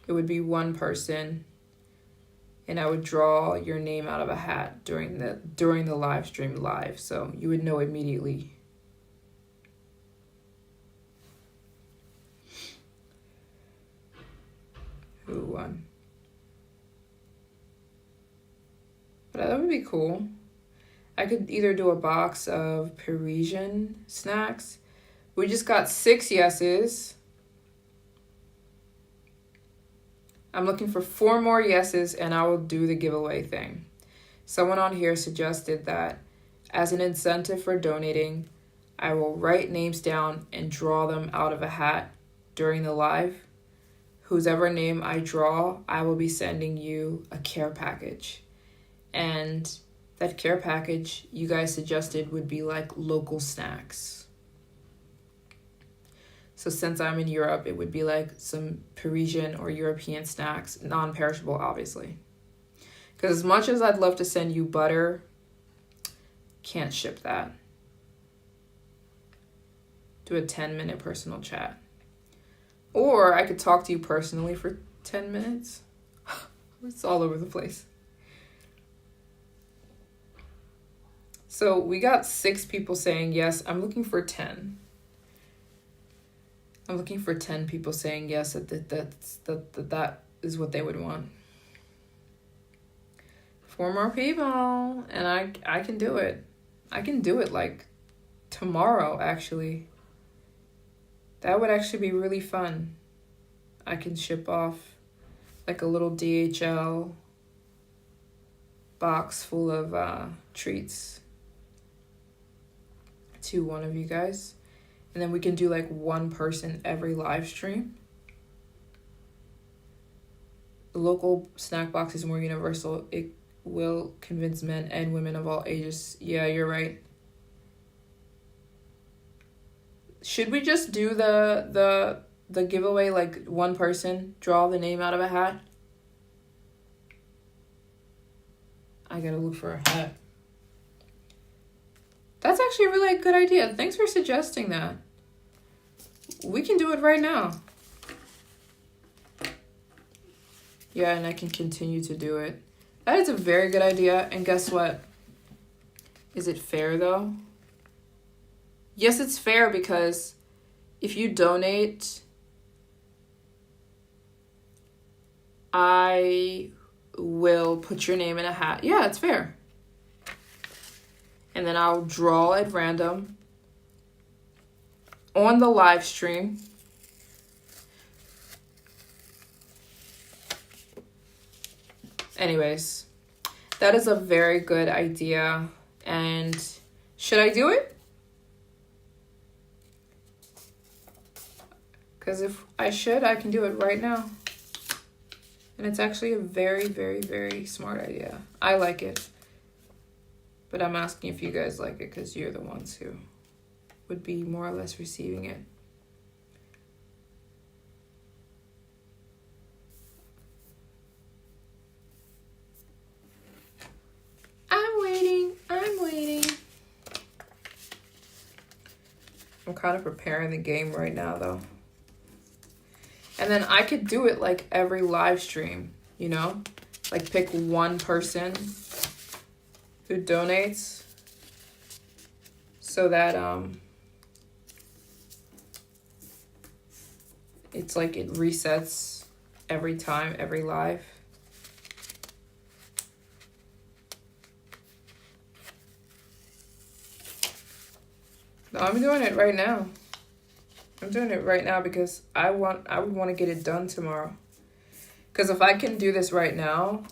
It would be one person, and I would draw your name out of a hat during the live stream live, so you would know immediately. Who won? But that would be cool. I could either do a box of Parisian snacks. We just got 6 yeses. I'm looking for 4 more yeses, and I will do the giveaway thing. Someone on here suggested that as an incentive for donating, I will write names down and draw them out of a hat during the live. Whosever name I draw, I will be sending you a care package. And that care package you guys suggested would be like local snacks. So since I'm in Europe, it would be like some Parisian or European snacks, non-perishable, obviously. Because as much as I'd love to send you butter, can't ship that. Do a 10-minute personal chat. Or I could talk to you personally for 10 minutes. It's all over the place. So we got 6 people saying yes. I'm looking for 10. I'm looking for 10 people saying yes, that is what they would want. 4 more people, and I can do it. I can do it like tomorrow, actually. That would actually be really fun. I can ship off like a little DHL box full of treats to one of you guys. And then we can do like one person every live stream. The local snack box is more universal. It will convince men and women of all ages. Yeah, you're right. Should we just do the giveaway, like one person draw the name out of a hat? I gotta look for a hat. That's actually a really good idea. Thanks for suggesting that. We can do it right now. Yeah, and I can continue to do it. That is a very good idea. And guess what? Is it fair though? Yes, it's fair, because if you donate, I will put your name in a hat. Yeah, it's fair. And then I'll draw at random on the live stream. Anyways, that is a very good idea. And should I do it? Because if I should, I can do it right now. And it's actually a very, very, very smart idea. I like it. But I'm asking if you guys like it, because you're the ones who would be more or less receiving it. I'm waiting. I'm kind of preparing the game right now, though. And then I could do it like every live stream, you know? Like pick one person who donates so that it's like it resets every time, every live. No, I'm doing it right now. I'm doing it right now because I would want to get it done tomorrow. Because if I can do this right now,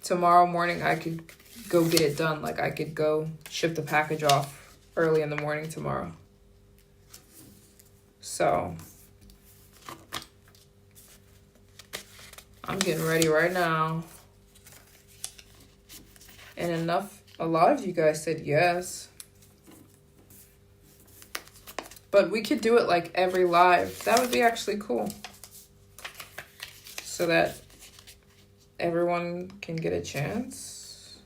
tomorrow morning I could go get it done. Like I could go ship the package off early in the morning tomorrow. So I'm getting ready right now. And a lot of you guys said yes. But we could do it like every live. That would be actually cool. So that everyone can get a chance.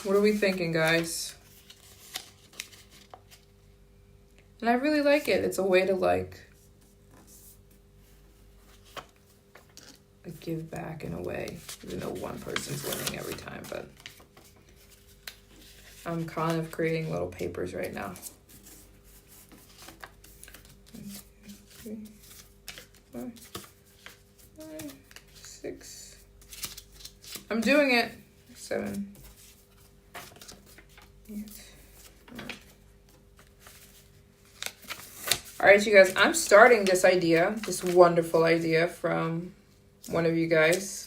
What are we thinking, guys? And I really like it. It's a way to like give back in a way. Even though one person's winning every time, but I'm kind of creating little papers right now. 1, 2, 3, 4, 5, 6. I'm doing it. 7, 8. All right, you guys. I'm starting this idea, this wonderful idea from one of you guys,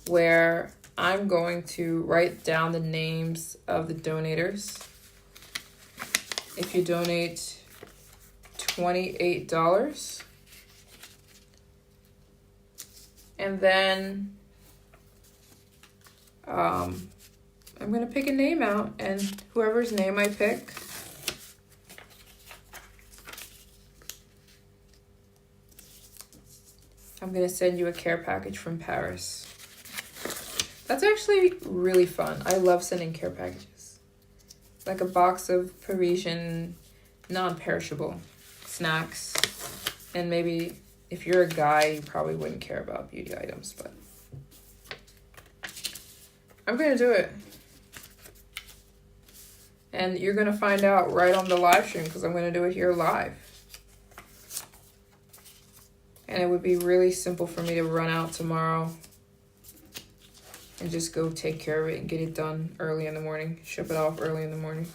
where I'm going to write down the names of the donators. If you donate $28, and then I'm going to pick a name out, and whoever's name I pick, I'm going to send you a care package from Paris. That's actually really fun. I love sending care packages. Like a box of Parisian non-perishable snacks. And maybe if you're a guy, you probably wouldn't care about beauty items, but I'm going to do it. And you're going to find out right on the live stream because I'm going to do it here live. And it would be really simple for me to run out tomorrow and just go take care of it and get it done early in the morning. Ship it off early in the morning.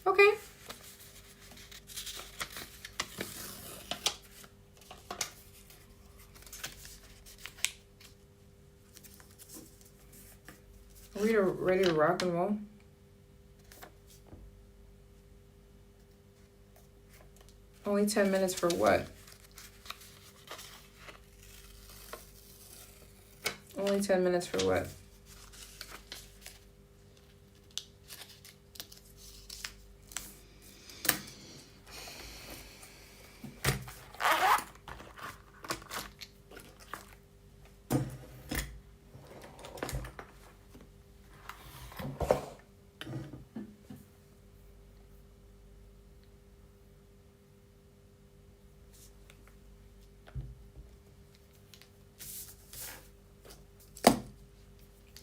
Okay. Are we ready to rock and roll? Only 10 minutes for what? Only 10 minutes for what?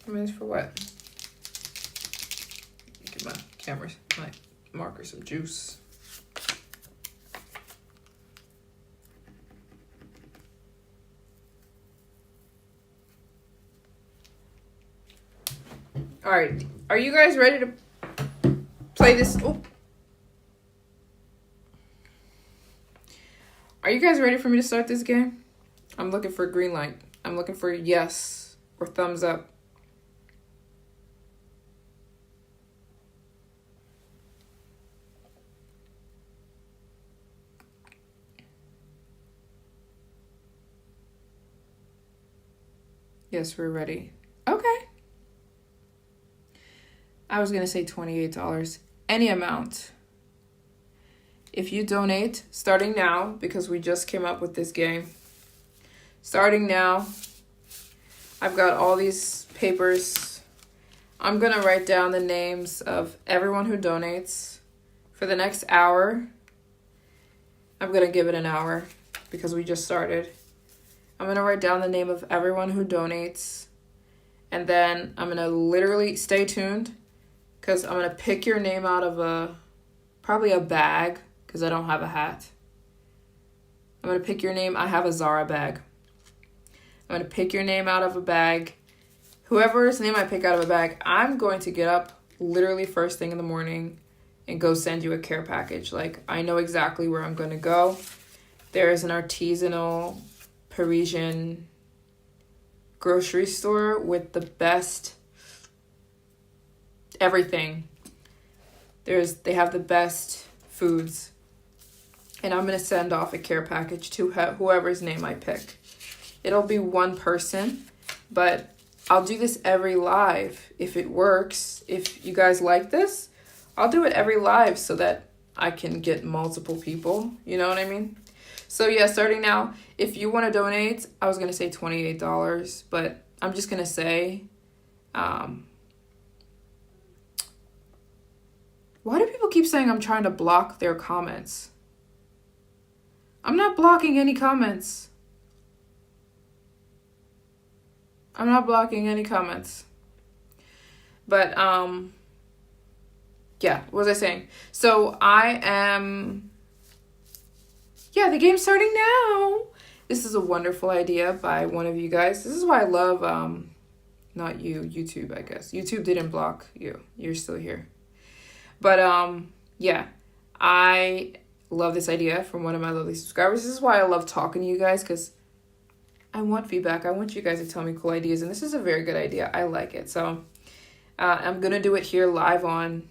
Minutes for what? Give my camera, my marker some juice. All right, are you guys ready to play this? Oh. Are you guys ready for me to start this game? I'm looking for a green light. I'm looking for a yes or thumbs up. Yes, we're ready. Okay. I was going to say $28. Any amount. If you donate, starting now, because we just came up with this game. Starting now, I've got all these papers. I'm going to write down the names of everyone who donates for the next hour. I'm going to give it an hour because we just started. I'm going to write down the name of everyone who donates. And then I'm going to literally stay tuned because I'm going to pick your name out of probably a bag because I don't have a hat. I'm going to pick your name. I have a Zara bag. I'm going to pick your name out of a bag. Whoever's name I pick out of a bag, I'm going to get up literally first thing in the morning and go send you a care package. Like, I know exactly where I'm going to go. There is an artisanal Parisian grocery store with the best everything. They have the best foods. And I'm going to send off a care package to whoever's name I pick. It'll be one person, but I'll do this every live if it works. If you guys like this, I'll do it every live so that I can get multiple people. You know what I mean? So yeah, starting now, if you want to donate, I was going to say $28, but I'm just going to say, why do people keep saying I'm trying to block their comments? I'm not blocking any comments. I'm not blocking any comments. But, yeah, what was I saying? So I am... Yeah, the game's starting now. This is a wonderful idea by one of you guys. This is why I love, not you, YouTube, I guess. YouTube didn't block you. You're still here. But, yeah, I love this idea from one of my lovely subscribers. This is why I love talking to you guys, because I want feedback. I want you guys to tell me cool ideas, and this is a very good idea. I like it. So I'm going to do it here live on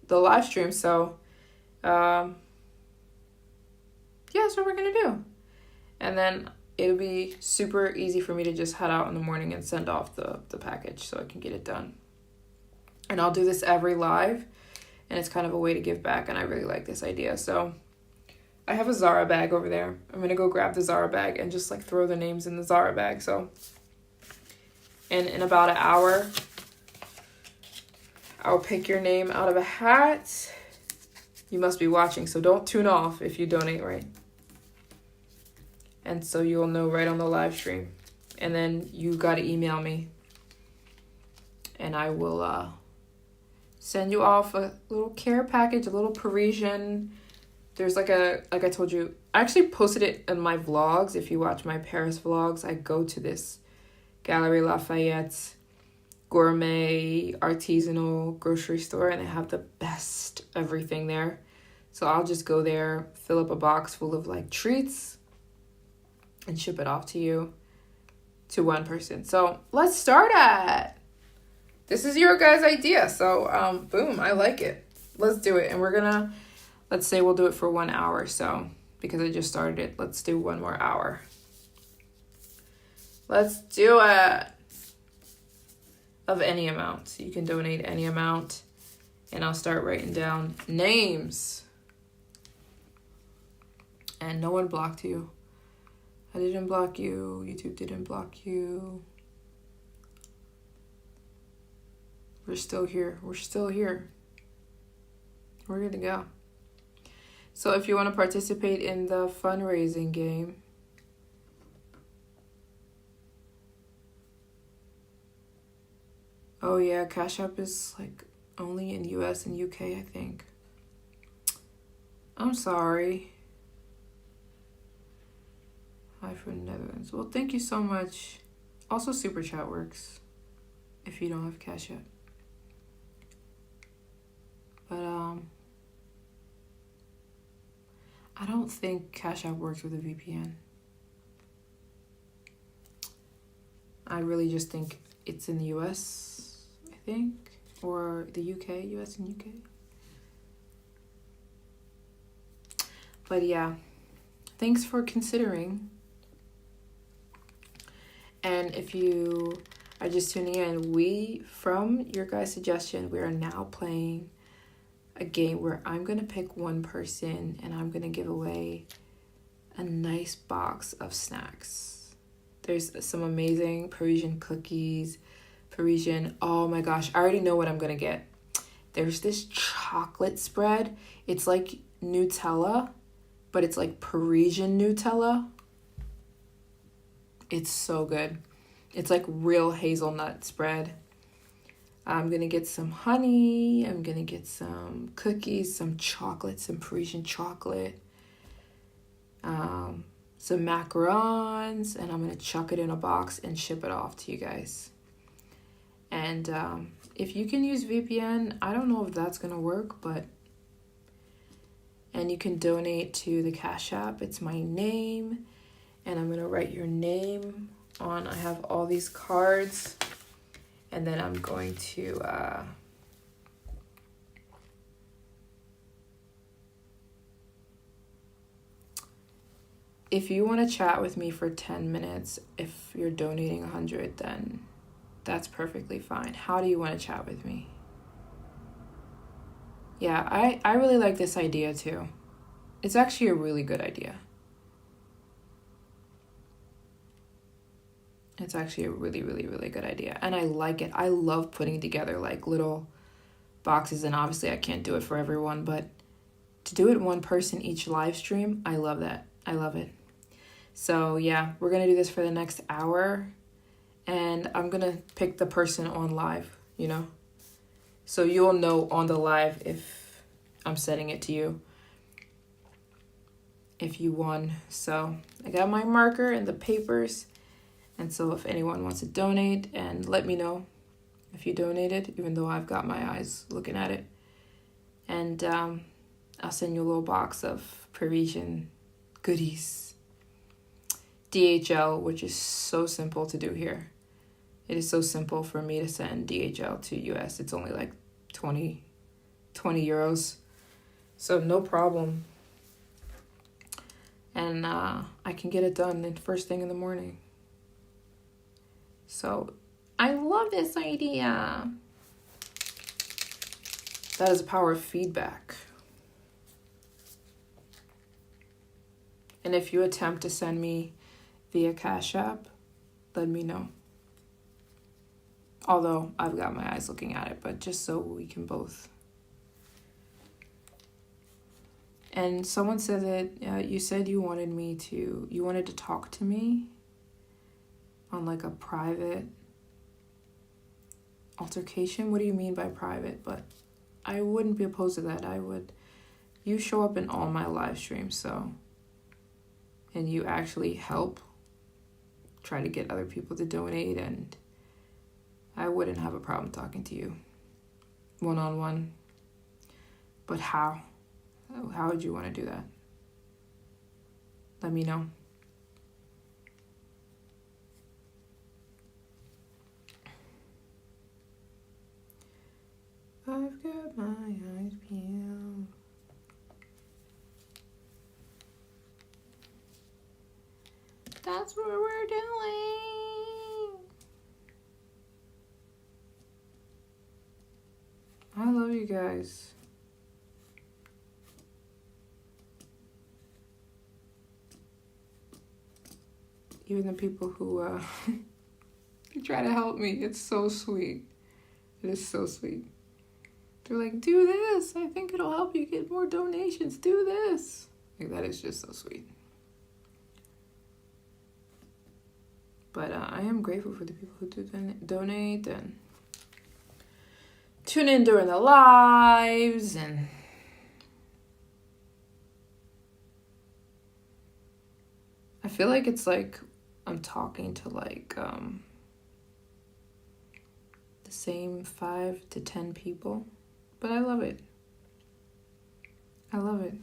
the live stream. So yeah, that's what we're going to do. And then it'll be super easy for me to just head out in the morning and send off the package so I can get it done. And I'll do this every live, and it's kind of a way to give back, and I really like this idea. So I have a Zara bag over there. I'm going to go grab the Zara bag and just like throw the names in the Zara bag. So, and in about an hour, I'll pick your name out of a hat. You must be watching, so don't tune off if you donate right. And so you'll know right on the live stream. And then you got to email me. And I will send you off a little care package, a little Parisian. There's like I told you, I actually posted it in my vlogs. If you watch my Paris vlogs, I go to this Galerie Lafayette gourmet artisanal grocery store, and they have the best everything there. So I'll just go there, fill up a box full of like treats, and ship it off to you, to one person. So let's start it. This is your guys' idea. So boom, I like it. Let's do it. And we're gonna, let's say we'll do it for 1 hour. So because I just started it, let's do 1 more hour. Let's do it. Of any amount. You can donate any amount. And I'll start writing down names. And no one blocked you. I didn't block you. YouTube didn't block you. We're still here. We're still here. We're good to go. So if you want to participate in the fundraising game, oh yeah, Cash App is like only in US and UK, I think. I'm sorry. Hi from the Netherlands. Well, thank you so much. Also, Super Chat works if you don't have Cash App. But I don't think Cash App works with a VPN. I really just think it's in the US, I think, or the UK, US and UK. But yeah, thanks for considering. And if you are just tuning in, from your guys' suggestion, we are now playing a game where I'm going to pick one person and I'm going to give away a nice box of snacks. There's some amazing Parisian cookies, oh my gosh, I already know what I'm going to get. There's this chocolate spread. It's like Nutella, but it's like Parisian Nutella. It's so good. It's like real hazelnut spread. I'm going to get some honey. I'm going to get some cookies, some chocolate, some Parisian chocolate, some macarons, and I'm going to chuck it in a box and ship it off to you guys. And if you can use VPN, I don't know if that's going to work, and you can donate to the Cash App. It's my name, and I'm going to write your name on, I have all these cards. And then I'm going to if you want to chat with me for 10 minutes, if you're donating 100, then that's perfectly fine. How do you want to chat with me? Yeah, I really like this idea too. It's actually a really good idea. It's actually a really, really, really good idea. And I like it. I love putting together like little boxes. And obviously I can't do it for everyone, but to do it one person each live stream, I love that. I love it. So yeah, we're going to do this for the next hour. And I'm going to pick the person on live, you know. So you'll know on the live if I'm setting it to you. If you won. So I got my marker and the papers. And so if anyone wants to donate, and let me know if you donated, even though I've got my eyes looking at it. And I'll send you a little box of Parisian goodies. DHL, which is so simple to do here. It is so simple for me to send DHL to US. It's only like 20 euros. So no problem. And I can get it done the first thing in the morning. So I love this idea. That is the power of feedback. And if you attempt to send me via Cash App, let me know. Although I've got my eyes looking at it, but just so we can both. And someone said that you said you wanted to talk to me on like a private altercation. What do you mean by private? But I wouldn't be opposed to that. You show up in all my live streams, so, and you actually help try to get other people to donate, and I wouldn't have a problem talking to you one-on-one. But how? How would you want to do that? Let me know. I've got my eyes peeled. That's what we're doing. I love you guys. Even the people who try to help me. It's so sweet. It is so sweet. They're like, do this. I think it'll help you get more donations. Do this. Like, that is just so sweet. But I am grateful for the people who do donate and tune in during the lives. And I feel like it's like I'm talking to like the same 5 to 10 people. But I love it. I love it.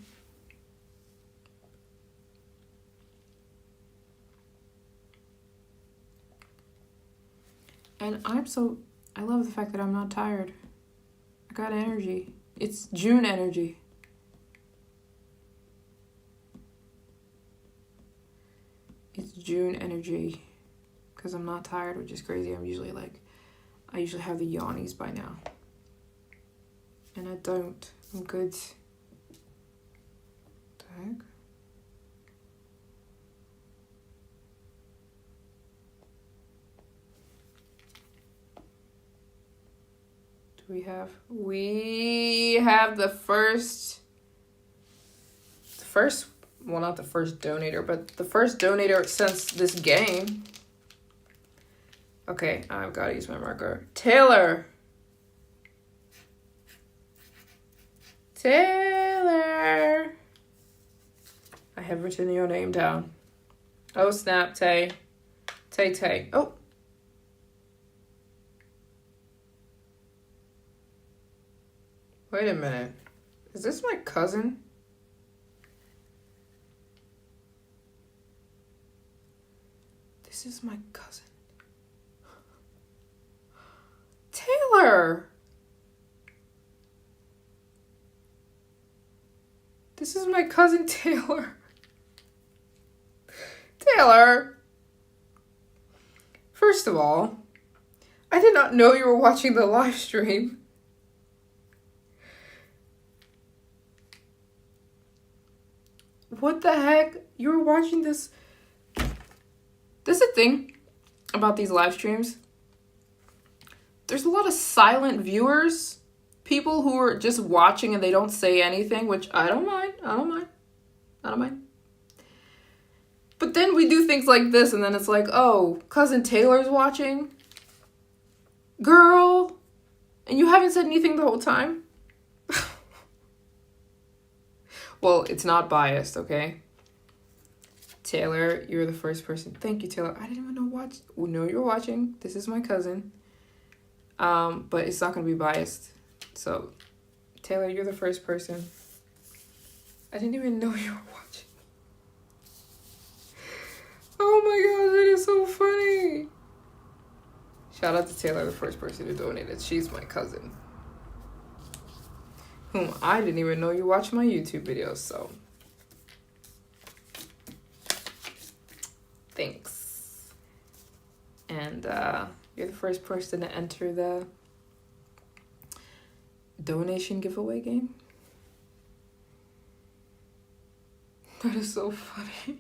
And I love the fact that I'm not tired. I got energy. It's June energy. It's June energy. Because I'm not tired, which is crazy. I usually have the yawnies by now. And I don't. I'm good. What the heck? We have the first, well, not the first donator, but the first donator since this game. Okay, I've got to use my marker. Taylor. I have written your name down. Oh, snap, Tay. Tay. Oh. Wait a minute. Is this my cousin? This is my cousin. Taylor! This is my cousin Taylor. Taylor! First of all, I did not know you were watching the live stream. What the heck? You were watching this? This is the thing about these live streams. There's a lot of silent viewers. People who are just watching and they don't say anything, which I don't mind. But then we do things like this and then it's like, oh, cousin Taylor's watching? Girl! And you haven't said anything the whole time? Well, it's not biased, okay? Taylor, you're the first person. Thank you, Taylor. I didn't even know you're watching. This is my cousin. But it's not going to be biased. So, Taylor, you're the first person. I didn't even know you were watching. Oh my god, that is so funny. Shout out to Taylor, the first person who donated. She's my cousin, whom I didn't even know you watch my YouTube videos, so thanks. And you're the first person to enter the donation giveaway game. That is so funny.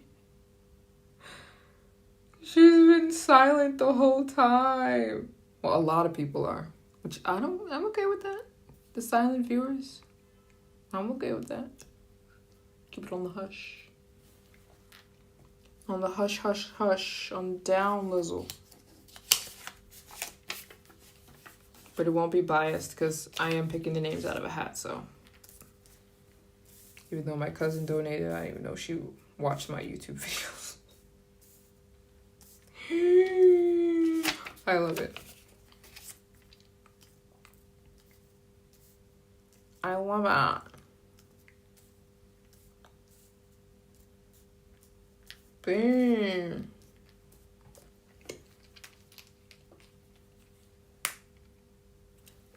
She's been silent the whole time. Well, a lot of people are, which I'm okay with that. The silent viewers, I'm okay with that. Keep it on the hush. On the hush, hush, hush. On down, Lizzle. But it won't be biased because I am picking the names out of a hat, so. Even though my cousin donated, I didn't even know she watched my YouTube videos. I love it. I love it. Boom.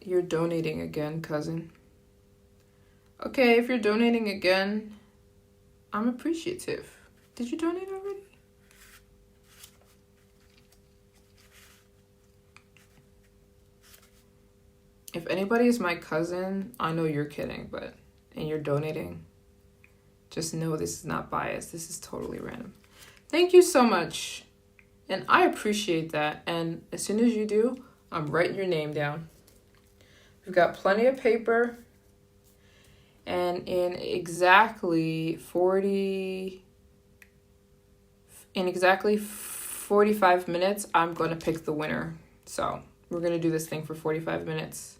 You're donating again, cousin. Okay, if you're donating again, I'm appreciative. Did you donate already? If anybody is my cousin, I know you're kidding, and you're donating, just know this is not biased. This is totally random. Thank you so much. And I appreciate that. And as soon as you do, I'm writing your name down. We've got plenty of paper. And in exactly 45 minutes, I'm going to pick the winner. So we're going to do this thing for 45 minutes.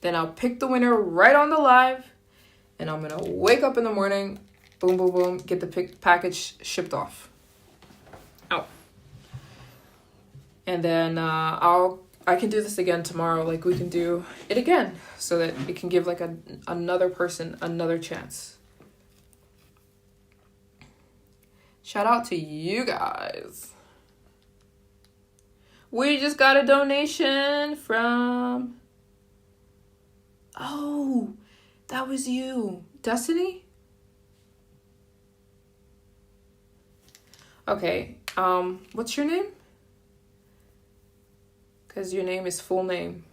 Then I'll pick the winner right on the live. And I'm going to wake up in the morning, boom, boom, boom, get the package shipped off. Out. And then I can do this again tomorrow. Like, we can do it again so that it can give like another person another chance. Shout out to you guys. We just got a donation from... Oh, that was you. Destiny? Okay, what's your name? Because your name is full name.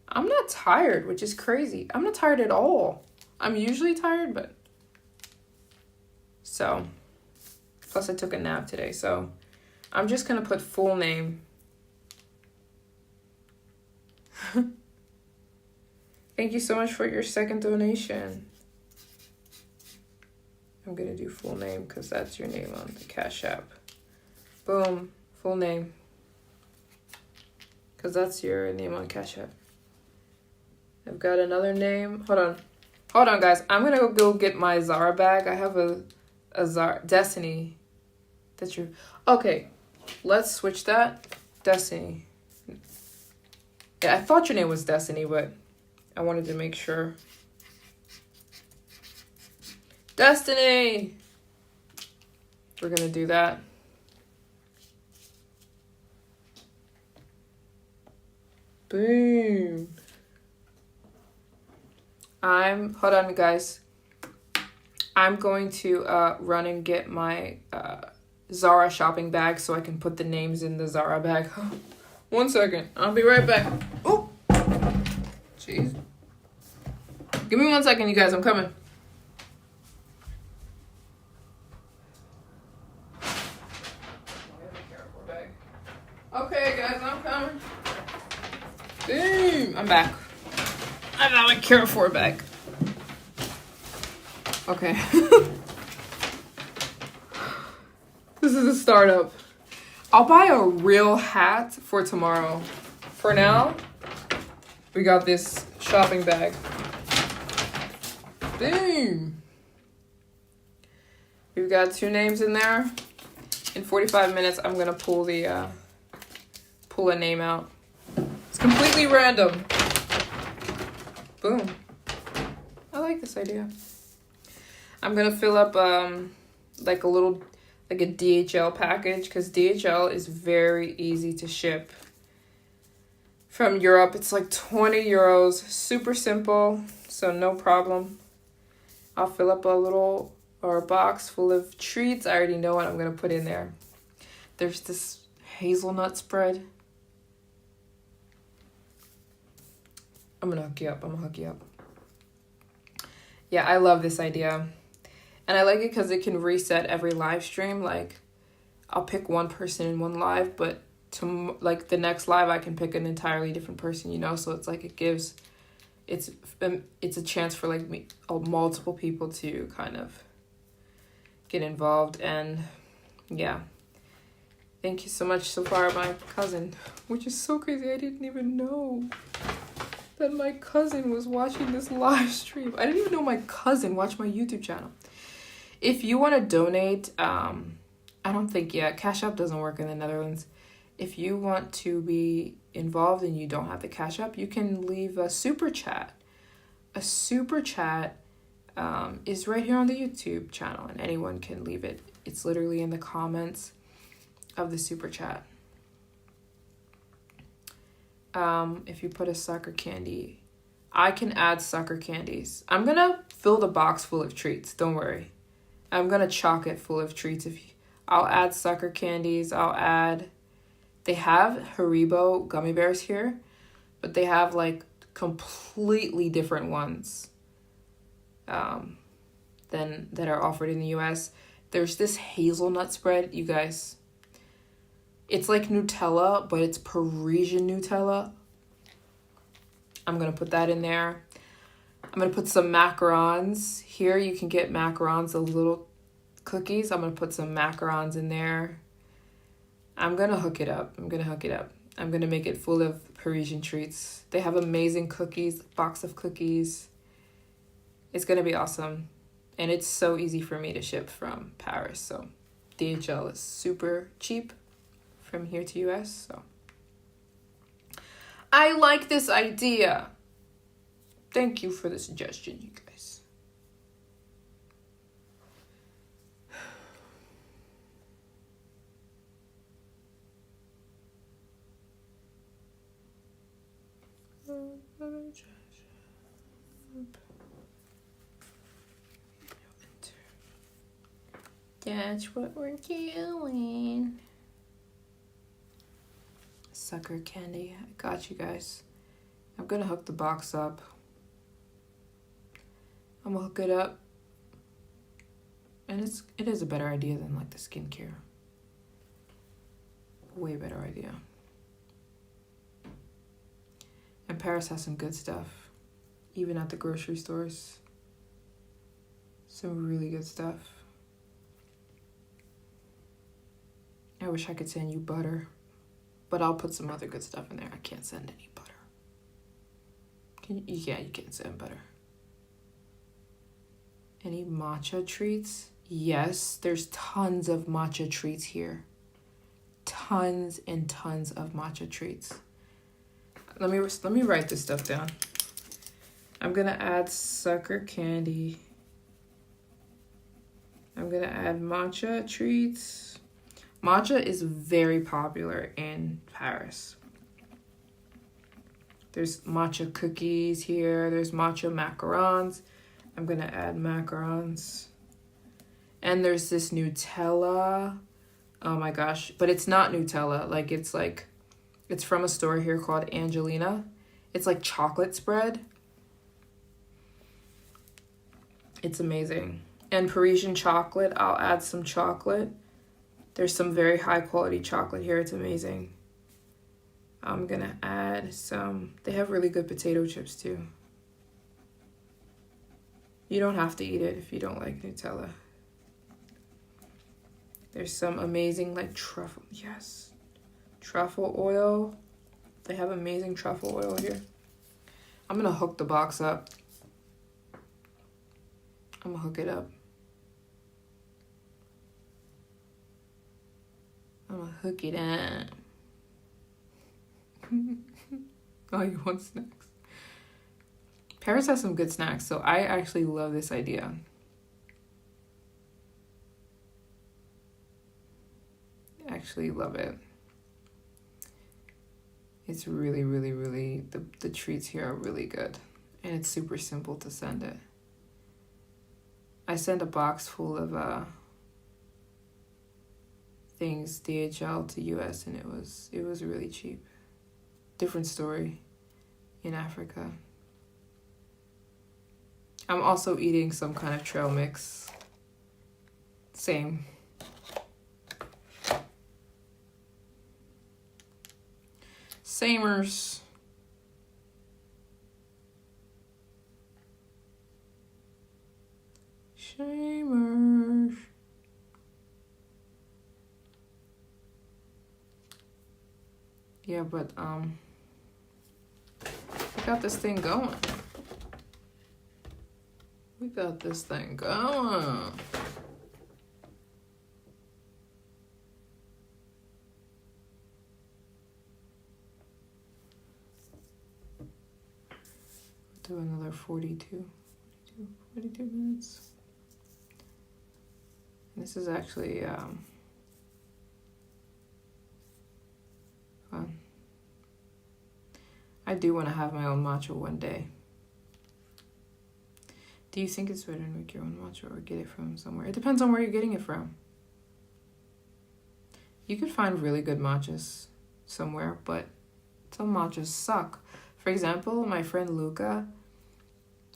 I'm not tired, which is crazy. I'm not tired at all. I'm usually tired, but... So, plus I took a nap today, so I'm just going to put full name. Thank you so much for your second donation. I'm going to do full name because that's your name on the Cash App. Boom, full name. Because that's your name on Cash App. I've got another name. Hold on, guys. I'm going to go get my Zara bag. I have a Zara... Destiny. That's your... Okay, let's switch that. Destiny. Yeah, I thought your name was Destiny, but I wanted to make sure. Destiny! We're going to do that. Boom. Hold on, guys. I'm going to run and get my Zara shopping bag so I can put the names in the Zara bag. 1 second. I'll be right back. Oh! Jeez. Give me 1 second, you guys. I'm coming. Okay, guys, I'm coming. Boom! I'm back. I got my Carrefour bag. Okay. This is a startup. I'll buy a real hat for tomorrow. For now, we got this shopping bag. Boom! We've got 2 names in there. In 45 minutes, I'm gonna pull a name out. It's completely random. Boom. I like this idea. I'm gonna fill up like a DHL package, because DHL is very easy to ship from Europe. It's like 20 euros, super simple, so no problem. I'll fill up a box full of treats. I already know what I'm gonna put in there. There's this hazelnut spread. I'm gonna hook you up. Yeah, I love this idea. And I like it because it can reset every live stream. Like, I'll pick one person in one live, but to like the next live, I can pick an entirely different person, you know? So it's like it's a chance for like multiple people to kind of get involved. And yeah, thank you so much so far, my cousin, which is so crazy. I didn't even know that my cousin was watching this live stream. I didn't even know my cousin watched my YouTube channel. If you want to donate, I don't think yet. Cash App doesn't work in the Netherlands. If you want to be involved and you don't have the Cash App, you can leave a super chat. A super chat is right here on the YouTube channel, and anyone can leave it. It's literally in the comments of the super chat. If you put a sucker candy, I can add sucker candies. I'm gonna fill the box full of treats. Don't worry. I'm gonna chock it full of treats. I'll add sucker candies. They have Haribo gummy bears here, but they have like completely different ones than that are offered in the US. There's this hazelnut spread, you guys. It's like Nutella, but it's Parisian Nutella. I'm gonna put that in there. I'm going to put some macarons. Here you can get macarons, the little cookies. I'm going to put some macarons in there. I'm going to hook it up. I'm going to make it full of Parisian treats. They have amazing cookies, box of cookies. It's going to be awesome. And it's so easy for me to ship from Paris. So DHL is super cheap from here to US. So I like this idea. Thank you for the suggestion, you guys. That's what we're doing. Sucker candy. I got you guys. I'm gonna hook the box up. I'm gonna hook it up. And it is a better idea than like the skincare. Way better idea. And Paris has some good stuff. Even at the grocery stores. Some really good stuff. I wish I could send you butter. But I'll put some other good stuff in there. I can't send any butter. You can send butter. Any matcha treats? Yes, there's tons of matcha treats here. Tons and tons of matcha treats. Let me write this stuff down. I'm gonna add sucker candy. I'm gonna add matcha treats. Matcha is very popular in Paris. There's matcha cookies here. There's matcha macarons. I'm going to add macarons. And there's this Nutella. Oh my gosh. But it's not Nutella. It's from a store here called Angelina. It's like chocolate spread. It's amazing. And Parisian chocolate. I'll add some chocolate. There's some very high quality chocolate here. It's amazing. I'm going to add some. They have really good potato chips too. You don't have to eat it if you don't like Nutella. There's some amazing like truffle. Yes. Truffle oil. They have amazing truffle oil here. I'm going to hook the box up. I'm going to hook it up. I'm going to hook it up. Oh, you want snacks? Paris has some good snacks, so I actually love this idea. Actually love it. It's really, really, really, the treats here are really good. And it's super simple to send it. I sent a box full of things DHL to US, and it was really cheap. Different story in Africa. I'm also eating some kind of trail mix. Same. Samers. Shamers. Yeah, but we got this thing going. We got this thing going. Do another 42 minutes. This is actually fun. I do want to have my own matcha one day. Do you think it's better to make your own matcha or get it from somewhere? It depends on where you're getting it from. You could find really good matchas somewhere, but some matchas suck. For example, my friend Luca,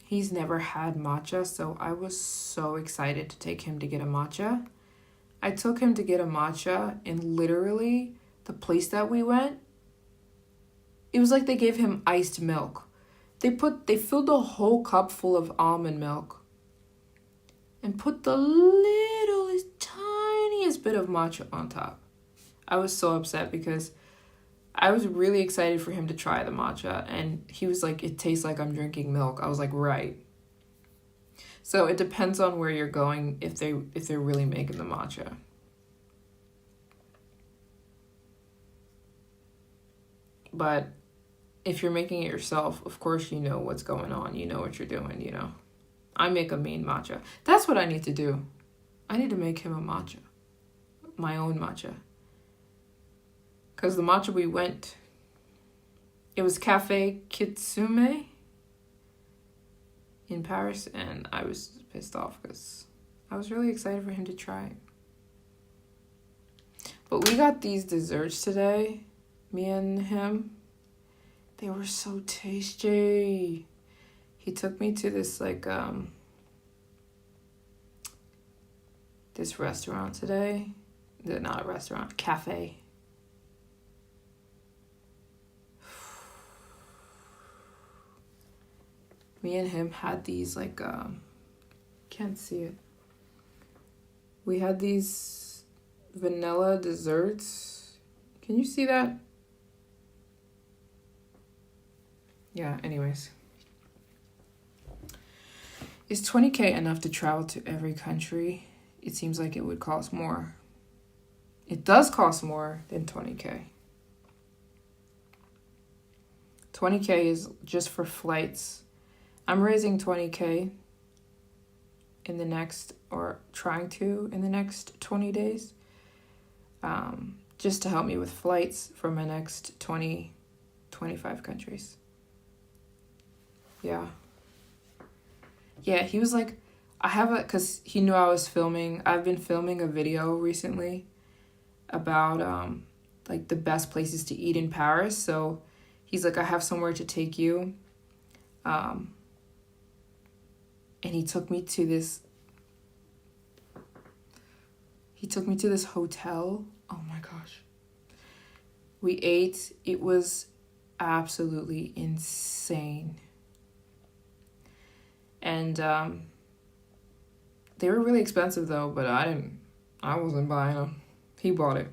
he's never had matcha, so I was so excited to take him to get a matcha. I took him to get a matcha, and literally, the place that we went, it was like they gave him iced milk. They filled the whole cup full of almond milk and put the littlest, tiniest bit of matcha on top. I was so upset because I was really excited for him to try the matcha, and he was like, it tastes like I'm drinking milk. I was like, right. So it depends on where you're going if they're really making the matcha. But if you're making it yourself, of course you know what's going on. You know what you're doing, you know. I make a mean matcha. That's what I need to do. I need to make him a matcha. My own matcha. Because the matcha we went, it was Cafe Kitsume in Paris, and I was pissed off because I was really excited for him to try it. But we got these desserts today, me and him. They were so tasty. He took me to this this restaurant today. Not a restaurant, cafe. Me and him had these can't see it. We had these vanilla desserts. Can you see that? Yeah, anyways. Is 20K enough to travel to every country? It seems like it would cost more. It does cost more than 20K. 20K is just for flights. I'm raising 20K in the next, or trying to in the next 20 days. Just to help me with flights for my next 25 countries. Yeah, he was like, because he knew I was filming. I've been filming a video recently about the best places to eat in Paris. So he's like, I have somewhere to take you. And he took me to this hotel. Oh my gosh. We ate. It was absolutely insane. And they were really expensive though, but I wasn't buying them. He bought it.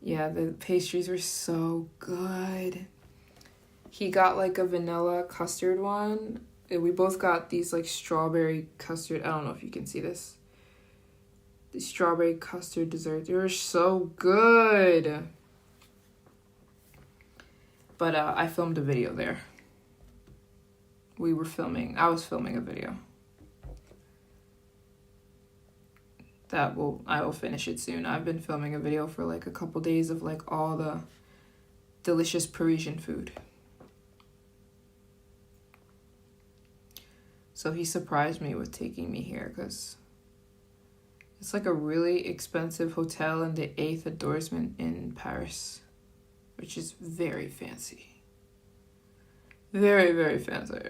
Yeah, the pastries were so good. He got a vanilla custard one. We both got these strawberry custard. I don't know if you can see this. The strawberry custard dessert. They were so good. But I filmed a video there. I was filming a video. I will finish it soon. I've been filming a video for like a couple days of like all the delicious Parisian food. So he surprised me with taking me here because it's like a really expensive hotel in the 8th arrondissement in Paris, which is very fancy. Very, very fancy.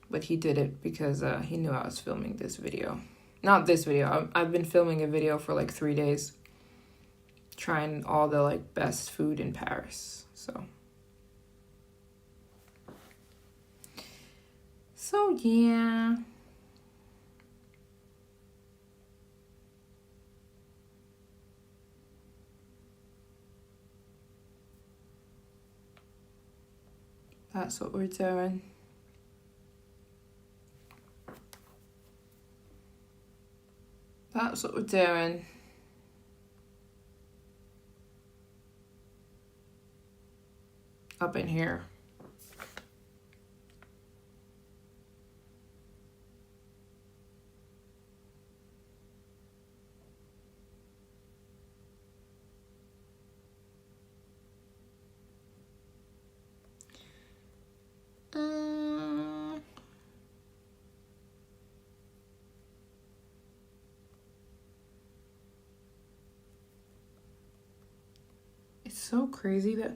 But he did it because he knew I was filming this video. Not this video. I've been filming a video for like 3 days. Trying all the like best food in Paris. So yeah. That's what we're doing. That's what we're doing. Up in here. It's so crazy that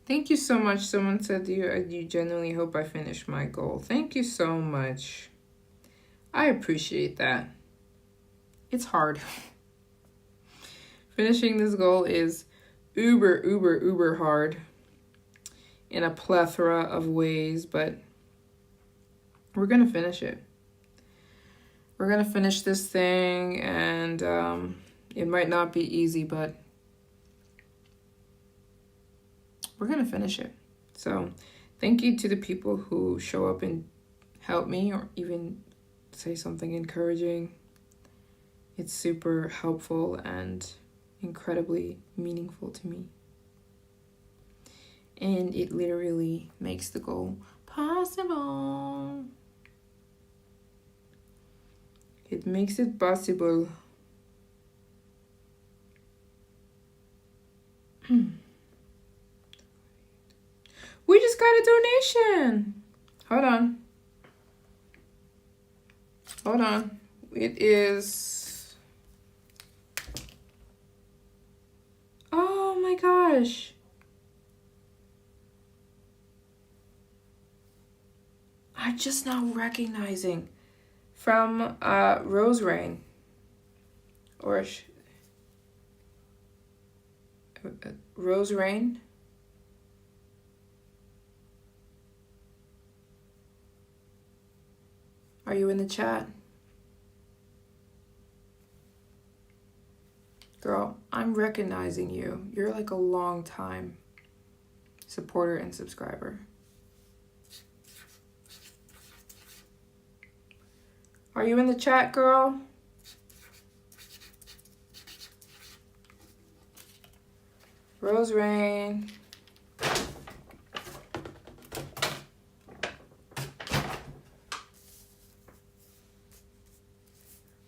Thank you so much. Someone said you genuinely hope I finish my goal. Thank you so much. I appreciate that. It's hard. Finishing this goal is uber hard in a plethora of ways, but we're gonna finish it. We're gonna finish this thing, and it might not be easy, but we're gonna finish it. So thank you to the people who show up and help me or even say something encouraging. It's super helpful and incredibly meaningful to me. And it literally makes the goal possible. It makes it possible. We just got a donation. Hold on. It is... Oh my gosh. I'm just now recognizing from Maryjane. Or Maryjane. Are you in the chat? Girl, I'm recognizing you. You're like a long time supporter and subscriber. Are you in the chat, girl? Maryjane.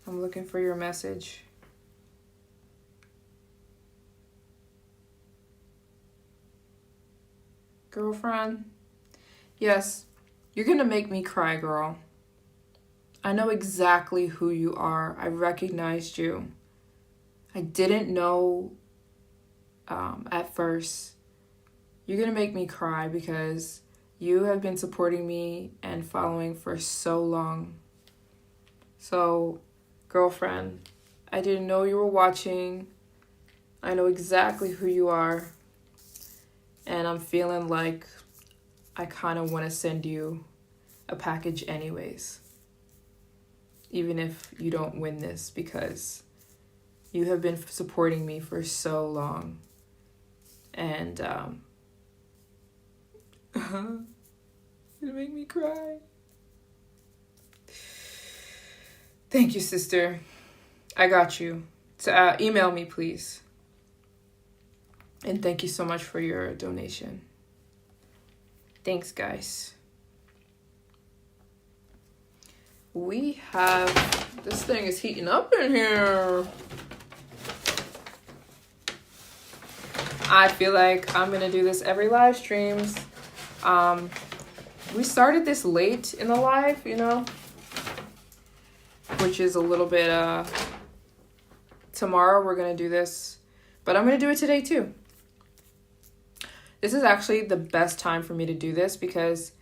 I'm looking for your message. Girlfriend? Yes, you're gonna make me cry, girl. I know exactly who you are. I recognized you. I didn't know at first. You're gonna make me cry because you have been supporting me and following for so long. So girlfriend, I didn't know you were watching. I know exactly who you are. And I'm feeling like I kind of want to send you a package anyways. Even if you don't win this, because you have been supporting me for so long. And it'll make me cry. Thank you, sister. I got you. So, email me, please. And thank you so much for your donation. Thanks, guys. We have... This thing is heating up in here. I feel like I'm going to do this every live streams. We started this late in the live, you know, which is a little bit, tomorrow we're going to do this, but I'm going to do it today too. This is actually the best time for me to do this because,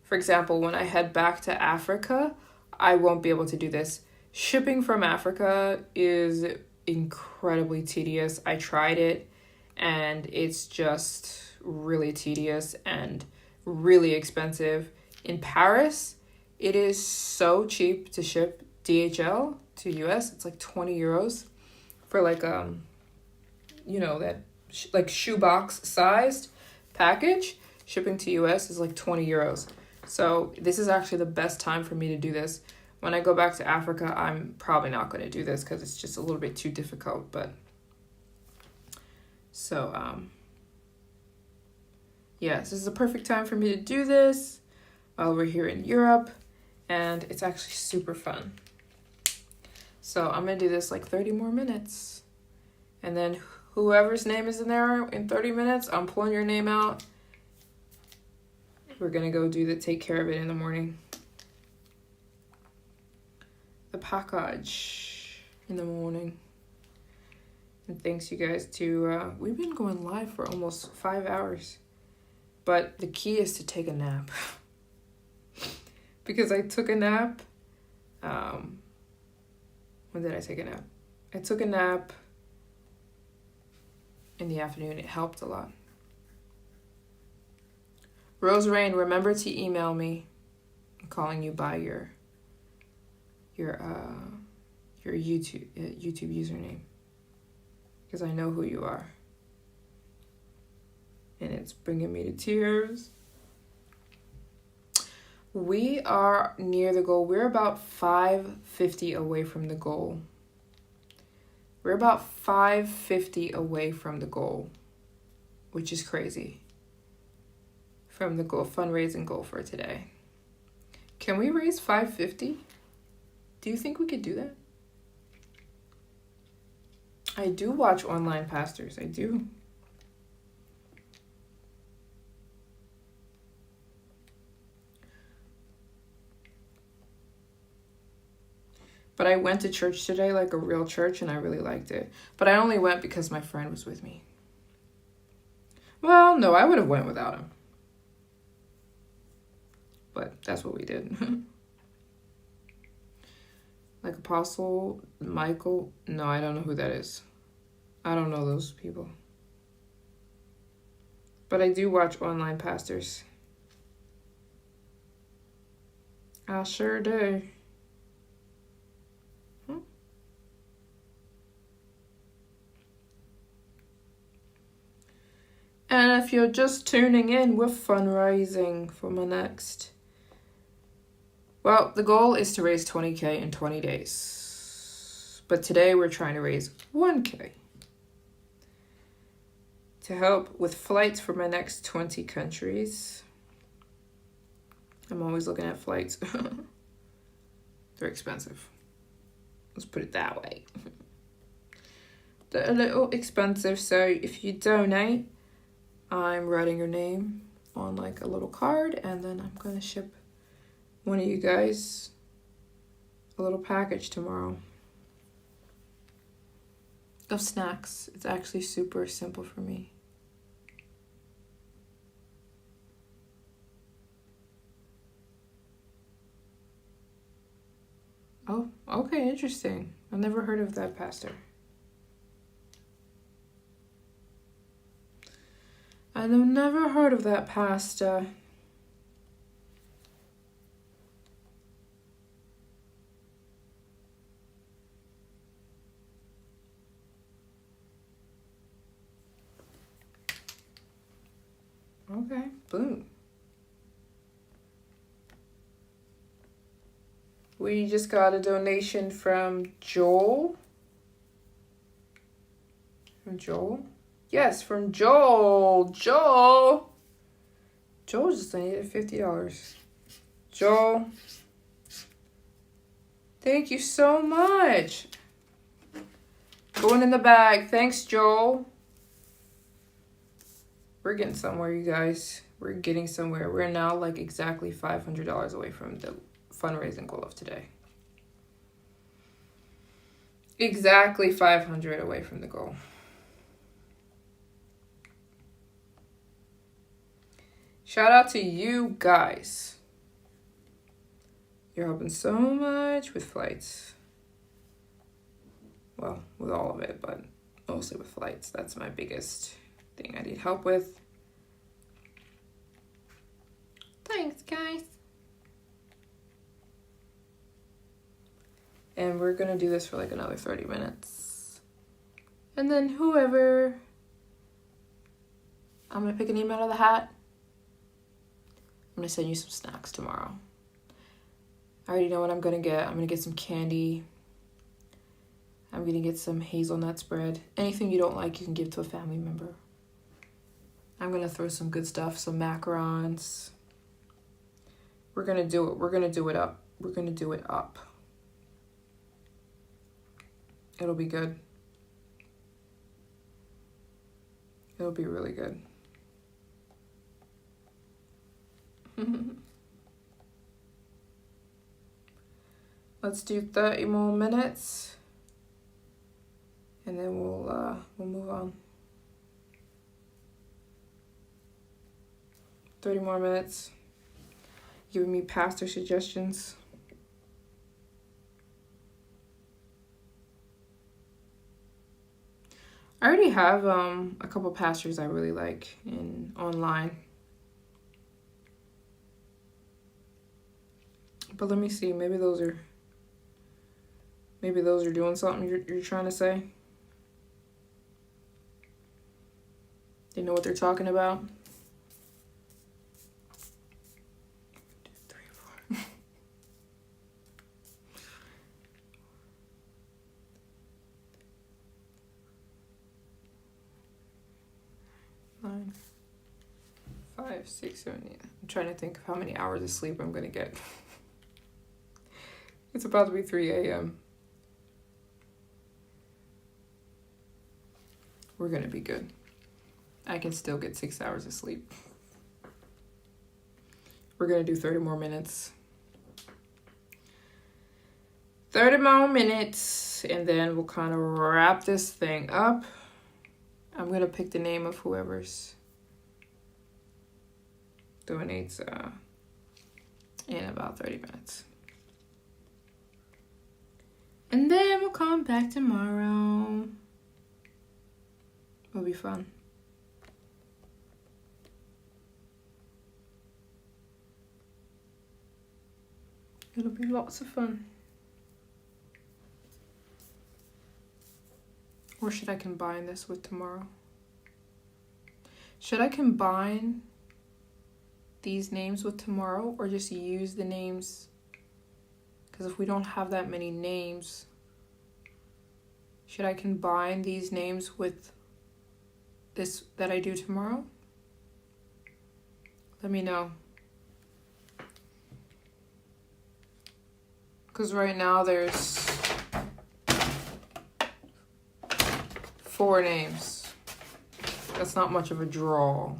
for example, when I head back to Africa, I won't be able to do this. Shipping from Africa is incredibly tedious. I tried it and it's just really tedious and really expensive. In Paris, it is so cheap to ship DHL to US. It's like 20 euros for like, you know, that like shoebox sized package. Shipping to US is like 20 euros. So this is actually the best time for me to do this. When I go back to Africa, I'm probably not going to do this because it's just a little bit too difficult. But so, yeah, this is the perfect time for me to do this while we're here in Europe. And it's actually super fun. So I'm going to do this like 30 more minutes. And then whoever's name is in there in 30 minutes, I'm pulling your name out. We're going to go take care of it in the morning. The package in the morning. And thanks you guys to, we've been going live for almost 5 hours. But the key is to take a nap. Because I took a nap. When did I take a nap? I took a nap in the afternoon. It helped a lot. Maryjane, remember to email me. I'm calling you by your YouTube username, because I know who you are. And it's bringing me to tears. We are near the goal. We're about 550 away from the goal. We're about 550 away from the goal, which is crazy. From the goal, fundraising goal for today. Can we raise 550? Do you think we could do that? I do watch online pastors. I do. But I went to church today, like a real church, and I really liked it. But I only went because my friend was with me. Well, no, I would have went without him. But that's what we did. Like Apostle Michael. No, I don't know who that is. I don't know those people. But I do watch online pastors. I sure do. And if you're just tuning in, we're fundraising for my next... Well, the goal is to raise 20K in 20 days. But today we're trying to raise 1K. To help with flights for my next 20 countries. I'm always looking at flights. They're expensive. Let's put it that way. They're a little expensive, so if you donate, I'm writing your name on like a little card, and then I'm going to ship one of you guys a little package tomorrow of snacks. It's actually super simple for me. Oh, okay, interesting. I've never heard of that pastor. I've never heard of that pastor. Okay, boom. We just got a donation from Joel. From Joel? Yes, from Joel. Joel just donated $50. Joel, thank you so much. Going in the bag. Thanks, Joel. We're getting somewhere, you guys. We're getting somewhere. We're now like exactly $500 away from the fundraising goal of today. Exactly 500 away from the goal. Shout out to you guys. You're helping so much with flights. Well, with all of it, but mostly with flights. That's my biggest thing I need help with. Thanks, guys. And we're gonna do this for like another 30 minutes. And then whoever, I'm gonna pick a name out of the hat. I'm gonna send you some snacks tomorrow. I already know what I'm gonna get. I'm gonna get some candy. I'm gonna get some hazelnut spread. Anything you don't like, you can give to a family member. I'm gonna throw some good stuff, some macarons. We're gonna do it. We're gonna do it up. We're gonna do it up. It'll be good. It'll be really good. Let's do 30 more minutes. And then we'll move on. 30 more minutes. Giving me pastor suggestions. I already have a couple pastors I really like online. But let me see, maybe those are doing something you're trying to say. They know what they're talking about. 1, 2, 3, 4. 9, 5, 6, 7, 8. I'm trying to think of how many hours of sleep I'm gonna get. It's about to be 3 a.m. We're gonna be good. I can still get 6 hours of sleep. We're gonna do 30 more minutes. 30 more minutes, and then we'll kind of wrap this thing up. I'm gonna pick the name of whoever's donates in about 30 minutes. And then we'll come back tomorrow. It'll be fun. It'll be lots of fun. Or should I combine this with tomorrow? Should I combine these names with tomorrow or just use the names? Because if we don't have that many names, should I combine these names with this that I do tomorrow? Let me know. Because right now there's 4 names. That's not much of a draw.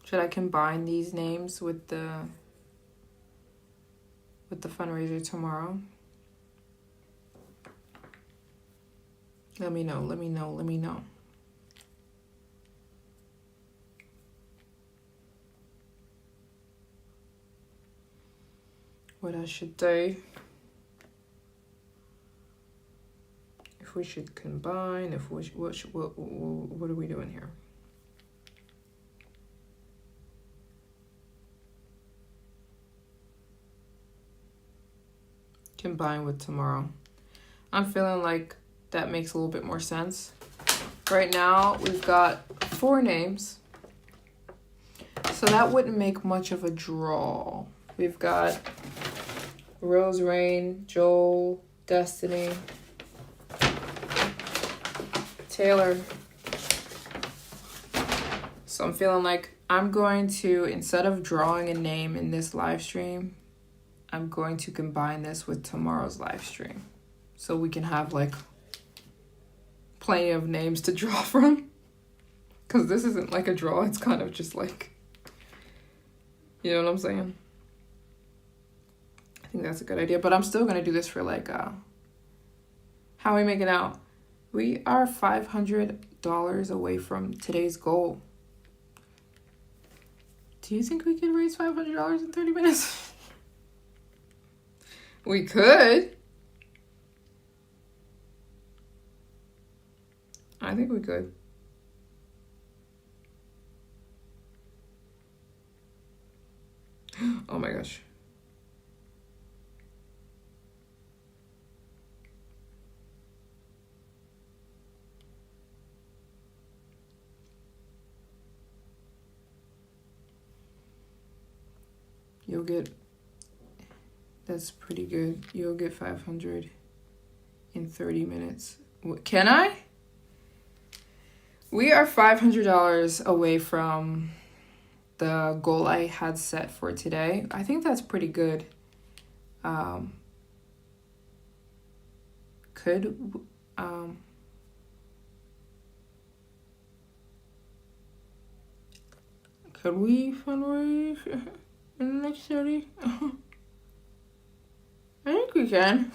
Should I combine these names with the fundraiser tomorrow? Let me know. what I should do. If we should combine, if we what are we doing here? Combine with tomorrow. I'm feeling like that makes a little bit more sense. Right now, we've got 4 names. So that wouldn't make much of a draw. We've got Rose, Rain, Joel, Destiny, Taylor. So I'm feeling like I'm going to, instead of drawing a name in this live stream, I'm going to combine this with tomorrow's live stream. So we can have like plenty of names to draw from. Because this isn't like a draw, it's kind of just like, you know what I'm saying? I think that's a good idea. But I'm still going to do this for like, how are we making out? We are $500 away from today's goal. Do you think we could raise $500 in 30 minutes? We could. I think we could. Oh my gosh. You'll get, that's pretty good. You'll get 500 in 30 minutes. Can I? We are $500 away from the goal I had set for today. I think that's pretty good. Could we fundraise in the next 30? I think we can.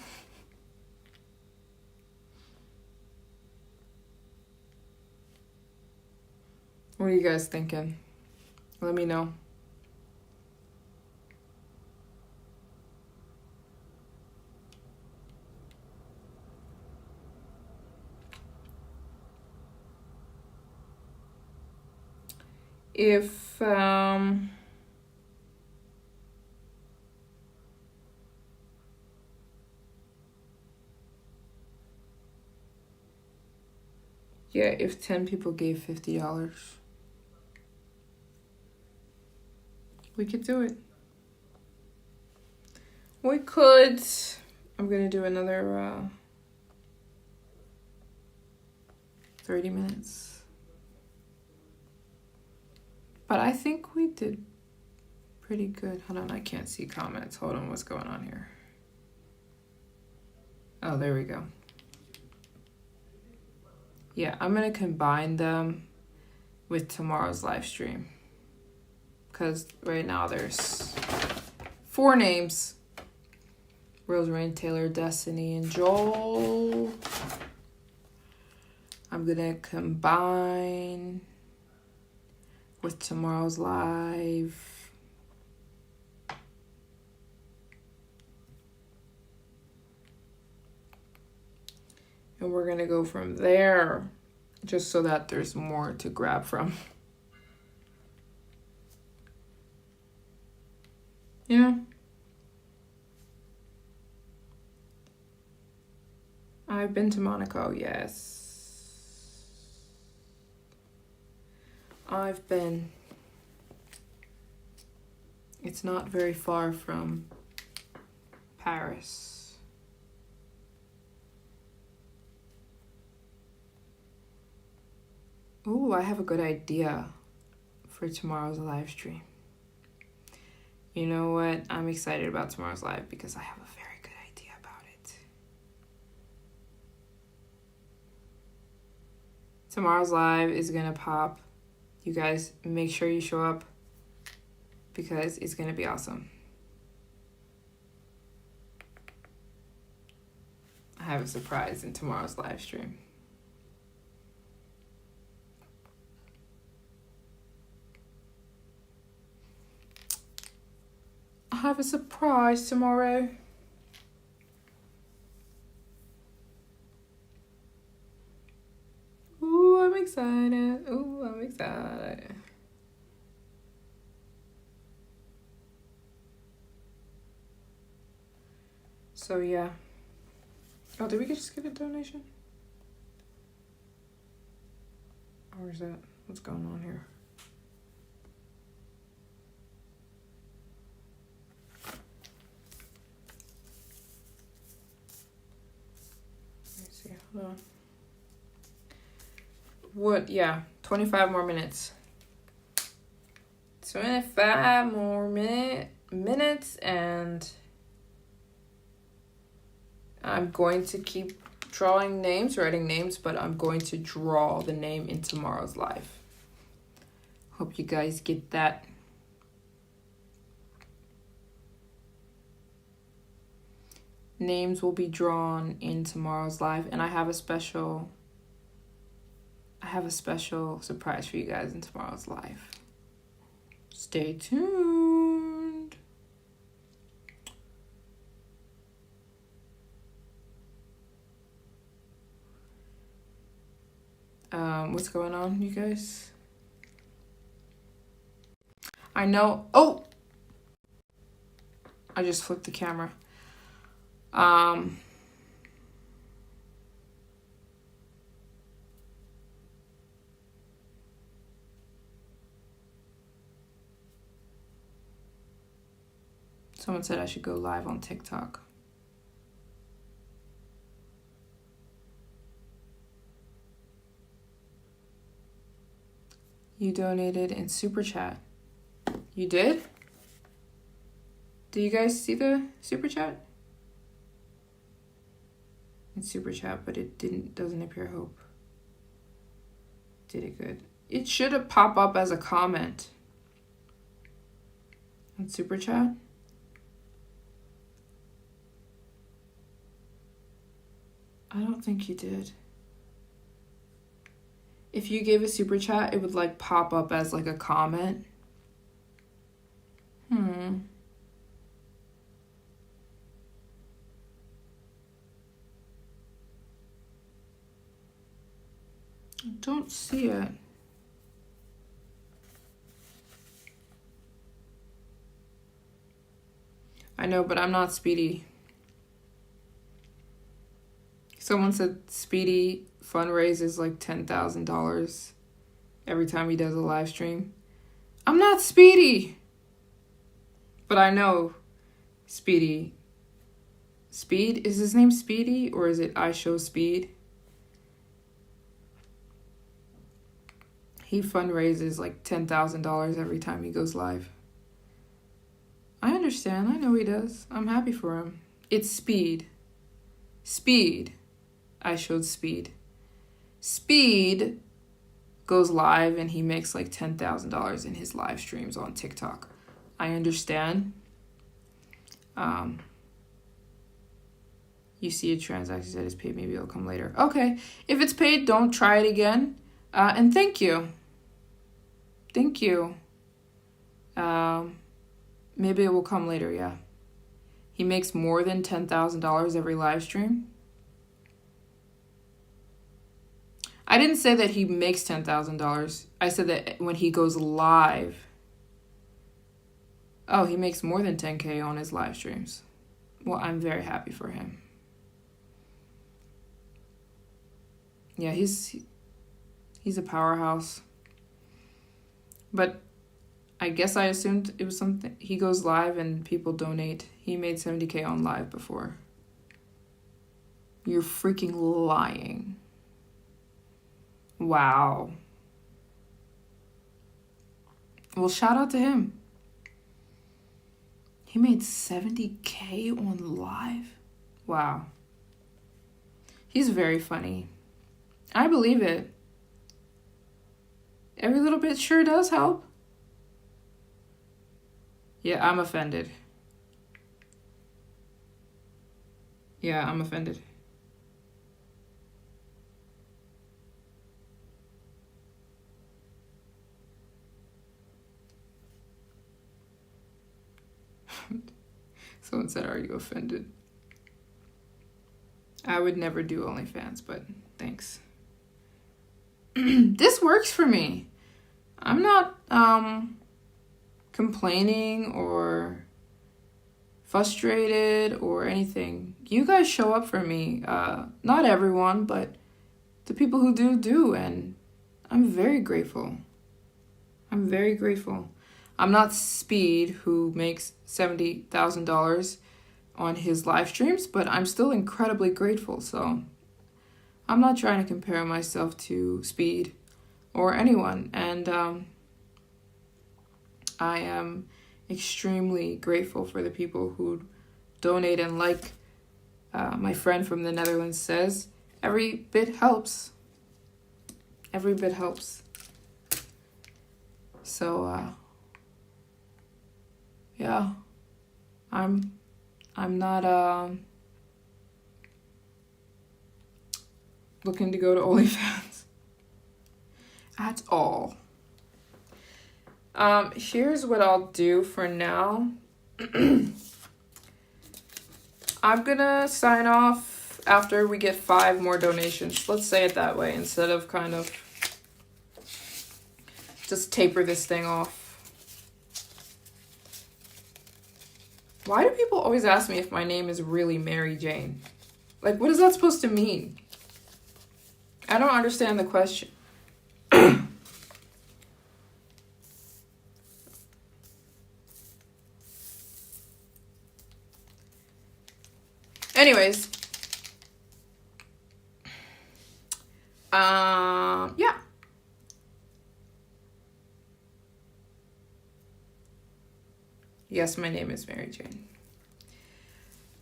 What are you guys thinking? Let me know. If yeah, if 10 people gave $50, we could do it. We could. I'm gonna do another 30 minutes. But I think we did pretty good. Hold on, I can't see comments. Hold on, what's going on here? Oh, there we go. Yeah, I'm gonna combine them with tomorrow's live stream. Because right now there's 4 names. Rose, Rain, Taylor, Destiny, and Joel. I'm gonna combine with tomorrow's live. And we're gonna go from there, just so that there's more to grab from. Yeah. I've been to Monaco, yes. I've been. It's not very far from Paris. Ooh, I have a good idea for tomorrow's live stream. You know what? I'm excited about tomorrow's live because I have a very good idea about it. Tomorrow's live is gonna pop. You guys make sure you show up because it's gonna be awesome. I have a surprise in tomorrow's live stream. have a surprise tomorrow. Ooh, I'm excited. Ooh, I'm excited. So yeah. Oh, did we just get a donation? Or is that what's going on here? Let me see. Hold on. What? Yeah, 25 more minutes. 25 more minutes, and I'm going to keep drawing names, writing names, but I'm going to draw the name in tomorrow's live. Hope you guys get that. Names will be drawn in tomorrow's live, and I have a special surprise for you guys in tomorrow's live. Stay tuned. What's going on, you guys? I know. Oh, I just flipped the camera. Someone said I should go live on TikTok. You donated in Super Chat. You did? Do you guys see the Super Chat? It's Super Chat, but it doesn't appear hope. Did it good. It should have popped up as a comment on Super Chat. I don't think you did. If you gave a Super Chat, it would like pop up as like a comment. I don't see it. I know, but I'm not Speedy. Someone said Speedy fundraises like $10,000 every time he does a live stream. I'm not Speedy. But I know Speedy. Speed? Is his name Speedy, or is it I Show Speed? He fundraises like $10,000 every time he goes live. I understand. I know he does. I'm happy for him. It's Speed. Speed. I showed Speed. Speed goes live and he makes like $10,000 in his live streams on TikTok. I understand. You see a transaction that is paid, maybe it'll come later. Okay. If it's paid, don't try it again. And thank you. Thank you. Maybe it will come later, yeah. He makes more than $10,000 every live stream. I didn't say that he makes $10,000. I said that when he goes live. Oh, he makes more than 10K on his live streams. Well, I'm very happy for him. Yeah, he's a powerhouse. But I guess I assumed it was something. He goes live and people donate. He made 70K on live before. You're freaking lying. Wow. Well, shout out to him. He made 70K on live. Wow. He's very funny. I believe it. Every little bit sure does help. Yeah, I'm offended. Yeah, I'm offended. Someone said, are you offended? I would never do OnlyFans, but thanks. This works for me. I'm not complaining or frustrated or anything. You guys show up for me. Not everyone, but the people who do, and I'm very grateful. I'm very grateful. I'm not Speed, who makes $70,000 on his live streams, but I'm still incredibly grateful. So I'm not trying to compare myself to Speed or anyone. And I am extremely grateful for the people who donate. And like my friend from the Netherlands says, every bit helps. Every bit helps. So, yeah, I'm not looking to go to OnlyFans at all. Here's what I'll do for now. I'm gonna sign off after we get 5 more donations. Let's say it that way, instead of kind of just taper this thing off. Why do people always ask me if my name is really Maryjane? Like, what is that supposed to mean? I don't understand the question. Anyways. Yeah. Yes, my name is Maryjane.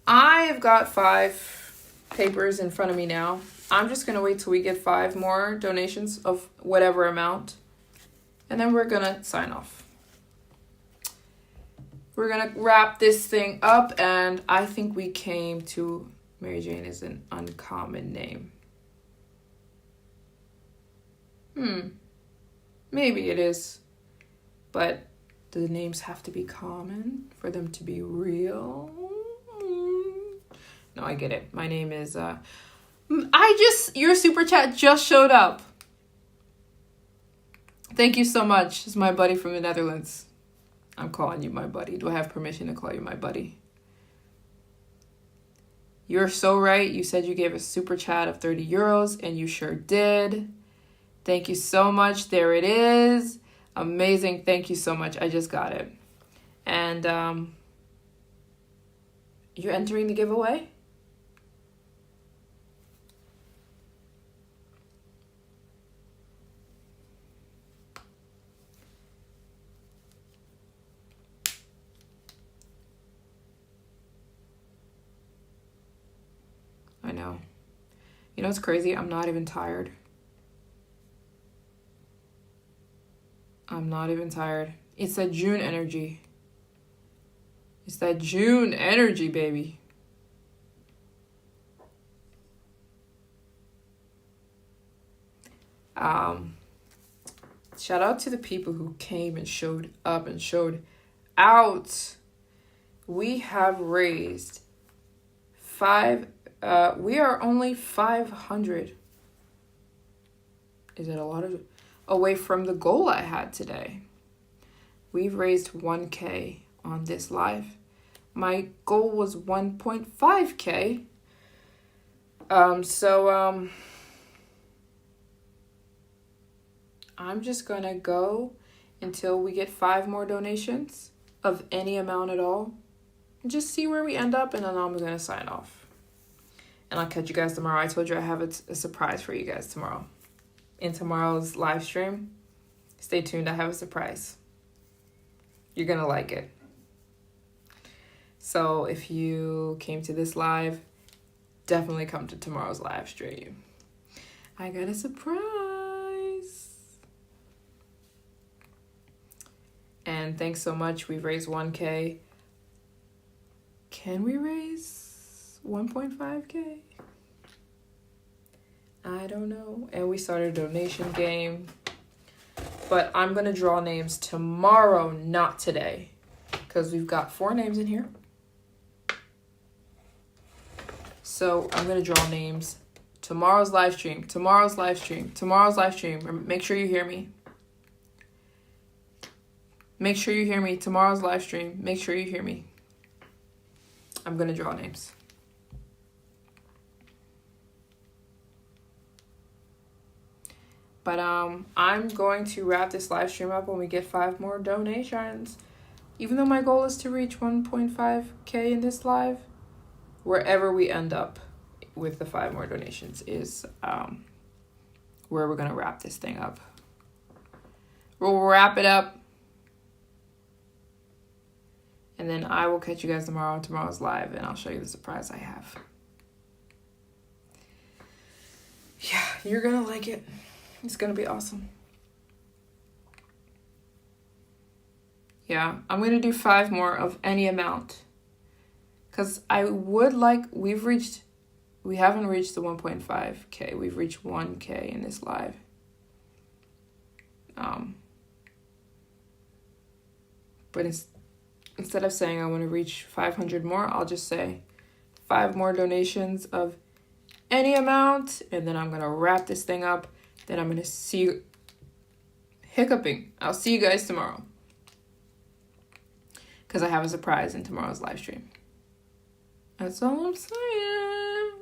I've got 5 papers in front of me now. I'm just going to wait till we get 5 more donations of whatever amount. And then we're going to sign off. We're going to wrap this thing up. And I think we came to Maryjane is an uncommon name. Maybe it is. But do the names have to be common for them to be real? No, I get it. My name is, your super chat just showed up. Thank you so much. It's my buddy from the Netherlands. I'm calling you my buddy. Do I have permission to call you my buddy? You're so right. You said you gave a super chat of 30 euros, and you sure did. Thank you so much. There it is. Amazing. Thank you so much. I just got it. And you're entering the giveaway? I know. You know what's crazy? I'm not even tired. I'm not even tired. It's that June energy. It's that June energy, baby. Shout out to the people who came and showed up and showed out. We have raised we are only 500. Is it a lot of away from the goal I had today? We've raised 1K on this live. My goal was 1.5K. I'm just gonna go until we get 5 more donations of any amount at all. And just see where we end up, and then I'm gonna sign off. And I'll catch you guys tomorrow. I told you I have a surprise for you guys tomorrow. In tomorrow's live stream, stay tuned. I have a surprise. You're gonna like it. So if you came to this live, definitely come to tomorrow's live stream. I got a surprise. And thanks so much. We've raised 1K. Can we raise 1.5K? I don't know. And we started a donation game. But I'm going to draw names tomorrow, not today. Because we've got 4 names in here. So I'm going to draw names. Tomorrow's live stream. Tomorrow's live stream. Tomorrow's live stream. Make sure you hear me. Make sure you hear me. Tomorrow's live stream. Make sure you hear me. I'm going to draw names. But I'm going to wrap this live stream up when we get 5 more donations. Even though my goal is to reach 1.5K in this live, wherever we end up with the 5 more donations is where we're going to wrap this thing up. We'll wrap it up. And then I will catch you guys tomorrow. Tomorrow's live, and I'll show you the surprise I have. Yeah, you're going to like it. It's going to be awesome. Yeah, I'm going to do 5 more of any amount. Because I would like, we haven't reached the 1.5K. We've reached 1K in this live. But instead of saying I want to reach 500 more, I'll just say 5 more donations of any amount. And then I'm going to wrap this thing up. Then I'm going to see you hiccuping. I'll see you guys tomorrow. Because I have a surprise in tomorrow's live stream. That's all I'm saying.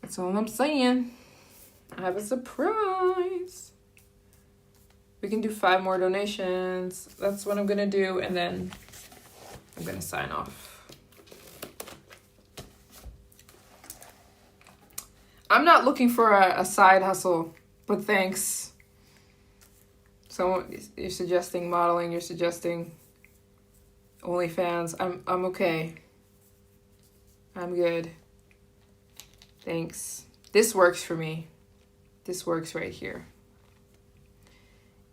That's all I'm saying. I have a surprise. We can do 5 more donations. That's what I'm going to do. And then I'm going to sign off. I'm not looking for a side hustle, but thanks. So you're suggesting modeling, you're suggesting OnlyFans. I'm okay. I'm good. Thanks. This works for me. This works right here.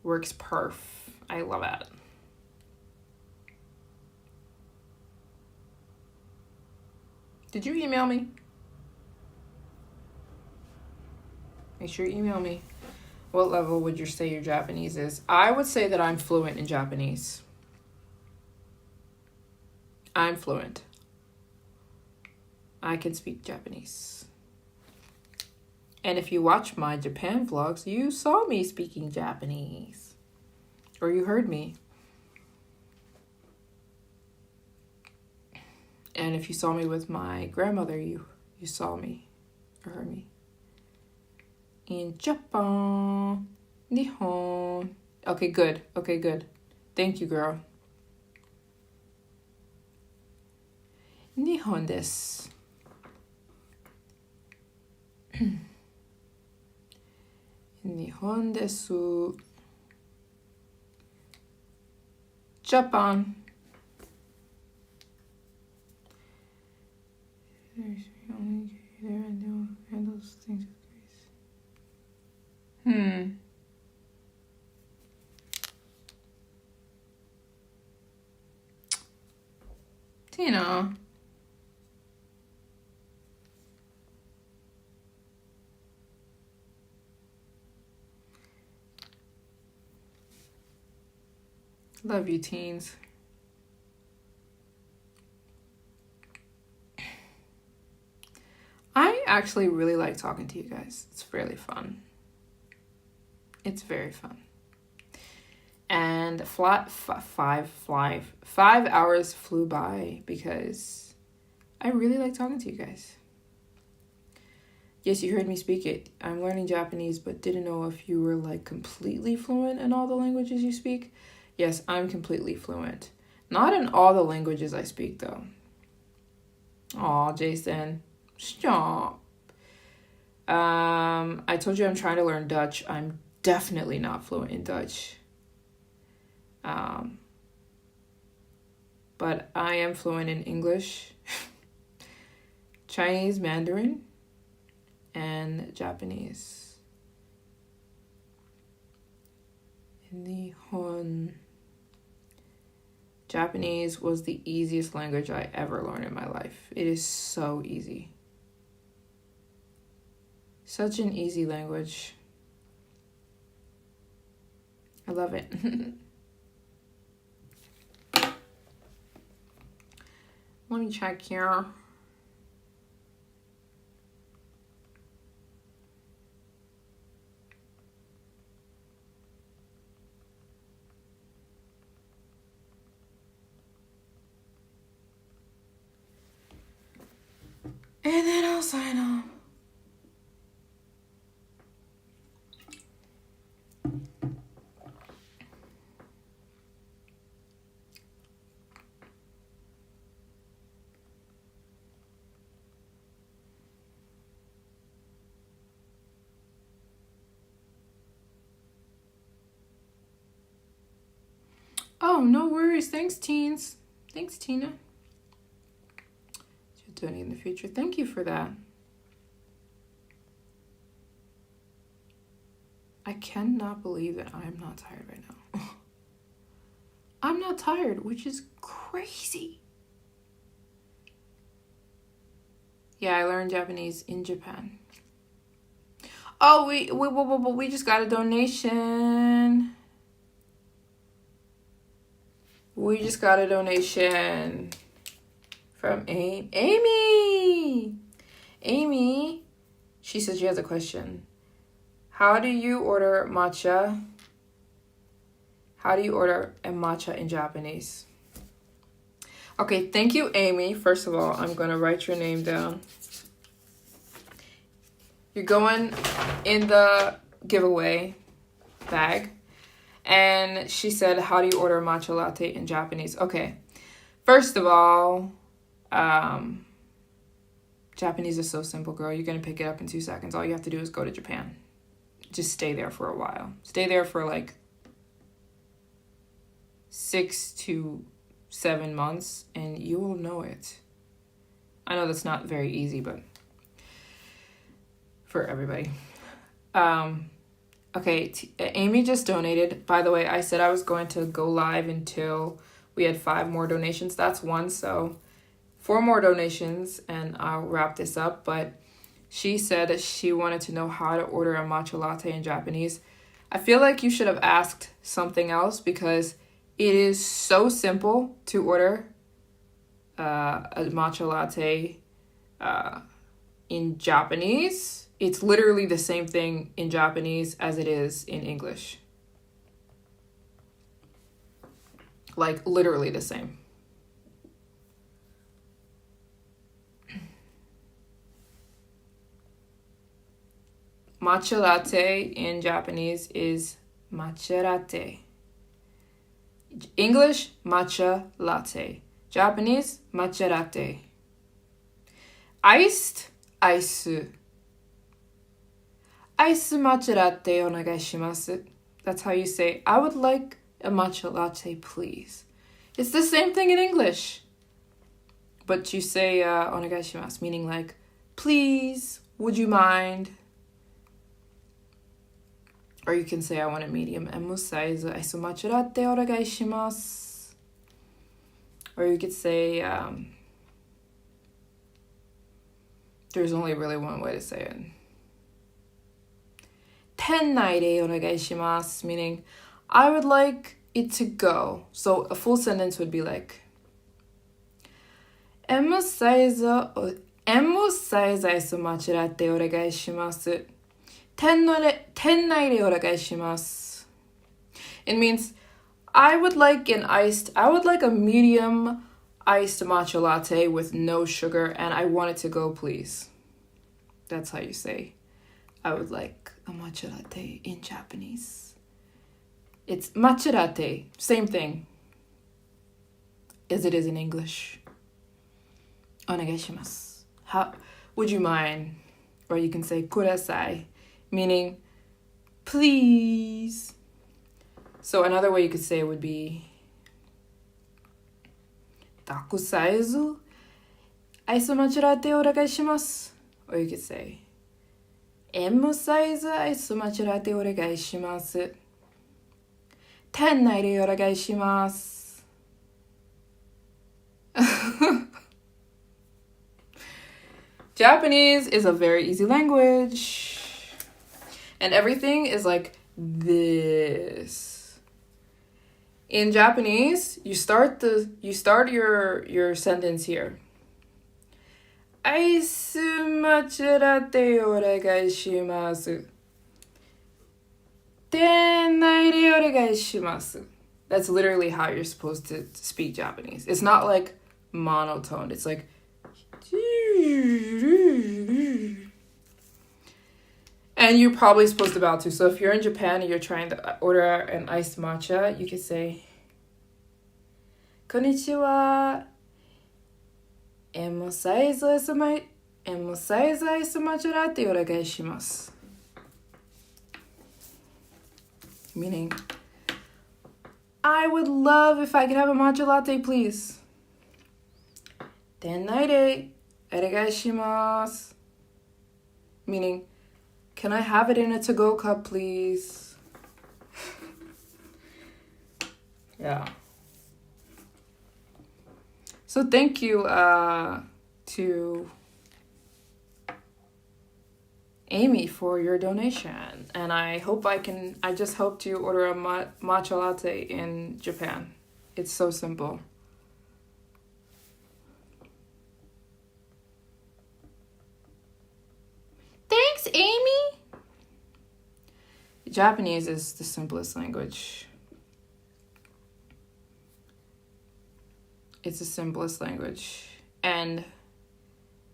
Works perf. I love it. Did you email me? Make sure you email me. What level would you say your Japanese is? I would say that I'm fluent in Japanese. I'm fluent. I can speak Japanese. And if you watch my Japan vlogs, you saw me speaking Japanese. Or you heard me. And if you saw me with my grandmother, you saw me or heard me. In Japan, Nihon. Okay, good. Okay, good. Thank you, girl. Nihon desu. Nihon desu. Japan. There's only there and don't handle things. Tina. Love you, teens. I actually really like talking to you guys. It's really fun. It's very fun. And 5 hours flew by because I really like talking to you guys. Yes, you heard me speak it. I'm learning Japanese, but didn't know if you were like completely fluent in all the languages you speak. Yes, I'm completely fluent. Not in all the languages I speak, though. Aw, Jason. Stop. I told you I'm trying to learn Dutch. I'm definitely not fluent in Dutch. But I am fluent in English, Chinese, Mandarin, and Japanese. Nihon. Japanese was the easiest language I ever learned in my life. It is so easy. Such an easy language. I love it. Let me check here. And then I'll sign off. Oh, no worries. Thanks, teens. Thanks, Tina. You're doing it in the future. Thank you for that. I cannot believe that I'm not tired right now. I'm not tired, which is crazy. Yeah, I learned Japanese in Japan. Oh, we just got a donation. We just got a donation from Amy. Amy, she says she has a question. How do you order matcha? How do you order a matcha in Japanese? Okay, thank you, Amy. First of all, I'm going to write your name down. You're going in the giveaway bag. And she said, how do you order a matcha latte in Japanese? Okay, first of all, Japanese is so simple, girl. You're going to pick it up in 2 seconds. All you have to do is go to Japan. Just stay there for a while. Stay there for like 6 to 7 months and you will know it. I know that's not very easy, but for everybody. Okay, Amy just donated. By the way, I said I was going to go live until we had 5 more donations. That's 1, so 4 more donations and I'll wrap this up. But she said that she wanted to know how to order a matcha latte in Japanese. I feel like you should have asked something else because it is so simple to order a matcha latte in Japanese. It's literally the same thing in Japanese as it is in English. Like, literally the same. Matcha latte in Japanese is matcha latte. English, matcha latte. Japanese, matcha latte. Iced, ice. Ice matcha latte onegai shimasu. That's how you say, I would like a matcha latte, please. It's the same thing in English. But you say onegai shimasu, meaning like, please, would you mind? Or you can say, I want a medium M size ice matcha latte onegai shimasu. Or you could say, there's only really one way to say it. Tennai de onegai shimasu, meaning I would like it to go. So a full sentence would be like, M size ice matcha latte onegai shimasu. Tennai de onegai shimasu. It means I would like a medium iced matcha latte with no sugar and I want it to go, please. That's how you say I would like a matcha latte in Japanese. It's matcha latte, same thing as it is in English. Onegai shimasu. How would you mind? Or you can say kudasai, meaning please. So another way you could say it would be taku size ice matcha latte onegai shimasu. Or you could say M size ice matcha latte onegai shimasu. Tennai de onegai shimasu. Japanese is a very easy language. And everything is like this. In Japanese, you start your sentence here. アイスマチュラテお願いします。店内でお願いします。That's literally how you're supposed to speak Japanese. It's not like monotone. It's like and you're probably supposed to bow too. So if you're in Japan and you're trying to order an iced matcha, you could say こんにちは。Mサイズアイスマチュラテお願いします。Meaning, I would love if I could have a matcha latte, please. 店内でお願いします。Meaning, can I have it in a to-go cup, please? Yeah. So thank you to Amy for your donation. And I just hope to order a matcha latte in Japan. It's so simple. Thanks, Amy! Japanese is the simplest language. It's the simplest language. And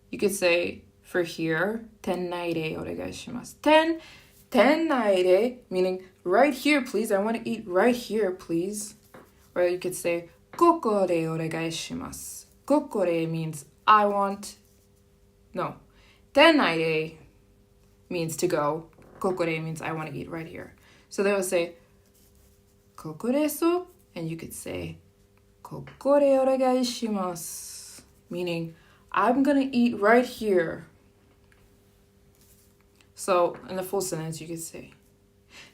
you could say, for here, 店内でお願いします。店内で, meaning right here, please. I want to eat right here, please. Or you could say, ここでお願いします。ここで means I want. No. 店内で means to go. ここで means I want to eat right here. So they will say, ここです。And you could say, ここでお願いします. Meaning, I'm gonna eat right here. So, in the full sentence, you could say,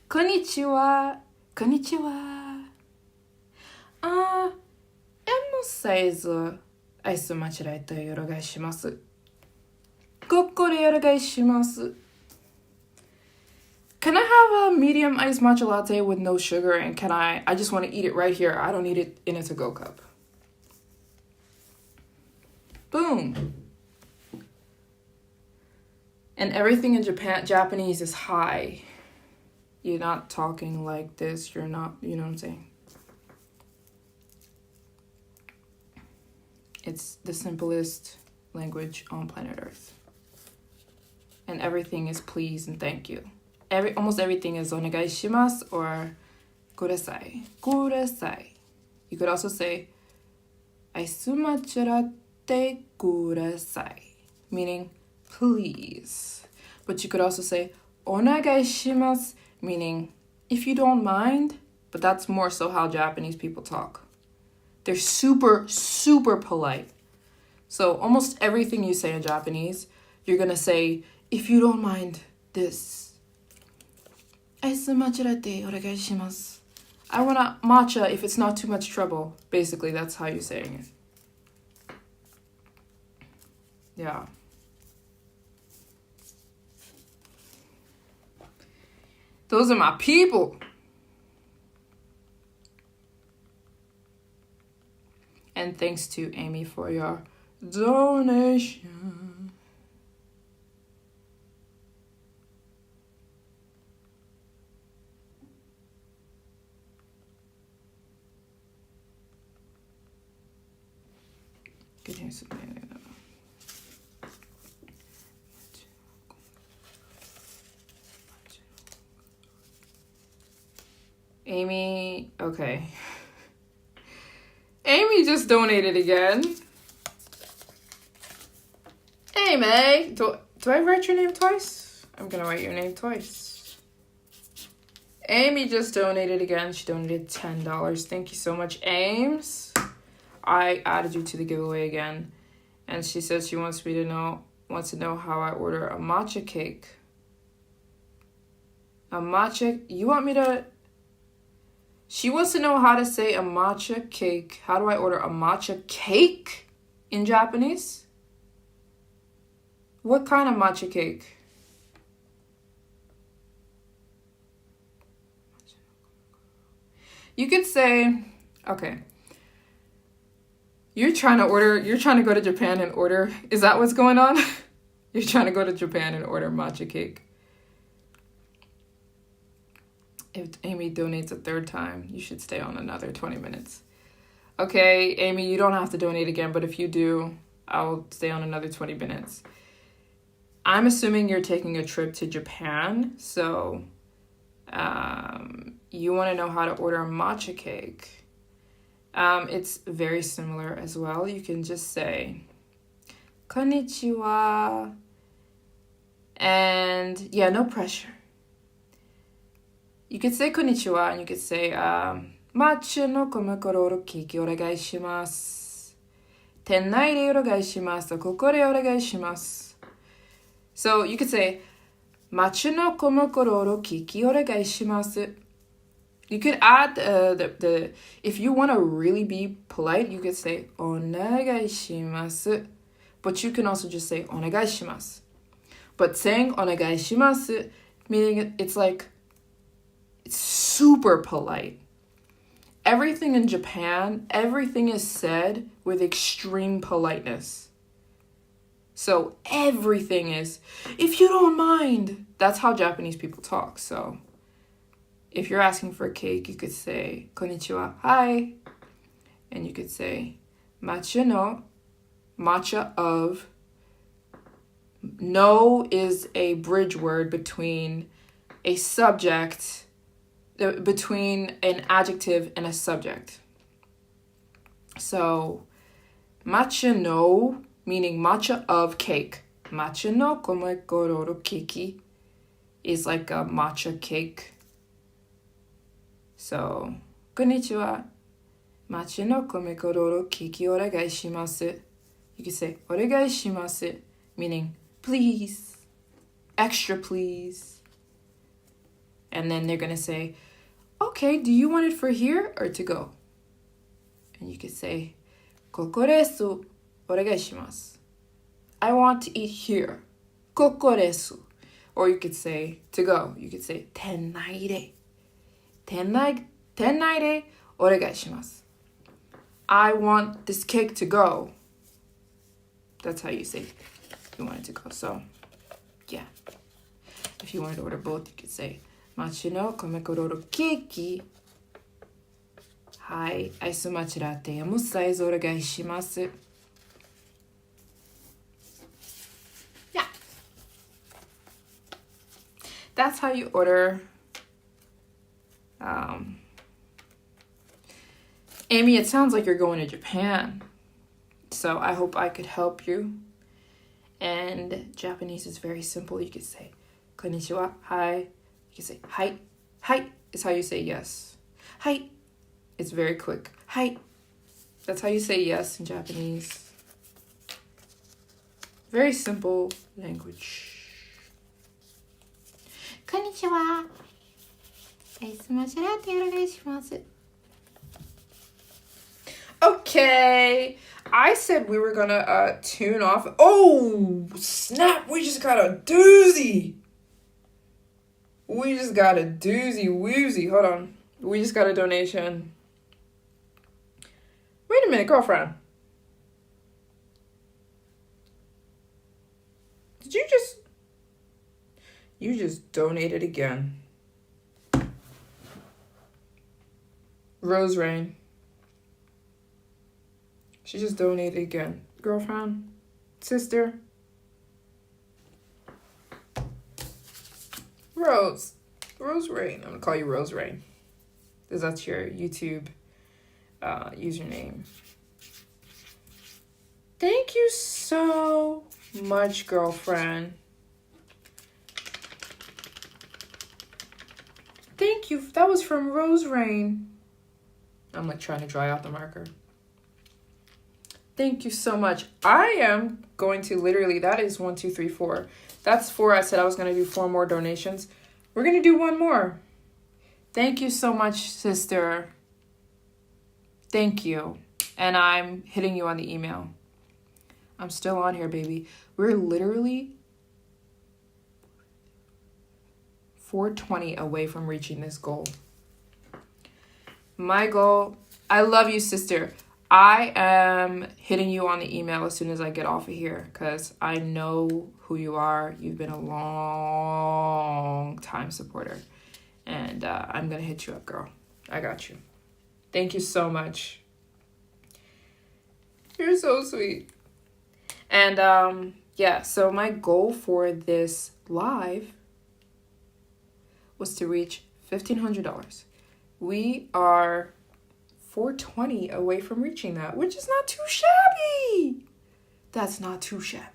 こんにちは。こんにちは。M サイズアイス間違えてお願いします。ここでお願いします。Can I have a medium iced matcha latte with no sugar? And I just want to eat it right here. I don't need it in a to-go cup. Boom. And everything in Japanese is high. You're not talking like this. You're not, you know what I'm saying? It's the simplest language on planet Earth. And everything is please and thank you. Almost everything is お願いします or ください。ください. You could also say アイスマチュラテください. Meaning please. But you could also say お願いします meaning if you don't mind, but that's more so how Japanese people talk. They're super, super polite. So almost everything you say in Japanese, you're gonna say, if you don't mind this. アイスマチュラテお願いします. I want a matcha if it's not too much trouble. Basically, that's how you're saying it. Yeah. Those are my people. And thanks to Amy for your donation. Amy, okay. Amy just donated again. Amy, do I write your name twice? I'm gonna write your name twice. Amy just donated again. She donated $10. Thank you so much, Ames. I added you to the giveaway again. And she says she wants to know how I order a matcha cake. She wants to know how to say a matcha cake. How do I order a matcha cake in Japanese? What kind of matcha cake? You could say Okay. You're trying to go to Japan and order. Is that what's going on? You're trying to go to Japan and order matcha cake. If Amy donates a third time, you should stay on another 20 minutes. Okay, Amy, you don't have to donate again, but if you do, I'll stay on another 20 minutes. I'm assuming you're taking a trip to Japan, so you want to know how to order a matcha cake. It's very similar as well. You can just say, konnichiwa. And yeah, no pressure. You could say konnichiwa and you could say, matcha no komekoro kiki oregai shimasu. Tennai de oregai shimasu. Koko de oregai shimasu. So you could say, matcha no komekoro kiki oregai shimasu. You could add the if you want to really be polite, you could say onegai shimasu. But you can also just say onegai shimasu. But saying onegai shimasu, meaning it's like it's super polite. Everything in Japan, everything is said with extreme politeness. So everything is, if you don't mind. That's how Japanese people talk. So if you're asking for a cake, you could say, konnichiwa, hi. And you could say, matcha no, matcha of. No is a bridge word between a subject, between an adjective and a subject. So, matcha no, meaning matcha of cake. Matcha no komekoro kiki is like a matcha cake. So, konnichiwa. Matcha no komekoro kiki oregai shimasu. You can say oregai shimasu, meaning please, extra please. And then they're going to say, okay, do you want it for here or to go? And you could say, koko desu, oregai shimasu. I want to eat here. Koko desu. Or you could say, to go. You could say, tennai de. Tennai de, oregai shimasu. I want this cake to go. That's how you say you want it to go. So, yeah. If you wanted to order both, you could say, matcha no komekoro keki. Hai, aisu matcha latte yamu size oregai shimasu. Yeah. That's how you order. Amy, it sounds like you're going to Japan. So I hope I could help you. And Japanese is very simple. You could say, konnichiwa, hi. You can say, hai. Hai is how you say yes. Hai. It's very quick. Hai. That's how you say yes in Japanese. Very simple language. Konnichiwa. Okay. I said we were gonna tune off. Oh, snap. We just got a doozy. We just got a doozy woozy. Hold on. We just got a donation. Wait a minute, girlfriend. Did you just... You just donated again. Rose Rain. She just donated again. Girlfriend? Sister? Rose. Rose Rain. I'm going to call you Rose Rain. Because that's your YouTube username. Thank you so much, girlfriend. Thank you. That was from Rose Rain. I'm like trying to dry out the marker. Thank you so much. I am going to literally, that is 1, 2, 3, 4. That's 4. I said I was going to do 4 more donations. We're going to do 1 more. Thank you so much, sister. Thank you. And I'm hitting you on the email. I'm still on here, baby. We're literally 420 away from reaching this goal. My goal, I love you, sister. I am hitting you on the email as soon as I get off of here because I know who you are. You've been a long time supporter. And I'm going to hit you up, girl. I got you. Thank you so much. You're so sweet. And yeah, so my goal for this live was to reach $1,500. We are $420 away from reaching that, which is not too shabby. That's not too shabby.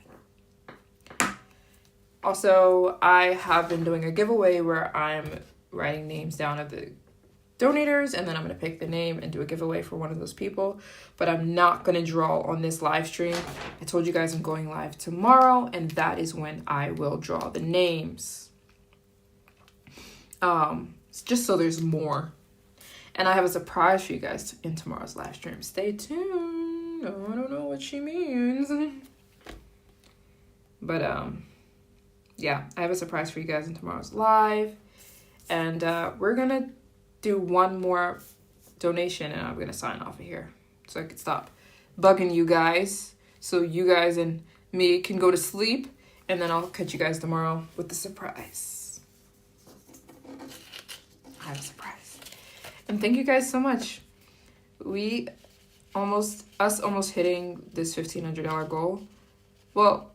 Also, I have been doing a giveaway where I'm writing names down of the donators, and then I'm going to pick the name and do a giveaway for one of those people. But I'm not going to draw on this live stream. I told you guys I'm going live tomorrow, and that is when I will draw the names. Just so there's more. And I have a surprise for you guys in tomorrow's live stream. Stay tuned. Oh, I don't know what she means. But, yeah, I have a surprise for you guys in tomorrow's live. And we're going to do one more donation, and I'm going to sign off of here so I can stop bugging you guys. So you guys and me can go to sleep. And then I'll catch you guys tomorrow with the surprise. I have a surprise. And thank you guys so much. Almost hitting this $1,500 goal. Well,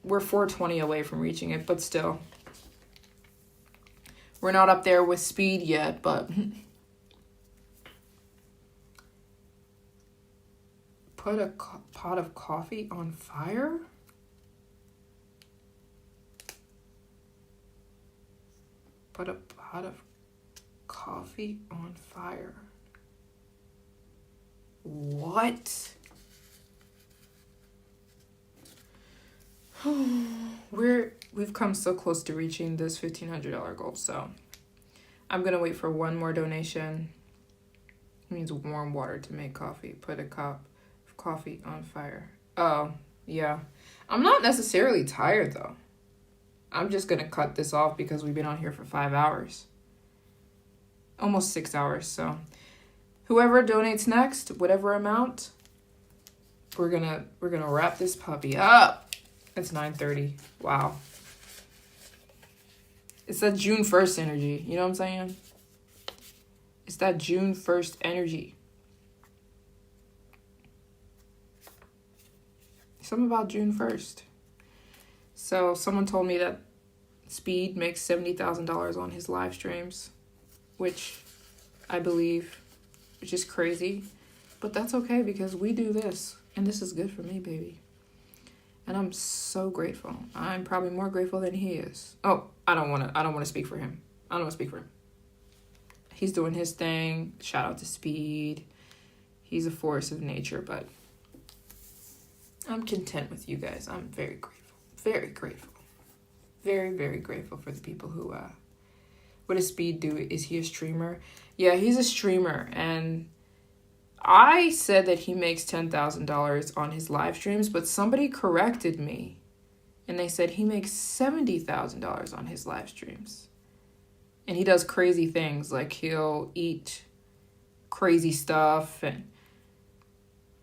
we're $420 away from reaching it, but still. We're not up there with speed yet, but put a pot of coffee on fire? Put a pot of coffee on fire. What? We've come so close to reaching this $1,500 goal, so I'm gonna wait for one more donation. It means warm water to make coffee. Put a cup of coffee on fire. Oh, yeah. I'm not necessarily tired though. I'm just gonna cut this off because we've been on here for 5 hours. Almost 6 hours, so whoever donates next, whatever amount, we're gonna wrap this puppy up. It's 9:30. Wow. It's that June 1st energy. You know what I'm saying? It's that June 1st energy. Something about June 1st. So someone told me that Speed makes $70,000 on his live streams, which I believe, which is crazy. But that's okay because we do this. And this is good for me, baby. And I'm so grateful. I'm probably more grateful than he is. Oh, I don't want to speak for him. I don't want to speak for him. He's doing his thing. Shout out to Speed. He's a force of nature, but I'm content with you guys. I'm very grateful. Very grateful. Very, very grateful for the people who, what does Speed do? Is he a streamer? Yeah, he's a streamer, and I said that he makes $10,000 on his live streams, but somebody corrected me, and they said he makes $70,000 on his live streams. And he does crazy things, like he'll eat crazy stuff, and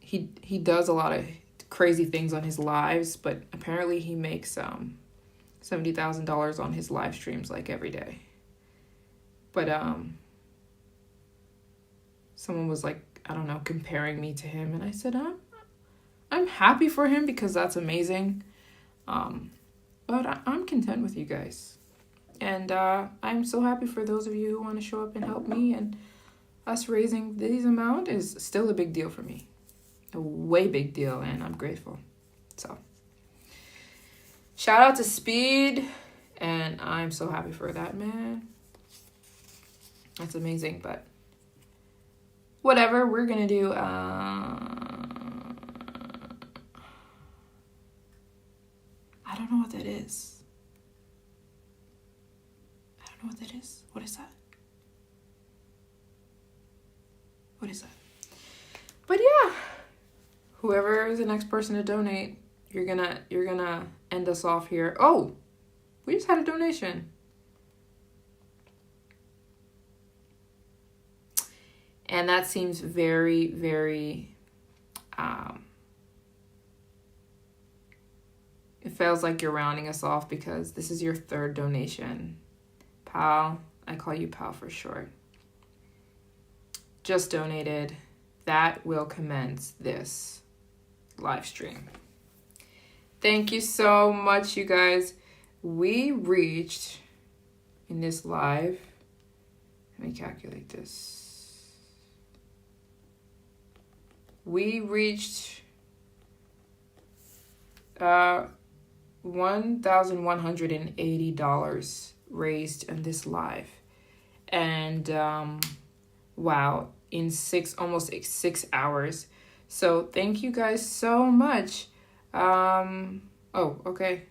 he does a lot of crazy things on his lives, but apparently he makes $70,000 on his live streams like every day. But someone was like, I don't know, comparing me to him, and I said I'm happy for him because that's amazing. But I'm content with you guys. And I'm so happy for those of you who want to show up and help me, and us raising this amount is still a big deal for me. A way big deal, and I'm grateful. So shout out to Speed, and I'm so happy for that, man. That's amazing, but whatever, we're gonna do I don't know what that is. I don't know what that is. What is that? What is that? But yeah, whoever is the next person to donate, you're gonna end us off here. Oh, we just had a donation. And that seems very, very, it feels like you're rounding us off because this is your third donation. Pal, I call you Pal for short. Just donated. That will commence this live stream. Thank you so much, you guys. We reached in this live, let me calculate this. We reached $1,180 raised in this live. And wow, in almost 6 hours. So thank you guys so much. Oh, okay.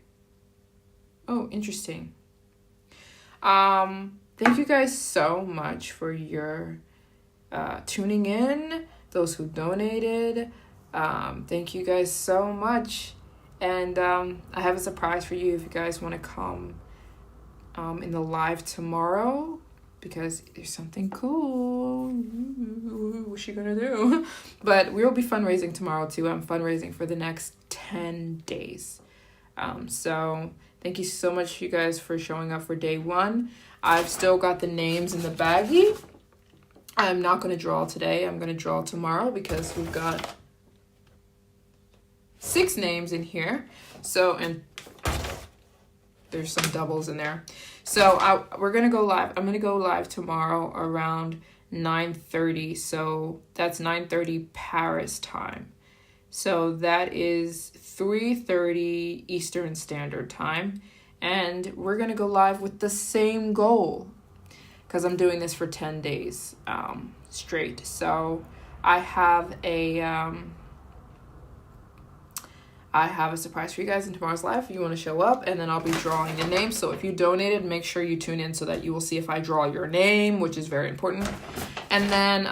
Oh, interesting. Thank you guys so much for your tuning in, those who donated. Thank you guys so much. And I have a surprise for you if you guys want to come in the live tomorrow, because there's something cool. What's she gonna do? But we'll be fundraising tomorrow too. I'm fundraising for the next 10 days. So thank you so much, you guys, for showing up for day 1. I've still got the names in the baggie. I'm not going to draw today. I'm going to draw tomorrow because we've got 6 names in here. So, and there's some doubles in there. So we're going to go live. I'm going to go live tomorrow around 9:30. So that's 9:30 Paris time. So that is 3:30 Eastern Standard Time. And we're going to go live with the same goal, because I'm doing this for 10 days straight. So I have a surprise for you guys in tomorrow's live if you want to show up, and then I'll be drawing the name. So if you donated, make sure you tune in so that you will see if I draw your name, which is very important. And then,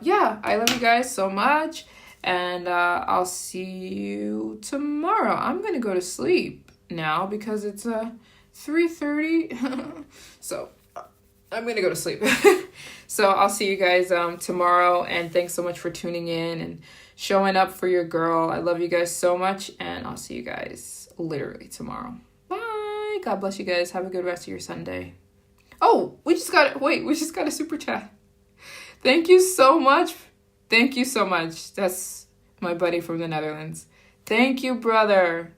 yeah, I love you guys so much, and I'll see you tomorrow. I'm going to go to sleep now because it's 3:30. So I'm going to go to sleep. So I'll see you guys tomorrow, and thanks so much for tuning in and showing up for your girl. I love you guys so much, and I'll see you guys literally tomorrow. Bye. God bless you guys. Have a good rest of your Sunday. Oh, we just got a super chat. Thank you so much. Thank you so much. That's my buddy from the Netherlands. Thank you, brother.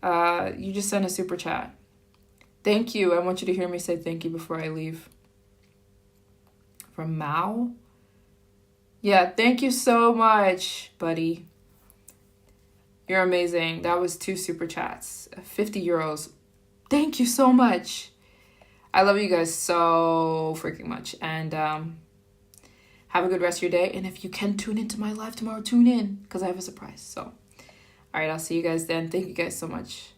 You just sent a super chat. Thank you. I want you to hear me say thank you before I leave. From Mao? Yeah, thank you so much, buddy. You're amazing. That was 2 super chats. 50 euros. Thank you so much. I love you guys so freaking much. And have a good rest of your day. And if you can tune into my live tomorrow, tune in, because I have a surprise. So, all right, I'll see you guys then. Thank you guys so much.